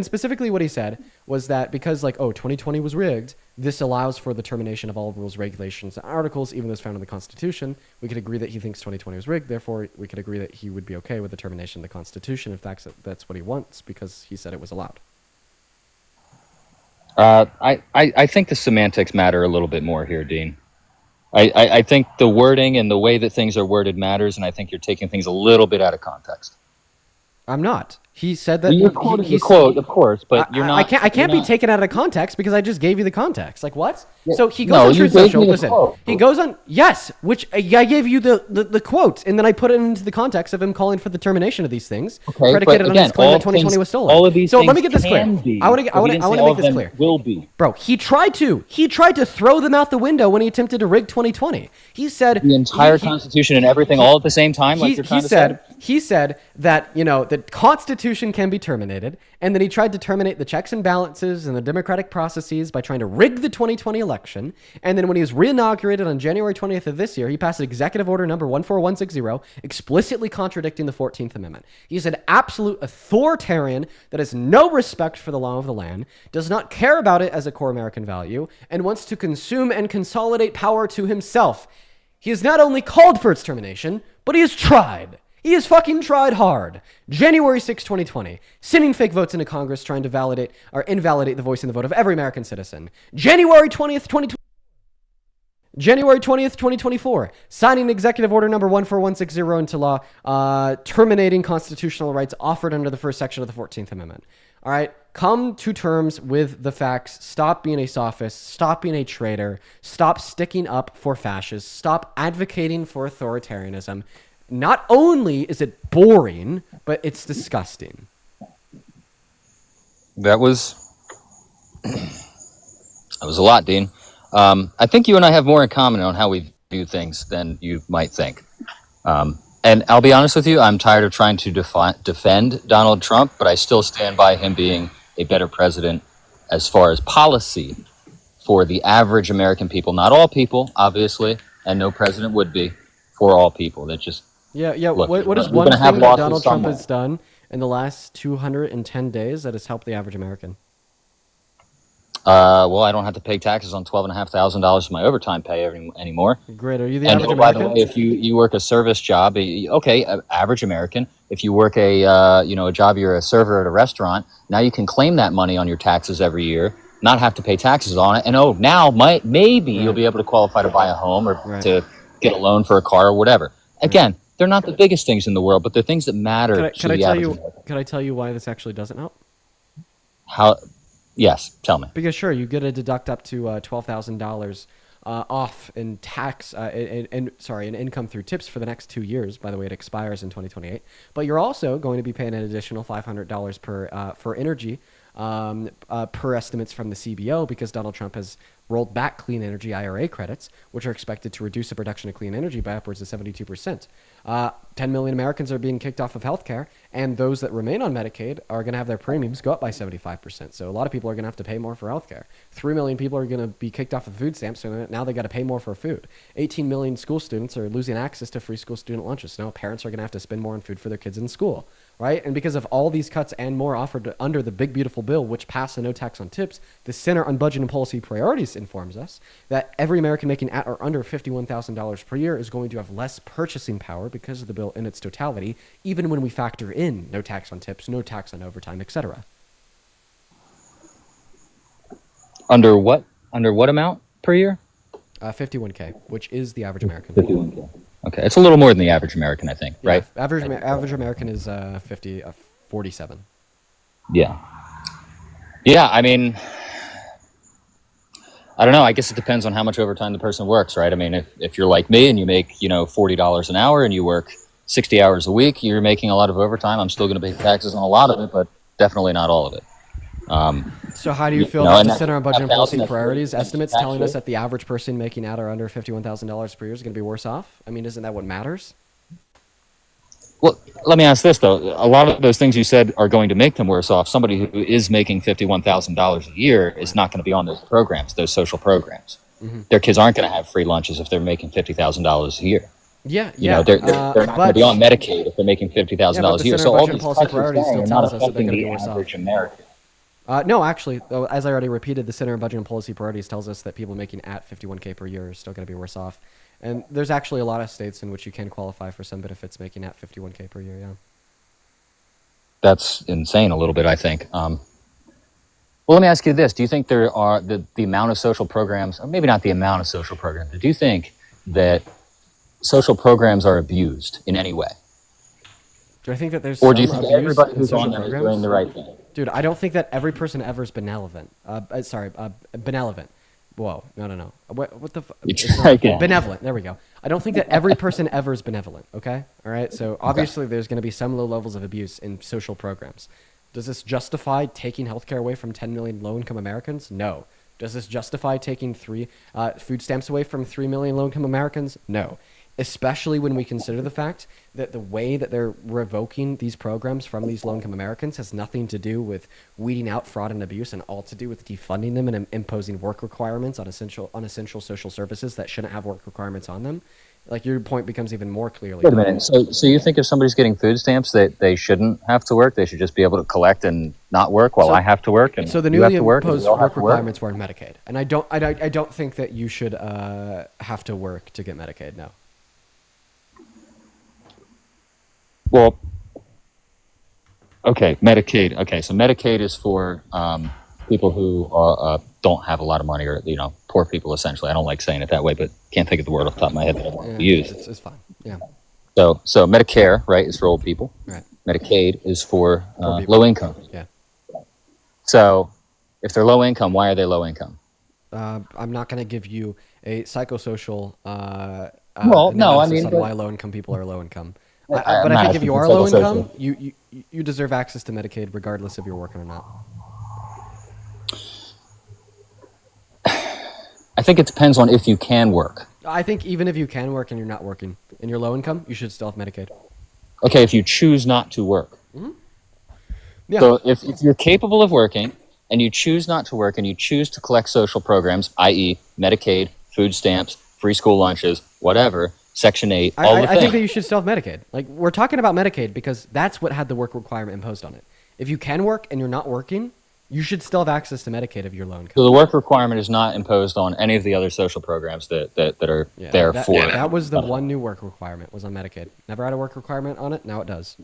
specifically, what he said was that because 2020 was rigged, this allows for the termination of all rules, regulations, and articles, even those found in the Constitution. We could agree that he thinks 2020 was rigged. Therefore, we could agree that he would be okay with the termination of the Constitution if that's what he wants, because he said it was allowed. I think the semantics matter a little bit more here, Dean. I think the wording and the way that things are worded matters, and I think you're taking things a little bit out of context. I'm not. He said that you quoted the quote, of course, but you're not. I can't be taken out of context because I just gave you the context. Like what? So he goes on Truth Social. Listen, he goes on. Yes, which I gave you the quote, and then I put it into the context of him calling for the termination of these things, predicated on his claim that 2020 was stolen. All of these so let me get this clear. I want to make this clear. Will be. Bro, he tried to throw them out the window when he attempted to rig 2020. He said the entire Constitution and everything all at the same time. Like you're trying to say. He said that the Constitution can be terminated, and then he tried to terminate the checks and balances and the democratic processes by trying to rig the 2020 election. And then when he was re-inaugurated on January 20th of this year, he passed Executive Order number 14160, explicitly contradicting the 14th Amendment. He's an absolute authoritarian that has no respect for the law of the land, does not care about it as a core American value, and wants to consume and consolidate power to himself. He has not only called for its termination, but he has tried. He has fucking tried hard. January 6, 2020, sending fake votes into Congress trying to validate or invalidate the voice and the vote of every American citizen. January 20th, 2020. January 20th, 2024, signing Executive Order number 14160 into law, terminating constitutional rights offered under the first section of the 14th Amendment. All right, come to terms with the facts. Stop being a sophist. Stop being a traitor. Stop sticking up for fascists. Stop advocating for authoritarianism. Not only is it boring, but it's disgusting. That was a lot, Dean. I think you and I have more in common on how we view things than you might think. And I'll be honest with you, I'm tired of trying to defend Donald Trump, but I still stand by him being a better president as far as policy for the average American people. Not all people, obviously, and no president would be for all people. That just look, What is one thing that Donald Trump has done in the last 210 days that has helped the average American? Well, I don't have to pay taxes on $12,500 of my overtime pay anymore. Great. Are you the And average by the American? way, if you work a service job, okay, average American. If you work a job, you're a server at a restaurant. Now you can claim that money on your taxes every year, not have to pay taxes on it, and now maybe you'll be able to qualify to buy a home or to get a loan for a car or whatever. Again, they're not the biggest things in the world, but they're things that matter to the average American. Can I tell you why this actually doesn't help? How? Yes, tell me. Because sure, you get to deduct up to $12,000 off in tax, in income through tips for the next 2 years. By the way, it expires in 2028. But you're also going to be paying an additional $500 for energy per estimates from the CBO, because Donald Trump has rolled back clean energy IRA credits, which are expected to reduce the production of clean energy by upwards of 72%. 10 million Americans are being kicked off of healthcare, and those that remain on Medicaid are going to have their premiums go up by 75%. So a lot of people are going to have to pay more for healthcare. 3 million people are going to be kicked off of food stamps, so now they got to pay more for food. 18 million school students are losing access to free school student lunches. So now parents are going to have to spend more on food for their kids in school, right? And because of all these cuts and more offered under the big beautiful bill, which passed the no tax on tips, the Center on Budget and Policy Priorities informs us that every American making at or under $51,000 per year is going to have less purchasing power because of the bill in its totality, even when we factor in no tax on tips, no tax on overtime, etc. Under what amount per year? 51K, which is the average American. 51K. Okay, it's a little more than the average American, I think, right? Average American is 47. Yeah. Yeah, I mean, I don't know. I guess it depends on how much overtime the person works, right? I mean, if you're like me and you make, $40 an hour and you work 60 hours a week, you're making a lot of overtime. I'm still going to pay taxes on a lot of it, but definitely not all of it. So how do you feel about the Center on Budget and Policy Priorities estimates telling us that the average person making at or under $51,000 per year is going to be worse off? I mean, isn't that what matters? Well, let me ask this, though. A lot of those things you said are going to make them worse off. Somebody who is making $51,000 a year is not going to be on those programs, those social programs. Mm-hmm. Their kids aren't going to have free lunches if they're making $50,000 a year. Yeah, they're not going to be on Medicaid if they're making $50,000 a year. So all these cuts you're saying are not affecting the average American. No, actually, as I already repeated, the Center on Budget and Policy Priorities tells us that people making at 51K per year are still going to be worse off. And there's actually a lot of states in which you can qualify for some benefits making at 51K per year, yeah. That's insane a little bit, I think. Well, let me ask you this. Do you think there are the amount of social programs, or maybe not the amount of social programs, but do you think that social programs are abused in any way? Do I think that there's or do you think everybody who's on them is doing the right thing? Dude, I don't think that every person ever is benevolent. Benevolent. Whoa, no. What the? Benevolent. There we go. I don't think that every person ever is benevolent. Okay, all right. So obviously, there's going to be some low levels of abuse in social programs. Does this justify taking healthcare away from 10 million low-income Americans? No. Does this justify taking food stamps away from 3 million low-income Americans? No. Especially when we consider the fact that the way that they're revoking these programs from these low-income Americans has nothing to do with weeding out fraud and abuse, and all to do with defunding them and imposing work requirements on essential social services that shouldn't have work requirements on them. Like, your point becomes even more clearly. Wait a minute. So you think if somebody's getting food stamps that they shouldn't have to work? They should just be able to collect and not work while I have to work? And so the newly imposed work requirements were in Medicaid, and I don't think that you should have to work to get Medicaid. No. Well, okay, Medicaid. Okay, so Medicaid is for people who don't have a lot of money, or poor people essentially. I don't like saying it that way, but can't think of the word off the top of my head that I want to use. It's fine. Yeah. So Medicare, right, is for old people. Right. Medicaid is for people. low income. Yeah. So if they're low income, why are they low income? I'm not going to give you a psychosocial Well, no, I analysis mean, on but- why low income people are low income. I'm But not I think if asking you for are low psychosocial. income, you deserve access to Medicaid regardless if you're working or not. I think it depends on if you can work. I think even if you can work and you're not working and you're low income, you should still have Medicaid. Okay, if you choose not to work. Yeah. So if you're capable of working and you choose not to work and you choose to collect social programs, i.e. Medicaid, food stamps, free school lunches, whatever, Section 8, all the I things. think that you should still have Medicaid. Like, we're talking about Medicaid because that's what had the work requirement imposed on it. If you can work and you're not working, you should still have access to Medicaid if you're low income. So the work requirement is not imposed on any of the other social programs that are there for. That was the one new work requirement was on Medicaid. Never had a work requirement on it. Now it does.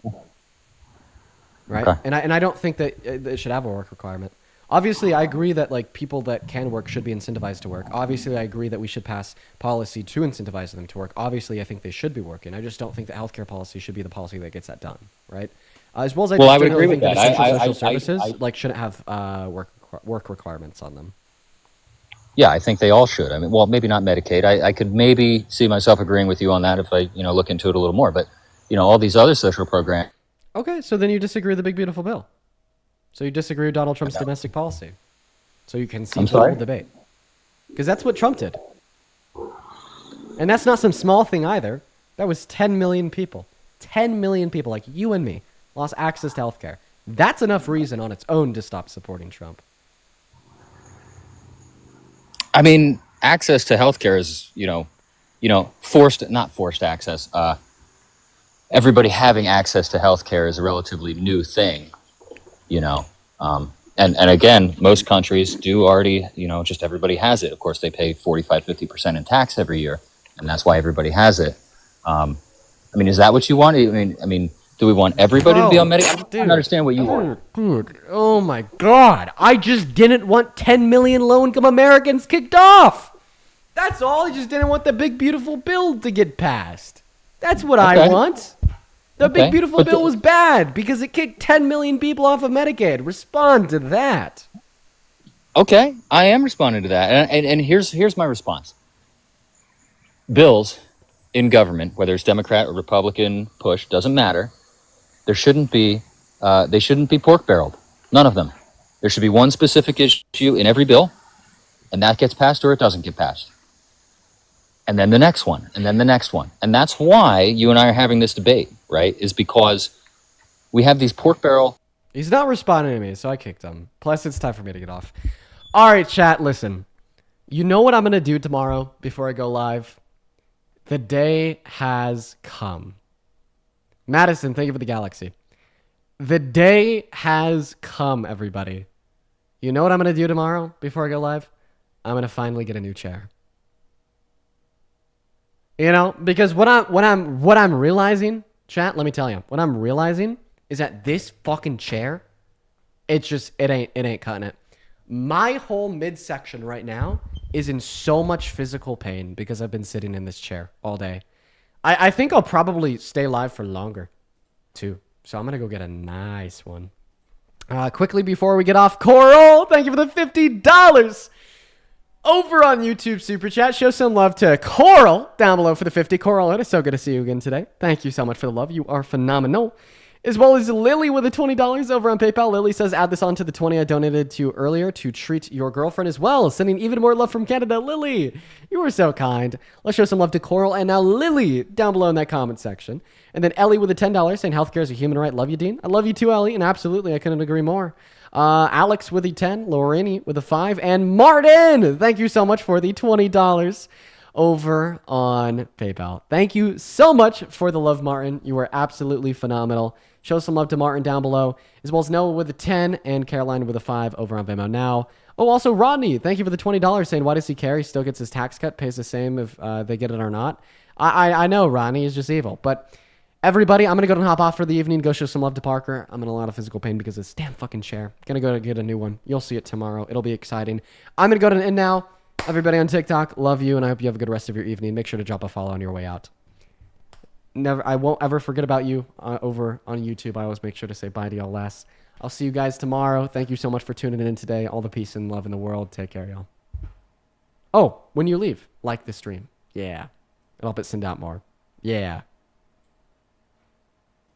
Right? Okay. And I don't think that it should have a work requirement. Obviously, I agree that like people that can work should be incentivized to work. Obviously, I agree that we should pass policy to incentivize them to work. Obviously, I think they should be working. I just don't think that healthcare policy should be the policy that gets that done, right? As well as I Well, just I would generally agree think with that. essential social services I- like shouldn't have work requirements on them. Yeah, I think they all should. I mean, well, maybe not Medicaid. I could maybe see myself agreeing with you on that if I, look into it a little more. But, all these other social programs. Okay, so then you disagree with the big beautiful bill. So you disagree with Donald Trump's domestic policy. So you can see I'm the whole sorry? debate. Because that's what Trump did. And that's not some small thing either. That was 10 million people. 10 million people like you and me lost access to healthcare. That's enough reason on its own to stop supporting Trump. I mean, access to healthcare is, not forced access. Everybody having access to healthcare is a relatively new thing, And again, most countries do already, just everybody has it. Of course, they pay 45, 50% in tax every year, and that's why everybody has it. Is that what you want? I mean, do we want everybody to be on Medicaid? I don't understand what you want. Dude, oh my God. I just didn't want 10 million low-income Americans kicked off. That's all. I just didn't want the big, beautiful bill to get passed. That's what I Okay. want. The big, beautiful bill was bad because it kicked 10 million people off of Medicaid. Respond to that. Okay, I am responding to that, and here's my response. Bills in government, whether it's Democrat or Republican push, doesn't matter. There shouldn't be, they shouldn't be pork barreled. None of them. There should be one specific issue in every bill, and that gets passed or it doesn't get passed. And then the next one, and then the next one. And that's why you and I are having this debate, right? Is because we have these pork barrel. He's not responding to me, so I kicked him. Plus, it's time for me to get off. All right, chat, listen. You know what I'm going to do tomorrow before I go live? The day has come. Madison, thank you for the galaxy. The day has come, everybody. You know what I'm going to do tomorrow before I go live? I'm going to finally get a new chair. Because what I'm realizing, chat, let me tell you, what I'm realizing is that this fucking chair, it ain't cutting it. My whole midsection right now is in so much physical pain because I've been sitting in this chair all day. I think I'll probably stay live for longer, too. So I'm gonna go get a nice one. Quickly before we get off, Coral, thank you for the $50. Over on YouTube Super Chat, show some love to Coral down below for the 50. Coral, it is so good to see you again today. Thank you so much for the love. You are phenomenal. As well as Lily with the $20 over on PayPal. Lily says, add this on to the 20 I donated to earlier to treat your girlfriend as well. Sending even more love from Canada. Lily, you are so kind. Let's show some love to Coral and now Lily down below in that comment section. And then Ellie with the $10 saying healthcare is a human right. Love you, Dean. I love you too, Ellie. And absolutely, I couldn't agree more. Alex with the 10, Lorraine with the 5, and Martin, thank you so much for the $20 over on PayPal. Thank you so much for the love, Martin. You are absolutely phenomenal. Show some love to Martin down below, as well as Noah with the 10 and Caroline with a 5 over on Venmo now. Oh, also Rodney, thank you for the $20 saying, why does he care? He still gets his tax cut, pays the same if they get it or not. I know Rodney is just evil, but Everybody, I'm going to go and hop off for the evening, go show some love to Parker. I'm in a lot of physical pain because of this damn fucking chair. Going to go to get a new one. You'll see it tomorrow. It'll be exciting. I'm going to go to the end now. Everybody on TikTok, love you, and I hope you have a good rest of your evening. Make sure to drop a follow on your way out. I won't ever forget about you over on YouTube. I always make sure to say bye to y'all last. I'll see you guys tomorrow. Thank you so much for tuning in today. All the peace and love in the world. Take care, y'all. Oh, when you leave, like this stream. Yeah. It'll help it send out more. Yeah.